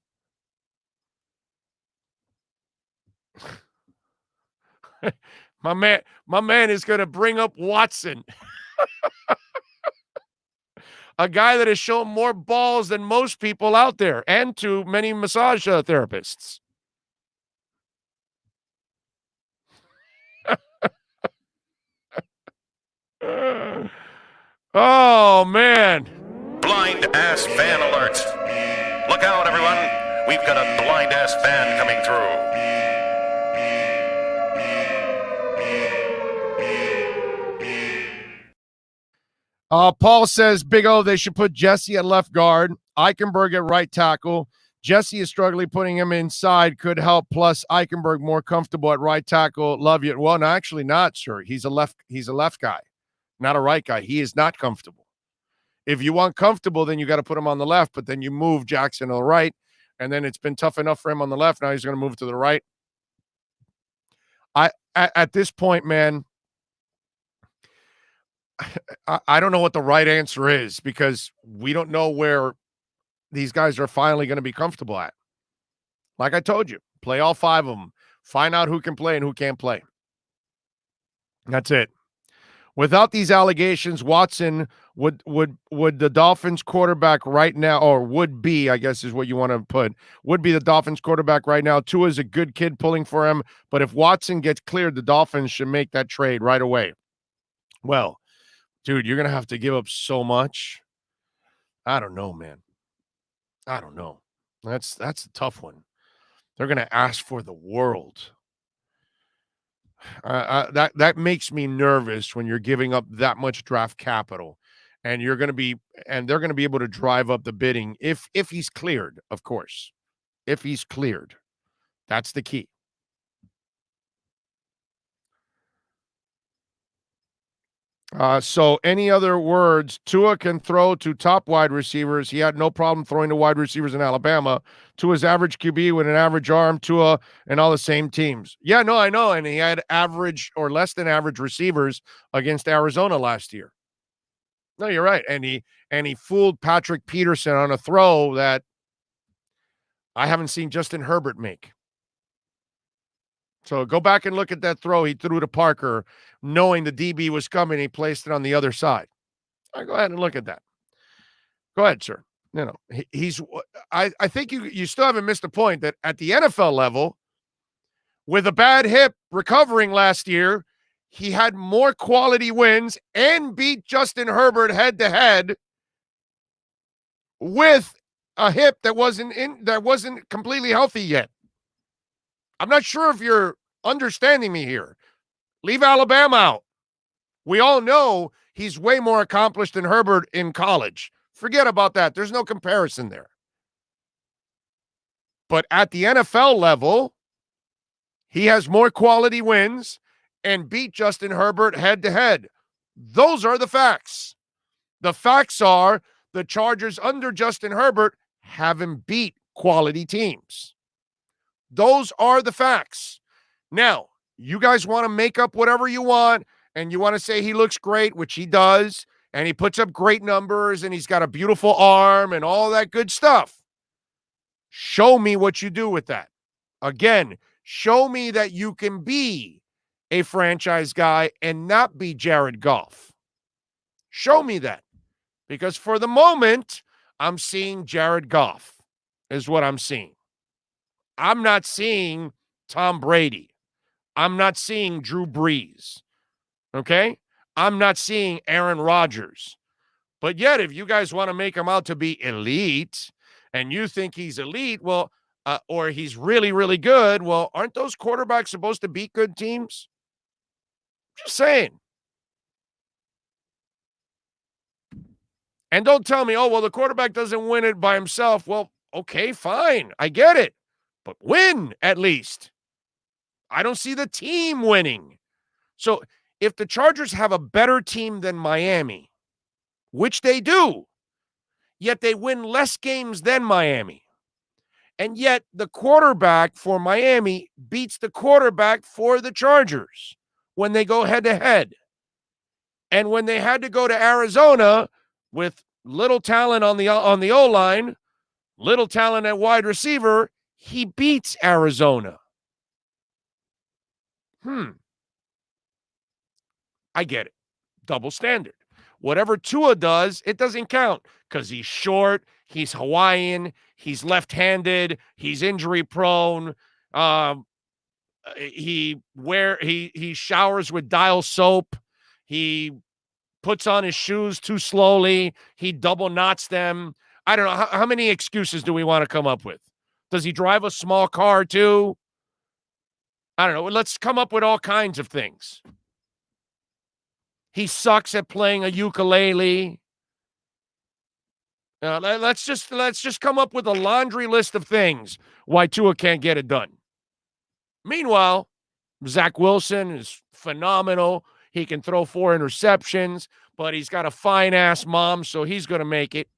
My man is going to bring up Watson. A guy that has shown more balls than most people out there, and to many massage therapists. Oh, man. Blind ass fan alert. Look out, everyone. We've got a blind ass fan coming through. Paul says, Big O, they should put Jesse at left guard, Eichenberg at right tackle. Jesse is struggling, putting him inside could help. Plus, Eichenberg more comfortable at right tackle. Love you. Well, no, actually not, sir. He's a left guy, not a right guy. He is not comfortable. If you want comfortable, then you got to put him on the left, but then you move Jackson to the right, and then it's been tough enough for him on the left. Now he's going to move to the right. At this point, man, I don't know what the right answer is, because we don't know where these guys are finally going to be comfortable at. Like I told you, play all 5 of them. Find out who can play and who can't play. That's it. Without these allegations, Watson would the Dolphins quarterback right now, or would be, I guess is what you want to put, would be the Dolphins quarterback right now. Tua is a good kid pulling for him, but if Watson gets cleared, the Dolphins should make that trade right away. Well, dude, you're going to have to give up so much. I don't know, man. I don't know. That's a tough one. They're going to ask for the world. That makes me nervous when you're giving up that much draft capital, and they're going to be able to drive up the bidding if he's cleared, of course. If he's cleared. That's the key. So any other words? Tua can throw to top wide receivers. He had no problem throwing to wide receivers in Alabama. Tua's average QB with an average arm. Tua and all the same teams. Yeah, no, I know. And he had average or less than average receivers against Arizona last year. No, you're right. And he fooled Patrick Peterson on a throw that I haven't seen Justin Herbert make. So go back and look at that throw he threw to Parker, knowing the DB was coming. He placed it on the other side. All right, go ahead and look at that. Go ahead, sir. I think you still haven't missed the point that at the NFL level, with a bad hip recovering last year, he had more quality wins and beat Justin Herbert head-to-head with a hip that wasn't completely healthy yet. I'm not sure if you're understanding me here. Leave Alabama out. We all know he's way more accomplished than Herbert in college. Forget about that. There's no comparison there. But at the NFL level, he has more quality wins and beat Justin Herbert head-to-head. Those are the facts. The facts are the Chargers under Justin Herbert haven't beat quality teams. Those are the facts. Now, you guys want to make up whatever you want, and you want to say he looks great, which he does, and he puts up great numbers, and he's got a beautiful arm and all that good stuff. Show me what you do with that. Again, show me that you can be a franchise guy and not be Jared Goff. Show me that. Because for the moment, I'm seeing Jared Goff is what I'm seeing. I'm not seeing Tom Brady. I'm not seeing Drew Brees. Okay? I'm not seeing Aaron Rodgers. But yet, if you guys want to make him out to be elite and you think he's elite, well, or he's really, really good, well, aren't those quarterbacks supposed to beat good teams? Just saying. And don't tell me, oh, well, the quarterback doesn't win it by himself. Well, okay, fine. I get it. But win, at least. I don't see the team winning. So if the Chargers have a better team than Miami, which they do, yet they win less games than Miami, and yet the quarterback for Miami beats the quarterback for the Chargers when they go head-to-head. And when they had to go to Arizona with little talent on the O-line, little talent at wide receiver, he beats Arizona. I get it. Double standard. Whatever Tua does, it doesn't count because he's short, he's Hawaiian, he's left-handed, he's injury-prone. He showers with dial soap. He puts on his shoes too slowly. He double knots them. I don't know. How many excuses do we want to come up with? Does he drive a small car too? I don't know. Let's come up with all kinds of things. He sucks at playing a ukulele. Let's just come up with a laundry list of things why Tua can't get it done. Meanwhile, Zach Wilson is phenomenal. He can throw 4 interceptions, but he's got a fine-ass mom, so he's going to make it.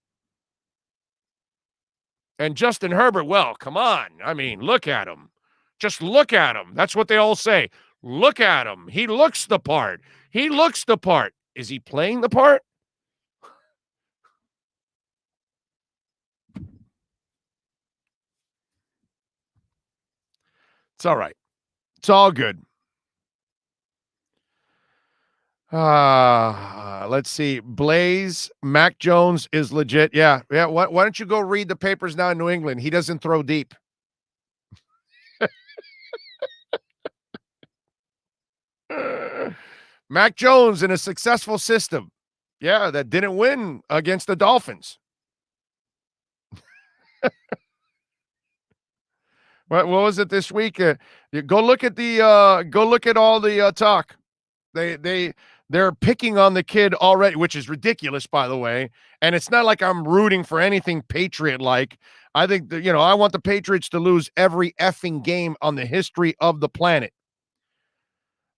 And Justin Herbert, well, come on. I mean, look at him. Just look at him. That's what they all say. Look at him. He looks the part. He looks the part. Is he playing the part? It's all right. It's all good. Let's see. Blaze, Mac Jones is legit. Yeah. Why don't you go read the papers now in New England? He doesn't throw deep. Mac Jones in a successful system. Yeah, that didn't win against the Dolphins. What was it this week? Go look at all the talk. They're picking on the kid already, which is ridiculous, by the way. And it's not like I'm rooting for anything Patriot-like. I think that, I want the Patriots to lose every effing game on the history of the planet.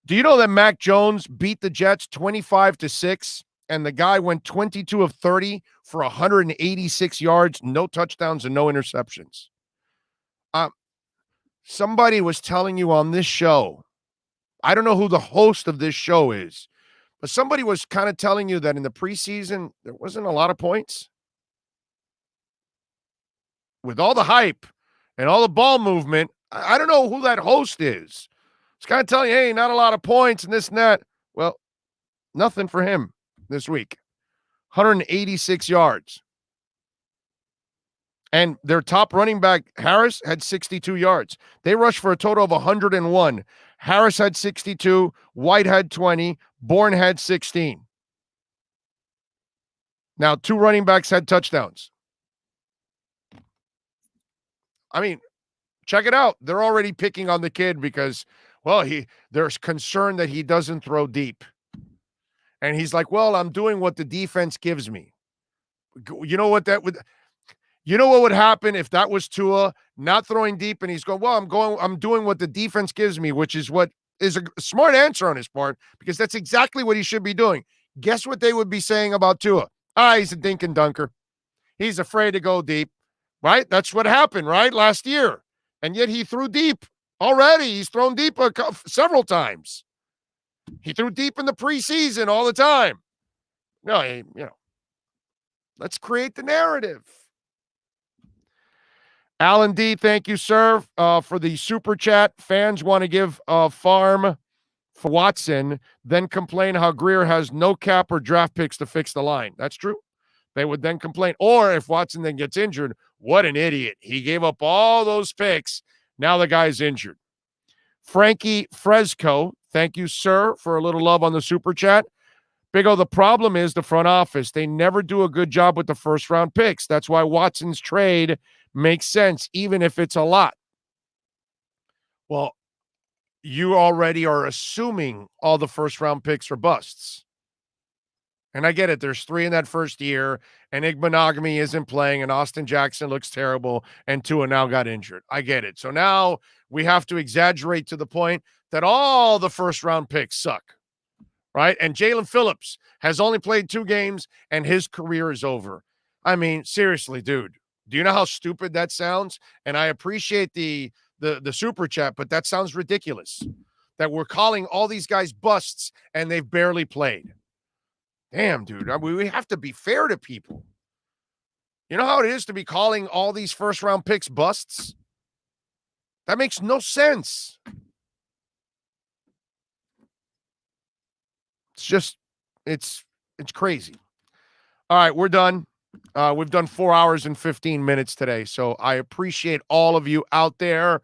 Do you know that Mac Jones beat the Jets 25-6, and the guy went 22 of 30 for 186 yards, no touchdowns, and no interceptions? Somebody was telling you on this show, I don't know who the host of this show is, but somebody was kind of telling you that in the preseason, there wasn't a lot of points. With all the hype and all the ball movement, I don't know who that host is. It's kind of telling you, hey, not a lot of points and this and that. Well, nothing for him this week. 186 yards. And their top running back, Harris, had 62 yards. They rushed for a total of 101. Harris had 62. White had 20. Bourne had 16. Now, 2 running backs had touchdowns. I mean, check it out. They're already picking on the kid because, well, there's concern that he doesn't throw deep. And he's like, well, I'm doing what the defense gives me. You know what would happen if that was Tua not throwing deep and he's going, well, I'm doing what the defense gives me, which is what is a smart answer on his part because that's exactly what he should be doing. Guess what they would be saying about Tua? He's a dink and dunker. He's afraid to go deep. Right? That's what happened, right? Last year. And yet he threw deep already. He's thrown deep several times. He threw deep in the preseason all the time. No, let's create the narrative. Alan D., thank you, sir, for the super chat. Fans want to give a farm for Watson, then complain how Greer has no cap or draft picks to fix the line. That's true. They would then complain. Or if Watson then gets injured, what an idiot. He gave up all those picks. Now the guy's injured. Frankie Fresco, thank you, sir, for a little love on the super chat. Big O, the problem is the front office. They never do a good job with the first-round picks. That's why Watson's trade makes sense, even if it's a lot. Well, you already are assuming all the first-round picks are busts. And I get it. There's 3 in that first year, and Igbenogany isn't playing, and Austin Jackson looks terrible, and Tua now got injured. I get it. So now we have to exaggerate to the point that all the first-round picks suck, right? And Jalen Phillips has only played 2 games, and his career is over. I mean, seriously, dude, do you know how stupid that sounds? And I appreciate the super chat, but that sounds ridiculous that we're calling all these guys busts, and they've barely played. Damn, dude, we have to be fair to people. You know how it is to be calling all these first-round picks busts? That makes no sense. It's just, it's crazy. All right, we're done. We've done 4 hours and 15 minutes today, so I appreciate all of you out there.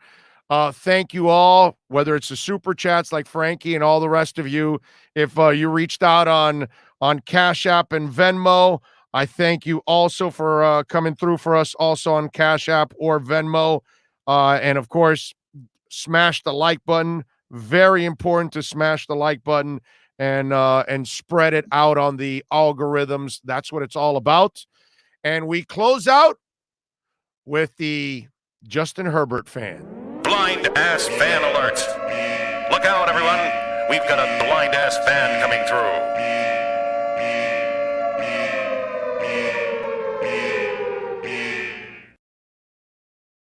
Thank you all, whether it's the super chats like Frankie and all the rest of you. If you reached out on Cash App and Venmo, I thank you also for coming through for us also on Cash App or Venmo. And of course, smash the like button. Very important to smash the like button and spread it out on the algorithms. That's what it's all about. And we close out with the Justin Herbert fan. Blind ass fan alert. Look out, everyone. We've got a blind ass fan coming through.